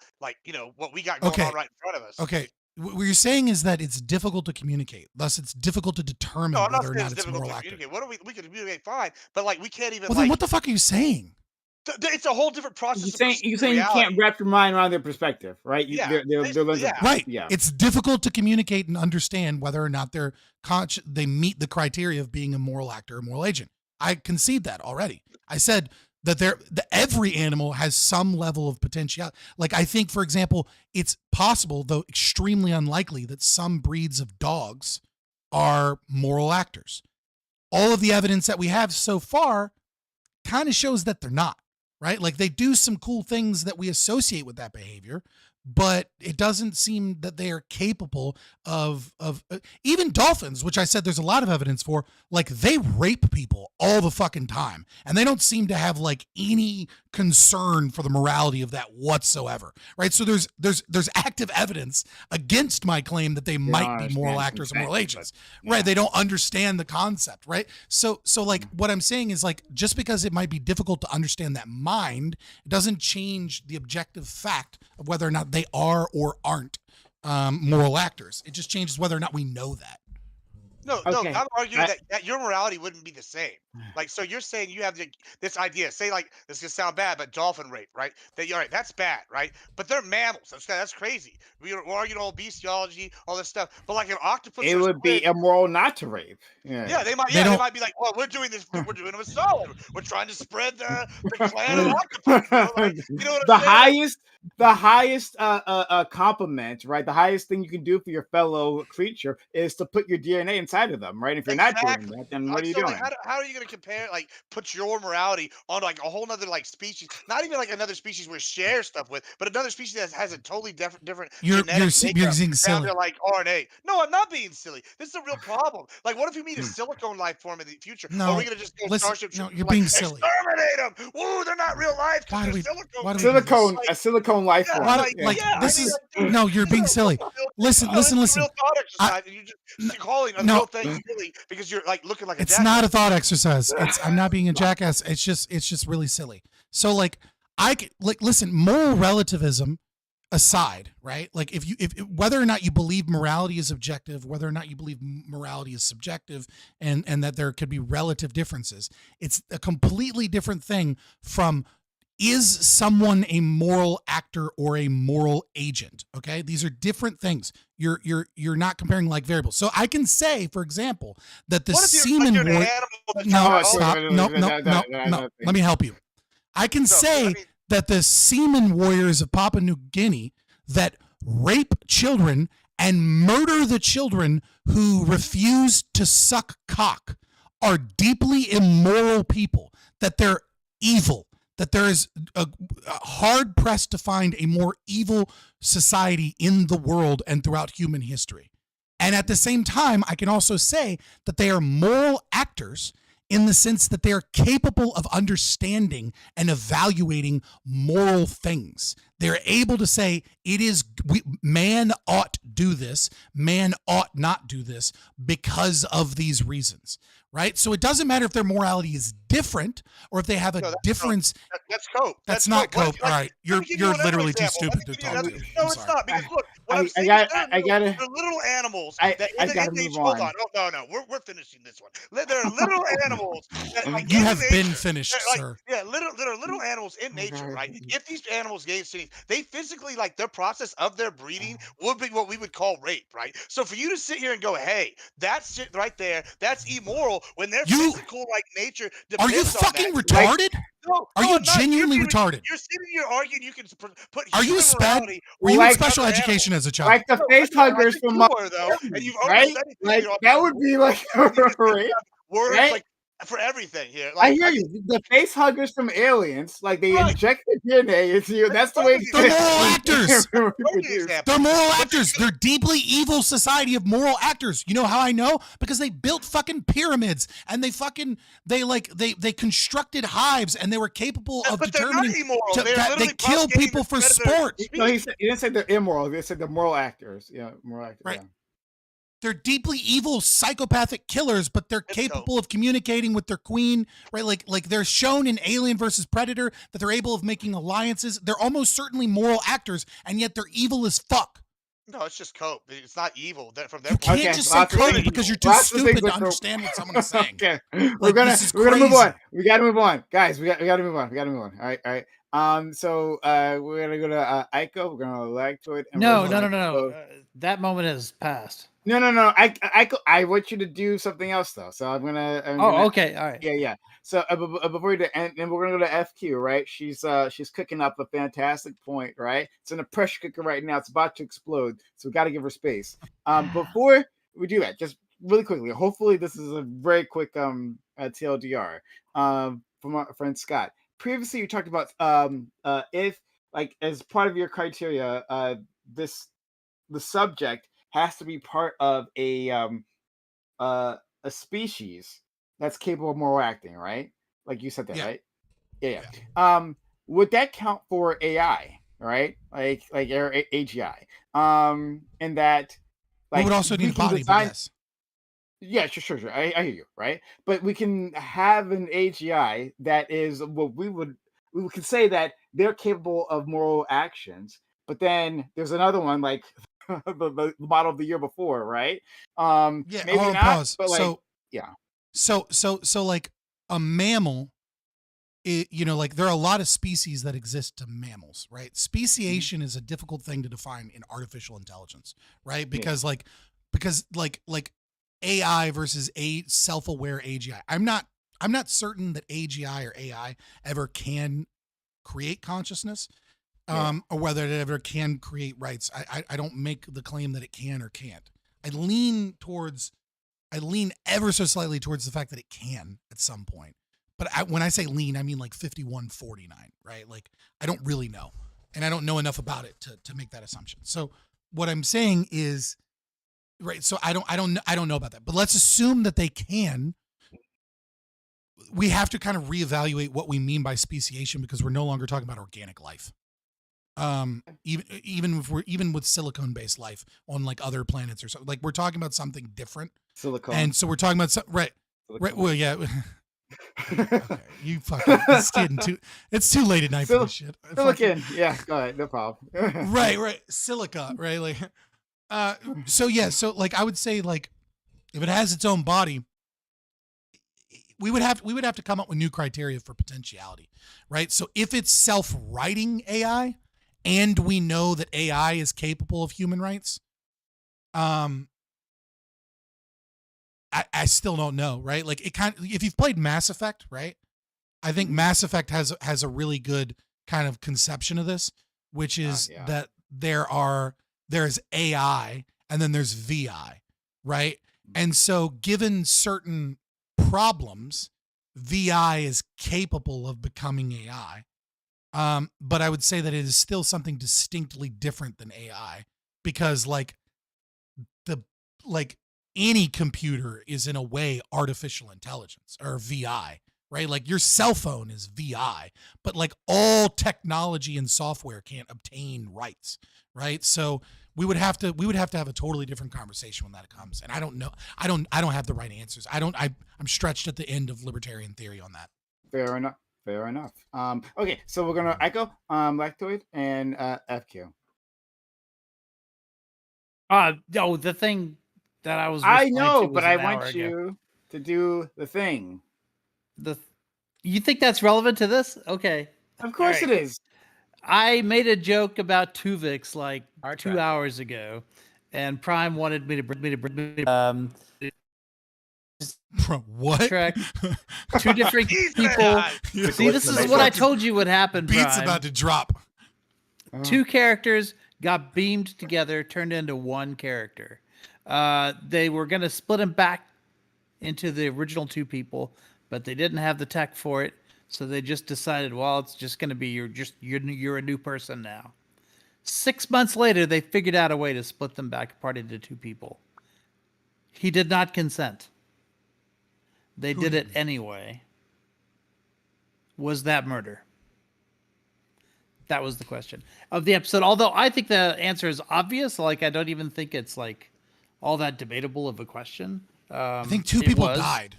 we got going on right in front of us. Okay. What you're saying is that it's difficult to communicate. Thus, it's difficult to determine whether or not it's moral actor. We can communicate fine, but like we can't even. Well, then what the fuck are you saying? It's a whole different process. You're saying you can't wrap your mind around their perspective, right? Right. Yeah. It's difficult to communicate and understand whether or not they meet the criteria of being a moral actor or moral agent. I concede that already. I said that every animal has some level of potential. Like I think, for example, it's possible, though extremely unlikely, that some breeds of dogs are moral actors. All of the evidence that we have so far kind of shows that they're not, right? Like they do some cool things that we associate with that behavior, but it doesn't seem that they are capable of even dolphins, which I said there's a lot of evidence for, like they rape people all the fucking time, and they don't seem to have like any concern for the morality of that whatsoever, right? So there's active evidence against my claim that they might be moral actors or moral agents, right? They don't understand the concept, right? So like what I'm saying is like, just because it might be difficult to understand that mind, it doesn't change the objective fact of whether or not they are or aren't moral actors. It just changes whether or not we know that. No, I'm arguing that your morality wouldn't be the same. Like, so you're saying you have this idea. Say, like, this is gonna sound bad, but dolphin rape, right? That you're right. That's bad, right? But they're mammals. That's crazy. We're arguing all bestiology, all this stuff. But like an octopus, it would be immoral not to rape. Yeah, they might. They might be like, well, we're doing this. We're doing it with solid. We're trying to spread the clan of octopus. You know what I'm saying? The highest compliment, right? The highest thing you can do for your fellow creature is to put your DNA inside of them, right? If you're not doing that, then what are you doing? Like, how are you going to compare, like, put your morality on like a whole nother like species? Not even like another species we share stuff with, but another species that has a totally different. You're being silly. Like RNA. No, I'm not being silly. This is a real problem. Like, what if we meet a silicone life form in the future? No, are we going to just go Starship? No, you're being silly. Exterminate them. Woo, they're not real life. Why do we? A silicone life form. No, you're being silly. Listen. Real thought exercise, and you're just calling a real thing silly because you're like looking like a jackass. It's not a thought exercise. I'm not being a jackass. It's just really silly. So like listen, moral relativism aside, right? Like if whether or not you believe morality is objective, whether or not you believe morality is subjective, and that there could be relative differences, it's a completely different thing from, is someone a moral actor or a moral agent? Okay, these are different things. You're not comparing like variables. So I can say, for example, that the semen warrior. No, stop. No. Let me help you. I can say that the semen warriors of Papua New Guinea that rape children and murder the children who refuse to suck cock are deeply immoral people. That they're evil. That there is a hard pressed to find a more evil society in the world and throughout human history. And at the same time, I can also say that they are moral actors in the sense that they are capable of understanding and evaluating moral things. They're able to say, man ought do this, man ought not do this because of these reasons. Right? So it doesn't matter if their morality is different or if they have a difference. That's cope. That's not cope. All right. You're literally too stupid to talk to. No, it's not. Because look, what I'm saying is they're little animals. Hold on. Oh, no. We're finishing this one. There are little animals. You have been finished, sir. Yeah, there are little animals in nature, right? If these animals gain cities, they physically, like, their process of their breeding would be what we would call rape, right? So for you to sit here and go, hey, that shit right there, that's immoral, when their physical like nature depends on. Are you fucking retarded? Are you genuinely retarded? You're sitting here arguing you can put. Are you were you in special education as a child? Like the face huggers from and you've right? Like that would be like words like for everything here. Like, I hear you. The face huggers from Aliens, like they inject the DNA into you. That's the way. They're moral actors. They're moral actors. They're deeply evil society of moral actors. You know how I know? Because they built fucking pyramids and they constructed hives and they were capable of determining they kill people for sport. No, he didn't say they're immoral. They said they're moral actors. Yeah, moral actors. Right. Yeah. They're deeply evil, psychopathic killers, but they're capable of communicating with their queen, right? Like they're shown in Alien versus Predator that they're able of making alliances. They're almost certainly moral actors, and yet they're evil as fuck. No, it's just cope. It's not evil. You can't just say cope because you're too stupid to understand what someone is saying. Okay, we're gonna move on. We gotta move on, guys. We gotta move on. All right. So we're gonna go to Aiko. We're gonna lag to it. No. That moment is past. No. I want you to do something else though. So I'm gonna. Okay. All right. Yeah. So before we do, and we're gonna go to FQ, right? She's cooking up a fantastic point, right? It's in a pressure cooker right now. It's about to explode, so we got to give her space. Before we do that, just really quickly. Hopefully, this is a very quick TLDR from our friend Scott. Previously, you talked about if like as part of your criteria, the subject has to be part of a species that's capable of moral acting, right? Like you said that, Yeah. right? Yeah. Would that count for AI, right? Like or AGI? And that We like would also we need a can body, but design. yes. Yeah, sure. I hear you, right? But we can have an AGI that is what we can say that they're capable of moral actions. But then there's another one like the model of the year before, right? Yeah, Maybe hold on, not, pause. but like yeah. So like a mammal, like there are a lot of species that exist to mammals, right? Speciation is a difficult thing to define in artificial intelligence, right? Because like AI versus a self-aware AGI. I'm not certain that AGI or AI ever can create consciousness, or whether it ever can create rights. I don't make the claim that it can or can't. I lean ever so slightly towards the fact that it can at some point. But when I say lean, I mean like 51-49, right? Like I don't really know, and I don't know enough about it to make that assumption. So what I'm saying is, right? So I don't know about that. But let's assume that they can. We have to kind of reevaluate what we mean by speciation, because we're no longer talking about organic life. Even with silicone-based life on like other planets or something, like we're talking about something different. Silicone. And so we're talking about right. Silicone. Well, yeah. Okay, you fucking. It's too late at night for this shit. Silicon. Yeah, go ahead. No problem. Right. Silica. Right. Like. So yeah. So like, I would say like, if it has its own body, we would have to come up with new criteria for potentiality, right? So if it's self-writing AI, and we know that AI is capable of human rights, I still don't know, right? Like it kind of, if you've played Mass Effect, right? I think Mass Effect has a really good kind of conception of this, which is that there's AI and then there's VI, right? And so given certain problems, VI is capable of becoming AI. But I would say that it is still something distinctly different than AI, because like any computer is in a way artificial intelligence, or VI, right? Like your cell phone is VI, but like all technology and software can't obtain rights, right? So we would have to have a totally different conversation when that comes. And I don't know. I don't have the right answers. I'm stretched at the end of libertarian theory on that. Fair enough. Okay, so we're gonna echo Lactoid and FQ. No, the thing that I was I responding know, to was but an I hour want ago. you to do the thing. You think that's relevant to this? Okay. Of course it is. I made a joke about Tuvix like Our 2 track. hours ago, and Prime wanted me to Bro, what? track two different Jesus people. God. See, this is what I told you would happen. Beat's Prime. about to drop. Two characters got beamed together, turned into one character. They were going to split them back into the original two people, but they didn't have the tech for it, so they just decided, well, it's just going to be you're a new person now. 6 months later, they figured out a way to split them back apart into two people. He did not consent. They did it anyway. Was that murder? That was the question of the episode. Although I think the answer is obvious. Like, I don't even think it's like all that debatable of a question. I think two people died.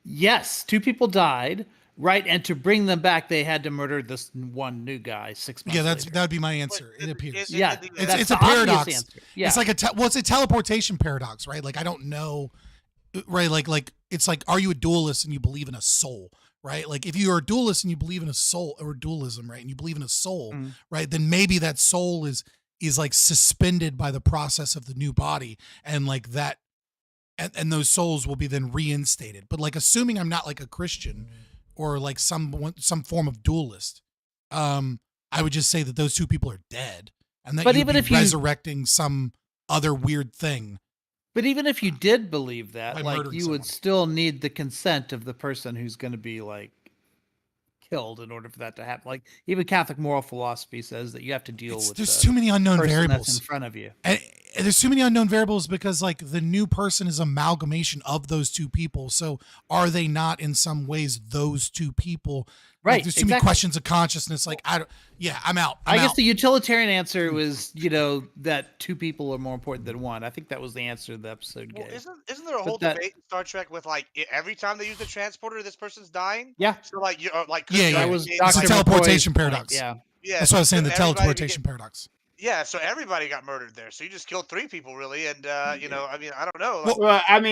Yes, two people died. Right, and to bring them back, they had to murder this one new guy 6 months. Yeah, later. that would be my answer. It appears. Yeah, it's a paradox. Yeah. It's like a teleportation paradox, right? Like I don't know, right? Like it's like, are you a dualist and you believe in a soul, right? Like if you are a dualist and you believe in a soul, or dualism, right, and you believe in a soul, right? Then maybe that soul is like suspended by the process of the new body, and like that, and those souls will be then reinstated. But like assuming I'm not like a Christian or like some form of dualist, I would just say that those two people are dead, and that you'd be resurrecting some other weird thing. But even if you did believe that, By like murdering you someone. would still need the consent of the person who's going to be like killed in order for that to happen. Like even Catholic moral philosophy says that you have to deal with. There's too many unknown person variables that's in front of you. And there's too many unknown variables because like the new person is amalgamation of those two people. So are they not in some ways those two people? Right. Like, there's too many questions of consciousness. Like I'm out. I guess the utilitarian answer was, that two people are more important than one. I think that was the answer the episode gave. Isn't there a whole debate in Star Trek with like every time they use the transporter, this person's dying? Yeah. So like That was it's the teleportation paradox. Yeah. That's what I was saying. The teleportation paradox. Yeah, so everybody got murdered there. So you just killed 3 people, really, and I mean, I don't know. Well, but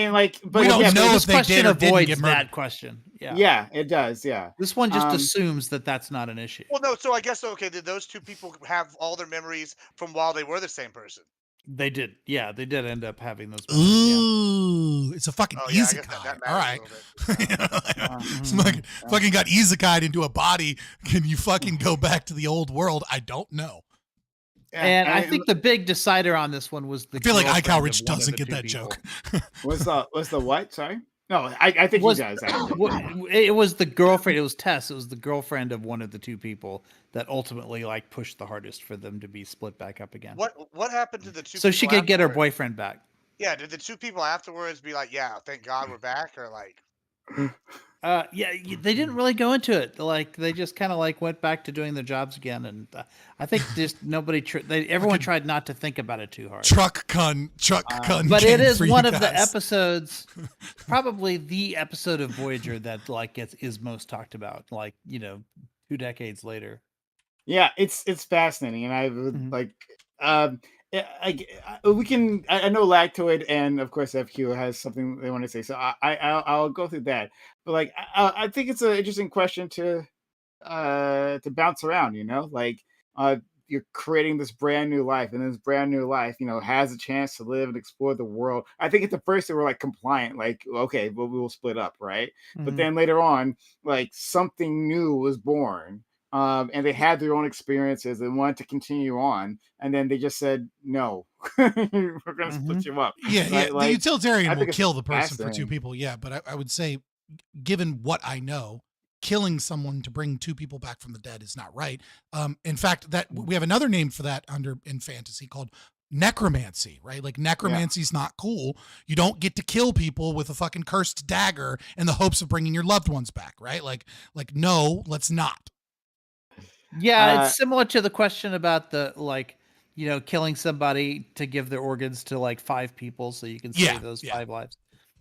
we don't know if they did or didn't get murdered. That question. Yeah. Yeah, it does. Yeah. This one just assumes that that's not an issue. Well, no. So I guess did those 2 people have all their memories from while they were the same person? They did. Yeah, they did end up having those. Ooh, it's a fucking isekai. All right. Fucking got isekai'd into a body. Can you fucking go back to the old world? I don't know. And I think the big decider on this one was the. I feel like Ike Rich doesn't get that joke. Was the what? Sorry. No, I think he does. It was the girlfriend. It was Tess. It was the girlfriend of one of the 2 people that ultimately pushed the hardest for them to be split back up again. What happened to the 2? So she could get her boyfriend back. Yeah. Did the 2 people afterwards be like, "Yeah, thank God we're back," or like? Yeah, they didn't really go into it. Like they just kind of went back to doing their jobs again, and I think just everyone tried not to think about it too hard. Truck gun. But it is one of the episodes, probably the episode of Voyager that is most talked about. 2 decades later. Yeah, it's fascinating, and I would we can. I know Lactoid and of course FQ has something they want to say, so I'll go through that. But I think it's an interesting question to bounce around. You're creating this brand new life, and this brand new life, has a chance to live and explore the world. I think at the first they were compliant, okay, well we will split up, right? Mm-hmm. But then later on, something new was born. And they had their own experiences and wanted to continue on, and then they just said, "No, we're going to split you up." Yeah. The utilitarian will kill the person for 2 people. Yeah, but I would say, given what I know, killing someone to bring 2 people back from the dead is not right. In fact, that we have another name for that in fantasy called necromancy, right? Necromancy is not cool. You don't get to kill people with a fucking cursed dagger in the hopes of bringing your loved ones back, right? No, let's not. Yeah, it's similar to the question about the killing somebody to give their organs to 5 people so you can save those 5 lives.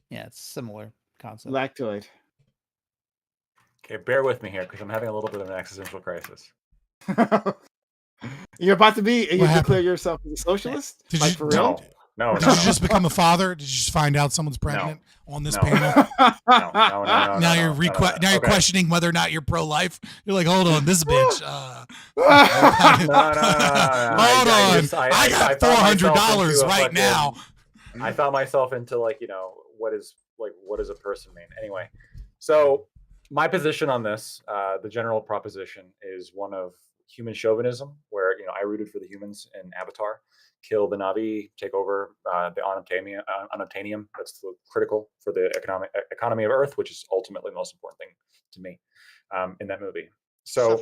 Yeah, it's similar concept. Lactoid. Okay, bear with me here because I'm having a little bit of an existential crisis. You're about to be. You declare yourself as a socialist? For real? No. Did you just become a father? Did you just find out someone's pregnant on this panel? No. Now you're questioning whether or not you're pro-life. You're like, hold on, this bitch. No. Hold on, I got $400 right now. I found myself into what is a person mean? Anyway, so my position on this, the general proposition is one of human chauvinism, where I rooted for the humans in Avatar. Kill the Na'vi, take over the unobtainium. That's critical for the economy of Earth, which is ultimately the most important thing to me in that movie. So,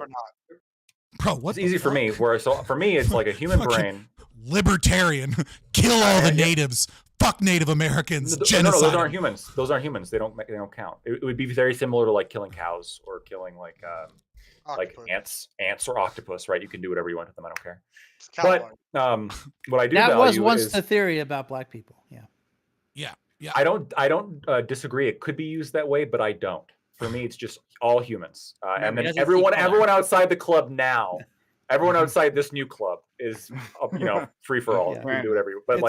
bro, it's easy for me. For me, it's like a human brain. Libertarian, kill all the natives. Fuck Native Americans. Genocide. No, those aren't humans. Those aren't humans. They don't count. It would be very similar to killing cows or killing ants or octopus, right? You can do whatever you want with them. I don't care. But what I do that value was once is the theory about black people. Yeah. I don't disagree. It could be used that way, but I don't. For me, it's just all humans, and then everyone outside the club now. Everyone outside this new club is, free for all. You can do whatever. But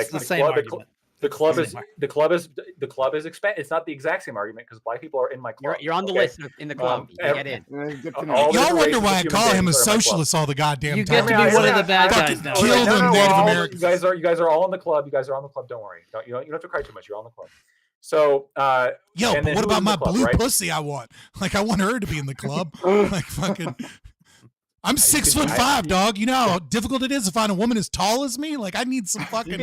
the club is expanded. It's not the exact same argument because black people are in my club. You're on the list in the club. You get in. Y'all wonder why I call him a socialist all the goddamn time. You get to be one of the bad guys now. Kill them Native Americans. You guys are all in the club. You guys are on the club. Don't worry. You don't have to cry too much. You're on the club. So, but what about my blue pussy? I want her to be in the club. Fucking. I'm 6'5", dog. You know how difficult it is to find a woman as tall as me? Like, I need some fucking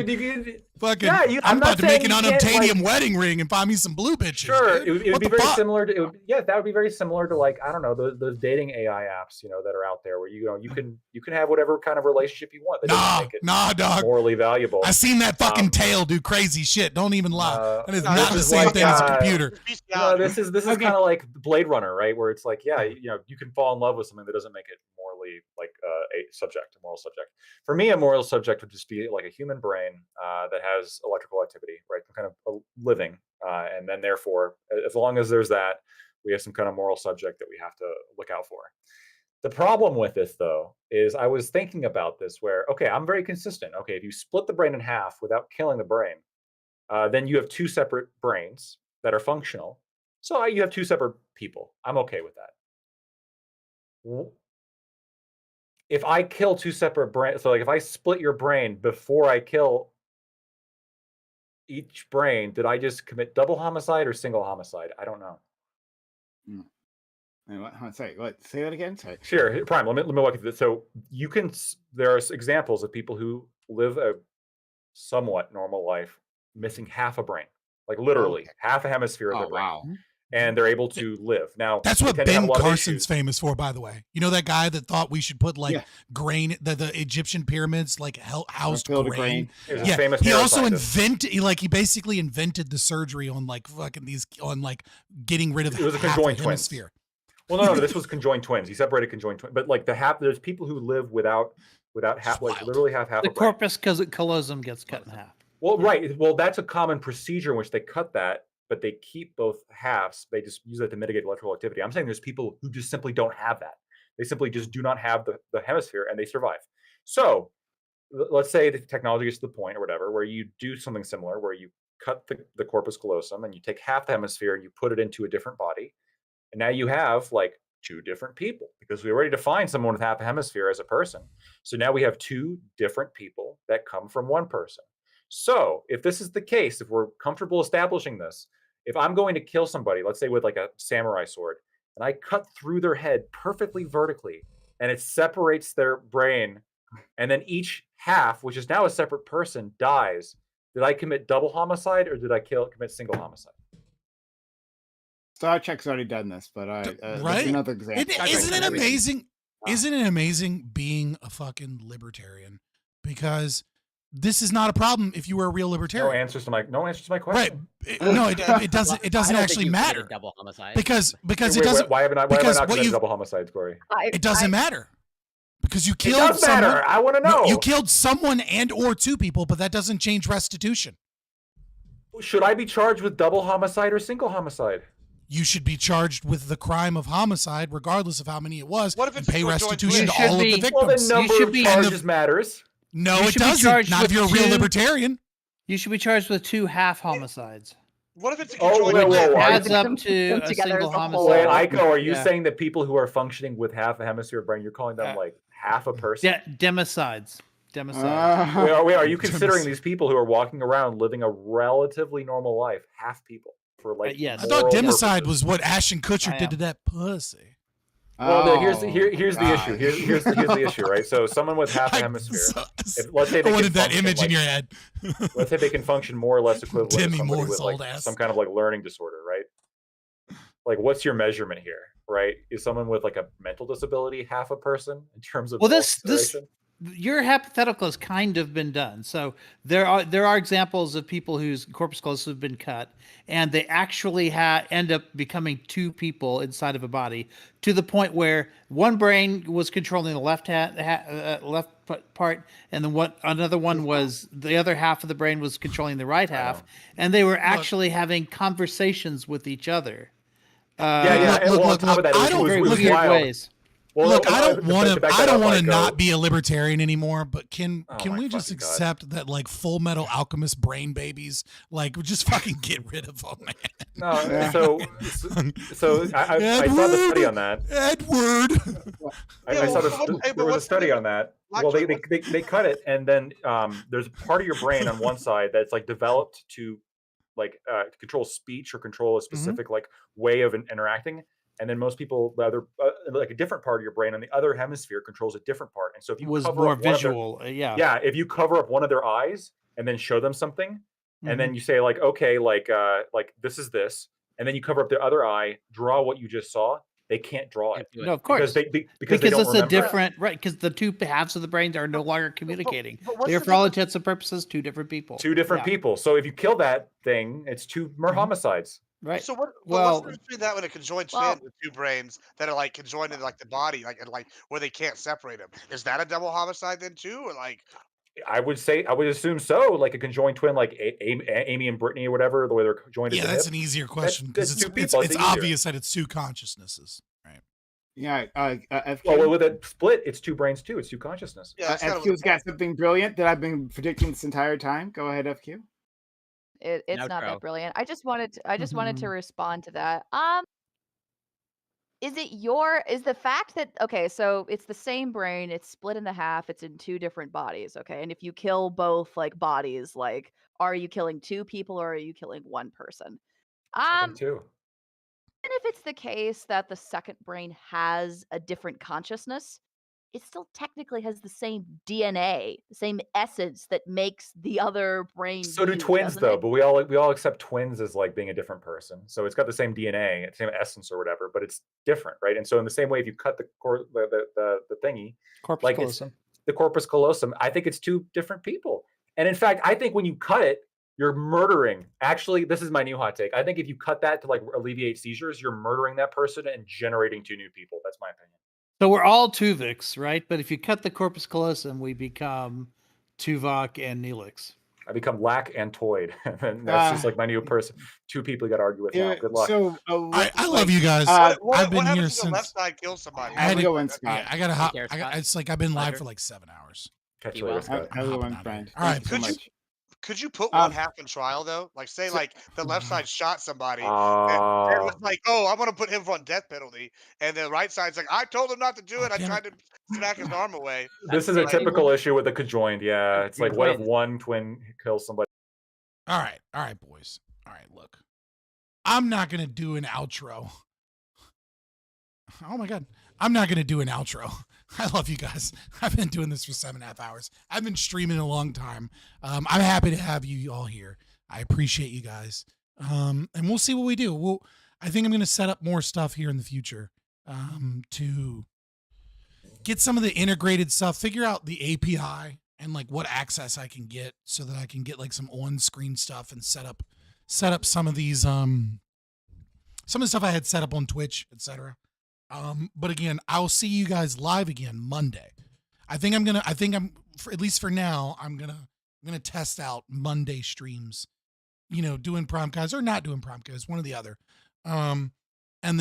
fucking. Yeah, I'm about to make an saying you can't, unobtainium wedding ring and find me some blue bitches. Sure, dude. it would What be the very fuck? similar to that would be very similar to, like, I don't know, those dating AI apps, you know, that are out there where you can have whatever kind of relationship you want. That doesn't make it dog. morally valuable. I seen that fucking tail do crazy shit. Don't even lie. That is not the this is same like, thing as a computer. No, this is kind of like Blade Runner, right? Where it's like, yeah, you know, you can fall in love with something that doesn't make it morally like a moral subject. For me, a moral subject would just be like a human brain that has electrical activity, right? Some kind of living, and then therefore, as long as there's that, we have some kind of moral subject that we have to look out for. The problem with this, though, is I was thinking about this where, okay, I'm very consistent. Okay, if you split the brain in half without killing the brain, then you have two separate brains that are functional. So you have two separate people. I'm okay with that. If I kill two separate brains, so like if I split your brain before I kill each brain, did I just commit double homicide or single homicide? I don't know. Sorry, what? Say that again. Sorry. Sure, Prime. Let me walk you through this. So you can. There are examples of people who live a somewhat normal life, missing half a brain, like literally half a hemisphere of their brain. Wow. And they're able to live. Now That's what Ben Carson's famous for, by the way. You know that guy that thought we should put like grain, the Egyptian pyramids like housed grain. Yeah, famous he also invented, he basically invented the surgery on like fucking getting rid of it was a half conjoined a twins. hemisphere. Well, no, this was conjoined twins. He separated conjoined twins, but like there's people who live without half, like literally have half. The corpus callosum gets cut in half. Well, right. Well, that's a common procedure in which they cut that, but they keep both halves. They just use that to mitigate electrical activity. I'm saying there's people who just simply don't have that. They simply just do not have the hemisphere, and they survive. So let's say the technology gets to the point or whatever where you do something similar, where you cut the corpus callosum and you take half the hemisphere and you put it into a different body. And now you have like two different people, because we already defined someone with half a hemisphere as a person. So now we have two different people that come from one person. So if this is the case, if we're comfortable establishing this, if I'm going to kill somebody, let's say with like a samurai sword, and I cut through their head perfectly vertically, and it separates their brain, and then each half, which is now a separate person, dies, did I commit double homicide or did I commit single homicide? Star Trek's already done this, but right? another example. Isn't it amazing? Isn't it amazing being a fucking libertarian? Because this is not a problem if you were a real libertarian. No answers to my question. Right? No, it doesn't. It doesn't actually matter. Double homicide. Because it doesn't. Why have I not committed double homicide, Corey? It doesn't matter. Because you killed It does someone. matter. I want to know. No, you killed someone or two people, but that doesn't change restitution. Should I be charged with double homicide or single homicide? You should be charged with the crime of homicide, regardless of how many it was, What if and it's pay a joint restitution to twin? all of the victims. Well, the number of charges matters. No, You it should be doesn't. charged Not if with you're a real two- libertarian. You should be charged with 2 half homicides. What if it's a Oh, conjoined whoa, twin? whoa, Adds up Them to a together single as a whole. homicide. Wait, Aiko, are you Yeah. saying that people who are functioning with half a hemisphere brain, you're calling them like half a person? Demicides. Demicides. Wait, are you considering these people who are walking around living a relatively normal life, half people, for like? Yes. I thought moral democide purposes? was what Ashton Kutcher did to that pussy. Well, here's the issue. Here's the issue, right? So someone with half a hemisphere, let's say I they wanted can that image in your head. let's say they can function more or less equivalent to Demi somebody Moore's with like old ass. some kind of like learning disorder, right? Like, what's your measurement here, right? Is someone with like a mental disability half a person in terms of Well, moral this consideration? your hypothetical has kind of been done. So there are examples of people whose corpus callosum have been cut, and they actually end up becoming 2 people inside of a body, to the point where one brain was controlling the left part, and then another one was the other half of the brain was controlling the right half, and they were actually having conversations with each other. And well, on top of that, it was very wild. weird ways. Well, Look, I don't to want to. back I that don't up, want to Aiko, not be a libertarian anymore. But can my we just fucking God. accept that like Full Metal Alchemist brain babies, like we just fucking get rid of them, man? No, so I saw the study on that. Edward. I saw there was a study on that. Well, they cut it, and then there's a part of your brain on one side that's like developed to like control speech or control a specific like way of interacting. and then most people, the other like a different part of your brain on the other hemisphere controls a different part. And so if you was cover more up one of their- visual. Yeah. yeah, if you cover up one of their eyes and then show them something, and then you say like, okay, like this is this, and then you cover up their other eye, draw what you just saw, they can't draw it. No, of course. Because they don't it's a remember it. different right. Because the two halves of the brains are no longer communicating. what's They're, the for all difference? intents and purposes, two different people. Two different Yeah. people. So if you kill that thing, it's two more homicides. Right. So what? Well- what's the difference between that and a conjoined twin Well- with two brains that are like conjoined in like the body, like and like where they can't separate them? Is that a double homicide then too, or like? I would assume so, like a conjoined twin, like Amy and Brittany or whatever, the way they're joined at Yeah, the that's hip. an easier question That's because two it's people, it's easier. obvious that it's two consciousnesses, right? Yeah. FQ, Well, with a split, it's two brains too. It's two consciousness. Yeah, that's kind of FQ's got something brilliant that I've been predicting this entire time. Go ahead, FQ. It's not Outro. that brilliant. I just wanted to respond to that. Is the fact that, okay, so it's the same brain, it's split in the half, it's in two different bodies, okay? And if you kill both like bodies, like are you killing two people or are you killing one person? I think too. And if it's the case that the second brain has a different consciousness, it still technically has the same DNA, the same essence that makes the other brain. So do you, twins doesn't though, it? but we all accept twins as like being a different person. So it's got the same DNA, same essence or whatever, but it's different, right? And so in the same way, if you cut the thingy, Corpus like callosum. the corpus callosum, I think it's two different people. And in fact, I think when you cut it, you're murdering. Actually, this is my new hot take. I think if you cut that to like alleviate seizures, you're murdering that person and generating two new people. That's my opinion. So we're all Tuviks, right? But if you cut the corpus callosum, we become Tuvok and Neelix. I become Lack and Toyd. And that's just like my new person. Two people you got to argue with now. Good luck. So I love you guys. What I've been here happens if the left since. side kills somebody? I had to go in, Scott. Yeah, I gotta hop. care, I got. Scott. It's like I've been live Pleasure. for like 7 hours. Catch Be you later, well. Scott. Everyone, friend. All right, Thank you so Could you- much. Could you put Um, one half in trial though? Like say like the left side shot somebody and Oh. was like, oh, I'm gonna put him on death penalty, and the right side's like, I told him not to do it. I damn tried to smack his arm away. This is a Like- typical issue with the conjoined. Yeah, it's like, what if Twins. one twin kills somebody? all right, boys. All right, look, I'm not gonna do an outro. Oh my god, I'm not gonna do an outro. I love you guys. I've been doing this for 7.5 hours. I've been streaming a long time. I'm happy to have you all here. I appreciate you guys. And we'll see what we do. I think I'm gonna set up more stuff here in the future to get some of the integrated stuff, figure out the API and like what access I can get so that I can get like some on-screen stuff and set up some of these some of the stuff I had set up on Twitch, etc. But again, I'll see you guys live again Monday. I think I'm at least for now, I'm gonna test out Monday streams, doing PrimeCayes or not doing PrimeCayes, one or the other. And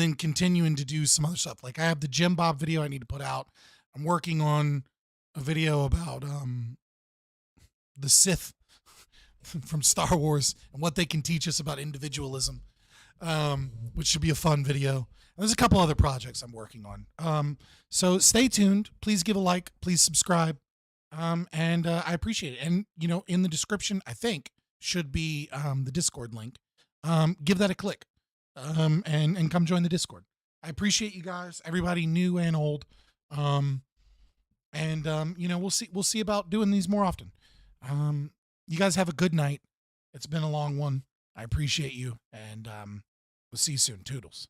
then continuing to do some other stuff. Like I have the Jim Bob video I need to put out. I'm working on a video about the Sith from Star Wars and what they can teach us about individualism, which should be a fun video. And there's a couple other projects I'm working on. So stay tuned. Please give a like. Please subscribe. And I appreciate it. And, in the description, I think, should be the Discord link. Give that a click and come join the Discord. I appreciate you guys, everybody new and old. We'll see about doing these more often. You guys have a good night. It's been a long one. I appreciate you. And we'll see you soon. Toodles.